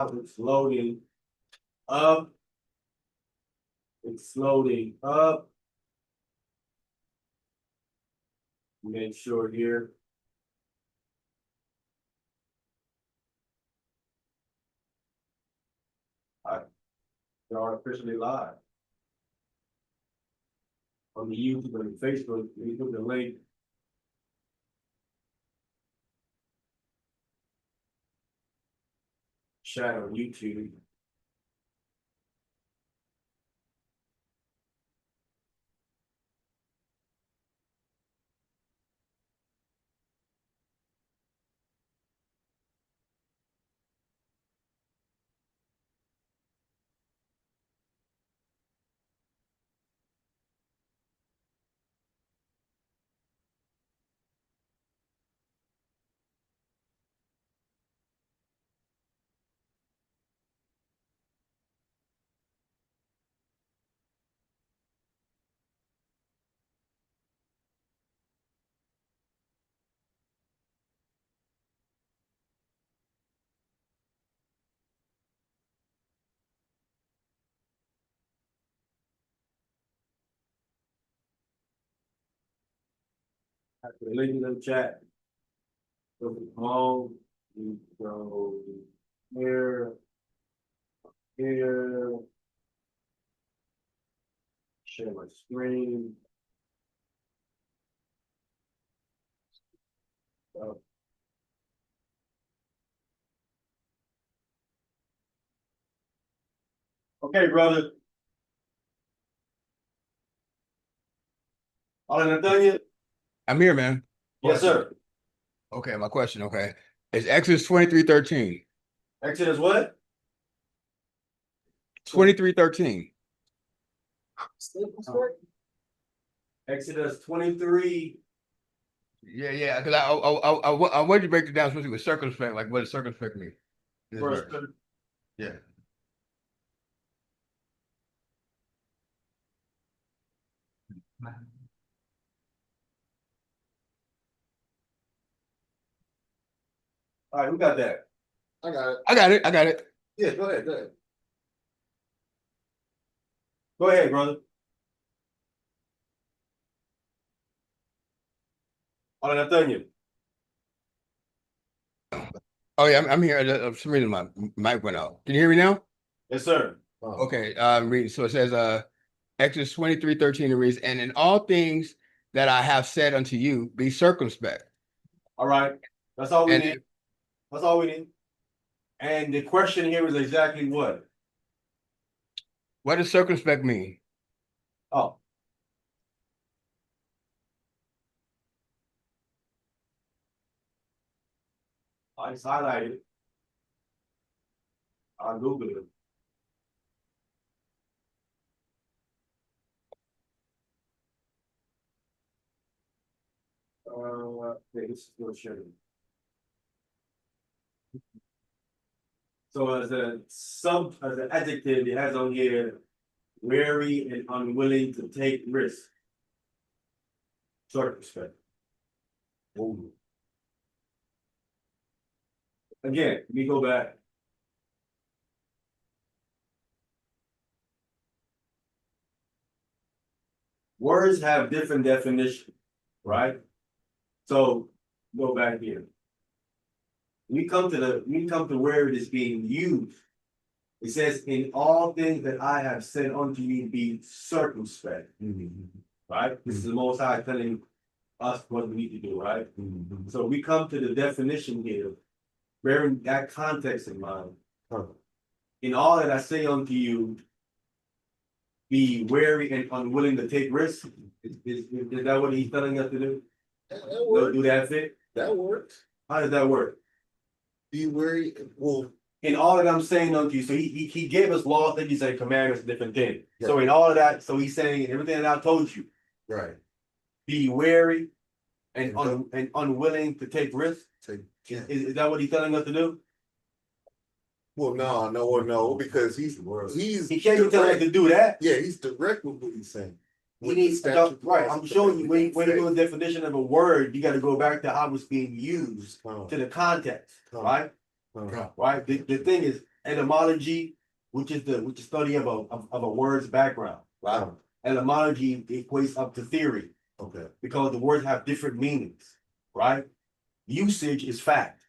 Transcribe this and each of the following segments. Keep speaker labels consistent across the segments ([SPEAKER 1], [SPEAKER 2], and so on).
[SPEAKER 1] It's loading up. It's loading up. Make sure here. Alright, they're officially live. On the YouTube and Facebook, we put the link. Chat on YouTube. Put the link in the chat. Go to home. You go here. Here. Share my screen. Okay, brother. All in done yet?
[SPEAKER 2] I'm here, man.
[SPEAKER 1] Yes, sir.
[SPEAKER 2] Okay, my question. Okay, it's Exodus 23:13.
[SPEAKER 1] Exodus what?
[SPEAKER 2] 23:13.
[SPEAKER 1] Exodus 23.
[SPEAKER 2] Yeah. Because I wanted to break it down, especially with circumspect. Like, what does circumspect mean? This
[SPEAKER 1] Verse.
[SPEAKER 2] verse. Yeah.
[SPEAKER 1] All right, who got that?
[SPEAKER 3] I got it.
[SPEAKER 2] I got it.
[SPEAKER 3] Yeah, go ahead. Go ahead.
[SPEAKER 1] Go ahead, brother. All in done.
[SPEAKER 2] Oh yeah, I'm here. For some reason my mic went out. Can you hear me now?
[SPEAKER 1] Yes, sir.
[SPEAKER 2] Okay. Read. So it says, Exodus 23:13. It reads, and in all things that I have said unto you, be circumspect.
[SPEAKER 1] All right. That's all we
[SPEAKER 2] And-
[SPEAKER 1] need. That's all we need. And the question here is exactly what?
[SPEAKER 2] What does circumspect mean?
[SPEAKER 1] Oh. I just highlighted it. I'll Google it. Okay, this is what sharing. So as an adjective, it has on here wary and unwilling to take risks. Circumspect. Again, let me go back. Words have different definitions, right? So go back here. We come to where it is being used. It says, in all things that I have said unto you, be circumspect. Right? This is the Most High telling us what we need to do, right? So we come to the definition here, bearing that context in mind. In all that I say unto you, be wary and unwilling to take risks. Is that what he's telling us to do?
[SPEAKER 3] That works.
[SPEAKER 1] Do that fit?
[SPEAKER 3] That works.
[SPEAKER 1] How does that work?
[SPEAKER 3] Be wary. Well,
[SPEAKER 1] In all that I'm saying unto you, so he gave us laws, then he said commandments, different things.
[SPEAKER 3] Yeah.
[SPEAKER 1] So in all of that, so he's saying everything that I told you,
[SPEAKER 3] right.
[SPEAKER 1] be wary and
[SPEAKER 3] And
[SPEAKER 1] unwilling to take risks.
[SPEAKER 3] Take,
[SPEAKER 1] Is that what he's telling us to do?
[SPEAKER 3] well, no, because he's
[SPEAKER 1] He can't even tell us to do that.
[SPEAKER 3] Yeah, he's direct with what he's saying.
[SPEAKER 1] He needs right. I'm showing you when you do a definition of a word, you got to go back to how it's being used to the context, right? Right. The thing is, etymology, which is the study of a word's background, right? Etymology equates up to theory
[SPEAKER 3] Okay.
[SPEAKER 1] because the words have different meanings, right? Usage is fact,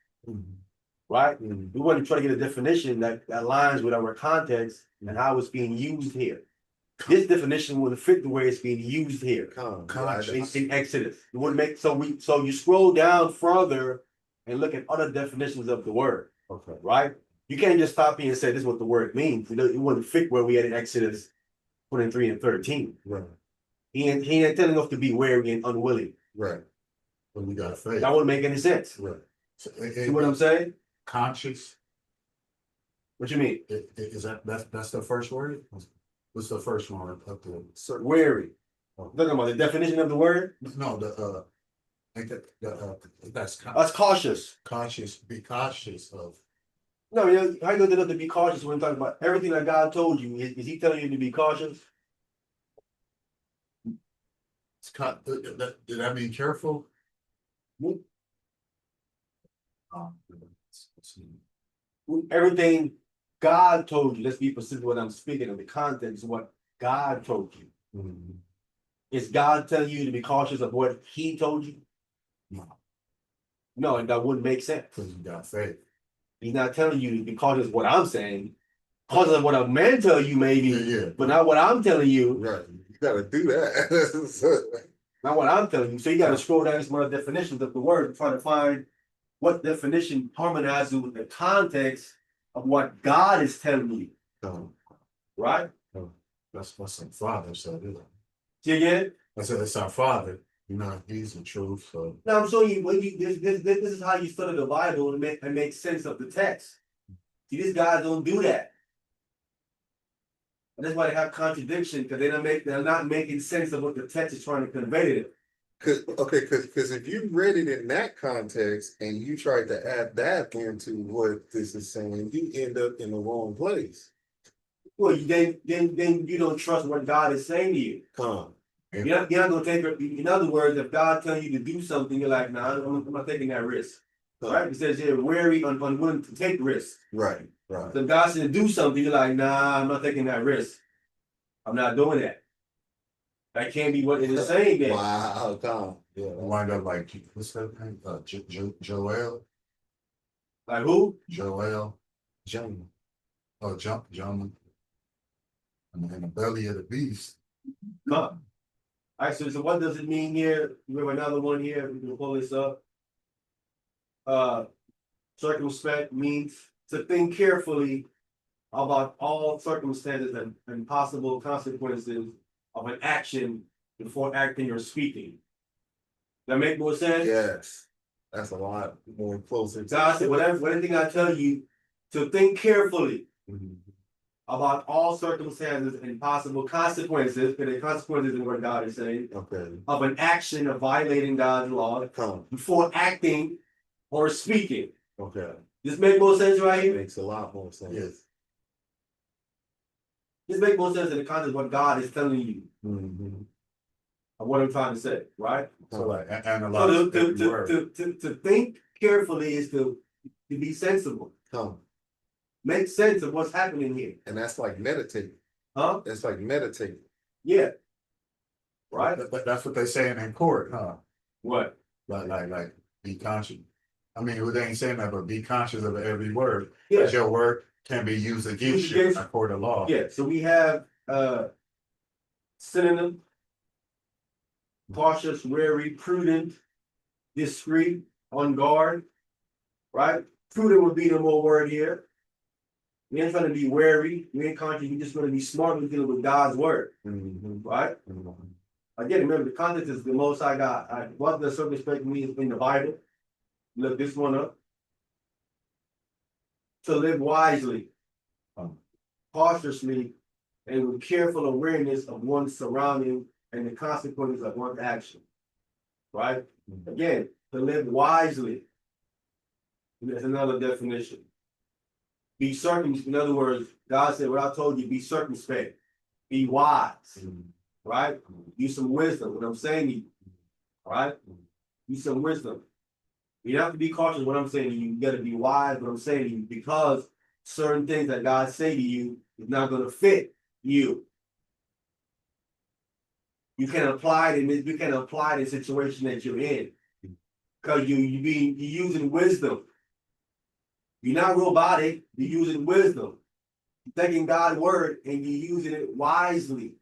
[SPEAKER 1] right?
[SPEAKER 3] Mhm.
[SPEAKER 1] We want to try to get a definition that aligns with our context and how it's being used here. This definition will fit the way it's being used here
[SPEAKER 3] Conscious.
[SPEAKER 1] in Exodus. It would make so you scroll down further and look at other definitions of the word,
[SPEAKER 3] Okay.
[SPEAKER 1] right? You can't just stop here and say this is what the word means. It wouldn't fit where we had in Exodus 23 and 13.
[SPEAKER 3] Right.
[SPEAKER 1] He ain't telling us to be wary and unwilling.
[SPEAKER 3] Right.
[SPEAKER 4] But we got faith.
[SPEAKER 1] That wouldn't make any sense.
[SPEAKER 3] Right.
[SPEAKER 4] So,
[SPEAKER 1] See what I'm saying?
[SPEAKER 4] conscious,
[SPEAKER 1] What you mean?
[SPEAKER 4] is that's the first word? What's the first one up there?
[SPEAKER 1] Wary. Talking about the definition of the word?
[SPEAKER 4] No, I think that's
[SPEAKER 1] Us cautious.
[SPEAKER 4] conscious, be cautious of.
[SPEAKER 1] No, you know, how you gonna to be cautious when talking about everything that God told you? Is he telling you to be cautious?
[SPEAKER 4] Did that mean careful?
[SPEAKER 1] Hmm.
[SPEAKER 4] Let's see.
[SPEAKER 1] Everything God told you, let's be specific what I'm speaking of the context of what God told you.
[SPEAKER 4] Mhm.
[SPEAKER 1] Is God telling you to be cautious of what he told you?
[SPEAKER 4] No,
[SPEAKER 1] No, and that wouldn't make sense.
[SPEAKER 4] because you got faith.
[SPEAKER 1] He's not telling you to be cautious of what I'm saying. Cautious of what a man tell you maybe,
[SPEAKER 4] Yeah.
[SPEAKER 1] but not what I'm telling you.
[SPEAKER 3] Right. You gotta do that.
[SPEAKER 1] Not what I'm telling you. So you gotta scroll down some other definitions of the word and try to find what definition harmonizes with the context of what God is telling you,
[SPEAKER 4] No,
[SPEAKER 1] right?
[SPEAKER 4] that's what some father said. Isn't it?
[SPEAKER 1] See again?
[SPEAKER 4] I said it's our father. You know, he's the truth. So
[SPEAKER 1] Now I'm showing you when you this is how you study the Bible and make sense of the text. See, these guys don't do that. And that's why they have contradiction, because they're not making sense of what the text is trying to convey to them.
[SPEAKER 3] Cause if you read it in that context and you tried to add that into what this is saying, you end up in the wrong place.
[SPEAKER 1] Well, then you don't trust what God is saying to you.
[SPEAKER 3] Come.
[SPEAKER 1] You're not gonna take it. In other words, if God tells you to do something, you're like, nah, I'm not taking that risk. Right? It says you're wary, unwilling to take risks.
[SPEAKER 3] Right, right.
[SPEAKER 1] So if God said to do something, you're like, nah, I'm not taking that risk. I'm not doing that. That can't be what it is saying there.
[SPEAKER 3] Wow, Tom.
[SPEAKER 4] we
[SPEAKER 3] Yeah.
[SPEAKER 4] wind up like what's that name? Joel.
[SPEAKER 1] Like who?
[SPEAKER 4] Joel. Jonah. Oh, Jonah. And in the belly of the beast.
[SPEAKER 1] No. Alright, so what does it mean here? We have another one here, we can pull this up. Circumspect means to think carefully about all circumstances and possible consequences of an action before acting or speaking. That make more sense?
[SPEAKER 3] Yes. That's a lot more closer.
[SPEAKER 1] God said, whatever, anything I tell you, to think carefully
[SPEAKER 3] Mhm.
[SPEAKER 1] about all circumstances and possible consequences, and the consequences is what God is saying,
[SPEAKER 3] Okay.
[SPEAKER 1] of an action of violating God's law
[SPEAKER 3] Come.
[SPEAKER 1] before acting or speaking.
[SPEAKER 3] Okay.
[SPEAKER 1] This make more sense right here?
[SPEAKER 3] Makes a lot more sense.
[SPEAKER 4] Yes.
[SPEAKER 1] This make more sense in the context of what God is telling you,
[SPEAKER 3] Mhm.
[SPEAKER 1] of what I'm trying to say, right?
[SPEAKER 4] So like
[SPEAKER 1] So
[SPEAKER 4] analyze every word.
[SPEAKER 1] to think carefully is to be sensible.
[SPEAKER 3] Come.
[SPEAKER 1] Make sense of what's happening here.
[SPEAKER 3] And that's like meditating.
[SPEAKER 1] Huh?
[SPEAKER 3] That's like meditating.
[SPEAKER 1] Yeah. Right?
[SPEAKER 4] But that's what they saying in court, huh?
[SPEAKER 1] What?
[SPEAKER 4] Like be conscious. I mean, they ain't saying that, but be conscious of every word.
[SPEAKER 1] Yeah.
[SPEAKER 4] Because your word can be used against you in a court of law.
[SPEAKER 1] Yeah. So we have synonym, cautious, wary, prudent, discreet, on guard. Right? Prudent would be the more word here. We ain't trying to be wary, we ain't conscious, we just gonna be smart when dealing with God's word,
[SPEAKER 3] Mhm.
[SPEAKER 1] right?
[SPEAKER 3] Mhm.
[SPEAKER 1] Again, remember the context is the most I got. What the circumspect means in the Bible. Look this one up. To live wisely, cautiously, and with careful awareness of one's surroundings and the consequences of one's action. Right? Again, to live wisely. There's another definition. Be circumspect. In other words, God said, what I told you, be circumspect, be wise, right? Use some wisdom, what I'm saying to you, all right? Use some wisdom. You have to be cautious what I'm saying to you, you gotta be wise, what I'm saying to you, because certain things that God say to you is not gonna fit you. You can apply it, you can apply the situation that you're in. Cause you're using wisdom. You're not robotic, you're using wisdom. You're taking God's word and you're using it wisely.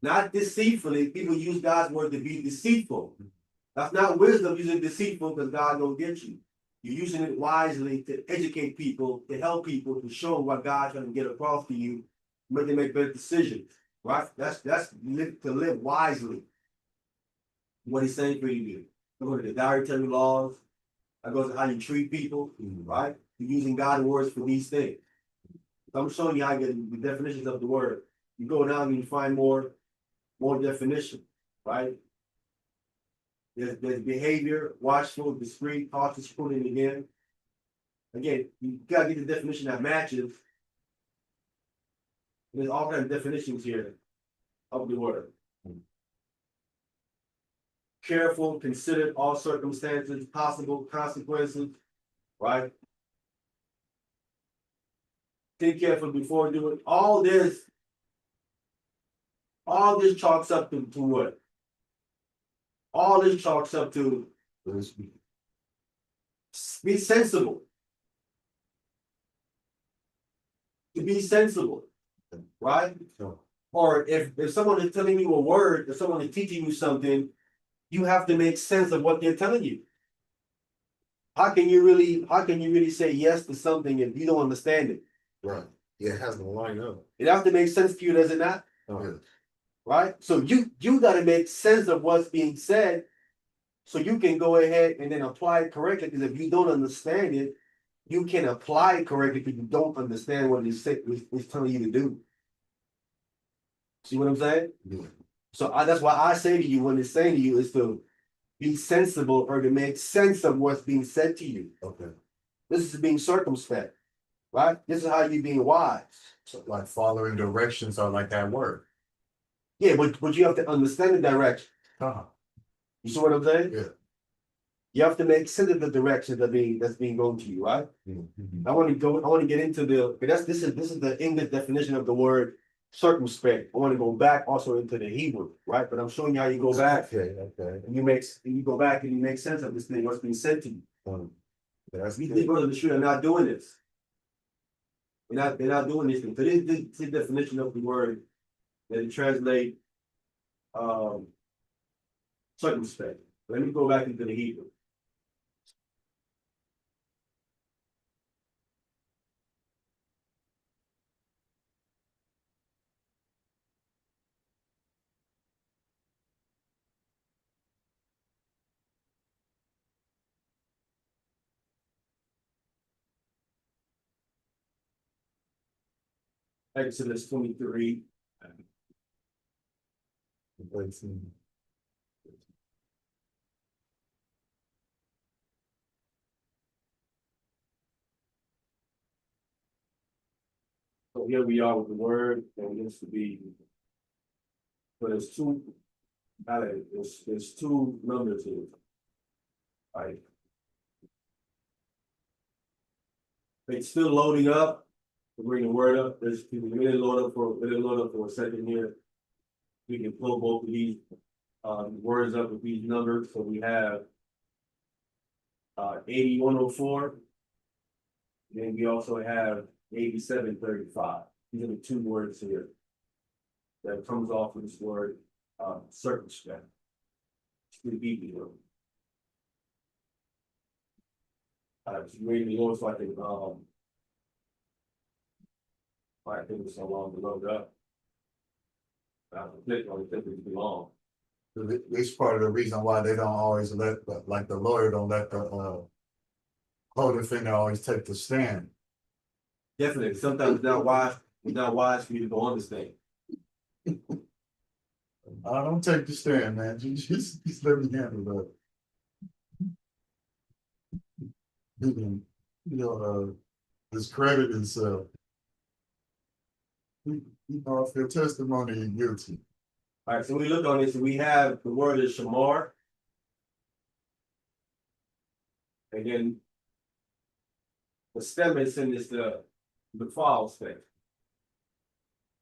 [SPEAKER 1] Not deceitfully. People use God's word to be deceitful. That's not wisdom using deceitful because God gonna get you. You're using it wisely to educate people, to help people, to show what God's trying to get across to you, make them make better decisions. Right? That's to live wisely. What he's saying for you to do. Go to the dietary laws. That goes to how you treat people, right? You're using God's words for these things. So I'm showing you how you get the definitions of the word. You go down and you find more definition, right? There's behavior, watchful, discreet, cautious, prudent again. Again, you gotta get the definition that matches. There's all kinds of definitions here of the word. Careful, consider all circumstances, possible consequences, right? Think careful before doing all this. All this chalks up to what? All this chalks up to be sensible. To be sensible, right? Or if someone is telling you a word, if someone is teaching you something, you have to make sense of what they're telling you. How can you really say yes to something if you don't understand it?
[SPEAKER 3] Right. Yeah, it has to line up.
[SPEAKER 1] It has to make sense to you, does it not?
[SPEAKER 3] Oh,
[SPEAKER 1] Right? So you got to make sense of what's being said so you can go ahead and then apply it correctly. Because if you don't understand it, you can apply it correctly if you don't understand what it's telling you to do. See what I'm saying?
[SPEAKER 3] yeah.
[SPEAKER 1] So that's why I say to you, when it's saying to you, is to be sensible or to make sense of what's being said to you.
[SPEAKER 3] Okay.
[SPEAKER 1] This is being circumspect, right? This is how you being wise.
[SPEAKER 4] So like following directions are like that word.
[SPEAKER 1] Yeah, but you have to understand the direction.
[SPEAKER 4] Uh-huh.
[SPEAKER 1] You see what I'm saying?
[SPEAKER 4] Yeah.
[SPEAKER 1] You have to make sense of the direction that's being going to you, right?
[SPEAKER 3] Mhm.
[SPEAKER 1] I want to get into this is the English definition of the word circumspect. I want to go back also into the Hebrew, right? But I'm showing you how you go back
[SPEAKER 3] Okay.
[SPEAKER 1] and you go back and you make sense of this thing, what's being said to you.
[SPEAKER 3] That's
[SPEAKER 1] These
[SPEAKER 3] good.
[SPEAKER 1] brothers of the truth are not doing this. They're not doing this thing. So this is the definition of the word that it translate circumspect. Let me go back into the Hebrew. Exodus 23. So here we are with the word, and it needs to be. But there's two numbers here. Right. It's still loading up. To bring the word up. Let it load up for a second here. We can pull both of these words up with these numbers. So we have 8104. Then we also have 8735. These are the two words here that comes off of this word circumspect. It's the Hebrew word. Just reading the Lord so I think it's so long to load up. I have to click on it, it's too long.
[SPEAKER 4] This part of the reason why they don't always like the lawyer don't let the co-defendant always take the stand.
[SPEAKER 1] Definitely, sometimes it's not wise for you to go on this thing.
[SPEAKER 4] I don't take the stand, man. Just let me handle that. He can, discredit himself. If your testimony is guilty.
[SPEAKER 1] All right, so we look on this, and we have the word is shamar. And then The stem is in this the fall stem.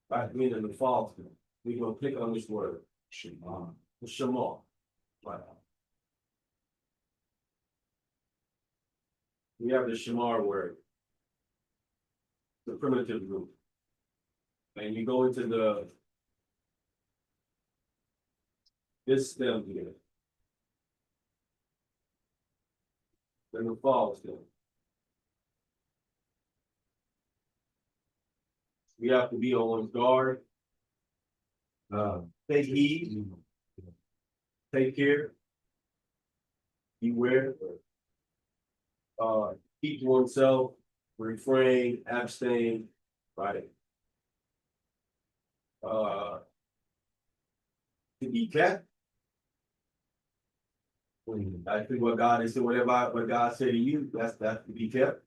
[SPEAKER 1] Right, meaning the fall stem. We gonna click on this word. Shema. The Shema. Right. We have the Shamar word. The primitive root. And you go into this stem here. Then the fall stem. We have to be on one's guard. Take heed, take care. Beware. Keep to oneself, refrain, abstain, right? To be kept. I think what God is, what God said to you, that's to be kept.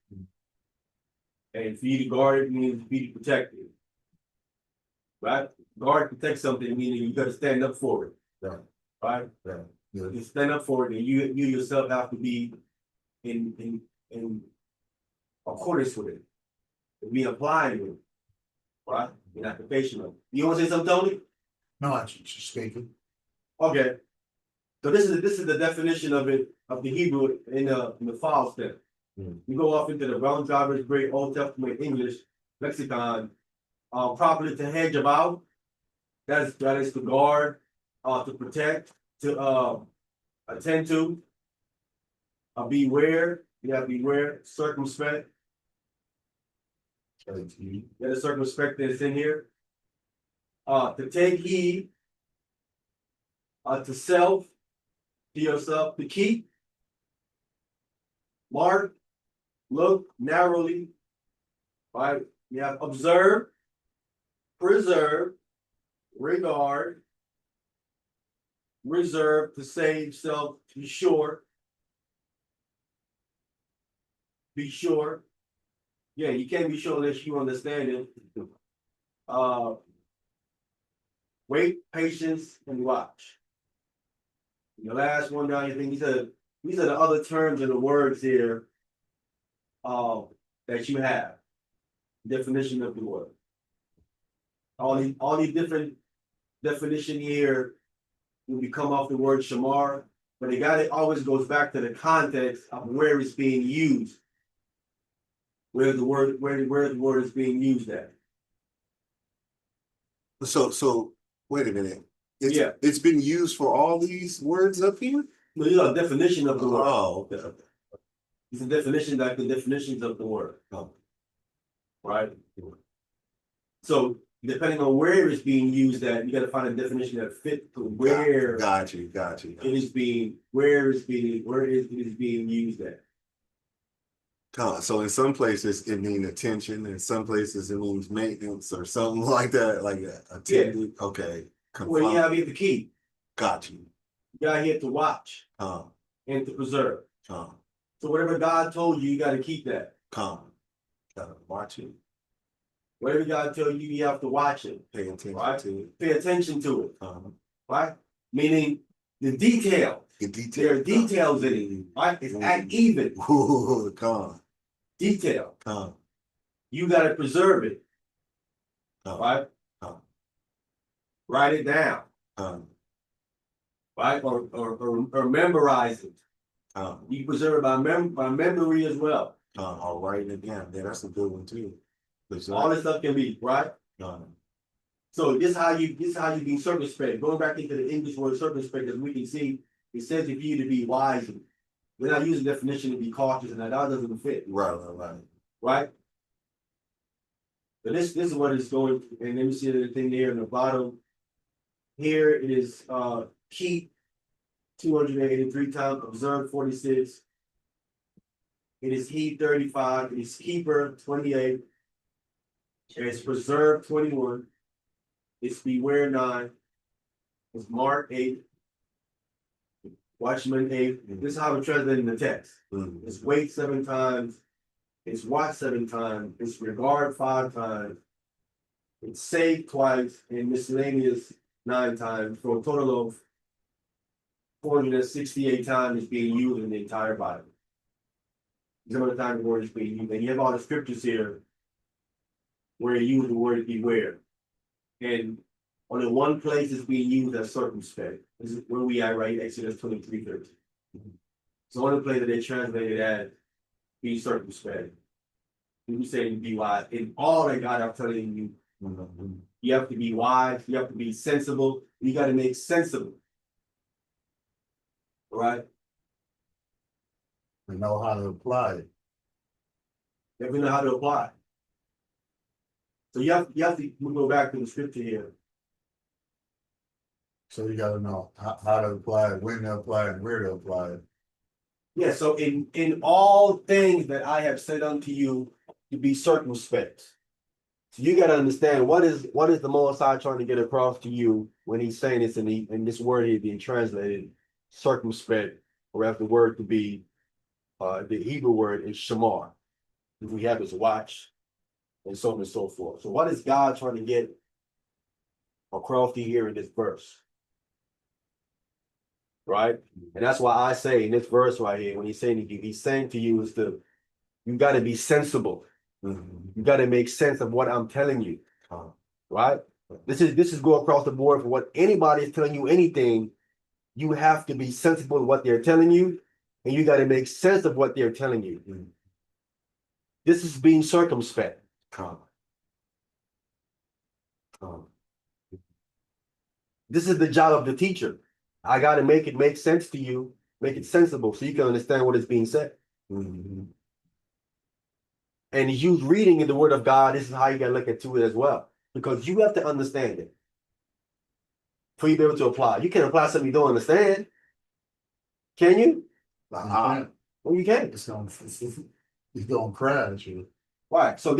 [SPEAKER 1] And for you to guard it means to be protected. Right? Guard, protect something, meaning you gotta stand up for it.
[SPEAKER 3] Right.
[SPEAKER 1] Right?
[SPEAKER 3] Yeah.
[SPEAKER 1] You stand up for it, and you yourself have to be in accordance with it. To be applying it. Right? In application of it. You wanna say something, Tony?
[SPEAKER 4] No, I'm just speaking.
[SPEAKER 1] Okay. So this is the definition of it, of the Hebrew in the file step. You go off into the Brown Drivers Great Old Testament English lexicon, properly to hedge about. That is to guard, to protect, to attend to. Beware, you have to beware, circumspect. Yeah, the circumspect that's in here. To take heed. To self, to yourself, to keep. Mark, look narrowly. Right, you have observe, preserve, regard, reserve, to save self, be sure. Be sure. Yeah, you can't be sure unless you understand it. Wait, patience, and watch. The last one down, I think these are the other terms and the words here. That you have. Definition of the word. All these different definition here will become off the word shamar, but it always goes back to the context of where it's being used. Where the word is being used at.
[SPEAKER 3] So wait a minute.
[SPEAKER 1] Yeah.
[SPEAKER 3] It's been used for all these words up here?
[SPEAKER 1] No, these are definition of the word.
[SPEAKER 3] Oh, okay.
[SPEAKER 1] It's a definition like the definitions of the word. Right? So depending on where it's being used at, you gotta find a definition that fit to where
[SPEAKER 3] Got you.
[SPEAKER 1] it is being, where it is being used at.
[SPEAKER 3] So in some places it means attention, in some places it means maintenance or something like that, like attending. Okay.
[SPEAKER 1] Well, you have here to keep,
[SPEAKER 3] Got you.
[SPEAKER 1] you got here to watch and to preserve.
[SPEAKER 3] Come.
[SPEAKER 1] So whatever God told you, you gotta keep that.
[SPEAKER 3] Gotta watch it.
[SPEAKER 1] Whatever God told you, you have to watch it.
[SPEAKER 3] Pay attention
[SPEAKER 1] Right?
[SPEAKER 3] to it.
[SPEAKER 1] Pay attention to it. Right? Meaning the details.
[SPEAKER 3] The details.
[SPEAKER 1] There are details in it. Right? It's at even.
[SPEAKER 3] Ooh, come.
[SPEAKER 1] Detail.
[SPEAKER 3] Come.
[SPEAKER 1] You gotta preserve it.
[SPEAKER 3] Come.
[SPEAKER 1] Right?
[SPEAKER 3] Come.
[SPEAKER 1] Write it down.
[SPEAKER 3] Come.
[SPEAKER 1] Right? Or memorize it.
[SPEAKER 3] Come.
[SPEAKER 1] You preserve it by memory as well.
[SPEAKER 3] I'll write it down. Yeah, that's a good one too.
[SPEAKER 1] All this stuff can be, right? So this is how you be circumspect. Going back into the English word circumspect, as we can see, it says for you to be wise. We're not using the definition to be cautious, and that doesn't fit.
[SPEAKER 3] Right.
[SPEAKER 1] Right? But this is what it's going, and then you see the thing there in the bottom. Here it is keep 283 times, observe 46. It is heed 35, it is keeper 28. It's preserve 21. It's beware 9. It's mark 8. Watchman 8. This is how we translate in the text. It's wait 7 times. It's watch 7 times. It's regard 5 times. It's save twice and miscellaneous 9 times for a total of 468 times being used in the entire Bible. some of the time the word is being used, and you have all the scriptures here where you use the word beware. And only one place is being used as circumspect. This is where we are, right? Exodus 23:13. So one of the places that they translated as be circumspect. You say be wise. In all that God I'm telling you, you have to be wise, you have to be sensible, you gotta make sense of it. Right?
[SPEAKER 4] To know how to apply it.
[SPEAKER 1] You have to know how to apply. So you have to go back to the scripture here.
[SPEAKER 4] So you gotta know how to apply it, when to apply it, and where to apply it.
[SPEAKER 1] Yeah, so in all things that I have said unto you to be circumspect. So you gotta understand what is the Most High trying to get across to you when he's saying this in this word here being translated circumspect, or have the word to be the Hebrew word is shamar. If we have is watch, and so on and so forth. So what is God trying to get across to you here in this verse? Right? And that's why I say in this verse right here, when he's saying to you, he's saying to you is you got to be sensible. You got to make sense of what I'm telling you. Right? This is go across the board for what anybody is telling you anything. You have to be sensible of what they're telling you, and you got to make sense of what they're telling you. This is being circumspect. This is the job of the teacher. I got to make it make sense to you, make it sensible so you can understand what is being said. And as you reading in the word of God, this is how you got to look into it as well, because you have to understand it for you to be able to apply. You can't apply something you don't understand. Can you? Well, you can't.
[SPEAKER 4] It's gonna crash you.
[SPEAKER 1] Why? So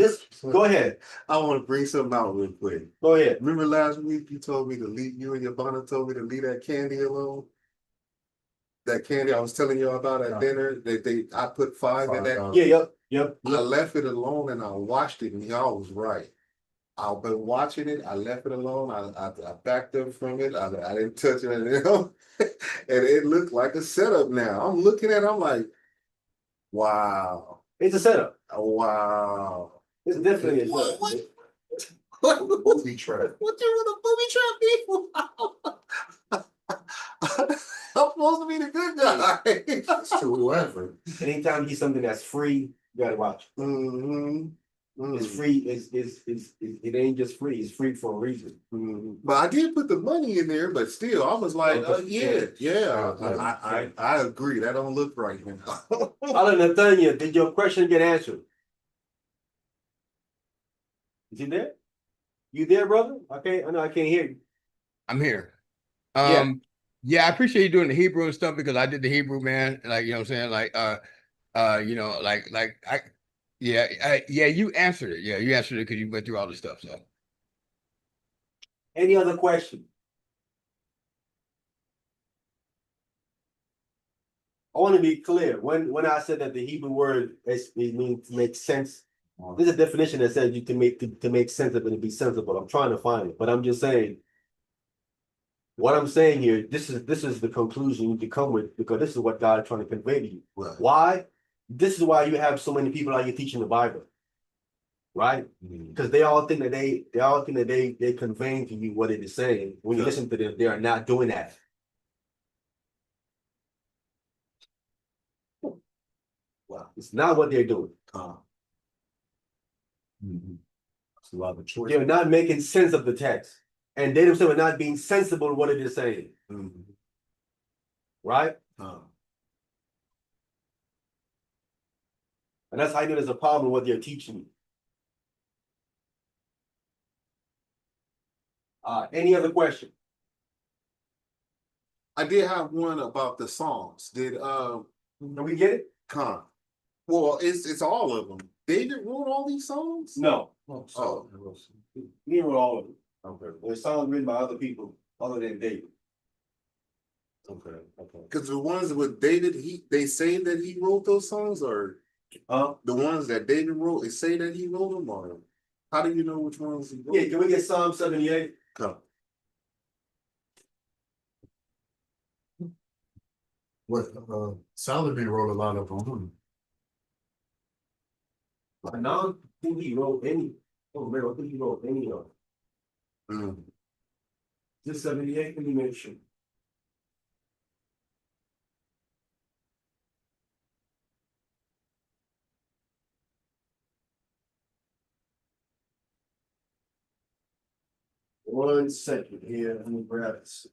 [SPEAKER 1] go ahead.
[SPEAKER 3] I want to bring something out real quick.
[SPEAKER 1] Go ahead.
[SPEAKER 3] Remember last week you told me to leave, you and your bonnet told me to leave that candy alone? That candy I was telling you about at dinner, I put 5 in that.
[SPEAKER 1] Yeah, yep.
[SPEAKER 3] I left it alone and I watched it, and y'all was right. I've been watching it. I left it alone. I backed up from it. I didn't touch it, and it looked like a setup now. I'm looking at it, I'm like, wow.
[SPEAKER 1] It's a setup.
[SPEAKER 3] Wow.
[SPEAKER 1] It's definitely a setup.
[SPEAKER 4] Booby trap.
[SPEAKER 3] What you want a booby trap people? I'm supposed to be the good guy.
[SPEAKER 4] It's to whoever.
[SPEAKER 1] Anytime you get something that's free, you gotta watch. It's free. It ain't just free. It's free for a reason.
[SPEAKER 3] But I did put the money in there, but still, I was like, I agree. That don't look right now.
[SPEAKER 1] Alan Nathaniel, did your question get answered? Is he there? You there, brother? I know I can't hear you.
[SPEAKER 2] I'm here.
[SPEAKER 1] Yeah.
[SPEAKER 2] Yeah, I appreciate you doing the Hebrew and stuff because I did the Hebrew, man. Like, you know what I'm saying? You answered it. Yeah, you answered it because you went through all the stuff. So
[SPEAKER 1] Any other question? I want to be clear. When I said that the Hebrew word it means to make sense, there's a definition that says you can make to make sense of it and be sensible. I'm trying to find it, but I'm just saying. What I'm saying here, this is the conclusion you need to come with, because this is what God is trying to convey to you.
[SPEAKER 3] Right.
[SPEAKER 1] Why? This is why you have so many people out here teaching the Bible, right? Because they all think that they're conveying to you what it is saying. When you listen to them, they are not doing that. Well, it's not what they're doing.
[SPEAKER 4] It's a lot of choice.
[SPEAKER 1] They're not making sense of the text, and they themselves are not being sensible of what it is saying. Right? And that's how you know there's a problem with what they're teaching you. Any other question?
[SPEAKER 3] I did have one about the Psalms. Did
[SPEAKER 1] we get it?
[SPEAKER 3] Well, it's all of them. David wrote all these songs?
[SPEAKER 1] No.
[SPEAKER 3] Oh.
[SPEAKER 1] He wrote all of them. Okay. There's songs written by other people other than David. Okay.
[SPEAKER 3] Because the ones with David, they say that he wrote those songs, or the ones that David wrote, they say that he wrote them, or how do you know which ones he wrote?
[SPEAKER 1] Yeah, can we get Psalm 78?
[SPEAKER 3] Come.
[SPEAKER 4] What Solomon wrote a lot of them.
[SPEAKER 1] I don't think he wrote any. Oh, man, I don't think he wrote any of it.
[SPEAKER 3] Mm.
[SPEAKER 1] Just 78, let me make sure. One second here, let me grab this.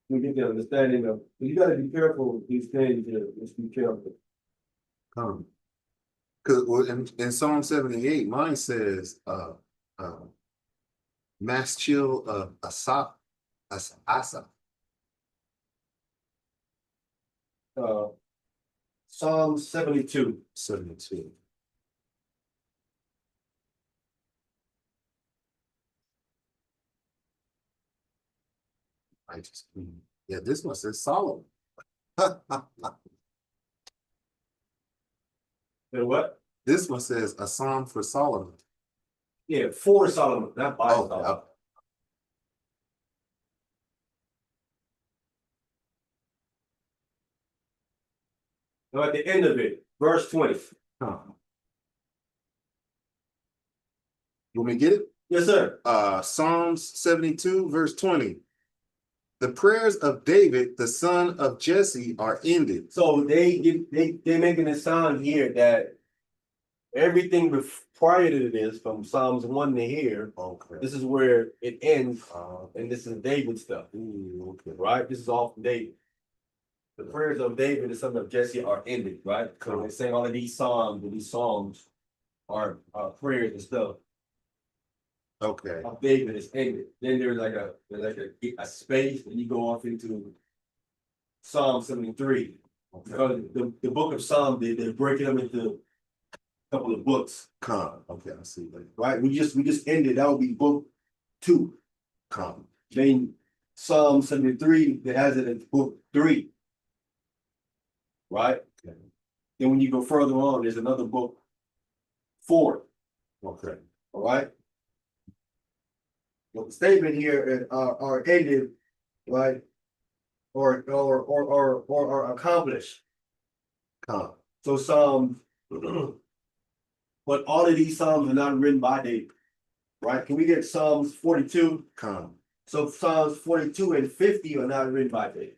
[SPEAKER 1] We get the understanding of, you gotta be careful with these things here, just be careful.
[SPEAKER 3] Come. Cause well, in Psalm 78, mine says, Maschil Asaph, Asaph.
[SPEAKER 1] Uh, Psalm 72.
[SPEAKER 3] 72. I just, yeah, this one says Solomon.
[SPEAKER 1] And what?
[SPEAKER 3] This one says a psalm for Solomon.
[SPEAKER 1] Yeah, for Solomon, not by
[SPEAKER 3] Oh,
[SPEAKER 1] Solomon. Now at the end of it, verse 20.
[SPEAKER 3] huh. You want me to get it?
[SPEAKER 1] Yes, sir.
[SPEAKER 3] Psalms 72, verse 20. The prayers of David, the son of Jesse, are ended.
[SPEAKER 1] So they're making a sound here that everything prior to this, from Psalms 1 to here,
[SPEAKER 3] Okay.
[SPEAKER 1] this is where it ends, and this is David stuff,
[SPEAKER 3] Okay.
[SPEAKER 1] right? This is all from David. The prayers of David, the son of Jesse, are ended, right? So they're saying all of these psalms and these songs are prayers and stuff
[SPEAKER 3] Okay.
[SPEAKER 1] of David is ended. Then there's like a space, and you go off into Psalm 73. Because the book of Psalm, they're breaking them into a couple of books,
[SPEAKER 3] Come. Okay, I see that.
[SPEAKER 1] right? We just ended, that would be book 2.
[SPEAKER 3] Come.
[SPEAKER 1] Then Psalm 73, that has it in book 3. Right?
[SPEAKER 3] Okay.
[SPEAKER 1] Then when you go further on, there's another book 4.
[SPEAKER 3] Okay.
[SPEAKER 1] All right. Well, the statement here are ended, right? Or accomplished.
[SPEAKER 3] Come.
[SPEAKER 1] So Psalms, but all of these Psalms are not written by David. Right? Can we get Psalms 42?
[SPEAKER 3] Come.
[SPEAKER 1] So Psalms 42 and 50 are not written by David.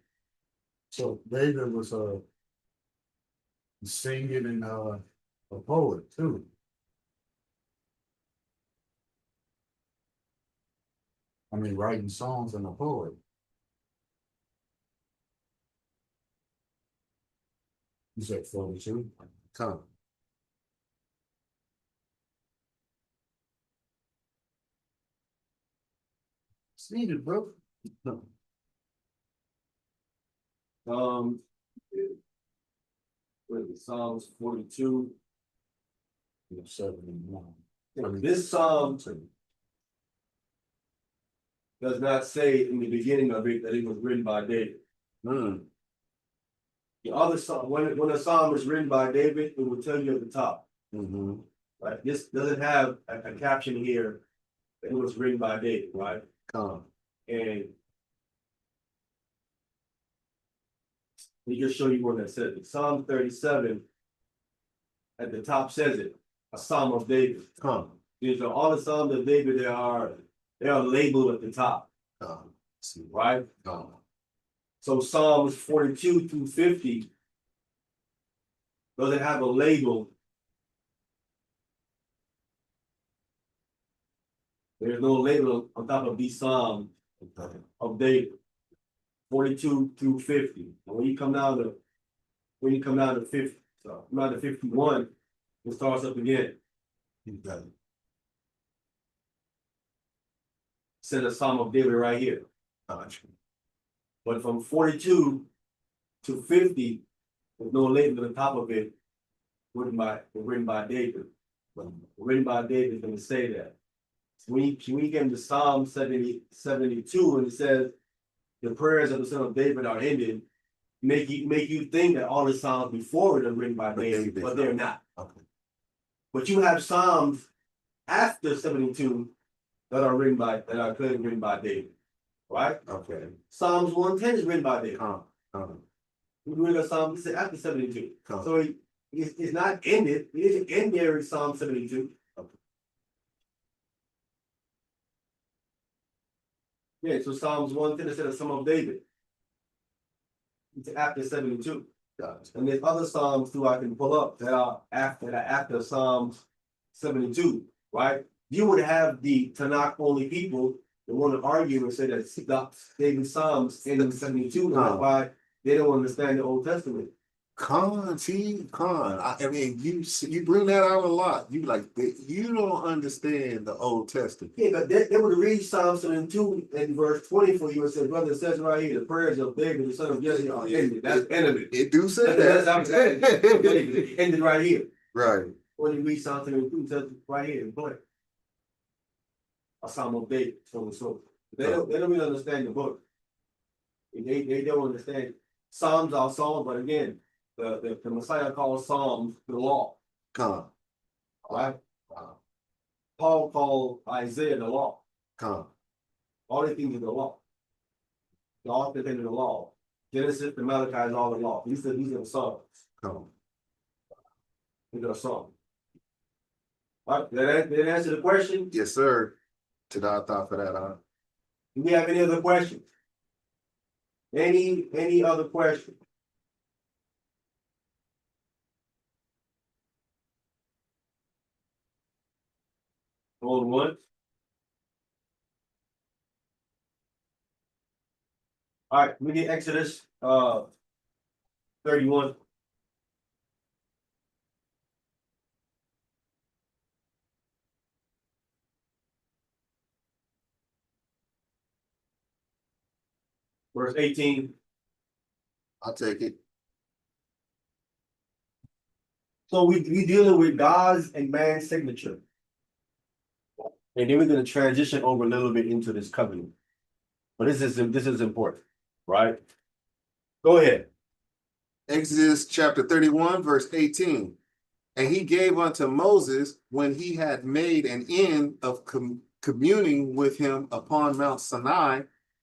[SPEAKER 4] So David was singing and a poet too. I mean, writing songs and a poet. You said 42?
[SPEAKER 3] Come.
[SPEAKER 4] It's needed, bro.
[SPEAKER 1] Um, what is it, Psalms 42.
[SPEAKER 4] 71.
[SPEAKER 1] This Psalm does not say in the beginning of it that it was written by David.
[SPEAKER 3] Hmm.
[SPEAKER 1] The other Psalm, when a Psalm is written by David, it will tell you at the top.
[SPEAKER 3] Mm-hmm.
[SPEAKER 1] Right? This doesn't have a caption here that it was written by David, right?
[SPEAKER 3] Come.
[SPEAKER 1] And let me just show you where that says it. Psalm 37 at the top says it, a Psalm of David.
[SPEAKER 3] Come.
[SPEAKER 1] These are all the Psalms of David, they are labeled at the top,
[SPEAKER 3] Come. See.
[SPEAKER 1] right?
[SPEAKER 3] Come.
[SPEAKER 1] So Psalms 42 through 50 doesn't have a label. There's no label on top of these Psalms of David. 42 through 50. And when you come down to 50, so come down to 51, it starts up again.
[SPEAKER 3] Okay.
[SPEAKER 1] Said a Psalm of David right here.
[SPEAKER 3] Gotcha.
[SPEAKER 1] But from 42 to 50, there's no label on the top of it, written by David. But written by David is going to say that. when you get into Psalm 72, and it says, the prayers of the son of David are ended, make you think that all the Psalms before it are written by David, but they're not.
[SPEAKER 3] Okay.
[SPEAKER 1] But you have Psalms after 72 that are clearly written by David, right?
[SPEAKER 3] Okay.
[SPEAKER 1] Psalms 110 is written by David.
[SPEAKER 3] Come.
[SPEAKER 1] We read a Psalm after 72.
[SPEAKER 3] Come.
[SPEAKER 1] So it's not ended. It isn't in there in Psalm 72. Yeah, so Psalms 110 instead of Psalm of David. It's after 72.
[SPEAKER 3] Gotcha.
[SPEAKER 1] And there's other Psalms too I can pull up that are after Psalms 72, right? You would have the Tanakh only people that want to argue and say that David's Psalms in 72, and that's why they don't understand the Old Testament.
[SPEAKER 3] I mean, you bring that out a lot. You like you don't understand the Old Testament.
[SPEAKER 1] Yeah, but they would read Psalm 72 and verse 20 for you and say, brother, it says right here, the prayers of David, the son of Jesse are ended. That's ended.
[SPEAKER 3] It do say
[SPEAKER 1] That's
[SPEAKER 3] that.
[SPEAKER 1] what I'm saying. It ended right here.
[SPEAKER 3] Right.
[SPEAKER 1] When you read Psalm 72, it says right here in blank. A Psalm of David, so and so. They don't really understand the book. They don't understand. Psalms are songs, but again, the Messiah calls Psalms the law,
[SPEAKER 3] Come.
[SPEAKER 1] right? Paul called Isaiah the law.
[SPEAKER 3] Come.
[SPEAKER 1] All these things are the law. The all the things of the law. Genesis to Malachi is all the law. These are the songs.
[SPEAKER 3] Come.
[SPEAKER 1] These are the songs. All right, did that answer the question?
[SPEAKER 3] Yes, sir. I thought for that,
[SPEAKER 1] Do we have any other questions? Any other questions? Hold one. All right, we get Exodus 31. Verse 18.
[SPEAKER 3] I'll take it.
[SPEAKER 1] So we dealing with God's and man's signature. And then we're gonna transition over a little bit into this covenant. But this is important, right? Go ahead.
[SPEAKER 3] Exodus chapter 31, verse 18. And he gave unto Moses, when he had made an end of communing with him upon Mount Sinai,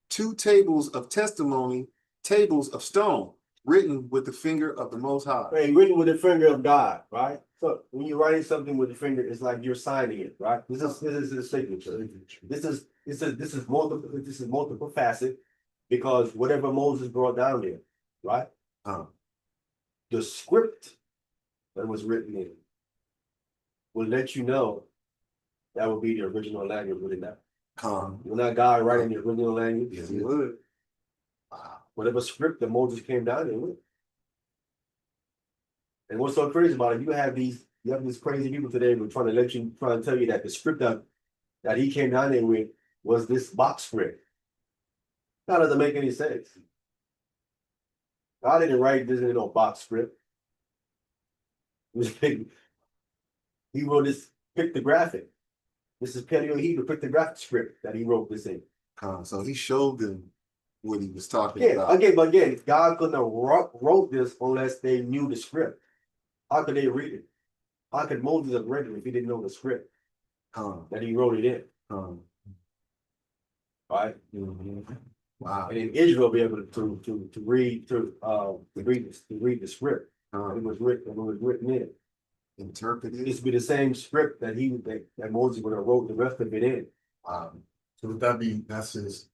[SPEAKER 3] 2 tables of testimony, tables of stone, written with the finger of the Most High.
[SPEAKER 1] Hey, written with the finger of God, right? So when you're writing something with the finger, it's like you're signing it, right? This is the signature. This is multiple facet, because whatever Moses brought down there, right? The script that was written in will let you know that would be the original language within that. You're not God writing the original language.
[SPEAKER 3] Yes, he would.
[SPEAKER 1] Whatever script that Moses came down there with. And what's so crazy about it, you have these crazy people today who are trying to tell you that the script that he came down there with was this box script. That doesn't make any sense. God didn't write this in no box script. He wrote this pictographic. This is Paleo Hebrew pictographic script that he wrote this in.
[SPEAKER 3] So he showed them what he was talking
[SPEAKER 1] Yeah,
[SPEAKER 3] about.
[SPEAKER 1] again, God couldn't have wrote this unless they knew the script. How could they read it? How could Moses have read it if he didn't know the script that he wrote it in? Right?
[SPEAKER 3] Wow.
[SPEAKER 1] And in Israel be able to read the script. It was written in.
[SPEAKER 3] Interpreted.
[SPEAKER 1] This would be the same script that Moses would have wrote the rest of it in.
[SPEAKER 4] So would that be, that's his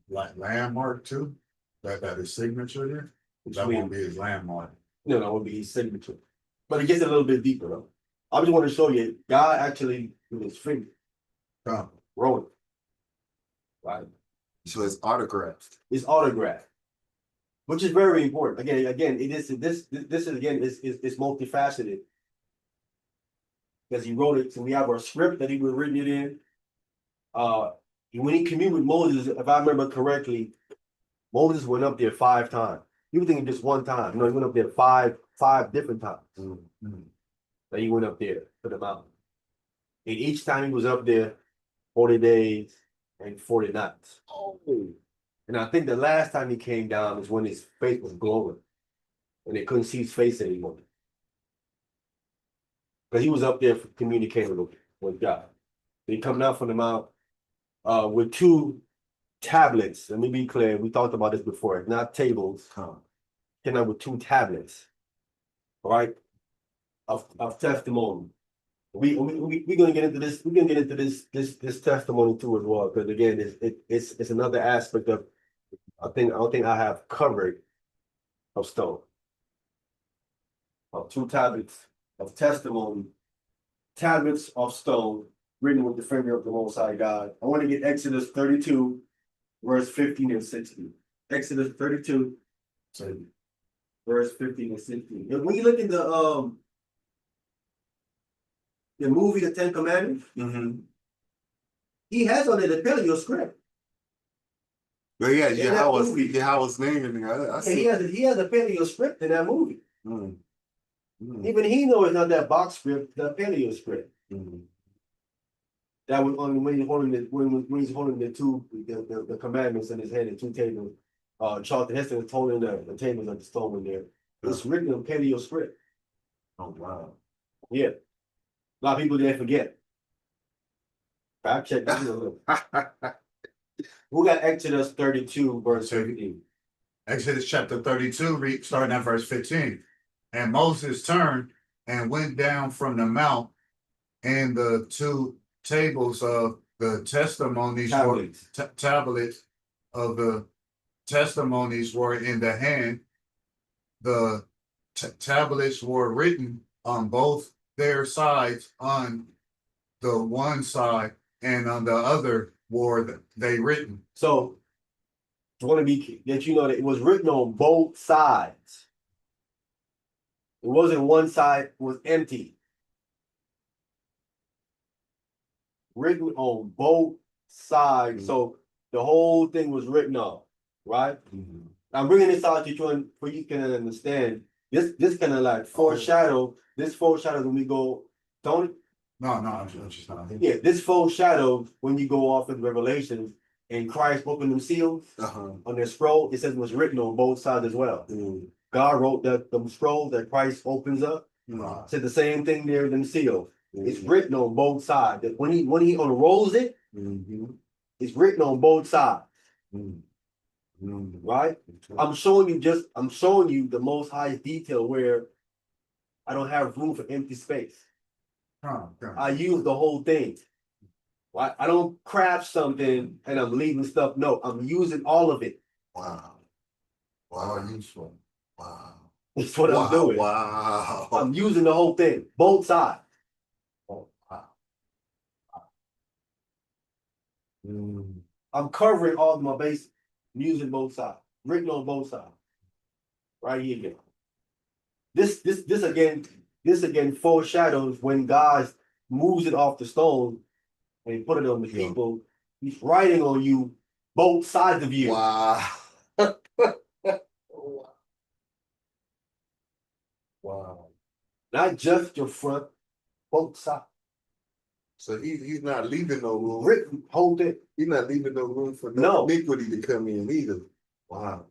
[SPEAKER 4] like landmark too? That his signature there? That won't be his landmark.
[SPEAKER 1] No, it would be his signature. But it gets a little bit deeper though. I just want to show you, God actually with his finger wrote it. Right?
[SPEAKER 3] So it's autographed.
[SPEAKER 1] It's autographed. Which is very important. Again, this is again is multifaceted. Because he wrote it, so we have our script that he was written it in. When he communed with Moses, if I remember correctly, Moses went up there 5 times. You would think just one time. No, he went up there five different times. That he went up there to the mountain. And each time he was up there, 40 days and 40 nights.
[SPEAKER 3] Oh,
[SPEAKER 1] And I think the last time he came down is when his face was glowing. And they couldn't see his face anymore. Because he was up there communicating with God. He come down from the mount with two tablets. Let me be clear. We talked about this before. Not tables. Came out with two tablets. All right. Of testimony. We're gonna get into this. We're gonna get into this testimony too as well. Because again, it's another aspect of I don't think I have covered of stone. Of two tablets of testimony, tablets of stone written with the finger of the Most High God. I want to get Exodus 32, verse 15 and 16. Exodus 32, verse 15 and 16. If we look at the movie The Ten Commandments, he has on it the paleo script.
[SPEAKER 3] but yeah,
[SPEAKER 1] In that movie.
[SPEAKER 3] Yahweh's name in there. I
[SPEAKER 1] Yeah,
[SPEAKER 3] see.
[SPEAKER 1] he has a paleo script in that movie.
[SPEAKER 3] Mm. Mm.
[SPEAKER 1] Even he knows it's not that box script, the paleo script.
[SPEAKER 3] Mm.
[SPEAKER 1] That was on when he's holding the commandments in his hand, the two tables. Charlton Heston is holding the tables of the stone in there. It's written in paleo script.
[SPEAKER 3] Oh wow.
[SPEAKER 1] Yeah. A lot of people didn't forget. Fact check that. We got Exodus 32, verse 15.
[SPEAKER 4] Exodus chapter 32, starting at verse 15. And Moses turned and went down from the mount, and the two tables of the testimonies
[SPEAKER 1] Tablets.
[SPEAKER 4] tablets of the testimonies were in the hand. The tablets were written on both their sides, on the one side, and on the other were they written.
[SPEAKER 1] So I want to be that you know that it was written on both sides. It wasn't one side, it was empty. Written on both sides. So the whole thing was written on, right? I'm bringing this out to you for you can understand. This kind of like foreshadow. This foreshadows when we go, Tony.
[SPEAKER 4] No, I'm just not.
[SPEAKER 1] Yeah, this foreshadows when you go off in Revelations and Christ opened them seals on their scroll. It says it was written on both sides as well. God wrote that the scroll that Christ opens up. Said the same thing there in the seal. It's written on both sides. That when he unrolls it, it's written on both sides. Right? I'm showing you the most highest detail where I don't have room for empty space. I use the whole thing. Right? I don't craft something and I'm leaving stuff. No, I'm using all of it.
[SPEAKER 3] Wow. Wow, useful. Wow.
[SPEAKER 1] That's what I'm doing.
[SPEAKER 3] Wow.
[SPEAKER 1] I'm using the whole thing, both sides.
[SPEAKER 3] Oh, wow.
[SPEAKER 1] I'm covering all of my bases. I'm using both sides. Written on both sides. Right here again. This again foreshadows when God moves it off the stone and he put it on the people. He's writing on you both sides of you.
[SPEAKER 3] Wow. Wow.
[SPEAKER 1] Not just your front, both sides.
[SPEAKER 3] So he's not leaving no room.
[SPEAKER 1] Written, hold it.
[SPEAKER 3] He's not leaving no room for
[SPEAKER 1] No.
[SPEAKER 3] iniquity to come in either. Wow.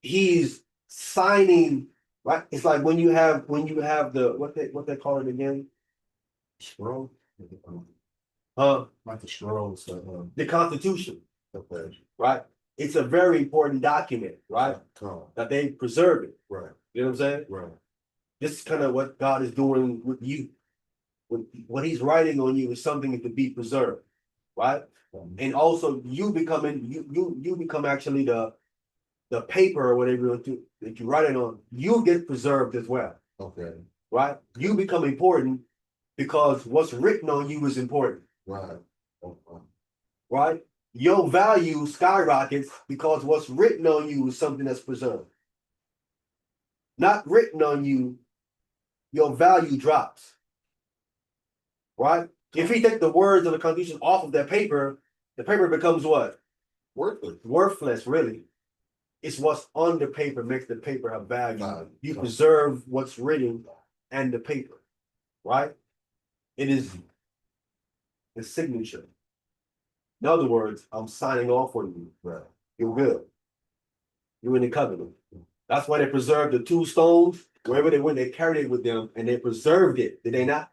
[SPEAKER 1] He's signing, right? It's like when you have the what they call it again?
[SPEAKER 3] Scroll.
[SPEAKER 4] Like the scrolls.
[SPEAKER 1] The Constitution,
[SPEAKER 3] Okay.
[SPEAKER 1] right? It's a very important document, right? That they preserve it.
[SPEAKER 3] Right.
[SPEAKER 1] You know what I'm saying?
[SPEAKER 3] Right.
[SPEAKER 1] This is kind of what God is doing with you. What he's writing on you is something that can be preserved, right? And also you become actually the paper or whatever that you write it on, you get preserved as well.
[SPEAKER 3] Okay.
[SPEAKER 1] Right? You become important because what's written on you is important.
[SPEAKER 3] Right. Okay.
[SPEAKER 1] Right? Your value skyrockets because what's written on you is something that's preserved. Not written on you, your value drops. Right? If we take the words of the Constitution off of that paper, the paper becomes what?
[SPEAKER 3] Worthless.
[SPEAKER 1] Worthless, really. It's what's on the paper makes the paper have value. You
[SPEAKER 3] Right.
[SPEAKER 1] preserve what's written and the paper, right? It is the signature. In other words, I'm signing off on you.
[SPEAKER 3] Right.
[SPEAKER 1] You're good. You're in the covenant. That's why they preserved the two stones. Wherever they went, they carried it with them and they preserved it. Did they not?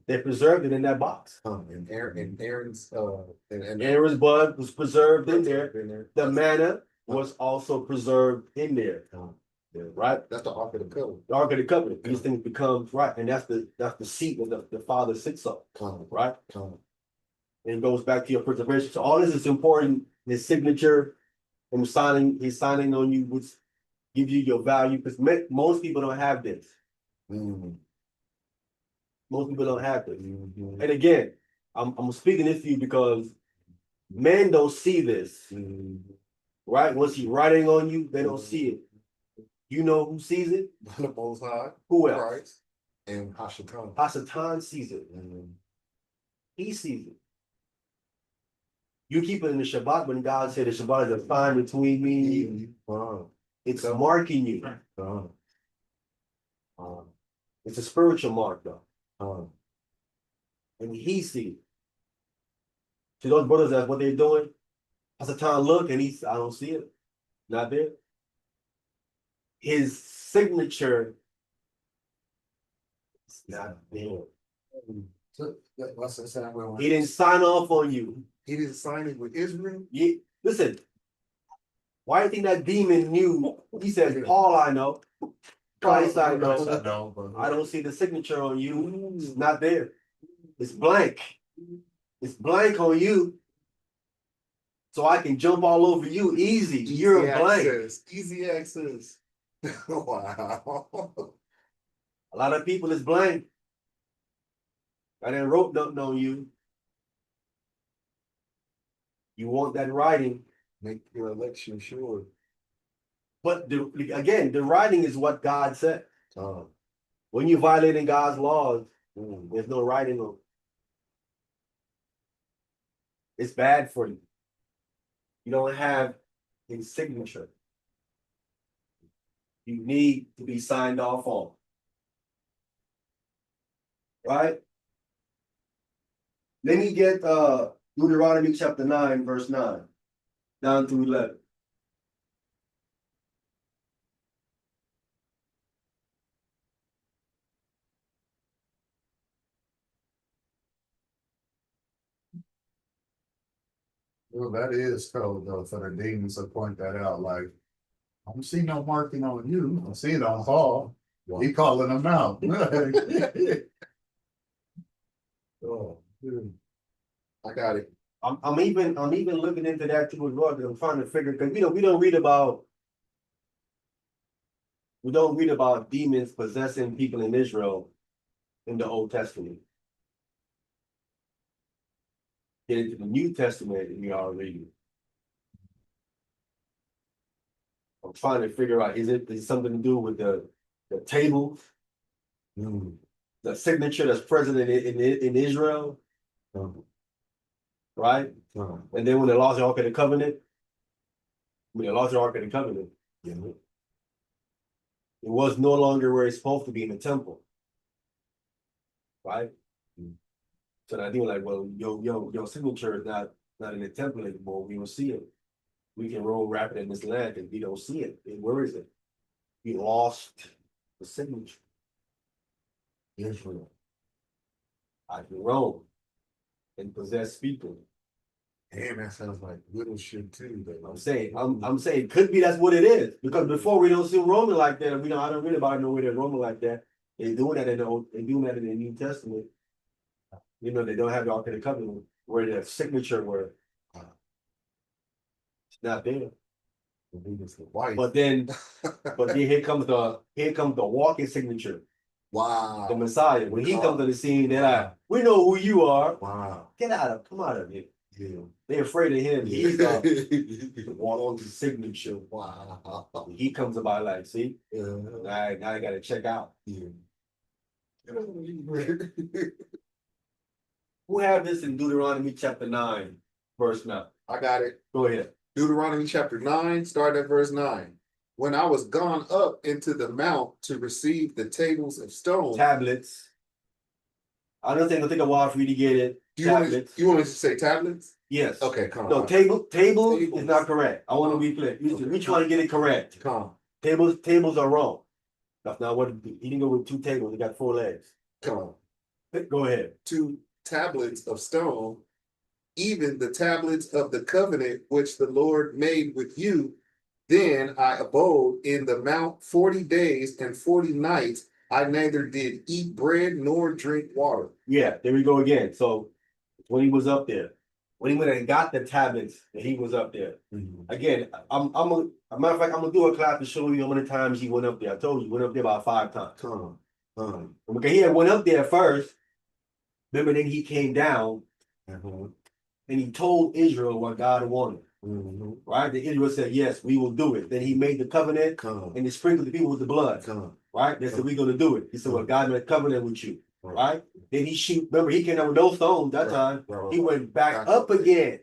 [SPEAKER 1] They preserved it in that box.
[SPEAKER 3] And Aaron's, and
[SPEAKER 1] Aaron's blood was preserved in there.
[SPEAKER 3] in there.
[SPEAKER 1] The manna was also preserved in there. Right?
[SPEAKER 3] That's the Ark of the Covenant.
[SPEAKER 1] The Ark of the Covenant. These things becomes right, and that's the seat where the Father sits up. Right? And it goes back to your preservation. So all this is important. His signature, he's signing on you, which gives you your value. Because most people don't have this. Most people don't have this. And again, I'm speaking this to you because men don't see this. Right? Once he's writing on you, they don't see it. You know who sees it?
[SPEAKER 3] The Most High.
[SPEAKER 1] Who else?
[SPEAKER 3] Christ. And Hashatan.
[SPEAKER 1] Hasatan sees it. He sees it. You keep it in the Shabbat when God said the Shabbat is a sign between me and you. It's marking you. It's a spiritual mark though. And he sees it. To those brothers, that's what they're doing. Hasatan look and I don't see it. Not there. His signature is not there. He didn't sign off on you.
[SPEAKER 3] He didn't sign it with Israel.
[SPEAKER 1] Listen, why do you think that demon knew? He said, Paul, I know. Christ, I know. I don't see the signature on you. It's not there. It's blank. It's blank on you. So I can jump all over you easy. You're blank.
[SPEAKER 3] Easy access. Wow.
[SPEAKER 1] A lot of people is blank. I didn't wrote nothing on you. You want that writing.
[SPEAKER 3] Make your election sure.
[SPEAKER 1] But again, the writing is what God said. When you're violating God's laws, there's no writing on. It's bad for you. You don't have his signature. You need to be signed off on. Right? Let me get Deuteronomy chapter 9, verse 9, down to 11.
[SPEAKER 4] Well, that is code though, for the demons to point that out, like, I don't see no marking on you, I see it on Paul, he calling them out.
[SPEAKER 3] Oh, I got it.
[SPEAKER 1] I'm even looking into that too as well. 'Cause I'm trying to figure because we don't read about demons possessing people in Israel in the Old Testament. Get into the New Testament and we are reading. I'm trying to figure out is it something to do with the table, the signature that's present in Israel, right? And then when they lost the Ark of the Covenant, it was no longer where it's supposed to be in the temple, right? So I think like, well, your signature is not in the temple anymore. We don't see it. We can roll rapid in this land and we don't see it. Where is it? We lost the signature. Israel. I can roam and possess people.
[SPEAKER 3] Damn, that sounds like little shit too.
[SPEAKER 1] I'm saying could be that's what it is. Because before we don't see Roman like that. I don't read about it nowhere they're Roman like that. They're doing that in the New Testament. They don't have the Ark of the Covenant where the signature were. It's not there. But then here comes the walking signature.
[SPEAKER 3] Wow.
[SPEAKER 1] The Messiah. When he comes to the scene, they're like, we know who you are.
[SPEAKER 3] Wow.
[SPEAKER 1] Come out of here.
[SPEAKER 3] Yeah.
[SPEAKER 1] They're afraid of him. He's the walking signature.
[SPEAKER 3] Wow.
[SPEAKER 1] He comes about like, see,
[SPEAKER 3] Yeah.
[SPEAKER 1] now I gotta check out.
[SPEAKER 3] Yeah.
[SPEAKER 1] Who have this in Deuteronomy chapter 9, verse 9?
[SPEAKER 3] I got it.
[SPEAKER 1] Go ahead.
[SPEAKER 3] Deuteronomy chapter 9, start at verse 9. When I was gone up into the mount to receive the tables of stone.
[SPEAKER 1] Tablets. I don't think it'll take a while for you to get it.
[SPEAKER 3] You want to say tablets?
[SPEAKER 1] Yes.
[SPEAKER 3] Okay, come
[SPEAKER 1] No,
[SPEAKER 3] on.
[SPEAKER 1] tables is not correct. I want to be clear. We trying to get it correct.
[SPEAKER 3] Come,
[SPEAKER 1] Tables are wrong. That's not what, he didn't go with 2 tables, he got 4 legs.
[SPEAKER 3] come.
[SPEAKER 1] Go ahead.
[SPEAKER 3] 2 tablets of stone, even the tablets of the covenant which the Lord made with you. Then I abode in the mount 40 days and 40 nights. I neither did eat bread nor drink water.
[SPEAKER 1] Yeah, there we go again. So when he was up there, when he went and got the tablets, and he was up there. Again, a matter of fact, I'm gonna do a class to show you how many times he went up there. I told you, he went up there about 5 times.
[SPEAKER 3] Come,
[SPEAKER 1] Okay, he had went up there first. Remember, then he came down
[SPEAKER 3] mhm,
[SPEAKER 1] and he told Israel what God wanted.
[SPEAKER 3] mhm.
[SPEAKER 1] Right? The Israel said, yes, we will do it. Then he made the covenant
[SPEAKER 3] Come,
[SPEAKER 1] and he sprinkled the people with the blood.
[SPEAKER 3] come.
[SPEAKER 1] Right? They said, we're gonna do it. He said, well, God made a covenant with you. Right? Then he remember, he came down with no stones that time. He went back up again.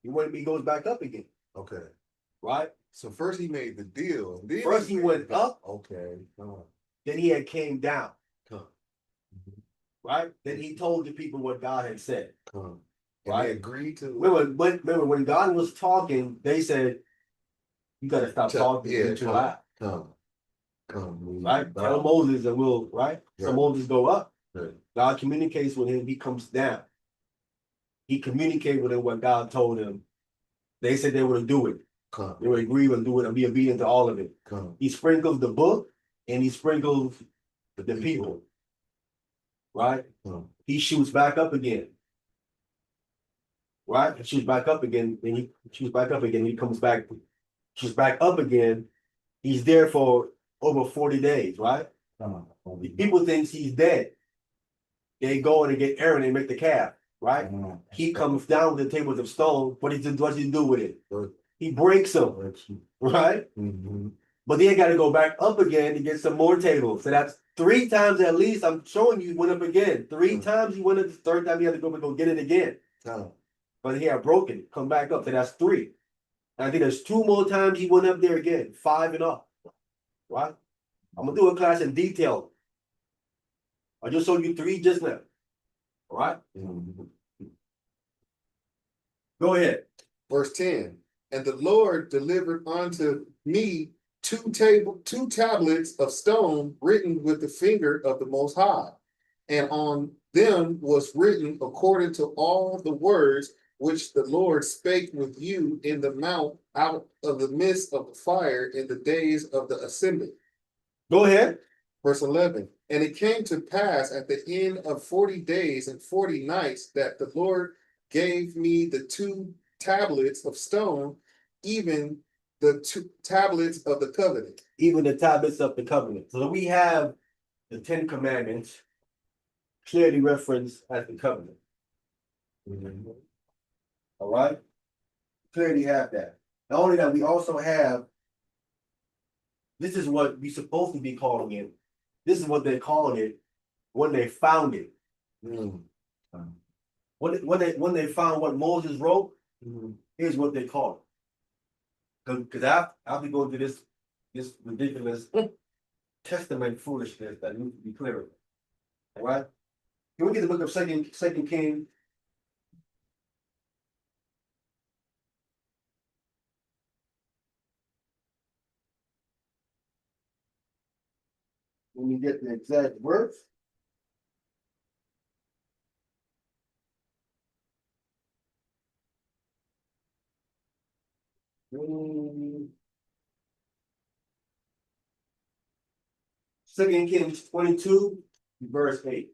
[SPEAKER 1] He goes back up again.
[SPEAKER 3] Okay.
[SPEAKER 1] Right?
[SPEAKER 3] So first he made the deal. Then
[SPEAKER 1] First he went up,
[SPEAKER 3] Okay. Come,
[SPEAKER 1] then he had came down.
[SPEAKER 3] come,
[SPEAKER 1] Right? Then he told the people what God had said.
[SPEAKER 3] come. And
[SPEAKER 1] Right.
[SPEAKER 3] they agreed to.
[SPEAKER 1] Remember when God was talking, they said, you gotta stop
[SPEAKER 3] Tell-
[SPEAKER 1] talking,
[SPEAKER 3] yeah,
[SPEAKER 1] get your
[SPEAKER 3] come.
[SPEAKER 1] eye.
[SPEAKER 3] Come.
[SPEAKER 1] Right? Tell Moses and we'll, right? So
[SPEAKER 3] Yeah.
[SPEAKER 1] Moses go up.
[SPEAKER 3] Right.
[SPEAKER 1] God communicates with him, he comes down. He communicated with him what God told him. They said they would do it.
[SPEAKER 3] Come,
[SPEAKER 1] They would agree and do it and be obedient to all of it.
[SPEAKER 3] come.
[SPEAKER 1] He sprinkles the book and he sprinkles the people. Right?
[SPEAKER 3] Come.
[SPEAKER 1] He shoots back up again. Right? He shoots back up again, then he shoots back up again, he comes back, shoots back up again. He's there for over 40 days, right?
[SPEAKER 3] Come.
[SPEAKER 1] People thinks he's dead. They go and they get Aaron and make the calf, right? He comes down with the tables of stone. What does he do with it? He breaks them, right?
[SPEAKER 3] Mhm.
[SPEAKER 1] But then he got to go back up again to get some more tables. So that's 3 times at least. I'm showing you he went up again. 3 times he went up. The third time he had to go get it again.
[SPEAKER 3] Come.
[SPEAKER 1] But he had broken it. Come back up. So that's 3. And I think there's 2 more times he went up there again. 5 and up. Right? I'm gonna do a class in detail. I just showed you 3 just now. All right?
[SPEAKER 3] Mhm.
[SPEAKER 1] Go ahead.
[SPEAKER 3] Verse 10. And the Lord delivered unto me 2 tablets of stone written with the finger of the Most High. And on them was written according to all the words which the Lord spake with you in the mount out of the midst of the fire in the days of the assembly.
[SPEAKER 1] Go ahead.
[SPEAKER 3] Verse 11. And it came to pass at the end of 40 days and 40 nights that the Lord gave me the 2 tablets of stone, even the 2 tablets of the covenant.
[SPEAKER 1] Even the tablets of the covenant. So we have the 10 commandments clearly referenced as the covenant. All right? Clearly have that. Not only that, we also have, this is what we supposed to be calling it. This is what they're calling it when they found it.
[SPEAKER 3] Mm.
[SPEAKER 1] When they found what Moses wrote, here's what they call it. Because after going to this ridiculous testament foolishness that needs to be clear. All right? Can we get the book of Second King? When we get the exact words. Second Kings 22, verse 8.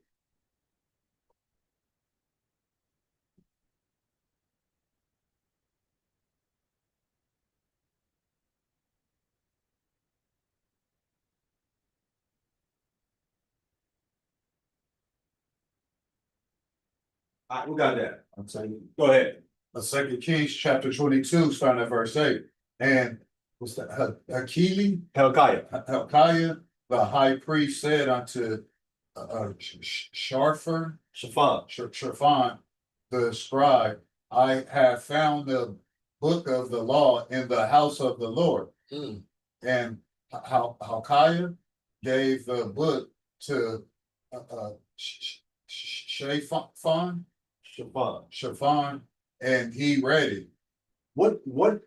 [SPEAKER 1] All right, we got that.
[SPEAKER 4] I'm saying,
[SPEAKER 1] Go ahead.
[SPEAKER 4] Second Kings chapter 22, starting at verse 8. And what's that?
[SPEAKER 1] Hilkiah.
[SPEAKER 4] Hilkiah, the high priest, said unto Shaphan, the scribe, I have found the book of the law in the house of the Lord.
[SPEAKER 3] Mm.
[SPEAKER 4] And Hilkiah gave the book to Shaphan, and he read it.
[SPEAKER 1] What book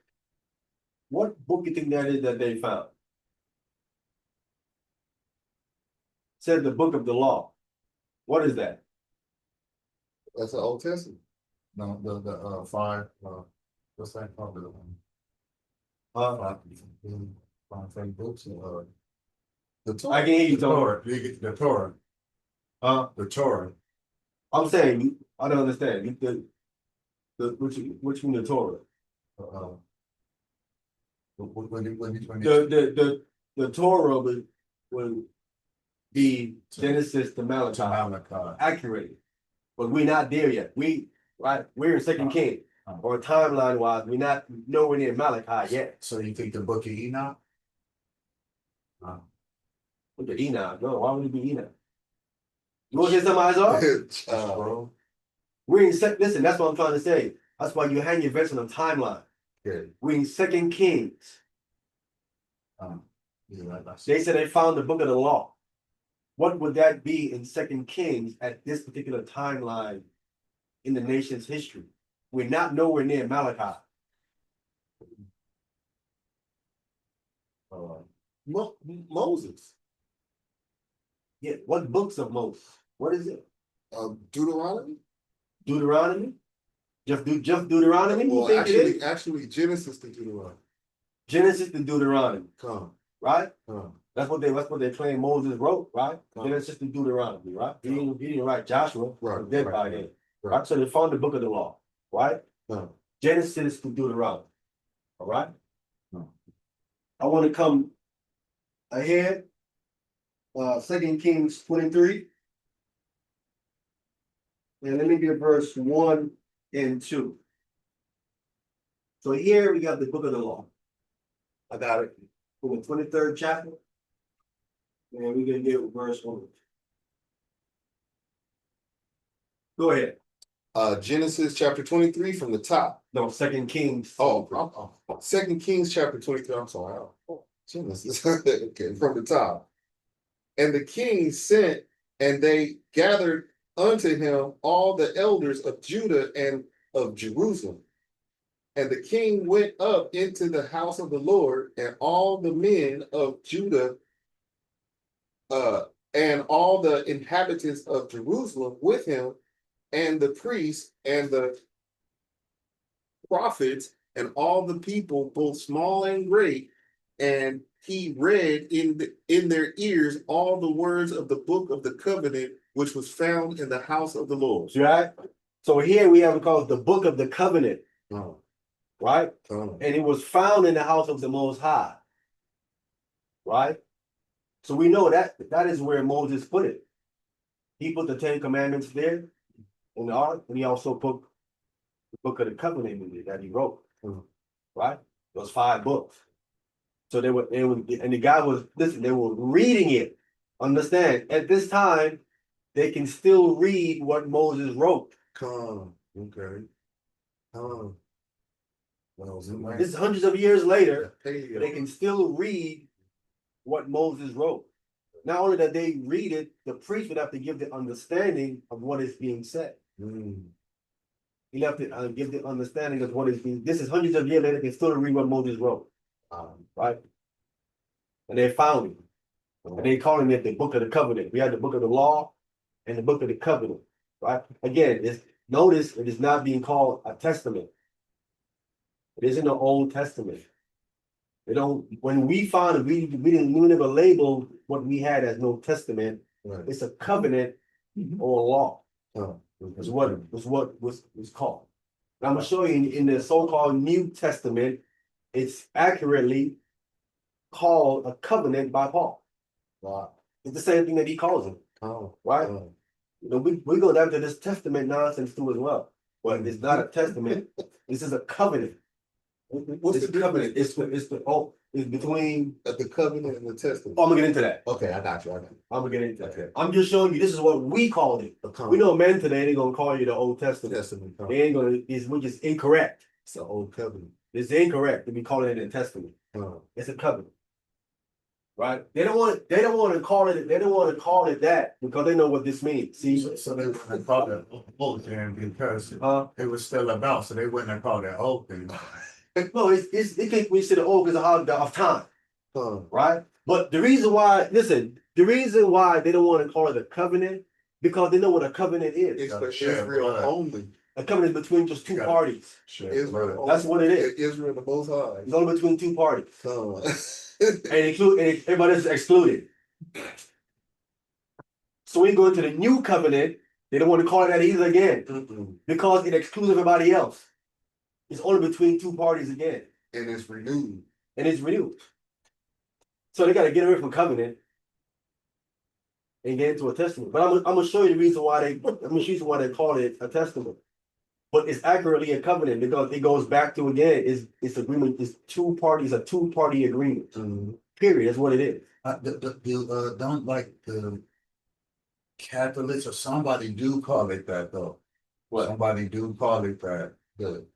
[SPEAKER 1] you think that is that they found? Said the book of the law. What is that?
[SPEAKER 3] That's the Old Testament.
[SPEAKER 4] No, the five, what's that called?
[SPEAKER 1] Uh,
[SPEAKER 4] Five books,
[SPEAKER 3] The
[SPEAKER 1] I
[SPEAKER 3] Torah.
[SPEAKER 1] can hear you,
[SPEAKER 4] the
[SPEAKER 1] Tony.
[SPEAKER 4] Torah, the Torah, the Torah.
[SPEAKER 1] I'm saying, I don't understand. Which one the Torah? The Torah would be Genesis to Malachi,
[SPEAKER 4] Malachi.
[SPEAKER 1] accurate. But we're not there yet. We're in Second King, or timeline wise, we're not nowhere near Malachi yet.
[SPEAKER 4] So you think the book of Enoch?
[SPEAKER 1] Look at Enoch. No, why would it be Enoch? You want to hear somebody's off? We're in listen, that's what I'm trying to say. That's why you hang your vest on a timeline.
[SPEAKER 3] Okay.
[SPEAKER 1] We're in Second Kings.
[SPEAKER 4] Yeah,
[SPEAKER 1] They said they found the book of the law. What would that be in Second Kings at this particular timeline in the nation's history? We're not nowhere near Malachi.
[SPEAKER 3] Moses.
[SPEAKER 1] Yeah, what books of Moses? What is it?
[SPEAKER 3] Deuteronomy.
[SPEAKER 1] Deuteronomy? Just Deuteronomy? You
[SPEAKER 3] Well,
[SPEAKER 1] think it is?
[SPEAKER 3] actually, Genesis to Deuteronomy.
[SPEAKER 1] Genesis to Deuteronomy,
[SPEAKER 3] Come,
[SPEAKER 1] right?
[SPEAKER 3] come.
[SPEAKER 1] That's what they claim Moses wrote, right?
[SPEAKER 3] Right.
[SPEAKER 1] Genesis to Deuteronomy, right? He didn't write Joshua,
[SPEAKER 3] Right,
[SPEAKER 1] was dead
[SPEAKER 3] right,
[SPEAKER 1] by
[SPEAKER 3] right,
[SPEAKER 1] then.
[SPEAKER 3] right.
[SPEAKER 1] Right? So they found the book of the law, right?
[SPEAKER 3] Come.
[SPEAKER 1] Genesis to Deuteronomy. All right?
[SPEAKER 3] No.
[SPEAKER 1] I want to come ahead. 2 Kings 23. And let me get verse 1 and 2. So here we got the book of the law. I got it from the 23rd chapter. And we're gonna get verse 1. Go ahead.
[SPEAKER 3] Genesis chapter 23 from the top.
[SPEAKER 1] No, 2 Kings.
[SPEAKER 3] Oh, 2 Kings chapter 23. I'm sorry. Genesis. Okay, from the top. And the king sent, and they gathered unto him all the elders of Judah and of Jerusalem. And the king went up into the house of the Lord, and all the men of Judah, and all the inhabitants of Jerusalem with him, and the priests and the prophets, and all the people, both small and great. And he read in their ears all the words of the book of the covenant, which was found in the house of the Lord.
[SPEAKER 1] Right? So here we have it called the book of the covenant,
[SPEAKER 3] Oh,
[SPEAKER 1] right?
[SPEAKER 3] oh.
[SPEAKER 1] And it was found in the house of the Most High. Right? So we know that is where Moses put it. He put the 10 Commandments there in the ark, and he also put the book of the covenant in it that he wrote. Right? Those 5 books. So they were, and the guy was, listen, they were reading it. Understand, at this time, they can still read what Moses wrote.
[SPEAKER 3] Come, okay. Come. Well,
[SPEAKER 1] This is hundreds of years later,
[SPEAKER 3] hey,
[SPEAKER 1] they can still read what Moses wrote. Not only that they read it, the priest would have to give the understanding of what is being said. He have to give the understanding of what is being. This is hundreds of years later, they can still read what Moses wrote. Right? And they found it. And they calling it the book of the covenant. We have the book of the law and the book of the covenant. Right? Again, notice it is not being called a testament. It is in the Old Testament. When we found it, we never labeled what we had as no testament.
[SPEAKER 3] Right.
[SPEAKER 1] It's a covenant or a law.
[SPEAKER 3] Oh,
[SPEAKER 1] Is what was called. And I'm gonna show you in the so-called New Testament, it's accurately called a covenant by Paul.
[SPEAKER 3] wow.
[SPEAKER 1] It's the same thing that he calls it,
[SPEAKER 3] Oh,
[SPEAKER 1] right?
[SPEAKER 3] oh.
[SPEAKER 1] You know, we go down to this testament nonsense too as well. But it's not a testament. This is a covenant.
[SPEAKER 3] What's
[SPEAKER 1] It's
[SPEAKER 3] the
[SPEAKER 1] a covenant.
[SPEAKER 3] difference?
[SPEAKER 1] It's between.
[SPEAKER 3] The covenant and the testament?
[SPEAKER 1] Oh, I'm gonna get into that.
[SPEAKER 3] Okay, I got you.
[SPEAKER 1] I'm gonna get into that.
[SPEAKER 3] Okay.
[SPEAKER 1] I'm just showing you this is what we called it. We know men today they're gonna call you the Old Testament.
[SPEAKER 3] Testament.
[SPEAKER 1] They ain't gonna. Which is incorrect.
[SPEAKER 3] It's the old covenant.
[SPEAKER 1] It's incorrect to be calling it a testament.
[SPEAKER 3] Oh,
[SPEAKER 1] It's a covenant. right? They don't want to call it that because they know what this means. See,
[SPEAKER 4] So they wouldn't have called it oak then because it was still about, so they wouldn't have called it oak then.
[SPEAKER 1] no, it can we consider old as a holiday of time,
[SPEAKER 3] Huh.
[SPEAKER 1] right? But the reason why they don't want to call it a covenant because they know what a covenant is.
[SPEAKER 3] It's for
[SPEAKER 4] Share
[SPEAKER 3] Israel
[SPEAKER 4] blood.
[SPEAKER 3] only.
[SPEAKER 1] A covenant is between just two
[SPEAKER 4] You got it.
[SPEAKER 1] parties.
[SPEAKER 3] Israel.
[SPEAKER 1] That's what it is.
[SPEAKER 3] Israel the Most High.
[SPEAKER 1] It's only between two parties,
[SPEAKER 3] Huh.
[SPEAKER 1] and everybody else is excluded. So we go into the new covenant. They don't want to call it that either again
[SPEAKER 3] Mm-mm.
[SPEAKER 1] because it excludes everybody else. It's only between two parties again,
[SPEAKER 3] And it's renewed.
[SPEAKER 1] and it's renewed. So they got to get away from covenant and get into a testament. But I'm gonna show you the reason why they call it a testament. But it's accurately a covenant because it goes back to again, it's agreement, it's two parties, a two-party agreement.
[SPEAKER 3] Mhm.
[SPEAKER 1] Period. That's what it is.
[SPEAKER 4] Don't like the Catholics or somebody do call it that though.
[SPEAKER 1] What?
[SPEAKER 4] Somebody do call it that.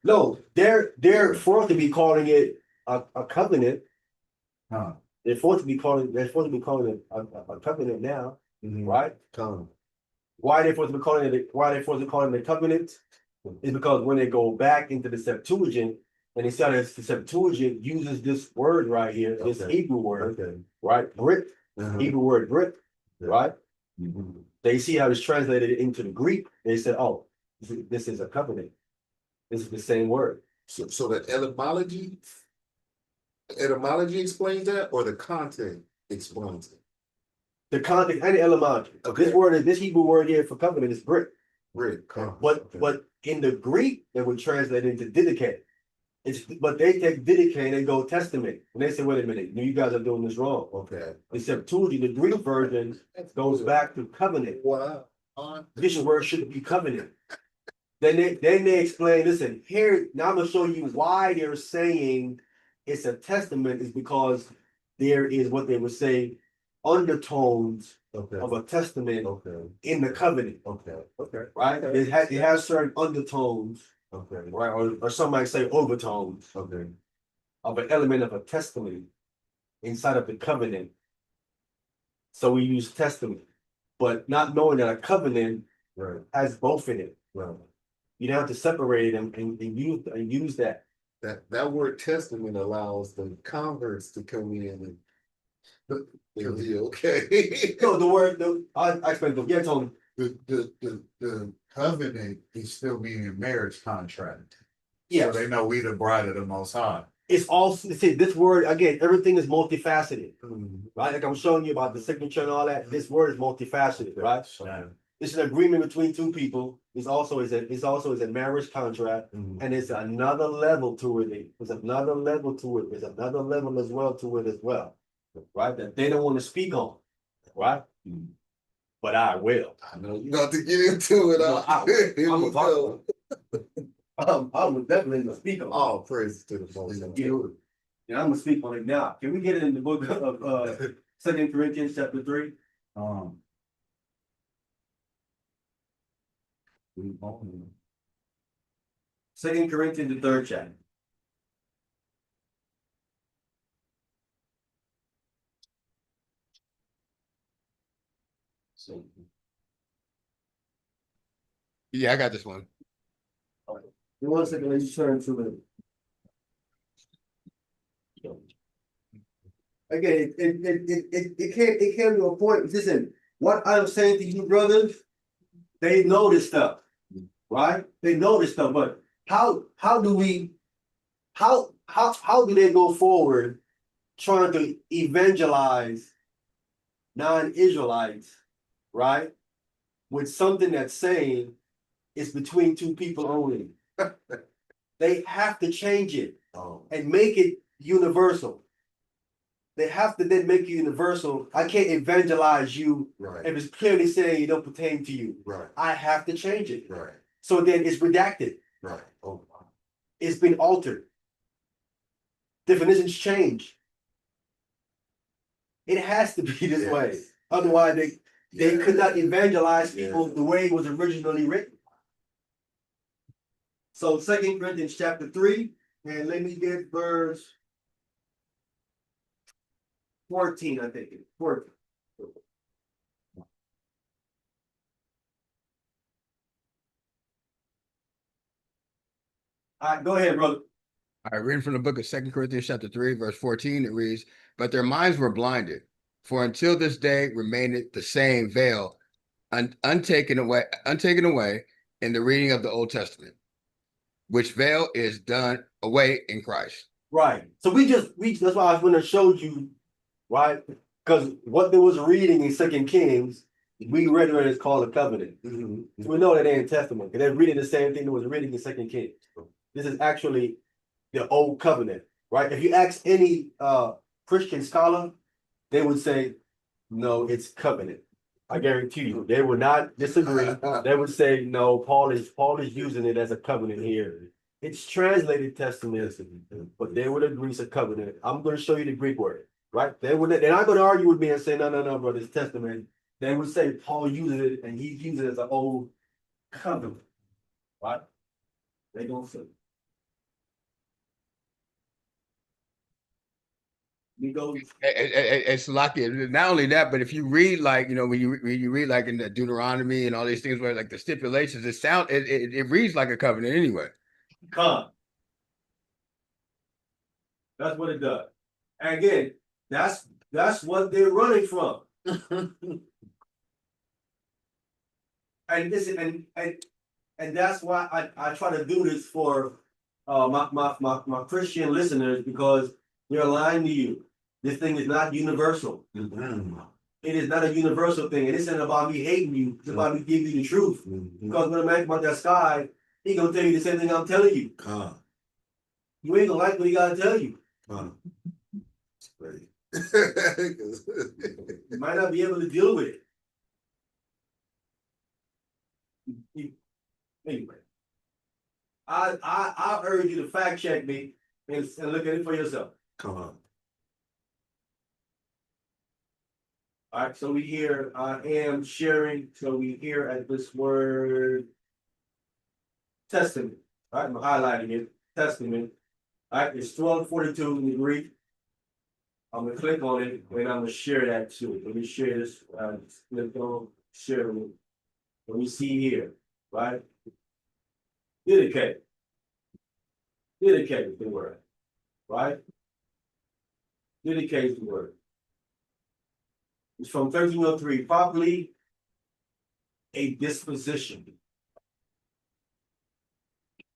[SPEAKER 1] No, they're forced to be calling it a covenant.
[SPEAKER 4] Huh.
[SPEAKER 1] They're forced to be calling it a covenant now,
[SPEAKER 3] Mhm.
[SPEAKER 1] right?
[SPEAKER 3] Come.
[SPEAKER 1] Why they forced to be calling it a covenant is because when they go back into the Septuagint and they see how the Septuagint uses this word right here, this
[SPEAKER 3] Okay.
[SPEAKER 1] Hebrew word,
[SPEAKER 3] Okay.
[SPEAKER 1] right? Brit,
[SPEAKER 3] Uh-huh.
[SPEAKER 1] Hebrew word Brit,
[SPEAKER 3] Yeah.
[SPEAKER 1] right?
[SPEAKER 3] Mhm.
[SPEAKER 1] They see how it's translated into the Greek. They said, "Oh, this is a covenant. This is the same word."
[SPEAKER 3] So the etymology explains that, or the content explains it.
[SPEAKER 1] The context and the etymology.
[SPEAKER 3] Okay.
[SPEAKER 1] This Hebrew word here for covenant is Brit.
[SPEAKER 3] Rick, come.
[SPEAKER 1] But in the Greek, it would translate into dedicate. But they take dedicate and they go testament. And they say, wait a minute, you guys are doing this wrong.
[SPEAKER 3] Okay.
[SPEAKER 1] The Septuagint, the Greek version, goes back to covenant.
[SPEAKER 3] Wow.
[SPEAKER 1] This word should be covenant. Then they explain, listen, here, now I'm gonna show you why they're saying it's a testament is because there is what they would say undertones
[SPEAKER 3] Okay.
[SPEAKER 1] of a testament
[SPEAKER 3] Okay.
[SPEAKER 1] in the covenant,
[SPEAKER 3] Okay. Okay.
[SPEAKER 1] right? It has certain undertones,
[SPEAKER 3] Okay.
[SPEAKER 1] right? Or some might say overtones
[SPEAKER 3] Okay.
[SPEAKER 1] of an element of a testament inside of the covenant. So we use testament, but not knowing that a covenant
[SPEAKER 3] Right.
[SPEAKER 1] has both in it.
[SPEAKER 3] Right.
[SPEAKER 1] You don't have to separate them and use that.
[SPEAKER 3] That word testament allows the converts to come in and be okay.
[SPEAKER 1] No, I explained the yeah, Tony.
[SPEAKER 4] The covenant is still meaning marriage contract.
[SPEAKER 1] Yeah,
[SPEAKER 4] So they know we the bride of the Most High.
[SPEAKER 1] it's also see this word again. Everything is multifaceted,
[SPEAKER 3] Mhm.
[SPEAKER 1] right? Like I'm showing you about the signature and all that. This word is multifaceted, right?
[SPEAKER 4] So,
[SPEAKER 1] It's an agreement between two people. It's also is a marriage contract,
[SPEAKER 3] Mhm.
[SPEAKER 1] and it's another level to it. There's another level to it. There's another level as well to it as well, right? That they don't want to speak on, right? But I will.
[SPEAKER 3] I know you got to get into it.
[SPEAKER 1] No,
[SPEAKER 3] Here
[SPEAKER 1] I'm
[SPEAKER 3] we
[SPEAKER 1] gonna talk
[SPEAKER 3] go.
[SPEAKER 1] I was definitely gonna speak on it.
[SPEAKER 3] All praise to the Most High.
[SPEAKER 1] Yeah, and I'm gonna speak on it now. Can we get it in the book of 2 Corinthians chapter 3?
[SPEAKER 4] we own
[SPEAKER 1] 2 Corinthians the 3rd chapter.
[SPEAKER 3] So,
[SPEAKER 2] Yeah, I got this one.
[SPEAKER 1] In 1 second, let's turn to it. Again, it came to a point. Listen, what I'm saying to you, brothers, they know this stuff, right? They know this stuff, but how do we how do they go forward trying to evangelize non-Israelites, right? With something that's saying it's between two people only. They have to change it and make it universal. They have to then make it universal. I can't evangelize you
[SPEAKER 3] right.
[SPEAKER 1] if it's clearly saying it don't pertain to you.
[SPEAKER 3] Right.
[SPEAKER 1] I have to change it.
[SPEAKER 3] Right.
[SPEAKER 1] So then it's redacted.
[SPEAKER 3] Right. Oh, wow.
[SPEAKER 1] It's been altered. Definitions change. It has to be this way.
[SPEAKER 3] Yes.
[SPEAKER 1] Otherwise, they could not evangelize
[SPEAKER 3] Yeah.
[SPEAKER 1] people the way it was originally written. So 2 Corinthians chapter 3, and let me get verse 14, I think, 14. All right, go ahead, brother.
[SPEAKER 2] All right, reading from the book of 2 Corinthians chapter 3, verse 14, it reads, "But their minds were blinded, for until this day remaineth the same veil untaken away in the reading of the Old Testament, which veil is done away in Christ."
[SPEAKER 1] Right. So we that's why I was gonna show you, right? Because what they was reading in Second Kings, we read it as called a covenant. We know that ain't testament, because they're reading the same thing that was reading in Second Kings. This is actually the old covenant, right? If you ask any Christian scholar, they would say, no, it's covenant. I guarantee you, they would not disagree. They would say, no, Paul is using it as a covenant here. It's translated testament, but they would agree it's a covenant. I'm going to show you the Greek word, right? They're not going to argue with me and say, no, brother, it's testament. They would say Paul uses it and he uses it as an old covenant, right? They gonna say. We go.
[SPEAKER 2] It's lucky. Not only that, but if you read like, when you read like in the Deuteronomy and all these things where like the stipulations, it reads like a covenant anyway.
[SPEAKER 1] Come. That's what it does. And again, that's what they're running from. And this and that's why I try to do this for my Christian listeners, because they're lying to you. This thing is not universal. It is not a universal thing. It isn't about me hating you. It's about me giving you the truth. Because when I make about that sky, he gonna tell you the same thing I'm telling you. You ain't gonna like what he gotta tell you. You might not be able to deal with it. Anyway, I urge you to fact check me and look at it for yourself.
[SPEAKER 3] Come on.
[SPEAKER 1] All right, so we here, I am sharing, so we here at this word testament. All right, I'm highlighting it, testament. All right, it's 1242 in the Greek. I'm gonna click on it and I'm gonna share that too. Let me share this. Click on share. Let me see here, right? Dedicate. Dedicate is the word, right? Dedicate is the word. It's from 1303, properly a disposition.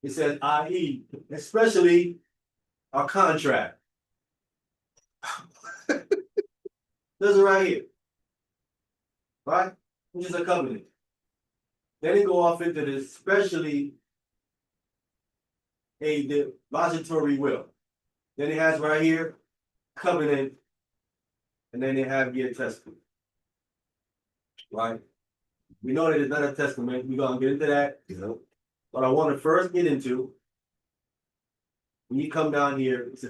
[SPEAKER 1] It says, i.e., especially a contract. This is right here. Right? Which is a covenant. Then it go off into this, especially a depository will. Then it has right here, covenant, and then they have your testament. Right? We know that it's not a testament. We're gonna get into that. But I want to first get into, when you come down here, it's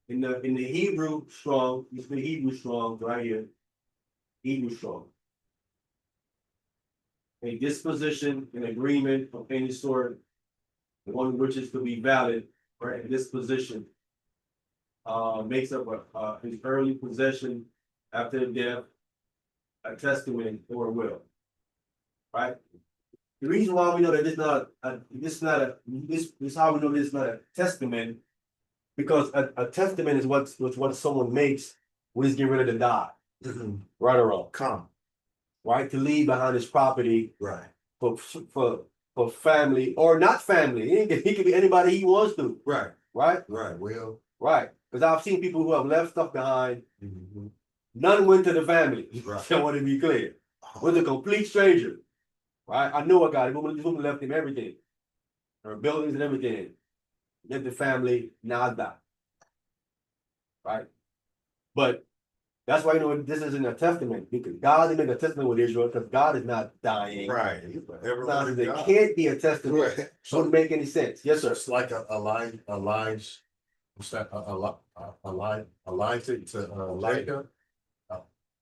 [SPEAKER 1] in the Hebrew strong, it's the Hebrew strong right here. Hebrew strong. A disposition, an agreement of any sort, one which is to be valid, right? Disposition makes up his early possession after death, a testament or a will. Right? The reason why we know that this is how we know this is not a testament, because a testament is what someone makes when he's getting ready to die. Right or wrong.
[SPEAKER 3] Come.
[SPEAKER 1] Right? To leave behind his property.
[SPEAKER 3] Right.
[SPEAKER 1] For family or not family. He could be anybody he wants to.
[SPEAKER 3] Right.
[SPEAKER 1] Right?
[SPEAKER 3] Right. Well.
[SPEAKER 1] Right. Because I've seen people who have left stuff behind. None went to the family.
[SPEAKER 3] Right.
[SPEAKER 1] I want to be clear. Was a complete stranger. Right? I know a guy. This woman left him everything. Her buildings and everything. Left the family, nada. Right? But that's why this isn't a testament, because God didn't make a testament with Israel, because God is not dying.
[SPEAKER 3] Right.
[SPEAKER 1] It can't be a testament.
[SPEAKER 3] Right.
[SPEAKER 1] Shouldn't make any sense. Yes, sir.
[SPEAKER 4] It's like a line, what's that, a line to Jacob.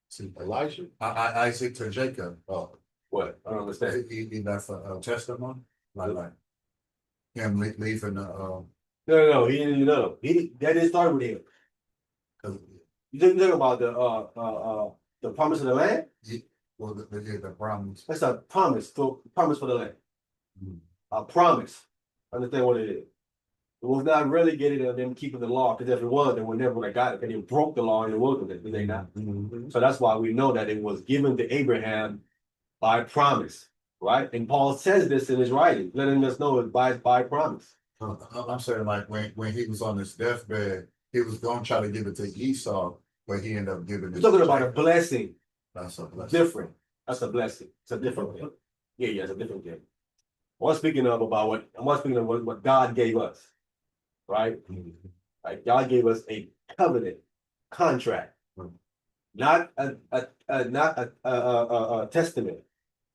[SPEAKER 4] See,
[SPEAKER 3] Elijah.
[SPEAKER 4] Isaac to Jacob. Oh,
[SPEAKER 1] What? I don't understand.
[SPEAKER 4] he left a testimony, like him leaving
[SPEAKER 1] No. He didn't know. That didn't start with him. You think about the promise of the land?
[SPEAKER 4] Well, the promise.
[SPEAKER 1] That's a promise for the land.
[SPEAKER 4] Mhm.
[SPEAKER 1] A promise. Understand what it is. It was not really getting them keeping the law, because if it was, they would never would have got it, because they broke the law in the wilderness, did they not?
[SPEAKER 3] Mhm.
[SPEAKER 1] So that's why we know that it was given to Abraham by promise, right? And Paul says this in his writing, letting us know it's by promise.
[SPEAKER 4] I'm saying like when he was on his deathbed, he was gonna try to give it to Esau, but he ended up giving it.
[SPEAKER 1] We're talking
[SPEAKER 4] to
[SPEAKER 1] about a
[SPEAKER 4] Jacob.
[SPEAKER 1] blessing,
[SPEAKER 4] That's a blessing.
[SPEAKER 1] different. That's a blessing. It's a different thing. Yeah, it's a different thing. I'm speaking of what God gave us, right? Like God gave us a covenant contract, not a testament,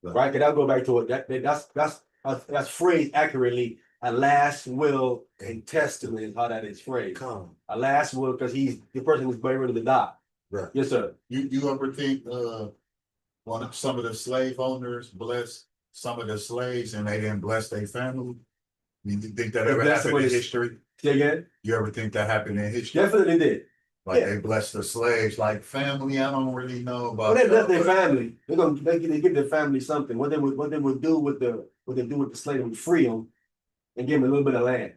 [SPEAKER 1] right? Cause I'll go back to it. That's phrased accurately. A last will and testament is how that is phrased.
[SPEAKER 3] Come.
[SPEAKER 1] A last will, because he's the person who's getting ready to die.
[SPEAKER 3] Right.
[SPEAKER 1] Yes, sir.
[SPEAKER 4] You ever think some of the slave owners blessed some of the slaves and they didn't bless their family? You think that ever
[SPEAKER 1] That's
[SPEAKER 4] happened
[SPEAKER 1] what
[SPEAKER 4] in
[SPEAKER 1] it's-
[SPEAKER 4] history?
[SPEAKER 1] Say again?
[SPEAKER 4] You ever think that happened in history?
[SPEAKER 1] Definitely did.
[SPEAKER 4] Like
[SPEAKER 1] yeah.
[SPEAKER 4] they blessed the slaves, like family, I don't really know
[SPEAKER 1] Well,
[SPEAKER 4] about
[SPEAKER 1] they bless
[SPEAKER 4] that,
[SPEAKER 1] their
[SPEAKER 4] but-
[SPEAKER 1] family. They give their family something. What they would do with the slave would free them and give them a little bit of land.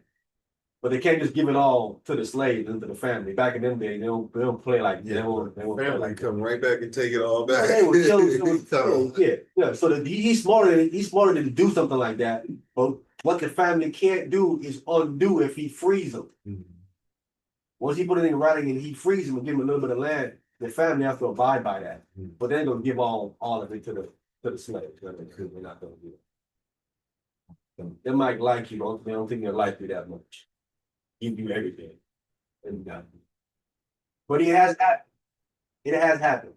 [SPEAKER 1] But they can't just give it all to the slaves and to the family. Back in them days, they don't play like that. They won't play
[SPEAKER 3] Family
[SPEAKER 1] like that.
[SPEAKER 3] come right back and take it all back.
[SPEAKER 1] They would
[SPEAKER 3] So,
[SPEAKER 1] yeah. So he's smarter than to do something like that. But what the family can't do is undo if he frees them.
[SPEAKER 3] Mhm.
[SPEAKER 1] Once he put it in writing and he frees them and give them a little bit of land, the family has to abide by that.
[SPEAKER 3] Mhm.
[SPEAKER 1] But they're gonna give all of it to the slaves. They're not gonna do it. They might like you, but they don't think they like you that much. Give you everything. And but it has happened. It has happened.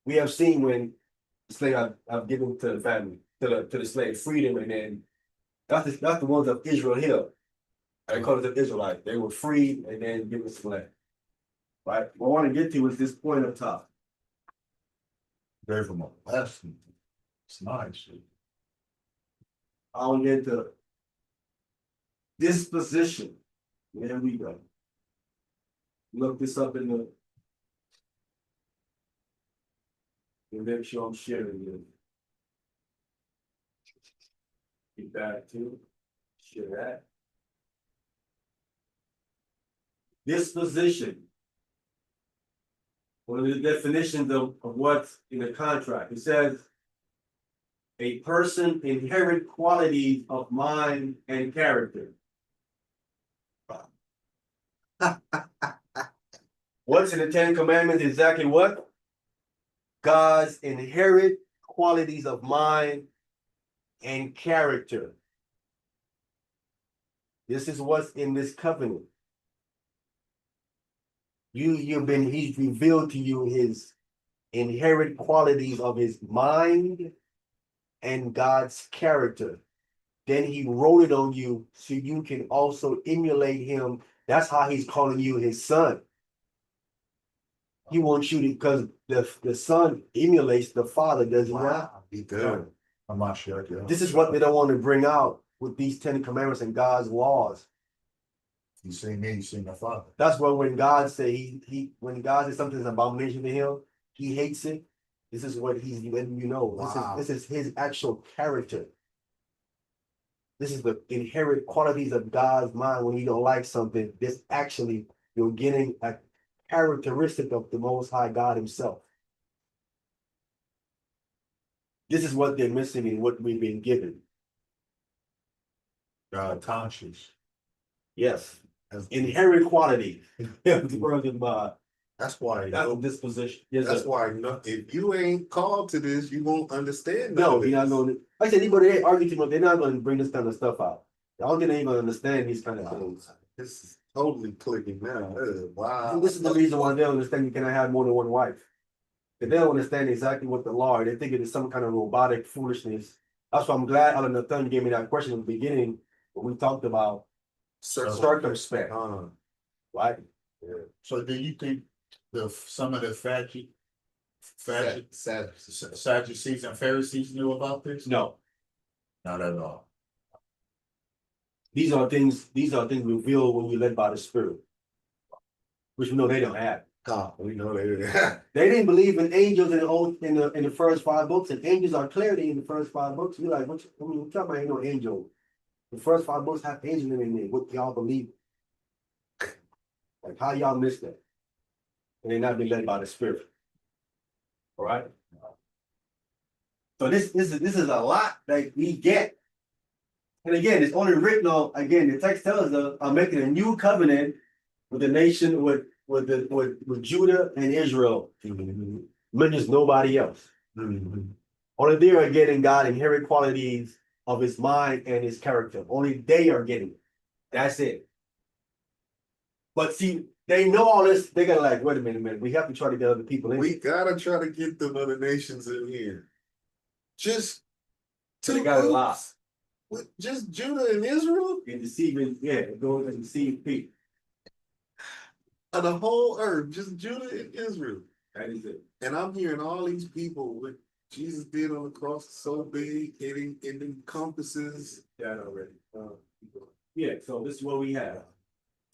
[SPEAKER 1] We have seen when the slave have given to the family, to the slave freedom, and then that's the ones of Israel Hill. I call it the Israelites. They were freed and then given slave. Right? What I want to get to is this point up top.
[SPEAKER 4] Gave them a blessing. It's nice.
[SPEAKER 1] I want to get to disposition. There we go. Look this up in the. And make sure I'm sharing it. Get back to share that. Disposition. One of the definitions of what's in a contract. It says a person inherit qualities of mind and character. What's in the Ten Commandments? Exactly what? God's inherent qualities of mind and character. This is what's in this covenant. He's revealed to you his inherent qualities of his mind and God's character. Then he wrote it on you so you can also emulate him. That's how he's calling you his son. He wants you to, because the son emulates the father, does he not?
[SPEAKER 3] He done.
[SPEAKER 4] I'm not sure. Yeah.
[SPEAKER 1] This is what they don't want to bring out with these Ten Commandments and God's laws.
[SPEAKER 4] You see me, you see my father.
[SPEAKER 1] That's why when God say when God says something is an abomination to him, he hates it. This is what he's letting you know.
[SPEAKER 3] Wow.
[SPEAKER 1] This is his actual character. This is the inherent qualities of God's mind. When you don't like something, this actually you're getting a characteristic of the Most High God himself. This is what they're missing in what we've been given.
[SPEAKER 4] God conscious.
[SPEAKER 1] Yes. Inherent quality. The word of
[SPEAKER 3] That's why.
[SPEAKER 1] that's a disposition. Yes,
[SPEAKER 3] That's
[SPEAKER 1] sir.
[SPEAKER 3] why. If you ain't called to this, you won't understand.
[SPEAKER 1] No,
[SPEAKER 3] none of
[SPEAKER 1] you're not
[SPEAKER 3] this.
[SPEAKER 1] going to. Like I said, anybody they argue too much, they're not going to bring this kind of stuff out. Y'all ain't going to understand these kind of
[SPEAKER 3] Wow.
[SPEAKER 1] things.
[SPEAKER 3] This is totally clicking now. Wow.
[SPEAKER 1] And this is the reason why they don't understand you cannot have more than one wife. If they don't understand exactly what the law is, they think it is some kind of robotic foolishness. That's why I'm glad Alan Nathan gave me that question in the beginning when we talked about circumspect, right?
[SPEAKER 4] So do you think some of the Sadducees and Pharisees knew about this?
[SPEAKER 1] No,
[SPEAKER 4] Not at all.
[SPEAKER 1] these are things revealed when we're led by the Spirit, which we know they don't have.
[SPEAKER 3] God, we know that.
[SPEAKER 1] They didn't believe in angels in the old in the first 5 books, and angels are clearly in the first 5 books. You're like, what talking about? Ain't no angel. The first 5 books have angels in it. What y'all believe? Like how y'all missed that? And they not be led by the Spirit. All right. So this is a lot that we get. And again, it's only written on. Again, the text tells us, "I'm making a new covenant with the nation, with Judah and Israel." Mentions nobody else. Only they are getting God inherent qualities of His mind and His character. Only they are getting it. That's it. But see, they know all this. They gotta like, wait a minute. We have to try to get other people in.
[SPEAKER 3] We gotta try to get them other nations in here. Just
[SPEAKER 1] So they
[SPEAKER 3] two
[SPEAKER 1] got a
[SPEAKER 3] groups
[SPEAKER 1] lot.
[SPEAKER 3] with just Judah and Israel
[SPEAKER 1] And deceiving, going and deceive people.
[SPEAKER 3] of the whole earth, just Judah and Israel.
[SPEAKER 1] That is it.
[SPEAKER 3] And I'm hearing all these people what Jesus did on the cross is so big, it encompasses.
[SPEAKER 1] That already. Yeah, so this is what we have.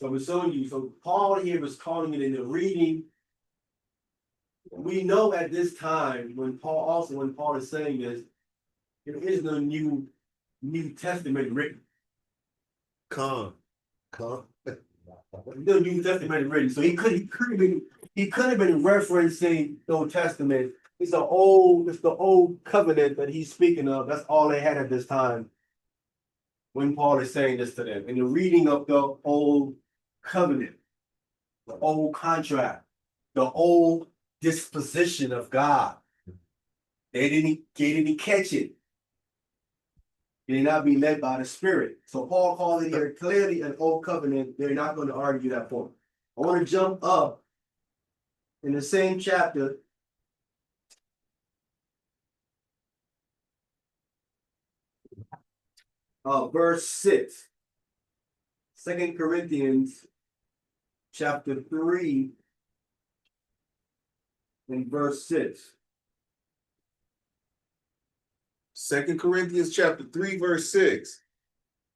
[SPEAKER 1] So we're showing you, so Paul here was calling it in the reading. We know at this time, when Paul is saying this, there is no New Testament written.
[SPEAKER 3] Come.
[SPEAKER 1] No New Testament written. So he could have been referencing the Old Testament. It's the old covenant that he's speaking of. That's all they had at this time when Paul is saying this to them. In the reading of the old covenant, the old contract, the old disposition of God. They didn't catch it. They did not be led by the Spirit. So Paul calls it here clearly an old covenant. They're not going to argue that point. I want to jump up in the same chapter. Verse 6. 2 Corinthians chapter 3 and verse 6.
[SPEAKER 3] 2 Corinthians chapter 3, verse 6.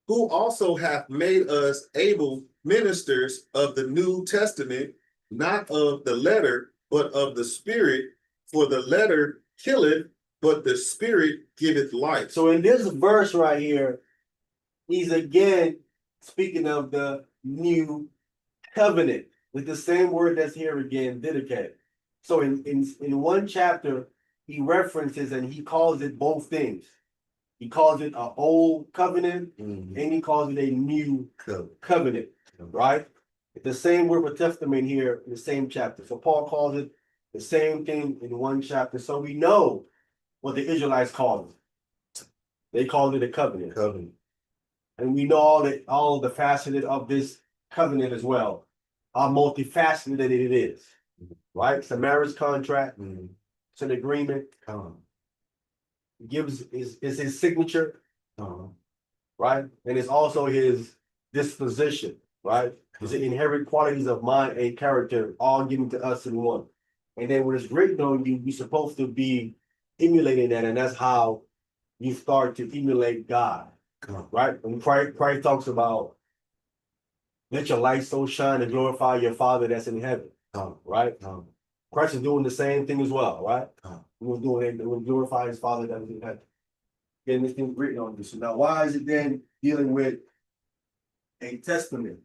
[SPEAKER 3] Who also hath made us able ministers of the New Testament, not of the letter, but of the Spirit. For the letter killeth, but the Spirit giveth life.
[SPEAKER 1] So in this verse right here, he's again speaking of the new covenant with the same word that's here again, dedicated. So in one chapter, he references and he calls it both things. He calls it an old covenant and he calls it a new covenant, right? It's the same word for testament here in the same chapter. So Paul calls it the same thing in one chapter. So we know what the Israelites called it. They called it a covenant. And we know all the faceted of this covenant as well. How multifaceted it is. Right? It's a marriage contract. It's an agreement. Is his signature. Right? And it's also his disposition, right? It's the inherent qualities of mind and character, all given to us in one. And then when it's written on you, you're supposed to be emulating that, and that's how you start to emulate God. Right? When Christ talks about let your light so shine and glorify your Father that's in heaven. Right? Christ is doing the same thing as well, right? We're doing it, we're glorifying his Father that is in heaven. Getting this thing written on you. So now why is it then dealing with a testament?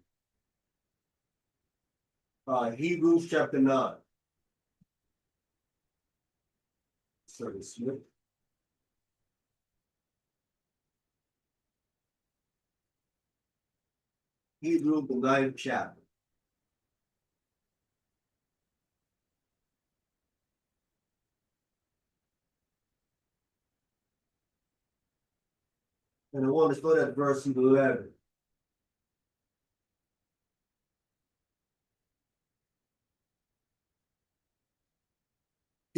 [SPEAKER 1] Hebrews chapter 9. Sorry, Smith. Hebrews the 9th chapter. And I want to start at verse 11.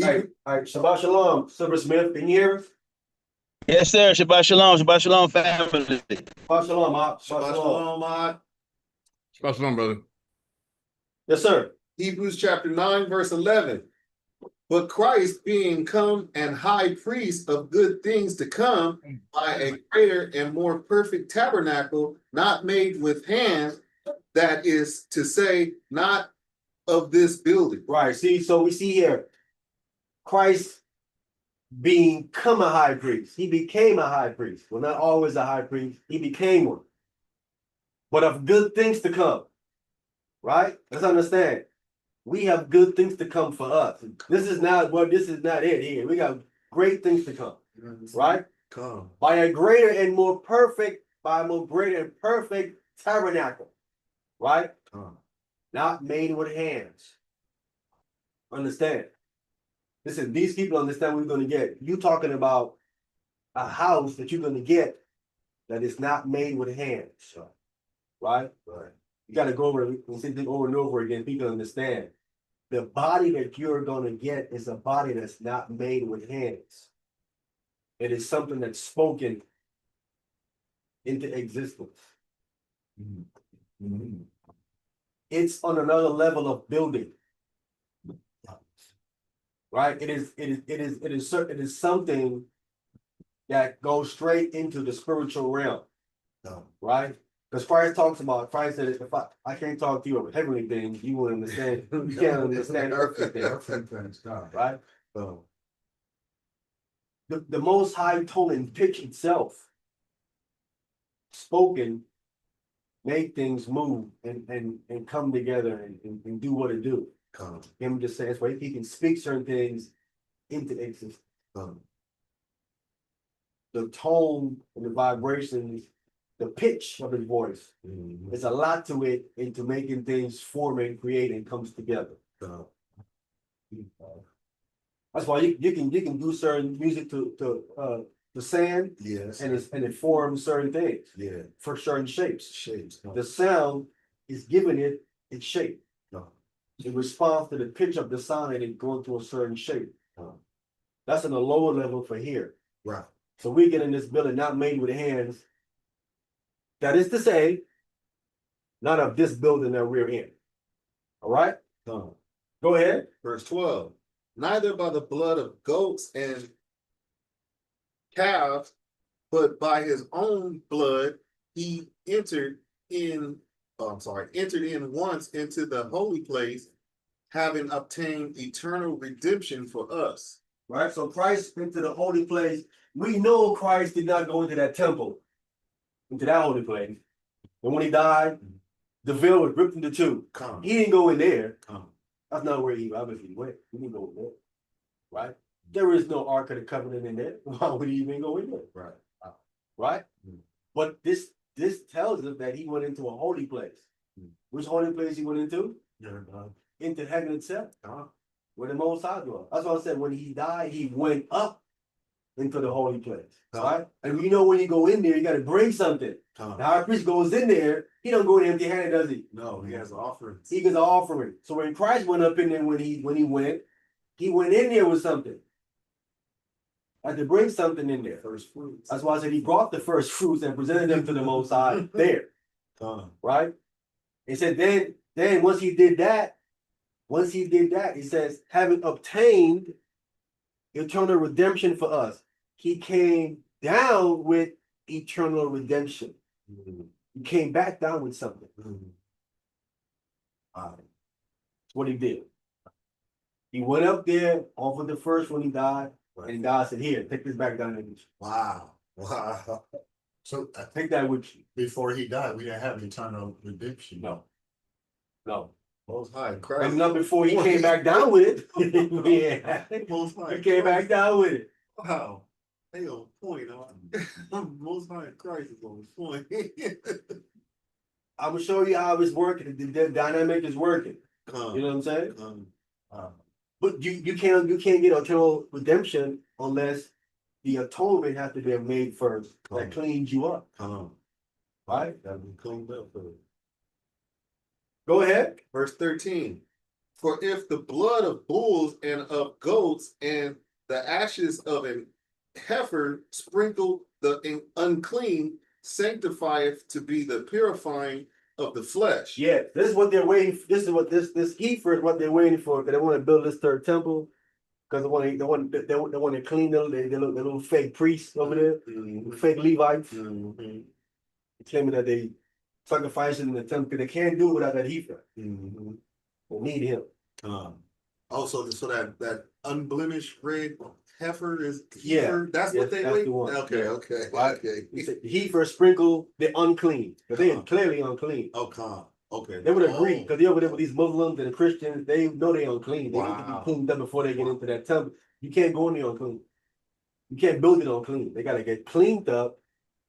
[SPEAKER 1] All right, Shabbat Shalom, Silver Smith, can you hear us?
[SPEAKER 5] Yes, sir. Shabbat shalom, family.
[SPEAKER 1] Shabbat Shalom, Shabbat
[SPEAKER 3] Shabbat
[SPEAKER 1] Shalom.
[SPEAKER 3] shalom.
[SPEAKER 2] Shabbat shalom, brother.
[SPEAKER 1] Yes, sir.
[SPEAKER 3] Hebrews chapter 9, verse 11. But Christ being come and high priest of good things to come by a greater and more perfect tabernacle, not made with hands, that is to say, not of this building.
[SPEAKER 1] Right, see, so we see here, Christ become a high priest. He became a high priest. Well, not always a high priest. He became one. But of good things to come. Right? Let's understand. We have good things to come for us. This is not it here. We got great things to come. Right?
[SPEAKER 3] Come.
[SPEAKER 1] By a greater and more perfect, by a more greater and perfect tabernacle. Right?
[SPEAKER 3] Come.
[SPEAKER 1] Not made with hands. Understand? Listen, these people understand what we're gonna get. You talking about a house that you're gonna get that is not made with hands. Right?
[SPEAKER 3] Right.
[SPEAKER 1] You gotta go over and say things over and over again. People understand. The body that you're gonna get is a body that's not made with hands. It is something that's spoken into existence. It's on another level of building. Right? It is something that goes straight into the spiritual realm.
[SPEAKER 3] No.
[SPEAKER 1] Right? Because Christ said, if I can't talk to you of heavenly things, you will understand. You can't understand earthly things. Right?
[SPEAKER 3] No.
[SPEAKER 1] The Most High tone and pitch itself, spoken, make things move and come together and do what it do.
[SPEAKER 3] Come.
[SPEAKER 1] Him just saying, right? He can speak certain things into existence.
[SPEAKER 3] Come.
[SPEAKER 1] The tone and the vibrations, the pitch of his voice. There's a lot to it into making things form and create and comes together.
[SPEAKER 3] Come.
[SPEAKER 1] That's why you can do certain music to sand
[SPEAKER 3] Yes.
[SPEAKER 1] and it forms certain things
[SPEAKER 3] Yeah.
[SPEAKER 1] for certain shapes.
[SPEAKER 3] Shapes. Come.
[SPEAKER 1] The sound is giving it its shape.
[SPEAKER 3] No.
[SPEAKER 1] In response to the pitch of the sound and it going to a certain shape.
[SPEAKER 3] No.
[SPEAKER 1] That's on the lower level for here.
[SPEAKER 3] Right.
[SPEAKER 1] So we get in this building not made with hands. That is to say, not of this building that we're in. All right?
[SPEAKER 3] Come.
[SPEAKER 1] Go ahead.
[SPEAKER 3] Verse 12. Neither by the blood of goats and calves, but by his own blood, he entered in once into the holy place, having obtained eternal redemption for us.
[SPEAKER 1] Right? So Christ into the holy place. We know Christ did not go into that temple, into that holy place. And when he died, the veil was ripped into two.
[SPEAKER 3] Come.
[SPEAKER 1] He didn't go in there.
[SPEAKER 3] Come.
[SPEAKER 1] That's not where he obviously went. He didn't go in there. Right? There is no Ark of the Covenant in there. Why would he even go in there?
[SPEAKER 3] Right.
[SPEAKER 1] Right?
[SPEAKER 3] Mm.
[SPEAKER 1] But this tells us that he went into a holy place.
[SPEAKER 3] Mm.
[SPEAKER 1] Which holy place he went into?
[SPEAKER 3] Yeah.
[SPEAKER 1] Into heaven itself,
[SPEAKER 3] Come.
[SPEAKER 1] where the Most High dwells. That's why I said when he died, he went up into the holy place. Right? And you know when you go in there, you got to bring something.
[SPEAKER 3] Come.
[SPEAKER 1] The high priest goes in there, he don't go in empty handed, does he?
[SPEAKER 3] No, he has offerings.
[SPEAKER 1] He gives an offering. So when Christ went up in there, when he went in there with something. Had to bring something in there.
[SPEAKER 3] First fruits.
[SPEAKER 1] That's why I said he brought the first fruits and presented them to the Most High there.
[SPEAKER 3] Come.
[SPEAKER 1] Right? He said then once he did that, he says, having obtained eternal redemption for us, he came down with eternal redemption. He came back down with something. That's what he did. He went up there, offered the first when he died, and God said, here, take this back down and
[SPEAKER 3] Wow. Wow.
[SPEAKER 4] So
[SPEAKER 1] take that with you.
[SPEAKER 4] before he died, we didn't have eternal redemption.
[SPEAKER 1] No.
[SPEAKER 3] Most High Christ.
[SPEAKER 1] And not before he came back down with it. Yeah.
[SPEAKER 3] Most High
[SPEAKER 1] He came back down with it.
[SPEAKER 3] Wow. They on point. Most High Christ is on point.
[SPEAKER 1] I'm gonna show you how it's working. The dynamic is working.
[SPEAKER 3] Come.
[SPEAKER 1] You know what I'm saying?
[SPEAKER 3] Come.
[SPEAKER 1] But you can't get eternal redemption unless the atonement has to be made first. That cleans you up.
[SPEAKER 3] Come.
[SPEAKER 1] Right?
[SPEAKER 3] Gotta be cleaned up first.
[SPEAKER 1] Go ahead.
[SPEAKER 3] Verse 13. For if the blood of bulls and of goats and the ashes of an heifer sprinkled the unclean sanctifieth to be the purifying of the flesh.
[SPEAKER 1] Yeah, this is what they're waiting for. This is what this heifer is what they're waiting for, because they want to build this third temple. Because they want to clean the little fake priests over there, fake Levites, claiming that they sacrificing in the temple because they can't do it without that heifer. They need him.
[SPEAKER 3] Also, so that unblemished red heifer is
[SPEAKER 1] Yeah,
[SPEAKER 3] heifer, that's
[SPEAKER 1] yes,
[SPEAKER 3] what they
[SPEAKER 1] that's
[SPEAKER 3] wait.
[SPEAKER 1] the one.
[SPEAKER 3] Okay,
[SPEAKER 1] Yeah.
[SPEAKER 3] okay,
[SPEAKER 1] Right.
[SPEAKER 3] okay.
[SPEAKER 1] He said, heifer sprinkle, they're unclean. But they are clearly unclean.
[SPEAKER 3] Oh, calm. Okay.
[SPEAKER 1] They would agree,
[SPEAKER 3] Oh.
[SPEAKER 1] because they're over there with these Muslims and the Christians, they know they're unclean. They need to
[SPEAKER 3] Wow.
[SPEAKER 1] be cleaned up before they get into that temple. You can't go in there unclean. You can't build it unclean. They gotta get cleaned up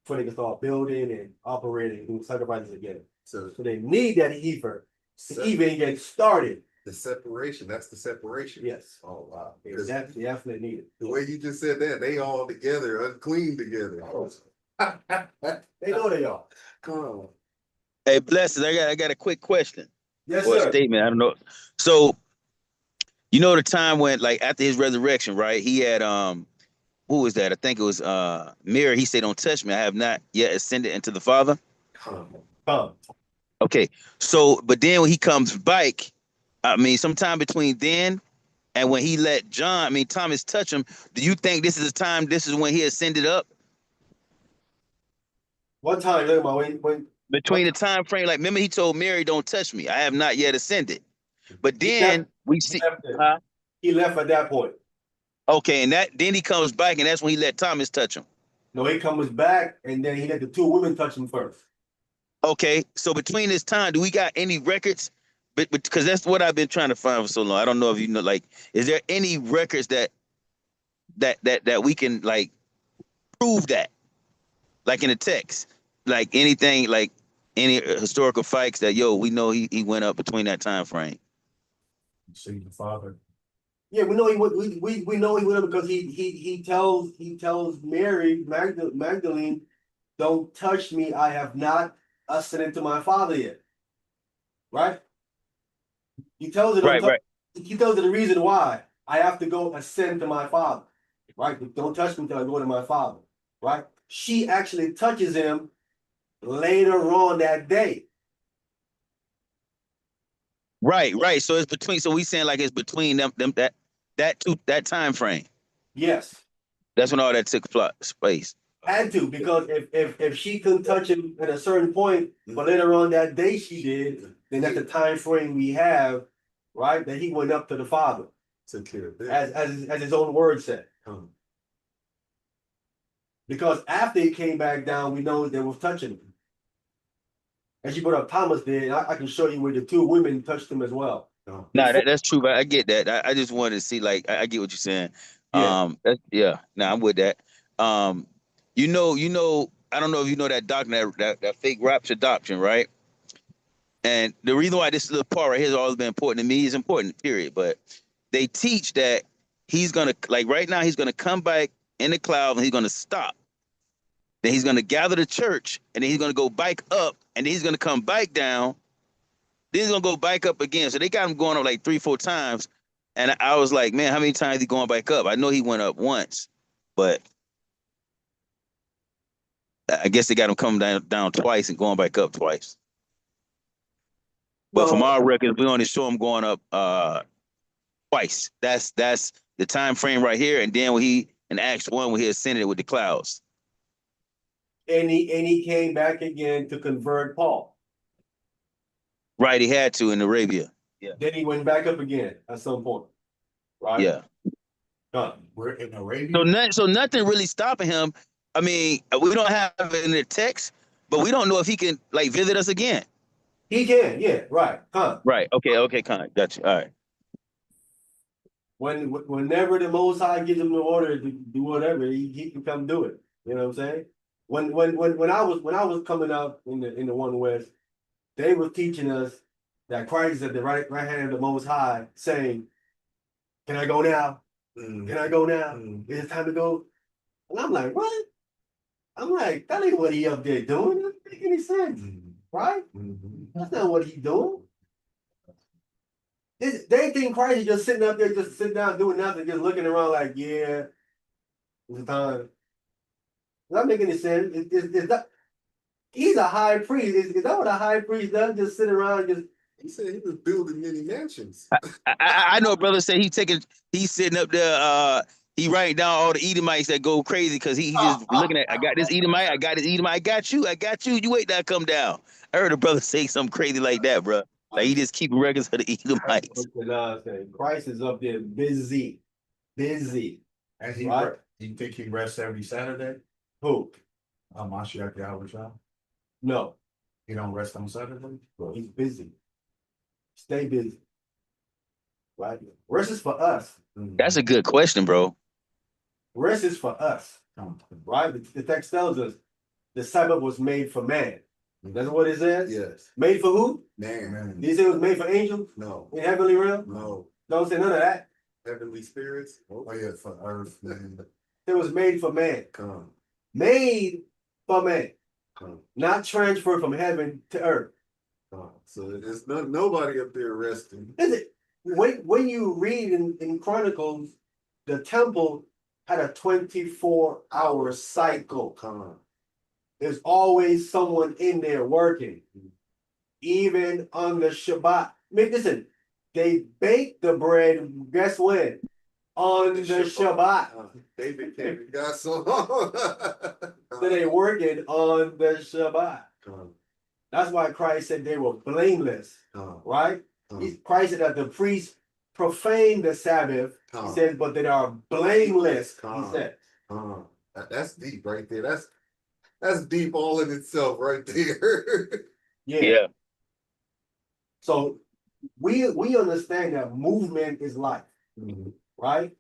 [SPEAKER 1] before they can start building and operating and doing sacrifices again.
[SPEAKER 3] So
[SPEAKER 1] So they need that heifer to
[SPEAKER 3] se-
[SPEAKER 1] even get started.
[SPEAKER 3] the separation, that's the separation.
[SPEAKER 1] Yes.
[SPEAKER 3] Oh, wow.
[SPEAKER 1] They
[SPEAKER 3] 'Cause
[SPEAKER 1] definitely need it.
[SPEAKER 3] the way you just said that, they all together, unclean together.
[SPEAKER 1] They know they are.
[SPEAKER 3] Come on.
[SPEAKER 5] Hey, blessings. I got a quick question
[SPEAKER 1] Yes,
[SPEAKER 5] or a
[SPEAKER 1] sir.
[SPEAKER 5] statement. I don't know. So you know the time when like after his resurrection, right? He had who was that? I think it was Mary. He said, "Don't touch me. I have not yet ascended into the Father."
[SPEAKER 3] Come.
[SPEAKER 5] Okay. So, but then when he comes back, I mean, sometime between then and when he let John, I mean Thomas touch him, do you think this is the time? This is when he ascended up?
[SPEAKER 1] One time, look at my when
[SPEAKER 5] Between the time frame, like remember he told Mary, "Don't touch me. I have not yet ascended." But
[SPEAKER 1] He
[SPEAKER 5] then we
[SPEAKER 1] he
[SPEAKER 5] see,
[SPEAKER 1] left there.
[SPEAKER 5] huh?
[SPEAKER 1] He left at that point.
[SPEAKER 5] Okay, and that then he comes back, and that's when he let Thomas touch him.
[SPEAKER 1] No, he comes back and then he let the two women touch him first.
[SPEAKER 5] Okay, so between this time, do we got any records? But because that's what I've been trying to find for so long. I don't know if you know, like, is there any records that we can like prove that, like in the text, like anything, like any historical facts that we know he went up between that time frame.
[SPEAKER 4] See the Father.
[SPEAKER 1] Yeah, we know he went. We know he went up because he tells Mary Magdalene, "Don't touch me. I have not ascended to my Father yet." Right? He tells her, "Don't
[SPEAKER 5] Right,
[SPEAKER 1] touch."
[SPEAKER 5] right.
[SPEAKER 1] He tells her the reason why I have to go ascend to my Father. Right? Don't touch me until I go to my Father. Right? She actually touches him later on that day.
[SPEAKER 5] Right, right. So it's between. So we saying like it's between them that time frame.
[SPEAKER 1] Yes.
[SPEAKER 5] That's when all that took place.
[SPEAKER 1] Had to, because if she couldn't touch him at a certain point, but later on that day she did, then that's the time frame we have, right? That he went up to the Father,
[SPEAKER 3] Took care of that.
[SPEAKER 1] as his own word said. Because after he came back down, we know they was touching him. As you brought up Thomas did, I can show you where the two women touched him as well.
[SPEAKER 5] No, that's true, but I get that. I just wanted to see, like, I get what you're saying.
[SPEAKER 1] Yeah.
[SPEAKER 5] I'm with that. I don't know if you know that doctrine, that fake rapture doctrine, right? And the reason why this little part right here has always been important to me is important, period. But they teach that he's gonna, like right now, he's gonna come back in the cloud and he's gonna stop. Then he's gonna gather the church, and then he's gonna go back up, and then he's gonna come back down. Then he's gonna go back up again. So they got him going up like 3-4 times. And I was like, man, how many times is he going back up? I know he went up once, but I guess they got him coming down twice and going back up twice. But from
[SPEAKER 1] Well,
[SPEAKER 5] our records, we only show him going up twice. That's the time frame right here. And then when he in Acts 1 when he ascended with the clouds.
[SPEAKER 1] and he came back again to convert Paul.
[SPEAKER 5] Right, he had to in Arabia.
[SPEAKER 1] Then he went back up again at some point. Right?
[SPEAKER 5] Yeah.
[SPEAKER 4] We're in Arabia.
[SPEAKER 5] So nothing really stopping him. I mean, we don't have it in the text, but we don't know if he can like visit us again.
[SPEAKER 1] He can, yeah, right.
[SPEAKER 5] Right. Okay, Con. Got you. All right.
[SPEAKER 1] Whenever the Most High gives him the order to do whatever, he can come do it. You know what I'm saying? When I was coming up in the One West, they were teaching us that Christ is at the right hand of the Most High, saying, "Can I go now? Can I go now? Is it time to go?" And I'm like, "What?" I'm like, "That ain't what he up there doing. It doesn't make any sense, right? That's not what he doing." They think Christ is just sitting up there, just sitting down, doing nothing, just looking around like, "Yeah, it's time." Does that make any sense? Is that he's a high priest? Is that what a high priest does? Just sit around and just.
[SPEAKER 3] He said he was building many mansions.
[SPEAKER 5] I know a brother said he's sitting up there, he writing down all the Edomites that go crazy because he just looking at, I got this Edomite, I got you, you wait till I come down. I heard a brother say something crazy like that, bro. Like he just keep records of the Edomites.
[SPEAKER 1] What's the nonsense? Christ is up there busy.
[SPEAKER 4] And
[SPEAKER 1] Right.
[SPEAKER 4] you think he rests every Saturday?
[SPEAKER 1] Who?
[SPEAKER 4] Mashiach Yahweh.
[SPEAKER 1] No,
[SPEAKER 4] He don't rest on Saturday?
[SPEAKER 1] bro, he's busy. Stay busy. Right? Rest is for us.
[SPEAKER 5] That's a good question, bro.
[SPEAKER 1] Rest is for us. Right? The text tells us the Sabbath was made for man. That's what it says?
[SPEAKER 3] Yes,
[SPEAKER 1] Made for who?
[SPEAKER 3] man,
[SPEAKER 1] Did you say it was made for angels
[SPEAKER 3] no,
[SPEAKER 1] in heavenly realm?
[SPEAKER 3] no,
[SPEAKER 1] Don't say none of that.
[SPEAKER 3] heavenly spirits,
[SPEAKER 4] Oh, yeah, for earth, man.
[SPEAKER 1] It was made for man.
[SPEAKER 3] come,
[SPEAKER 1] Made for man.
[SPEAKER 3] come,
[SPEAKER 1] Not transferred from heaven to earth.
[SPEAKER 3] come. So there's nobody up there resting.
[SPEAKER 1] Is it? When you read in Chronicles, the temple had a 24-hour cycle.
[SPEAKER 3] Come,
[SPEAKER 1] There's always someone in there working. Even on the Shabbat. Listen, they bake the bread, guess when? On the Shabbat.
[SPEAKER 3] David came and got so.
[SPEAKER 1] So they working on the Shabbat.
[SPEAKER 3] Come,
[SPEAKER 1] That's why Christ said they were blameless,
[SPEAKER 3] come,
[SPEAKER 1] right?
[SPEAKER 3] come,
[SPEAKER 1] Christ said that the priests profane the Sabbath. He
[SPEAKER 3] come,
[SPEAKER 1] said, but they are blameless. He
[SPEAKER 3] Come.
[SPEAKER 1] said.
[SPEAKER 3] come. That's deep right there. That's deep all in itself right there.
[SPEAKER 1] Yeah. So we understand that movement is life, right?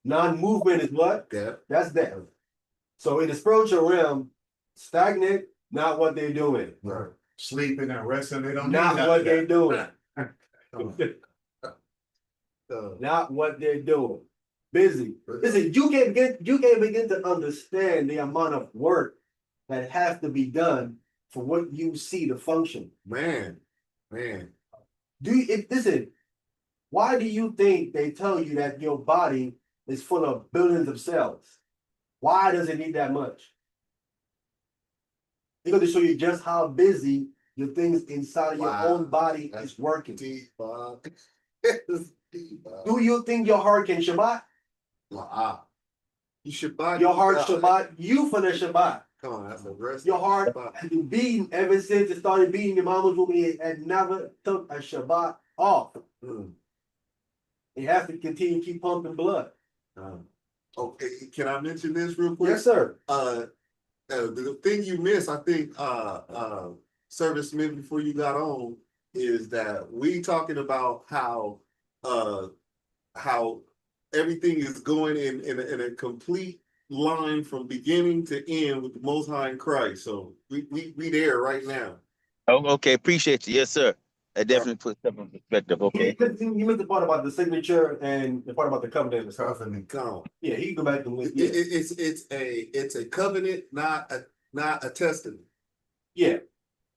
[SPEAKER 1] Non-movement is what?
[SPEAKER 3] Death.
[SPEAKER 1] That's death. So in the spiritual realm, stagnant, not what they're doing.
[SPEAKER 3] Right.
[SPEAKER 4] Sleeping and resting, they don't need
[SPEAKER 1] Not
[SPEAKER 4] none
[SPEAKER 1] what
[SPEAKER 4] of
[SPEAKER 1] they're
[SPEAKER 4] that.
[SPEAKER 1] doing.
[SPEAKER 3] Uh,
[SPEAKER 1] Not what they're doing. Busy. Listen, you can't begin to understand the amount of work that has to be done for what you see to function.
[SPEAKER 3] man.
[SPEAKER 1] Listen, why do you think they tell you that your body is full of billions of cells? Why does it need that much? Because to show you just how busy your things inside of your
[SPEAKER 3] Wow.
[SPEAKER 1] own body
[SPEAKER 3] That's
[SPEAKER 1] is working.
[SPEAKER 3] Deep, It's deep,
[SPEAKER 1] Do you think your heart can Shabbat?
[SPEAKER 3] You should buy
[SPEAKER 1] Your heart Shabbat, you for the Shabbat.
[SPEAKER 3] Come on, that's a rest.
[SPEAKER 1] Your heart
[SPEAKER 3] Shabbat.
[SPEAKER 1] has been beating ever since it started beating your mama's womb. It had never took a Shabbat off.
[SPEAKER 3] Mm.
[SPEAKER 1] It has to continue to keep pumping blood.
[SPEAKER 3] Okay, can I mention this real quick?
[SPEAKER 1] Yes, sir.
[SPEAKER 3] The thing you missed, I think, Service Smith, before you got on, is that we talking about how everything is going in a complete line from beginning to end with the Most High in Christ. So we there right now.
[SPEAKER 5] Oh, okay, appreciate you. Yes, sir. That definitely puts stuff in perspective. Okay.
[SPEAKER 1] You missed the part about the signature and the part about the covenant and stuff.
[SPEAKER 4] Covenant.
[SPEAKER 3] Come.
[SPEAKER 1] Yeah, he can go back and look.
[SPEAKER 3] It's a covenant, not a testament.
[SPEAKER 1] Yeah,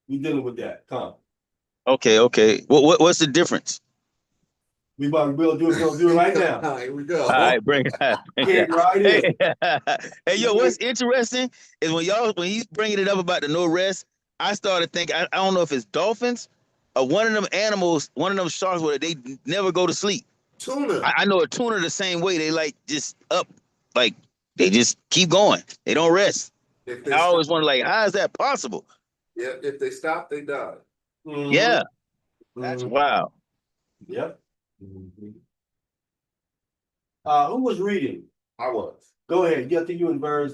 [SPEAKER 1] we dealing with that. Come.
[SPEAKER 5] Okay. What's the difference?
[SPEAKER 1] We'll do it right now.
[SPEAKER 3] Here we go.
[SPEAKER 5] All right, bring it out.
[SPEAKER 1] Get right in.
[SPEAKER 5] Hey, yo, what's interesting is when he's bringing it up about the no rest, I started thinking, I don't know if it's dolphins or one of them animals, one of them sharks where they never go to sleep.
[SPEAKER 3] Tuna.
[SPEAKER 5] I know a tuna the same way. They like just up, like they just keep going. They don't rest.
[SPEAKER 3] If they
[SPEAKER 5] I always wonder, like, how is that possible?
[SPEAKER 3] Yeah, if they stop, they die.
[SPEAKER 1] Mhm.
[SPEAKER 5] Yeah, that's
[SPEAKER 1] Mhm.
[SPEAKER 5] wild.
[SPEAKER 1] Yep. Who was reading?
[SPEAKER 3] I was.
[SPEAKER 1] Go ahead. I think you in verse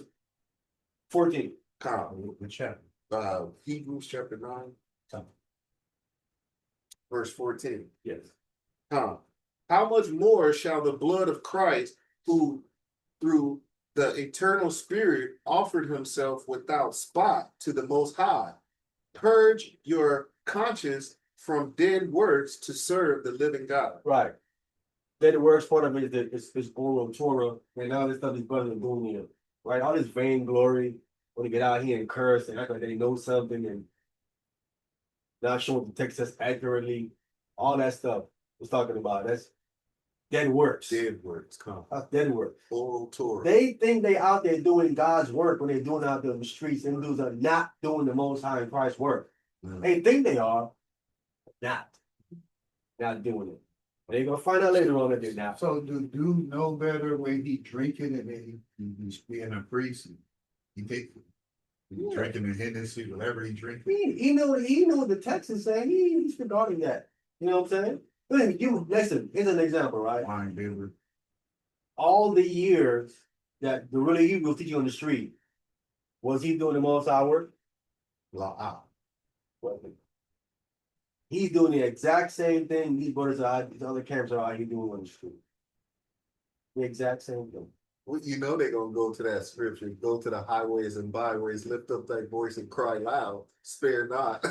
[SPEAKER 1] 14.
[SPEAKER 3] Kyle, Hebrews chapter 9, verse 14.
[SPEAKER 1] Yes.
[SPEAKER 3] How much more shall the blood of Christ, who through the eternal Spirit offered himself without spot to the Most High, purge your conscience from dead works to serve the living God?
[SPEAKER 1] Right. Then the worst part of it is it's oral Torah, and now this stuff these brothers are doing here. Right? All this vainglory, when they get out here and curse and act like they know something and not showing the text says accurately, all that stuff was talking about. That's dead works.
[SPEAKER 3] Dead works, come.
[SPEAKER 1] That's dead work.
[SPEAKER 3] Oral Torah.
[SPEAKER 1] They think they out there doing God's work when they're doing out there in the streets. Them dudes are not doing the Most High in Christ's work.
[SPEAKER 3] Mm.
[SPEAKER 1] They think they are, but not doing it. They're gonna find out later on that they're not.
[SPEAKER 4] So do dude know better when he drinking and then he's being a priest? He think He drinking the Hennessy, whatever he drink.
[SPEAKER 1] He know what the text is saying. He's regarding that. You know what I'm saying? Listen, here's an example, right?
[SPEAKER 4] Wine bitter.
[SPEAKER 1] All the years that the really he was teaching on the street, was he doing the most hour? Wasn't. He's doing the exact same thing these brothers are, these other camps are out here doing on the street. The exact same thing.
[SPEAKER 3] Well, you know they're gonna go to that scripture, go to the highways and byways, lift up thy voice and cry loud, spare not.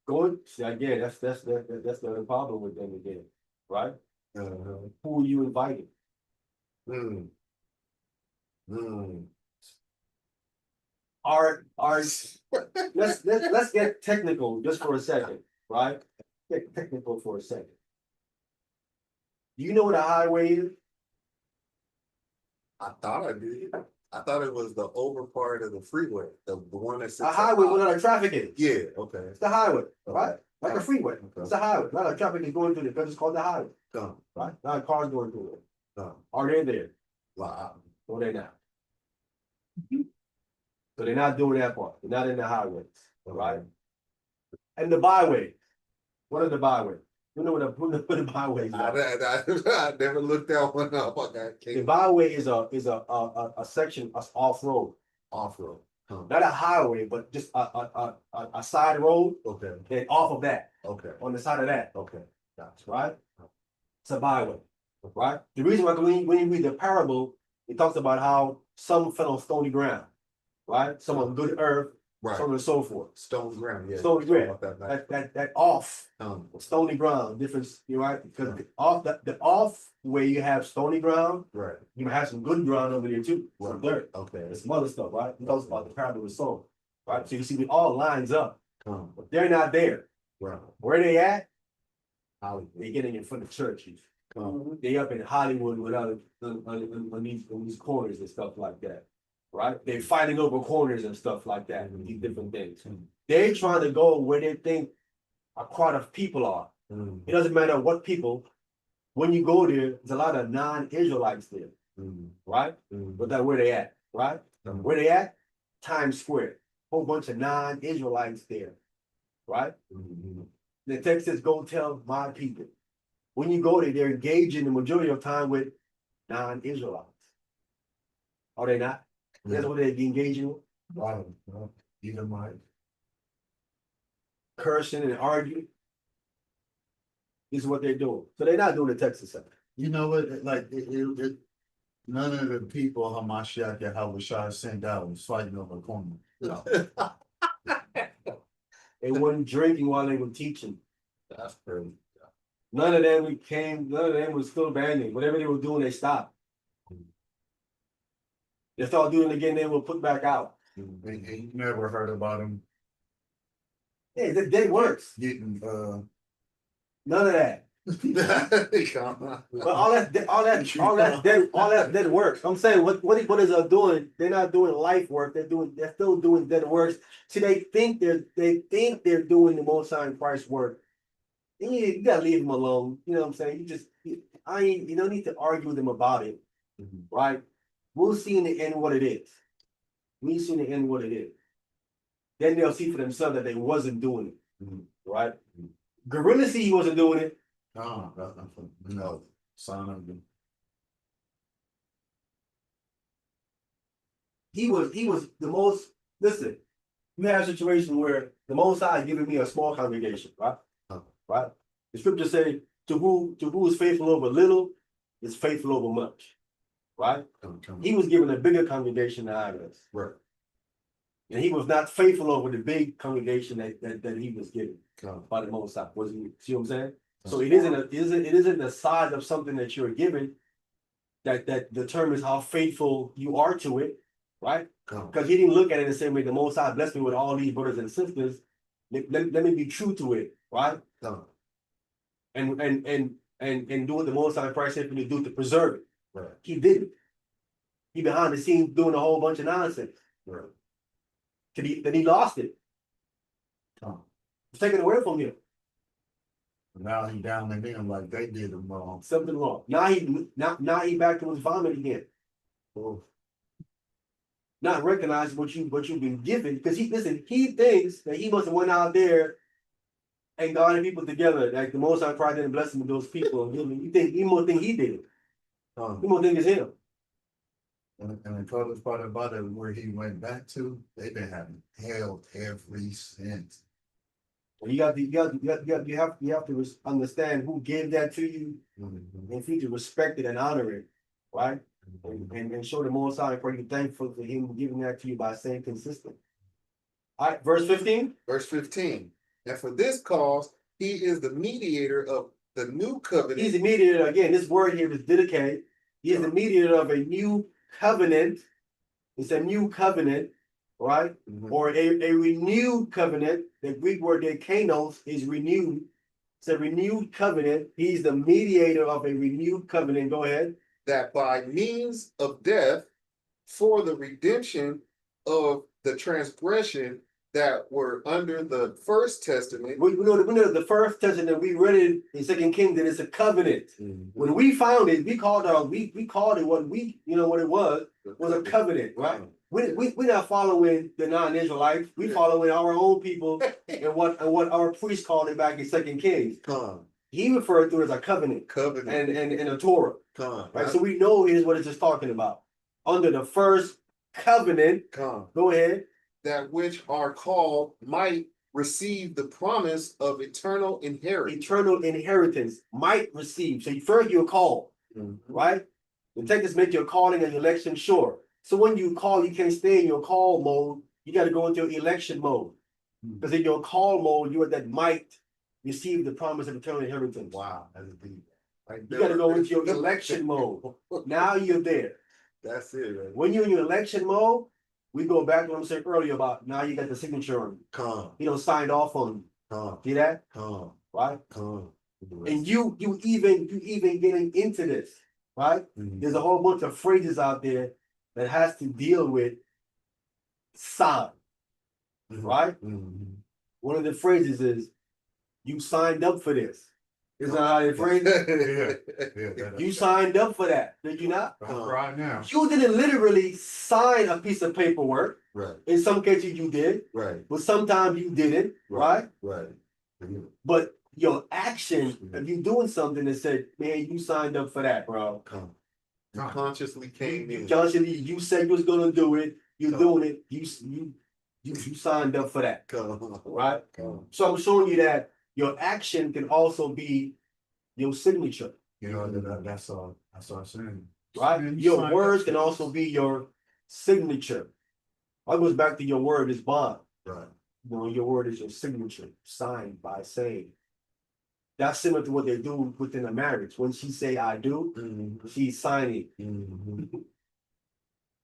[SPEAKER 1] Going, see, again, that's the problem with them again, right?
[SPEAKER 3] Uh-huh.
[SPEAKER 1] Who are you inviting?
[SPEAKER 3] Mm. Mm.
[SPEAKER 1] Are let's get technical just for a second, right? Get technical for a second. Do you know what a highway is?
[SPEAKER 3] I thought I did. I thought it was the over part of the freeway, the one that's.
[SPEAKER 1] A highway where the traffic is.
[SPEAKER 3] Yeah, okay.
[SPEAKER 1] It's the highway, right? Like a freeway.
[SPEAKER 3] Okay.
[SPEAKER 1] It's a highway. A lot of traffic is going through it because it's called the highway,
[SPEAKER 3] Come,
[SPEAKER 1] right? A lot of cars going through it.
[SPEAKER 3] come,
[SPEAKER 1] Are they there?
[SPEAKER 3] wow.
[SPEAKER 1] No, they're not. So they're not doing that part. They're not in the highways, right? And the byway. What are the byways? You know what the byways are?
[SPEAKER 3] I never looked that one up. I got
[SPEAKER 1] The byway is a section of off-road,
[SPEAKER 3] off road.
[SPEAKER 1] not a highway, but just a side road,
[SPEAKER 3] Okay,
[SPEAKER 1] and off of that,
[SPEAKER 3] okay,
[SPEAKER 1] on the side of that,
[SPEAKER 3] okay. Gotcha.
[SPEAKER 1] right? It's a byway, right? The reason why when you read the parable, it talks about how some fell on stony ground, right? Some on good earth,
[SPEAKER 3] Right,
[SPEAKER 1] so on and so forth.
[SPEAKER 3] stone ground, yeah.
[SPEAKER 1] Stony ground.
[SPEAKER 3] About that night.
[SPEAKER 1] That off
[SPEAKER 3] Um,
[SPEAKER 1] stony ground difference, you right? Because the off where you have stony ground,
[SPEAKER 3] right,
[SPEAKER 1] you have some good ground over there too, some dirt.
[SPEAKER 3] okay.
[SPEAKER 1] There's some other stuff, right? It talks about the parable of soul, right? So you see, it all lines up,
[SPEAKER 3] Come,
[SPEAKER 1] but they're not there.
[SPEAKER 3] right.
[SPEAKER 1] Where they at?
[SPEAKER 3] Hollywood.
[SPEAKER 1] They're getting in front of churches.
[SPEAKER 3] Come,
[SPEAKER 1] They up in Hollywood with other on these corners and stuff like that, right? They're fighting over corners and stuff like that, and these different things. They're trying to go where they think a crowd of people are.
[SPEAKER 3] mm,
[SPEAKER 1] It doesn't matter what people. When you go there, there's a lot of non-Israelites there,
[SPEAKER 3] mm,
[SPEAKER 1] right?
[SPEAKER 3] mm,
[SPEAKER 1] But that where they at, right?
[SPEAKER 3] Mhm.
[SPEAKER 1] Where they at? Times Square. Whole bunch of non-Israelites there, right?
[SPEAKER 3] mm,
[SPEAKER 1] The text says, "Go tell my people." When you go there, they're engaging the majority of time with non-Israelites. Are they not? That's what they're engaging with,
[SPEAKER 4] Wow, either my.
[SPEAKER 1] cursing and arguing. This is what they're doing. So they're not doing the Texas stuff.
[SPEAKER 4] You know what, like, none of the people Hamashiach and Habashai sent out was fighting over the corner. No.
[SPEAKER 1] They weren't drinking while they were teaching.
[SPEAKER 3] That's crazy.
[SPEAKER 1] None of them was still banging. Whatever they were doing, they stopped. They start doing it again, they will put back out.
[SPEAKER 4] And you never heard about them
[SPEAKER 1] Yeah, they works.
[SPEAKER 4] getting,
[SPEAKER 1] None of that. But all that dead works. I'm saying what is doing? They're not doing life work. They're still doing dead works. See, they think they're doing the Most High Christ work. You gotta leave them alone. You know what I'm saying? You don't need to argue with them about it, right? We'll see in the end what it is. We see in the end what it is. Then they'll see for themselves that they wasn't doing it, right? Gorilla see he wasn't doing it.
[SPEAKER 4] no, that's not from, no, son of them.
[SPEAKER 1] He was the most. Listen, you have a situation where the Most High is giving me a small congregation, right? Right. The scripture say, "To who is faithful over little, is faithful over much." Right. He was given a bigger congregation than I was,
[SPEAKER 3] Right.
[SPEAKER 1] and he was not faithful over the big congregation that he was given
[SPEAKER 3] Come,
[SPEAKER 1] by the Most High. Was he? See what I'm saying? So it isn't the size of something that you're given that determines how faithful you are to it, right?
[SPEAKER 3] come,
[SPEAKER 1] Because he didn't look at it the same way. The Most High blessed me with all these brothers and sisters. Let me be true to it, right?
[SPEAKER 3] come,
[SPEAKER 1] And do what the Most High Christ said for me to do to preserve it.
[SPEAKER 3] right,
[SPEAKER 1] He didn't. He behind the scenes doing a whole bunch of nonsense.
[SPEAKER 3] right.
[SPEAKER 1] Then he lost it.
[SPEAKER 4] Come.
[SPEAKER 1] It's taken away from him.
[SPEAKER 4] Now he down in them like they did him wrong.
[SPEAKER 1] Something wrong. Now he back to his vomit again.
[SPEAKER 3] Oh,
[SPEAKER 1] not recognizing what you've been given, because he thinks that he must have went out there and gathered people together, like the Most High probably didn't bless him with those people. He more think he did it. He more think it's him.
[SPEAKER 4] And the colors part about it, where he went back to, they've been having hell ever since.
[SPEAKER 1] You have to understand who gave that to you, and for you to respect it and honor it, right? And show the Most High and pray you thankful for him giving that to you by staying consistent. All right, verse 15.
[SPEAKER 3] Verse 15. And for this cause, he is the mediator of the new covenant.
[SPEAKER 1] He's the mediator, again, this word here is dedicated. He is the mediator of a new covenant. It's a new covenant, right?
[SPEAKER 3] Mhm.
[SPEAKER 1] Or a renewed covenant. The Greek word there, kanos, is renewed. It's a renewed covenant. He's the mediator of a renewed covenant. Go ahead.
[SPEAKER 3] That by means of death, for the redemption of the transgression that were under the first testament.
[SPEAKER 1] We know the first testament, we read it in Second Kings, that it's a covenant. When we found it, we called it what it was a covenent, right? We're not following the non-Israelites. We following our own people and what our priest called it back in Second Kings. He referred to it as a covenant
[SPEAKER 3] Covenant.
[SPEAKER 1] and a Torah. Right. So we know here's what it's just talking about. Under the first covenant, go ahead.
[SPEAKER 3] That which are called might receive the promise of eternal inheritance.
[SPEAKER 1] Eternal inheritance might receive. So first you're called, right? The text make your calling and election sure. So when you call, you can't stay in your call mode. You got to go into election mode. Because in your call mode, you are that might receive the promise of eternal inheritance.
[SPEAKER 3] Wow, that's deep.
[SPEAKER 1] You got to go into your election mode. Now you're there.
[SPEAKER 3] That's it, right?
[SPEAKER 1] When you're in your election mode, we go back to what I said earlier about now you got the signature on you. You know, signed off on you. See that? Right? And you even getting into this, right? There's a whole bunch of phrases out there that has to deal with sign, right? One of the phrases is you signed up for this. Isn't that how they phrase it? You signed up for that, did you not?
[SPEAKER 4] Right now.
[SPEAKER 1] You didn't literally sign a piece of paperwork.
[SPEAKER 3] Right.
[SPEAKER 1] In some cases you did,
[SPEAKER 3] Right.
[SPEAKER 1] but sometimes you didn't, right?
[SPEAKER 3] Right.
[SPEAKER 1] But your action, if you doing something that said, man, you signed up for that, bro.
[SPEAKER 3] You consciously came in.
[SPEAKER 1] Consciously, you said you was gonna do it, you're doing it, you signed up for that, right? So I'm showing you that your action can also be your signature.
[SPEAKER 4] You know, that's all I'm saying.
[SPEAKER 1] Right?
[SPEAKER 4] Man,
[SPEAKER 1] Your
[SPEAKER 4] signed
[SPEAKER 1] words
[SPEAKER 4] up.
[SPEAKER 1] can also be your signature. That goes back to your word is bond.
[SPEAKER 3] Right.
[SPEAKER 1] You know, your word is your signature, signed by saying. That's similar to what they do within a marriage. When she say I do, she's signing.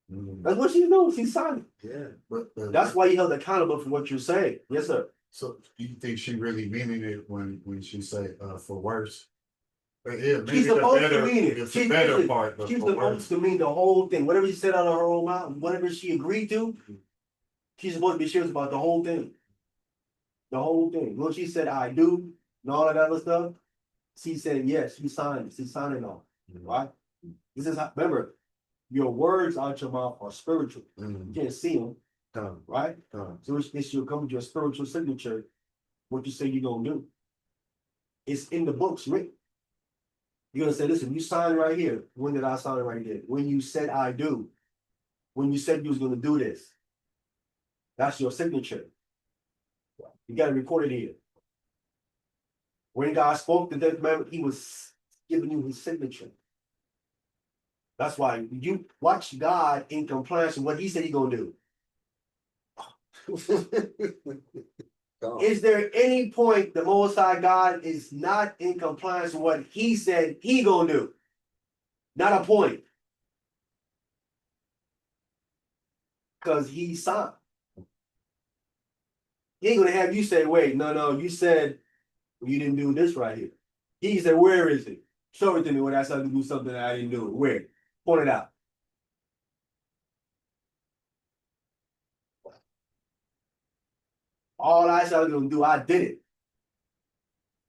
[SPEAKER 1] That's what she's doing. She's signing.
[SPEAKER 3] Yeah.
[SPEAKER 4] But
[SPEAKER 1] That's why you held accountable for what you're saying. Yes, sir.
[SPEAKER 4] so do you think she really meaning it when she say for worse? Yeah, maybe
[SPEAKER 1] She's supposed to
[SPEAKER 4] better,
[SPEAKER 1] mean it.
[SPEAKER 4] it's the better part, but
[SPEAKER 1] She's
[SPEAKER 4] for
[SPEAKER 1] supposed
[SPEAKER 4] worse.
[SPEAKER 1] to mean the whole thing. Whatever she said out of her own mouth, whatever she agreed to, she's supposed to be serious about the whole thing. The whole thing. When she said I do and all of that other stuff, she said yes, she signed it. She's signing off. Right? This is how, remember, your words out your mouth are spiritual. You can't see them, right? So it's your come with your spiritual signature, what you say you're gonna do. It's in the books written. You're gonna say, listen, you signed right here. When did I sign it right here? When you said I do. When you said you was gonna do this. That's your signature. You gotta record it here. When God spoke the death commandment, he was giving you his signature. That's why you watch God in compliance with what he said he's gonna do. Is there any point the Most High God is not in compliance with what he said he gonna do? Not a point. Because he signed. He ain't gonna have you say, wait, no, you said you didn't do this right here. He said, where is it? Show it to me when I started to do something that I didn't do. Where? Point it out. All I said I was gonna do, I did it.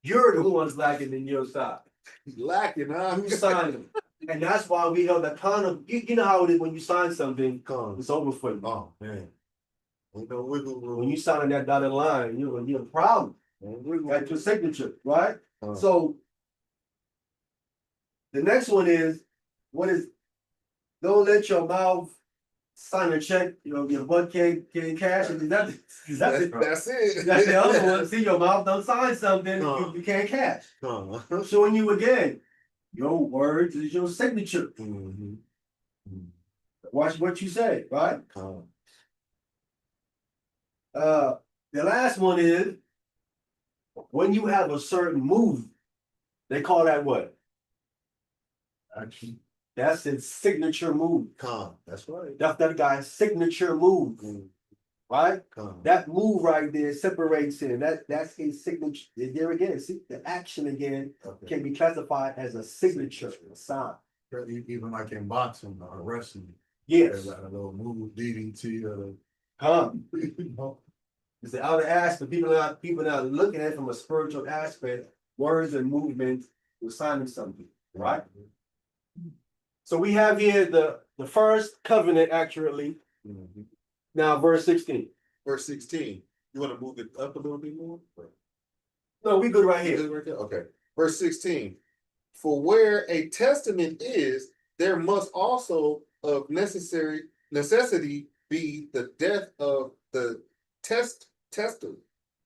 [SPEAKER 1] You're the ones lacking in your side.
[SPEAKER 3] He's lacking, huh?
[SPEAKER 1] You signed him. And that's why we held accountable. You know how it is when you sign something,
[SPEAKER 3] Con.
[SPEAKER 1] it's over for you.
[SPEAKER 3] Oh, man. Ain't no wiggle room.
[SPEAKER 1] When you sign on that dotted line, you're a problem. Got your signature, right?
[SPEAKER 3] Con.
[SPEAKER 1] So the next one is, what is, don't let your mouth sign a check, your butt can't cash it. That's it.
[SPEAKER 3] That's it.
[SPEAKER 1] That's the other one. See, your mouth don't sign something,
[SPEAKER 3] Huh.
[SPEAKER 1] you can't cash.
[SPEAKER 3] Con.
[SPEAKER 1] Showing you again, your words is your signature.
[SPEAKER 3] Mhm.
[SPEAKER 1] Watch what you say, right?
[SPEAKER 3] Con.
[SPEAKER 1] The last one is when you have a certain move, they call that what?
[SPEAKER 4] Action.
[SPEAKER 1] That's his signature move.
[SPEAKER 3] Con. That's right.
[SPEAKER 1] That's that guy's signature move,
[SPEAKER 3] Mm,
[SPEAKER 1] right?
[SPEAKER 3] Con.
[SPEAKER 1] That move right there separates him. That's his signature. There again, see the action again
[SPEAKER 3] Okay.
[SPEAKER 1] can be classified as a signature, a sign.
[SPEAKER 4] Even like in boxing or wrestling,
[SPEAKER 1] Yes,
[SPEAKER 4] there's like a little move DDT or
[SPEAKER 1] come.
[SPEAKER 4] the.
[SPEAKER 1] It's the outer aspect. People not looking at it from a spiritual aspect. Words and movements will sign something, right? So we have here the first covenant accurately.
[SPEAKER 3] Mhm.
[SPEAKER 1] Now, verse 16.
[SPEAKER 3] Verse 16. You want to move it up a little bit more?
[SPEAKER 1] No, we good right
[SPEAKER 3] You
[SPEAKER 1] here.
[SPEAKER 3] good right there? Okay. Verse 16. For where a testament is, there must also of necessity be the death of the testator.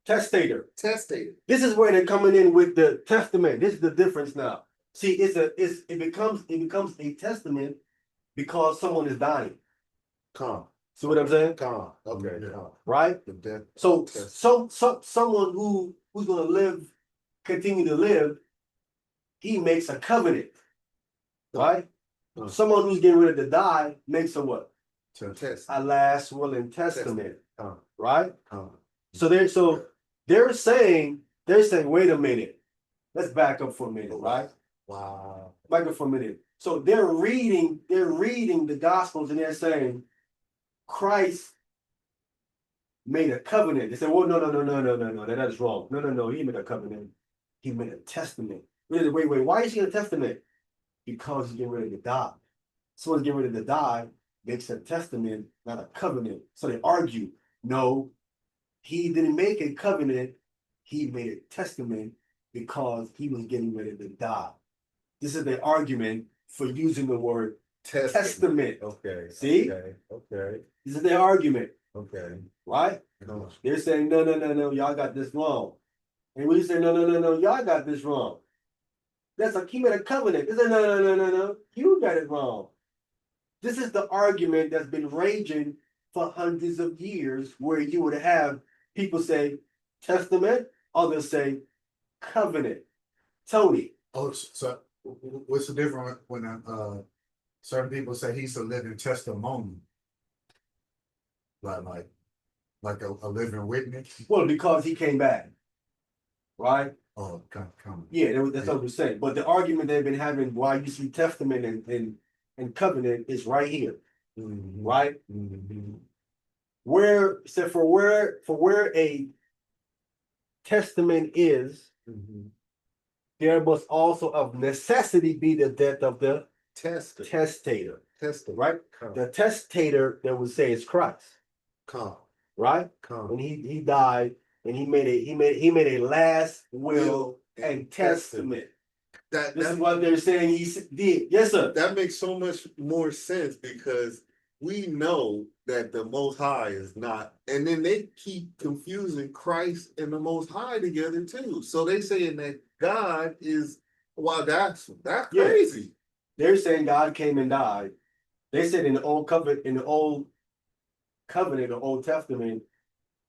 [SPEAKER 1] Testator. This is where they're coming in with the testament. This is the difference now. See, it becomes a testament because someone is dying.
[SPEAKER 3] Con.
[SPEAKER 1] See what I'm saying?
[SPEAKER 3] Con. Okay.
[SPEAKER 4] Yeah.
[SPEAKER 3] Con.
[SPEAKER 1] Right?
[SPEAKER 3] The death.
[SPEAKER 1] So
[SPEAKER 3] Test-
[SPEAKER 1] someone who's gonna live, continue to live, he makes a covenant. Right?
[SPEAKER 3] Uh.
[SPEAKER 1] Someone who's getting ready to die makes a what?
[SPEAKER 3] Test.
[SPEAKER 1] A last will and testament.
[SPEAKER 3] Con.
[SPEAKER 1] Right?
[SPEAKER 3] Con.
[SPEAKER 1] So they're saying, wait a minute. Let's back up for a minute, right?
[SPEAKER 3] Wow.
[SPEAKER 1] Back up for a minute. So they're reading the gospels and they're saying Christ made a covenant. They say, well, no, that is wrong. No, he made a covenant. He made a testament. Wait, why is he in a testament? Because he's getting ready to die. Someone's getting ready to die, makes a testament, not a covenant. So they argue, no, he didn't make a covenant, he made a testament because he was getting ready to die. This is the argument for using the word testament.
[SPEAKER 3] Okay.
[SPEAKER 1] See?
[SPEAKER 3] Okay.
[SPEAKER 1] This is their argument,
[SPEAKER 3] Okay.
[SPEAKER 1] right?
[SPEAKER 3] Con.
[SPEAKER 1] They're saying, no, y'all got this wrong. And we say, no, y'all got this wrong. That's like he made a covenant. They say, no, you got it wrong. This is the argument that's been raging for hundreds of years, where you would have people say testament, others say covenant. Tony,
[SPEAKER 4] Oh, so what's the difference when certain people say he's a living testimony? Like a living witness?
[SPEAKER 1] well, because he came back, right?
[SPEAKER 4] Oh, come.
[SPEAKER 1] Yeah, that's what we're saying. But the argument they've been having, why you see testament and covenant, is right here,
[SPEAKER 3] Mhm.
[SPEAKER 1] right?
[SPEAKER 3] Mhm.
[SPEAKER 1] For where a testament is,
[SPEAKER 3] Mhm.
[SPEAKER 1] there must also of necessity be the death of the
[SPEAKER 3] Test.
[SPEAKER 1] testator,
[SPEAKER 3] Test.
[SPEAKER 1] right?
[SPEAKER 3] Con.
[SPEAKER 1] The testator that would say is Christ,
[SPEAKER 3] Con.
[SPEAKER 1] right?
[SPEAKER 3] Con.
[SPEAKER 1] When he died and he made a last will and testament. This is
[SPEAKER 3] That
[SPEAKER 1] what they're saying he did. Yes, sir.
[SPEAKER 3] that makes so much more sense because we know that the Most High is not, and then they keep confusing Christ and the Most High together too. So they saying that God is, wow, that's
[SPEAKER 1] Yeah.
[SPEAKER 3] crazy.
[SPEAKER 1] They're saying God came and died. They said in the old covenant, the Old Testament,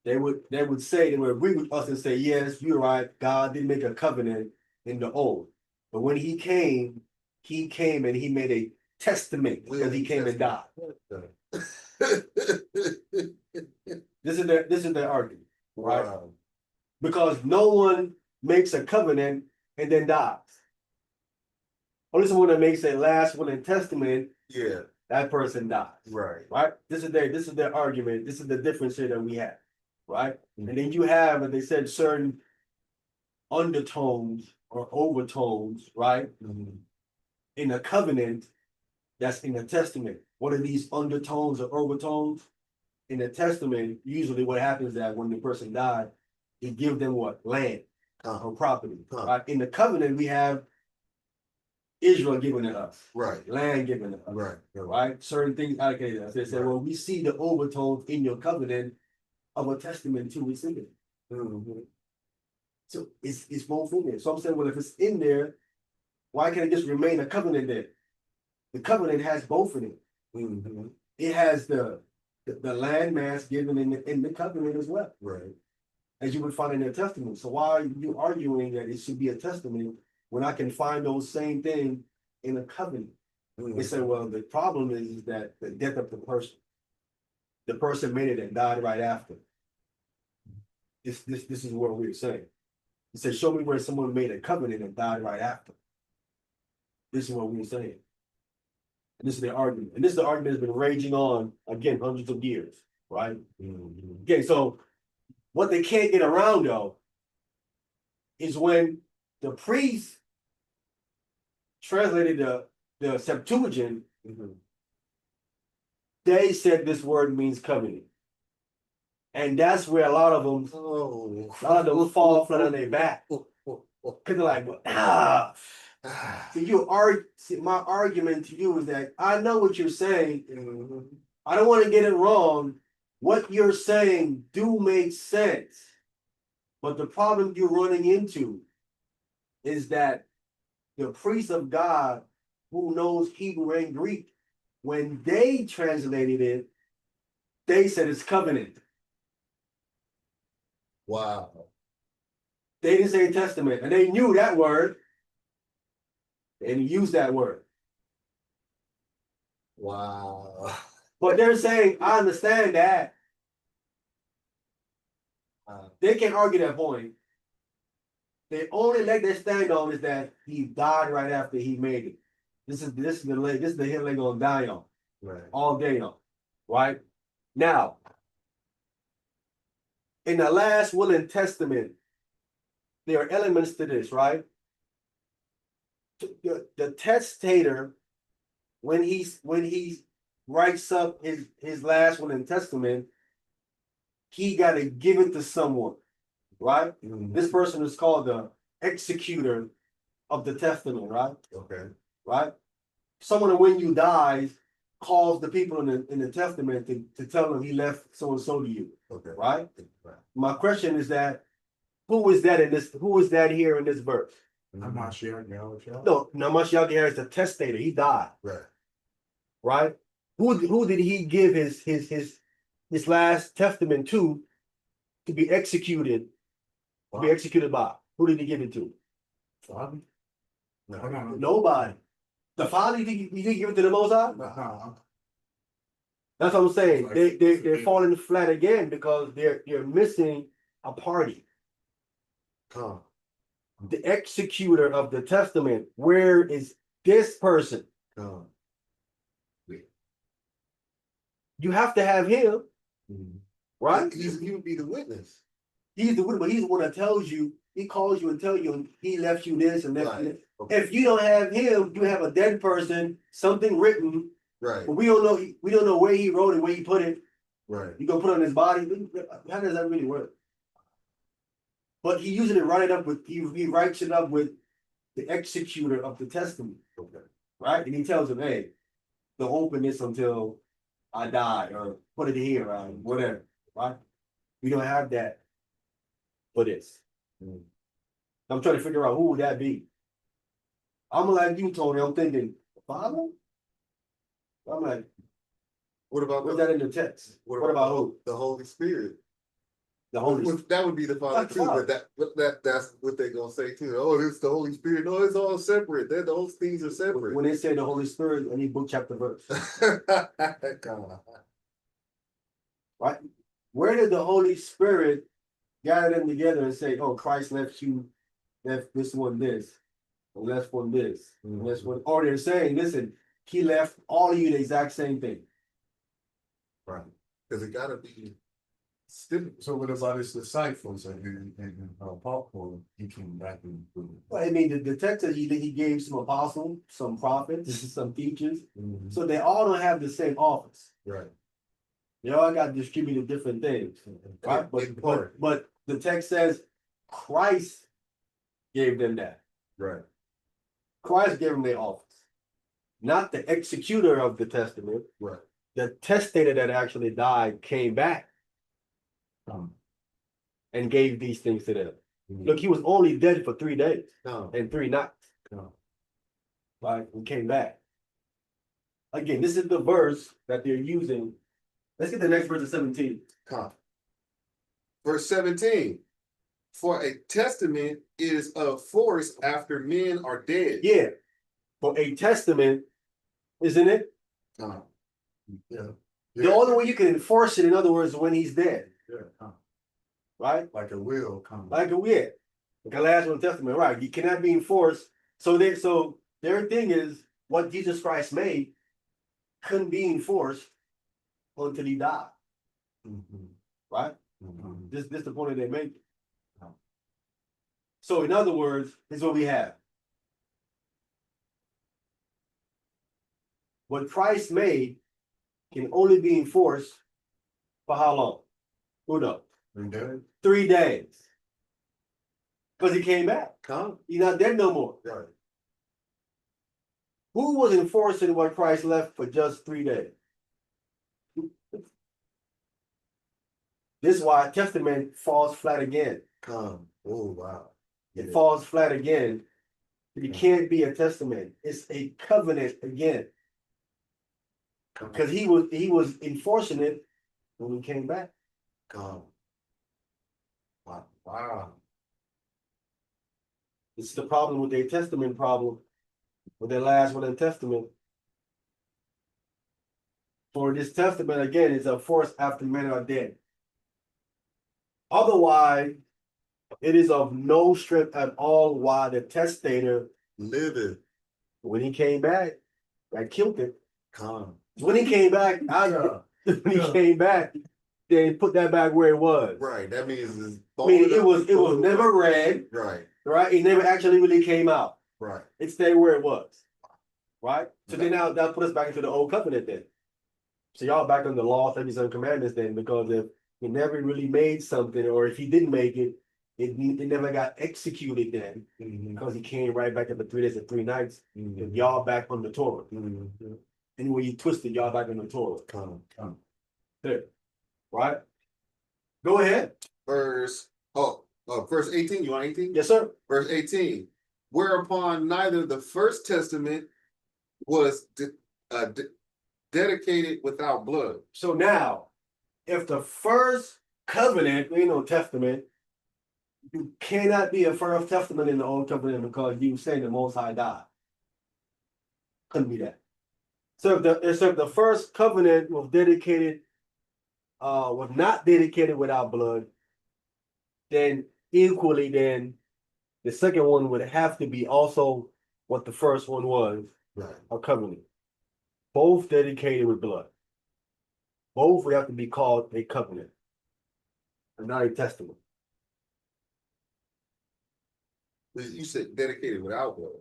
[SPEAKER 1] they would agree with us and say, yes, you're right, God did make a covenant in the old. But when he came and he made a testament because he came and died. This is their argument, right?
[SPEAKER 3] Wow.
[SPEAKER 1] Because no one makes a covenant and then dies. Only someone that makes a last will and testament,
[SPEAKER 3] Yeah,
[SPEAKER 1] that person dies.
[SPEAKER 3] right.
[SPEAKER 1] Right? This is their argument. This is the difference here that we have. Right? And then you have, and they said, certain undertones or overtones, right?
[SPEAKER 3] Mhm.
[SPEAKER 1] in a covenant that's in the testament. What are these undertones or overtones? In the testament, usually what happens is that when the person died, he give them what? Land or property. Right? In the covenant, we have Israel giving it us,
[SPEAKER 3] Right,
[SPEAKER 1] land given to us.
[SPEAKER 3] right,
[SPEAKER 1] Right? Certain things allocated us. They said, well, we see the overtones in your covenant of a testament to receive it.
[SPEAKER 3] Mhm.
[SPEAKER 1] So it's both in there. So I'm saying, well, if it's in there, why can't it just remain a covenant there? The covenant has both in it.
[SPEAKER 3] Mhm.
[SPEAKER 1] It has the land mass given in the covenant as well,
[SPEAKER 3] Right,
[SPEAKER 1] as you would find in the testament. So why are you arguing that it should be a testament when I can find those same things in a covenant? They
[SPEAKER 3] Mhm.
[SPEAKER 1] say, well, the problem is that the death of the person made it and died right after. This is what we're saying. He said, show me where someone made a covenant and died right after. This is what we're saying. And this is the argument. And this is the argument that's been raging on again hundreds of years, right?
[SPEAKER 3] Mhm.
[SPEAKER 1] Okay, so what they can't get around though is when the priest translated the Septuagint,
[SPEAKER 3] Mhm.
[SPEAKER 1] they said this word means covenant. And that's where a lot of them
[SPEAKER 3] Oh.
[SPEAKER 1] fall flat on their back. Cause they're like, well, So my argument to you is that I know what you're saying.
[SPEAKER 3] Mhm.
[SPEAKER 1] I don't want to get it wrong. What you're saying do make sense. But the problem you're running into is that the priest of God who knows Hebrew and Greek, when they translated it, they said it's covenant.
[SPEAKER 3] Wow.
[SPEAKER 1] They didn't say testament, and they knew that word and used that word.
[SPEAKER 3] Wow.
[SPEAKER 1] But they're saying, I understand that. They can't argue that point. The only leg they stand on is that he died right after he made it. This is the leg, this is the hill they're gonna die on
[SPEAKER 3] Right.
[SPEAKER 1] all day on. Right? Now, in the last will and testament, there are elements to this, right? The testator, when he writes up his last will and testament, he gotta give it to someone, right?
[SPEAKER 3] Mhm.
[SPEAKER 1] This person is called the executor of the testament, right?
[SPEAKER 3] Okay.
[SPEAKER 1] Right? Someone when you dies calls the people in the testament to tell them he left so and so to you,
[SPEAKER 3] Okay.
[SPEAKER 1] right?
[SPEAKER 3] Right.
[SPEAKER 1] My question is that who is that here in this verse?
[SPEAKER 4] I'm not sure. Yeah.
[SPEAKER 1] No, Namashiach is the testator. He died,
[SPEAKER 3] Right.
[SPEAKER 1] right? Who did he give his last testament to be executed? To be executed by? Who did he give it to?
[SPEAKER 4] Father?
[SPEAKER 3] No.
[SPEAKER 1] Nobody. The father, you think he give it to the Most High?
[SPEAKER 4] No.
[SPEAKER 1] That's what I'm saying. They're falling flat again because they're missing a party.
[SPEAKER 3] Come.
[SPEAKER 1] The executor of the testament. Where is this person?
[SPEAKER 3] Come.
[SPEAKER 1] You have to have him,
[SPEAKER 3] Mhm.
[SPEAKER 1] right?
[SPEAKER 3] He would be the witness.
[SPEAKER 1] He's the one, but he's the one that tells you. He calls you and tells you he left you this and left you
[SPEAKER 3] Right.
[SPEAKER 1] this.
[SPEAKER 3] Okay.
[SPEAKER 1] If you don't have him, you have a dead person, something written,
[SPEAKER 3] Right.
[SPEAKER 1] but we don't know. We don't know where he wrote it, where he put it.
[SPEAKER 3] Right.
[SPEAKER 1] You gonna put it on his body? How does that really work? But he usually write it up with he writes it up with the executor of the testament,
[SPEAKER 3] Okay.
[SPEAKER 1] right? And he tells him, hey, don't open this until I die, or put it here, or whatever, right? We don't have that for this.
[SPEAKER 3] Mm.
[SPEAKER 1] I'm trying to figure out who would that be. I'm like you, Tony. I'm thinking, Father? I'm like,
[SPEAKER 3] What about
[SPEAKER 1] where's that in the text? What about who?
[SPEAKER 3] the Holy Spirit?
[SPEAKER 1] The Holy Spirit.
[SPEAKER 3] That would be the Father
[SPEAKER 1] That's
[SPEAKER 3] too,
[SPEAKER 1] Father.
[SPEAKER 3] but that's what they're gonna say too. Oh, it's the Holy Spirit. No, it's all separate. Those things are separate.
[SPEAKER 1] When they say the Holy Spirit, any book, chapter, verse,
[SPEAKER 3] Come on.
[SPEAKER 1] right? Where did the Holy Spirit gather them together and say, oh, Christ left this one this, and left one this, and left one, or they're saying, listen, he left all of you the exact same thing.
[SPEAKER 3] Right. Because it gotta be Still,
[SPEAKER 4] So what about his disciples and Paul, he came back and.
[SPEAKER 1] Well, I mean, the text says he gave some apostles, some prophets, some teachers, so they all don't have the same office.
[SPEAKER 3] Right.
[SPEAKER 1] They all got distributed different things, right?
[SPEAKER 3] In part.
[SPEAKER 1] But the text says Christ gave them that.
[SPEAKER 3] Right.
[SPEAKER 1] Christ gave them their office, not the executor of the testament.
[SPEAKER 3] Right.
[SPEAKER 1] The testator that actually died came back and gave these things to them. Look, he was only dead for 3 days
[SPEAKER 3] No.
[SPEAKER 1] and 3 nights.
[SPEAKER 3] No.
[SPEAKER 1] Right, and came back. Again, this is the verse that they're using. Let's get the next verse of 17.
[SPEAKER 3] Come. Verse 17. For a testament is of force after men are dead.
[SPEAKER 1] Yeah, for a testament, isn't it?
[SPEAKER 3] Come.
[SPEAKER 4] Yeah.
[SPEAKER 1] The only way you can enforce it, in other words, when he's dead,
[SPEAKER 4] Yeah,
[SPEAKER 1] right?
[SPEAKER 4] like a will come.
[SPEAKER 1] Like the last one testament, right? You cannot be enforced. So their thing is what Jesus Christ made couldn't be enforced until he died, right? This is the point that they make. So in other words, this is what we have. What Christ made can only be enforced for how long? Who knows?
[SPEAKER 4] 3 days.
[SPEAKER 1] 3 days. Because he came back.
[SPEAKER 3] Come.
[SPEAKER 1] He's not dead no more.
[SPEAKER 3] Right.
[SPEAKER 1] Who was enforcing what Christ left for just 3 days? This is why testament falls flat again.
[SPEAKER 3] Come. Oh, wow.
[SPEAKER 1] It falls flat again. It can't be a testament. It's a covenant again. Because he was enforcing it when he came back.
[SPEAKER 3] Come. Wow. Wow.
[SPEAKER 1] This is the problem with their testament problem, with their last will and testament. For this testament, again, is a force after men are dead. Otherwise, it is of no strength at all while the testator,
[SPEAKER 3] Living.
[SPEAKER 1] when he came back, that killed it.
[SPEAKER 3] Come.
[SPEAKER 1] When he came back, when he came back, they put that back where it was.
[SPEAKER 3] Right. That means it's
[SPEAKER 1] I mean, it was never read,
[SPEAKER 3] Right.
[SPEAKER 1] right? It never actually really came out.
[SPEAKER 3] Right.
[SPEAKER 1] It stayed where it was, right? So then now that put us back into the old covenant then. So y'all back on the law, statutes, and commandments then, because if he never really made something, or if he didn't make it, it never got executed then, because he came right back after 3 days and 3 nights, and y'all back on the Torah. Anyway, you twisted y'all back on the Torah.
[SPEAKER 3] Come.
[SPEAKER 1] There, right? Go ahead.
[SPEAKER 3] Verse 18. You want 18?
[SPEAKER 1] Yes, sir.
[SPEAKER 3] Verse 18. Whereupon neither the first testament was dedicated without blood.
[SPEAKER 1] So now, if the first covenant, ain't no testament, you cannot be a first testament in the old covenant because you say the Most High died. Couldn't be that. So if the first covenant was dedicated, was not dedicated without blood, then equally then the second one would have to be also what the first one was,
[SPEAKER 3] Right.
[SPEAKER 1] a covenant. Both dedicated with blood. Both would have to be called a covenant, and not a testament.
[SPEAKER 3] You said dedicated without blood.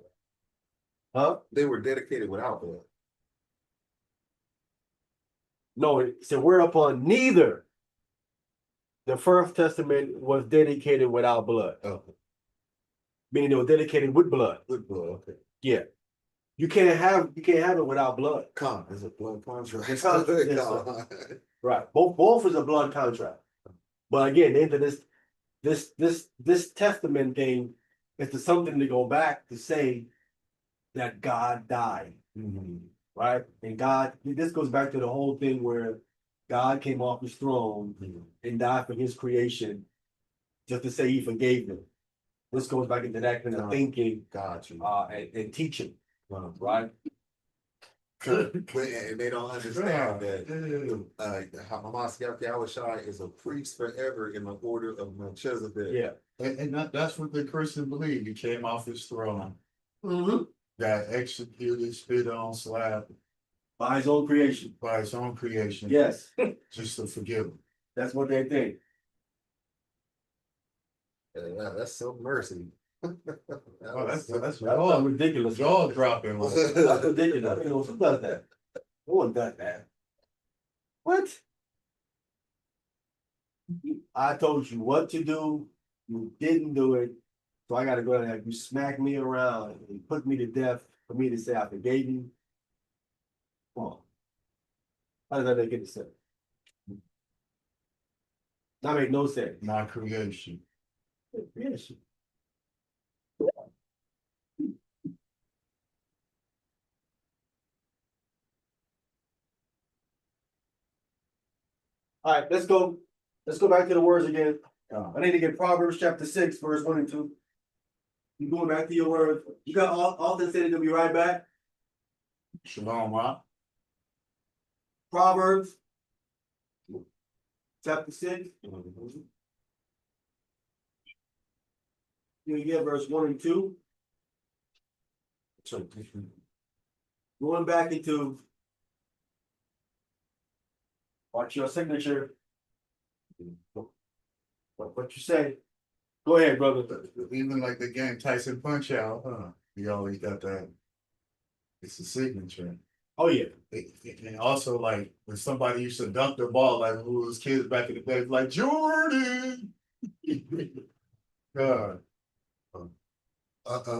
[SPEAKER 1] Huh?
[SPEAKER 3] They were dedicated without blood.
[SPEAKER 1] No, it said whereupon neither the first testament was dedicated without blood,
[SPEAKER 3] Okay.
[SPEAKER 1] meaning it was dedicated with blood.
[SPEAKER 3] With blood. Okay.
[SPEAKER 1] Yeah, you can't have it without blood.
[SPEAKER 3] Come. Is it blood contract?
[SPEAKER 1] Yes, sir. Right. Both is a blood contract. But again, into this testament thing is to something to go back to say that God died. Right? And God, this goes back to the whole thing where God came off his throne and died for his creation just to say he forgave them. This goes back into that kind of thinking
[SPEAKER 3] Got you.
[SPEAKER 1] and teaching, right?
[SPEAKER 3] And they don't understand that Hamas Yahushua is a priest forever in the order of Melchizedek.
[SPEAKER 1] Yeah.
[SPEAKER 4] And that's what the Christian believe. He came off his throne,
[SPEAKER 1] Mm-hmm.
[SPEAKER 4] got executed, spit on, slapped
[SPEAKER 1] By his own creation.
[SPEAKER 4] by his own creation.
[SPEAKER 1] Yes.
[SPEAKER 4] Just to forgive him.
[SPEAKER 1] That's what they think.
[SPEAKER 3] Yeah, that's some mercy.
[SPEAKER 4] Oh, that's
[SPEAKER 1] That's
[SPEAKER 4] jaw,
[SPEAKER 1] ridiculous.
[SPEAKER 4] jaw dropping. Like,
[SPEAKER 1] That's ridiculous. You know, who does that? No one does that. What? I told you what to do. You didn't do it. So I gotta go there. You smack me around and put me to death for me to say I forgave you. Come on. How does that make any sense? That make no sense.
[SPEAKER 4] my creation.
[SPEAKER 1] Yes. All right, let's go. Let's go back to the words again. I need to get Proverbs chapter 6, verse 1 and 2. You going back to your words. You got all said it to be right back.
[SPEAKER 4] Shalom, Rock.
[SPEAKER 1] Proverbs chapter 6. You get verse 1 and 2. Going back into watch your signature. What you say? Go ahead, brother.
[SPEAKER 4] Even like the game Tyson Punch Out, huh? We always got that. It's a signature.
[SPEAKER 1] Oh yeah.
[SPEAKER 4] And also, like when somebody used to dunk the ball, like who was kids back in the day, like Jordan. God.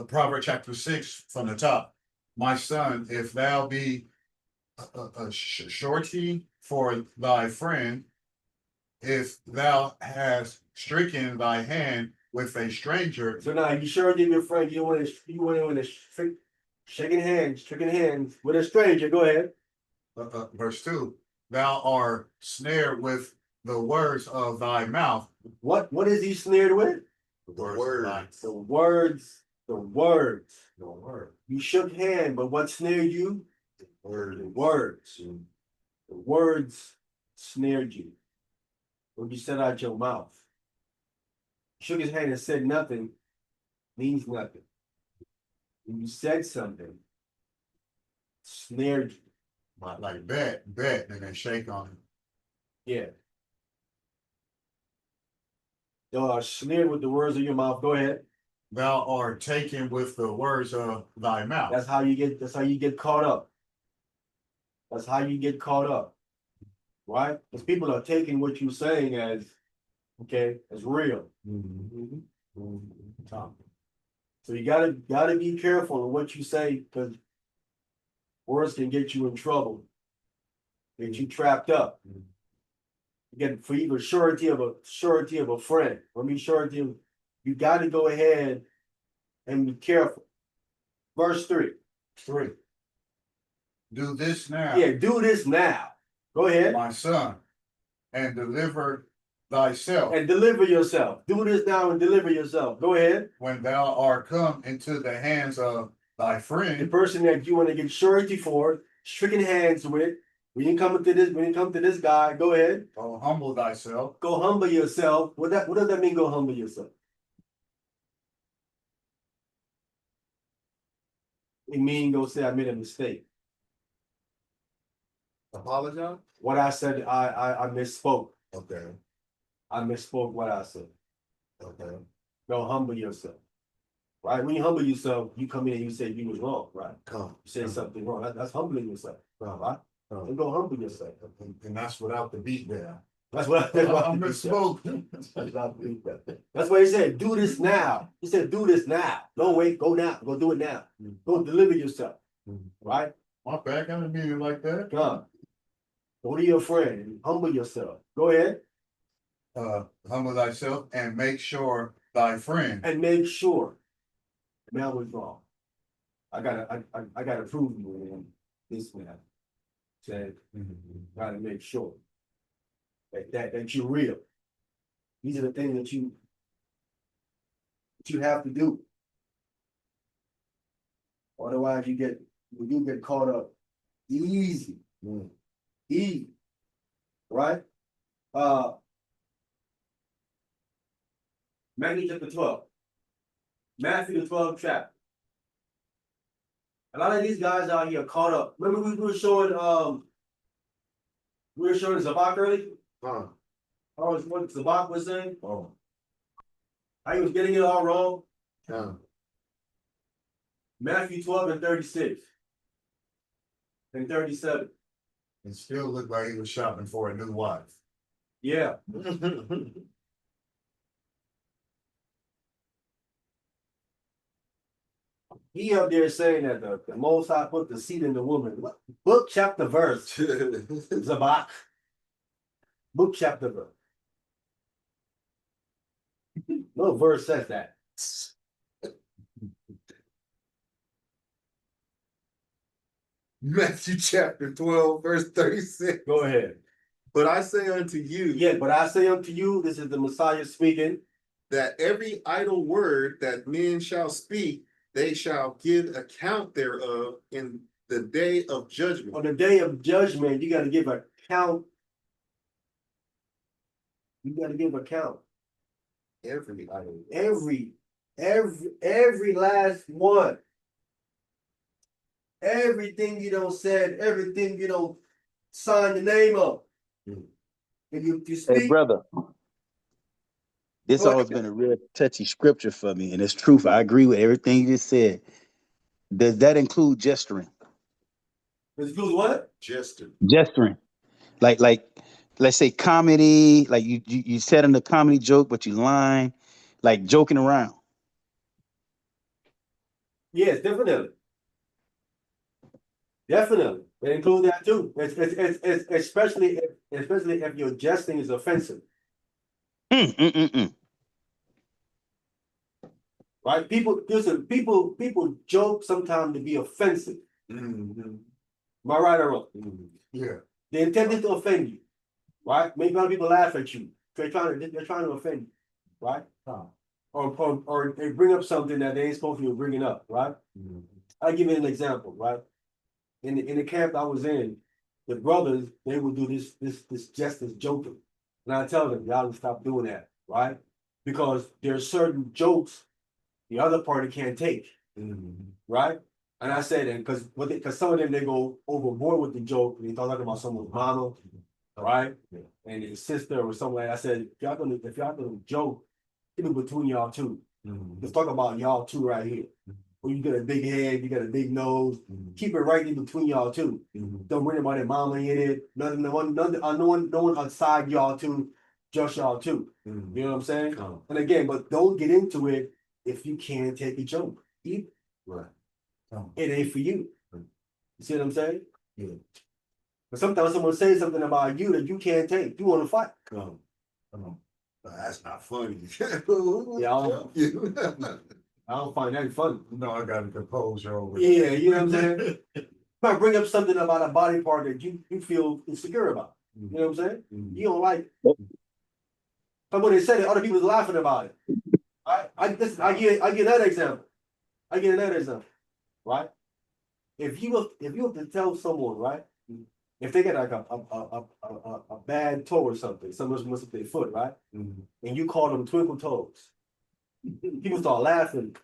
[SPEAKER 4] Proverbs chapter 6 from the top. My son, if thou be a shorty for thy friend, if thou hast stricken thy hand with a stranger,
[SPEAKER 1] So now you sure did your friend. You want to shaking hands with a stranger. Go ahead.
[SPEAKER 4] verse 2, thou art snared with the words of thy mouth.
[SPEAKER 1] What is he snared with?
[SPEAKER 3] The
[SPEAKER 4] Words of
[SPEAKER 3] words.
[SPEAKER 1] The words. The words.
[SPEAKER 3] The word.
[SPEAKER 1] You shook hand, but what snared you?
[SPEAKER 3] Word.
[SPEAKER 1] The words. The words snared you. What you said out your mouth. Shook his hand and said nothing means nothing. When you said something, snared you.
[SPEAKER 4] Like bet, and then shake on him.
[SPEAKER 1] Yeah. You are snared with the words of your mouth. Go ahead.
[SPEAKER 4] Thou art taken with the words of thy mouth.
[SPEAKER 1] That's how you get caught up. That's how you get caught up. Right? Because people are taking what you're saying as real. So you gotta be careful of what you say, because words can get you in trouble, get you trapped up. Again, for even surety of a friend, for me, surety of, you gotta go ahead and be careful. Verse 3.
[SPEAKER 4] 3. Do this now,
[SPEAKER 1] Yeah, do this now. Go ahead
[SPEAKER 4] my son, and deliver thyself
[SPEAKER 1] and deliver yourself. Do this now and deliver yourself. Go ahead.
[SPEAKER 4] when thou art come into the hands of thy
[SPEAKER 1] The
[SPEAKER 4] friend.
[SPEAKER 1] person that you want to get surety for, stricken hands with. When you come to this guy, go ahead.
[SPEAKER 4] Oh, humble thyself.
[SPEAKER 1] Go humble yourself. What does that mean? Go humble yourself. It mean go say I made a mistake.
[SPEAKER 3] Apologize?
[SPEAKER 1] What I said, I misspoke.
[SPEAKER 3] Okay.
[SPEAKER 1] I misspoke what I said.
[SPEAKER 3] Okay.
[SPEAKER 1] Go humble yourself. Right? When you humble yourself, you come in and you say you was wrong, right?
[SPEAKER 3] Come.
[SPEAKER 1] You said something wrong. That's humbling yourself. Right?
[SPEAKER 3] Come.
[SPEAKER 1] And go humble yourself.
[SPEAKER 4] And that's without the beat there.
[SPEAKER 1] That's what
[SPEAKER 4] I misspoke.
[SPEAKER 1] That's what he said. Do this now. He said, do this now. Don't wait. Go now. Go do it now. Go deliver yourself. Right?
[SPEAKER 4] My bad, I didn't mean it like that.
[SPEAKER 1] Come. Go to your friend and humble yourself. Go ahead
[SPEAKER 4] Humble thyself and make sure thy friend.
[SPEAKER 1] and make sure. Man, I was wrong. I gotta prove you, man. This man said, gotta make sure that you're real. These are the things that you have to do. Otherwise, you get caught up easy. Easy. Right? Matthew chapter 12. Matthew the 12th chapter. A lot of these guys out here caught up. Remember we were showing Zabak early?
[SPEAKER 3] Huh.
[SPEAKER 1] Oh, it's what Zabak was saying?
[SPEAKER 3] Oh,
[SPEAKER 1] How he was getting it all wrong?
[SPEAKER 3] yeah.
[SPEAKER 1] Matthew 12 and 36. And 37.
[SPEAKER 4] It still looked like he was shopping for a new wife.
[SPEAKER 1] Yeah. He up there saying that the Most High put the seed in the woman. What? Book, chapter, verse. Zabak. Book, chapter, verse. No verse says that.
[SPEAKER 3] Matthew chapter 12, verse 36.
[SPEAKER 1] Go ahead.
[SPEAKER 3] But I say unto you
[SPEAKER 1] Yeah, but I say unto you, this is the Messiah speaking.
[SPEAKER 3] that every idle word that men shall speak, they shall give account thereof in the day of judgment.
[SPEAKER 1] On the day of judgment, you got to give account. You got to give account.
[SPEAKER 3] Every idle.
[SPEAKER 1] Every last one. Everything you don't said, everything you don't sign the name of.
[SPEAKER 3] Mm.
[SPEAKER 1] If you
[SPEAKER 5] Hey,
[SPEAKER 1] speak,
[SPEAKER 5] brother. This
[SPEAKER 1] Go
[SPEAKER 5] always
[SPEAKER 1] ahead.
[SPEAKER 5] been a real touchy scripture for me, and it's truth. I agree with everything you just said. Does that include gesturing?
[SPEAKER 1] excuse what?
[SPEAKER 3] Jester.
[SPEAKER 5] Gesturing, like, let's say comedy, like you said in a comedy joke, but you lying, like joking around.
[SPEAKER 1] Yes, definitely. Definitely. It include that too. It's especially if your jesting is offensive.
[SPEAKER 5] Mm.
[SPEAKER 1] Right? People listen, people joke sometimes to be offensive.
[SPEAKER 3] Mhm.
[SPEAKER 1] Am I right or wrong?
[SPEAKER 3] Mhm.
[SPEAKER 4] Yeah.
[SPEAKER 1] They intended to offend you. Right? Maybe other people laugh at you. They're trying to offend you, right? Or they bring up something that they ain't supposed to be bringing up, right?
[SPEAKER 3] Mhm.
[SPEAKER 1] I'll give you an example, right? In the camp I was in, the brothers, they would do this just as joking. And I tell them, y'all stop doing that, right? Because there's certain jokes the other party can't take,
[SPEAKER 3] Mhm.
[SPEAKER 1] right? And I said, and because some of them they go overboard with the joke, and they start talking about someone's mama, right? And his sister or something like that. I said, if y'all gonna joke, keep it between y'all two.
[SPEAKER 3] Mhm.
[SPEAKER 1] Let's talk about y'all two right here. When you got a big head, you got a big nose,
[SPEAKER 3] Mhm.
[SPEAKER 1] keep it right in between y'all two.
[SPEAKER 3] Mhm.
[SPEAKER 1] Don't worry about their mama in it. No one outside y'all two, just y'all two.
[SPEAKER 3] Mhm.
[SPEAKER 1] You know what I'm saying?
[SPEAKER 3] Oh,
[SPEAKER 1] And again, but don't get into it if you can't take a joke. Either.
[SPEAKER 3] right.
[SPEAKER 1] It ain't for you. You see what I'm saying?
[SPEAKER 3] Yeah.
[SPEAKER 1] But sometimes someone says something about you that you can't take. You want to fight.
[SPEAKER 3] Come on. That's not funny.
[SPEAKER 1] Yeah.
[SPEAKER 3] Yeah.
[SPEAKER 1] I don't find that funny.
[SPEAKER 4] No, I got a composure over
[SPEAKER 1] Yeah, you know what I'm saying? Might bring up something about a body part that you feel insecure about. You know what I'm saying? You don't like it. But when they said it, other people's laughing about it. I get another example. Right? If you have to tell someone, right? If they get like a bad toe or something, someone must have their foot, right?
[SPEAKER 3] Mhm.
[SPEAKER 1] And you call them twinkle toes, people start laughing.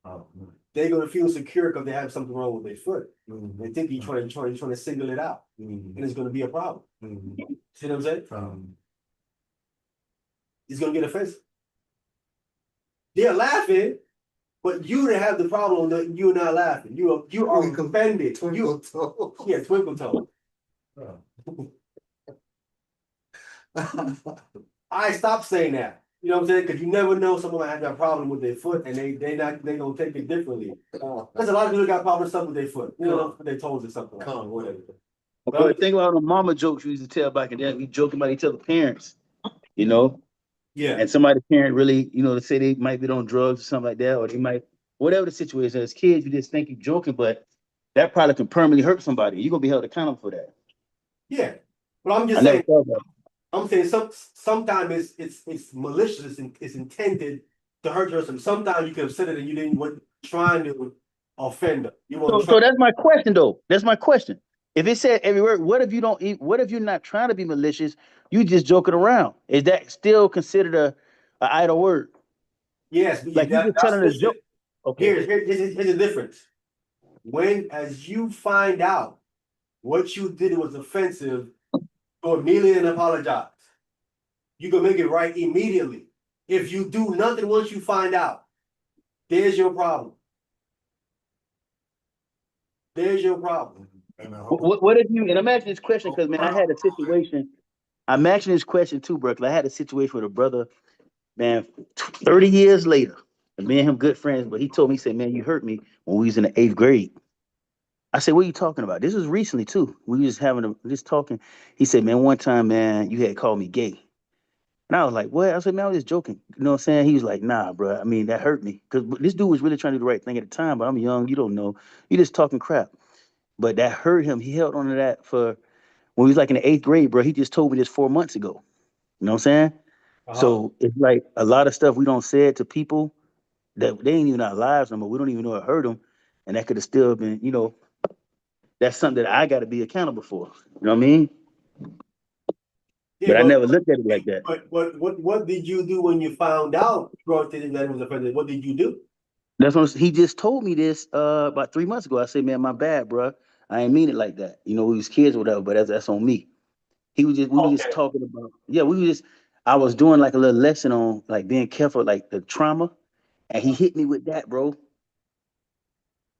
[SPEAKER 3] Oh, man.
[SPEAKER 1] They're gonna feel secure because they have something wrong with their foot.
[SPEAKER 3] Mhm.
[SPEAKER 1] They think you're trying to single it out,
[SPEAKER 3] Mhm.
[SPEAKER 1] and it's gonna be a problem.
[SPEAKER 3] Mhm.
[SPEAKER 1] See what I'm saying? It's gonna get offensive. They're laughing, but you didn't have the problem that you're not laughing. You are offended.
[SPEAKER 3] Twinkle toe.
[SPEAKER 1] Yeah, twinkle toe. I stopped saying that. You know what I'm saying? Because you never know someone might have that problem with their foot, and they gonna take it differently. There's a lot of people got problems stuff with their foot. You know, with their toes or something. Like that, whatever.
[SPEAKER 5] But think about the mama jokes we used to tell back in the day. We joking about each other's parents, you know,
[SPEAKER 1] Yeah.
[SPEAKER 5] and somebody's parent really, let's say they might be on drugs or something like that, or they might, whatever the situation. As kids, you just think you're joking, but that probably can permanently hurt somebody. You're gonna be held accountable for that.
[SPEAKER 1] Yeah. But I'm
[SPEAKER 5] I
[SPEAKER 1] just
[SPEAKER 5] never
[SPEAKER 1] saying.
[SPEAKER 5] thought about it.
[SPEAKER 1] I'm saying sometimes it's malicious and it's intended to hurt person. Sometimes you can consider that you didn't want trying to offend them. You want to try.
[SPEAKER 5] So that's my question, though. That's my question. If it said every word, what if you don't eat? What if you're not trying to be malicious? You just joking around. Is that still considered a idle word?
[SPEAKER 1] Yes, but
[SPEAKER 5] Like you just
[SPEAKER 1] that's
[SPEAKER 5] telling a
[SPEAKER 1] listen.
[SPEAKER 5] joke? Okay.
[SPEAKER 1] Here's the difference. When as you find out what you did was offensive, go immediately and apologize. you can make it right immediately. If you do nothing once you find out, there's your problem. There's your problem.
[SPEAKER 3] And the whole-
[SPEAKER 5] What if you, and I'm asking this question because, man, I had a situation. I'm asking this question too, bro, 'cause I had a situation with a brother, man, 30 years later. And me and him good friends, but he told me, he said, man, you hurt me when we was in the 8th grade. I said, what are you talking about? This was recently too. We was just talking. He said, man, one time, man, you had called me gay. And I was like, what? I said, man, I was just joking. You know what I'm saying? He was like, nah, bro. I mean, that hurt me. Because this dude was really trying to do the right thing at the time, but I'm young. You don't know. You just talking crap. But that hurt him. He held on to that for when he was like in the 8th grade, bro. He just told me this 4 months ago. You know what I'm saying? So it's like a lot of stuff we don't say it to people that they ain't even our lives no more. We don't even know it hurt them. And that could have still been, you know, that's something that I got to be accountable for. You know what I mean?
[SPEAKER 1] Yeah,
[SPEAKER 5] But I never looked at it like that.
[SPEAKER 1] but what did you do when you found out that it was a president? What did you do?
[SPEAKER 5] That's what he just told me this about 3 months ago. I said, man, my bad, bro. I ain't mean it like that. You know, we was kids or whatever, but that's on me. We were just talking about, yeah, I was doing like a little lesson on like being careful, like the trauma, and he hit me with that, bro.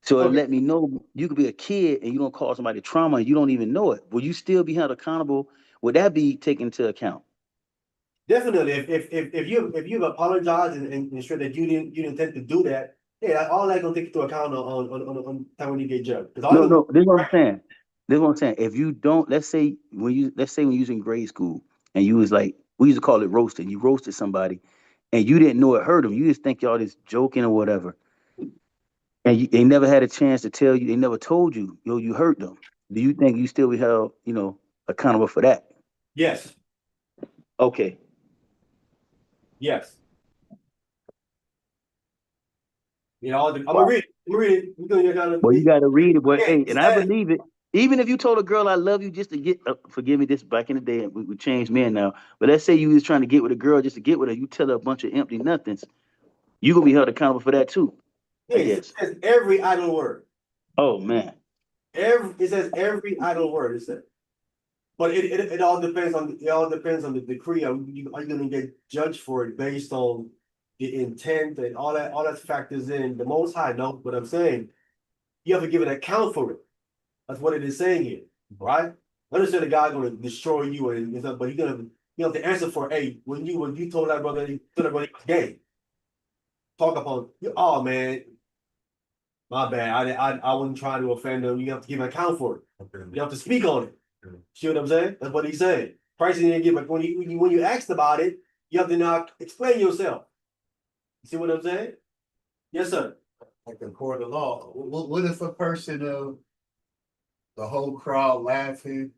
[SPEAKER 5] So it
[SPEAKER 1] Okay.
[SPEAKER 5] let me know you could be a kid and you don't cause somebody trauma and you don't even know it. Will you still be held accountable? Would that be taken into account?
[SPEAKER 1] Definitely, if you've apologized and ensure that you didn't intend to do that, yeah, all that gonna take into account on time when you get judged. 'Cause all
[SPEAKER 5] No,
[SPEAKER 1] you-
[SPEAKER 5] no, this is what I'm saying. This is what I'm saying. If you don't, let's say when you was in grade school and you was like, we used to call it roasting. You roasted somebody and you didn't know it hurt them. You just think y'all just joking or whatever. And they never had a chance to tell you, they never told you, yo, you hurt them. Do you think you still be held, you know, accountable for that?
[SPEAKER 1] Yes,
[SPEAKER 5] Okay.
[SPEAKER 1] yes. You know, I'm gonna
[SPEAKER 5] Wow.
[SPEAKER 1] read it. I'm gonna read it. We're gonna kind of.
[SPEAKER 5] Well, you got to read it, but
[SPEAKER 1] Yeah,
[SPEAKER 5] hey,
[SPEAKER 1] it
[SPEAKER 5] and I
[SPEAKER 1] says-
[SPEAKER 5] believe it. Even if you told a girl I love you just to get, forgive me, this back in the day, we changed men now. But let's say you was trying to get with a girl just to get with her, you tell her a bunch of empty nothings. You gonna be held accountable for that too, I
[SPEAKER 1] yeah, it
[SPEAKER 5] guess.
[SPEAKER 1] says every idle word.
[SPEAKER 5] Oh man,
[SPEAKER 1] It says every idle word. It says, but it all depends on the decree. Are you gonna get judged for it based on the intent and all that factors in. The Most High knows what I'm saying. You have to give an account for it. That's what it is saying here, right? Understand the God gonna destroy you and stuff, but you have to answer for, hey, when you told that brother he was gay. Talk upon, oh man, my bad. I wasn't trying to offend him. You have to give an account for it. You have to speak on it. See what I'm saying? That's what he's saying. Christ didn't give, when you asked about it, you have to now explain yourself. You see what I'm saying? Yes, sir.
[SPEAKER 4] Like the court of law. What if a person the whole crowd laughing,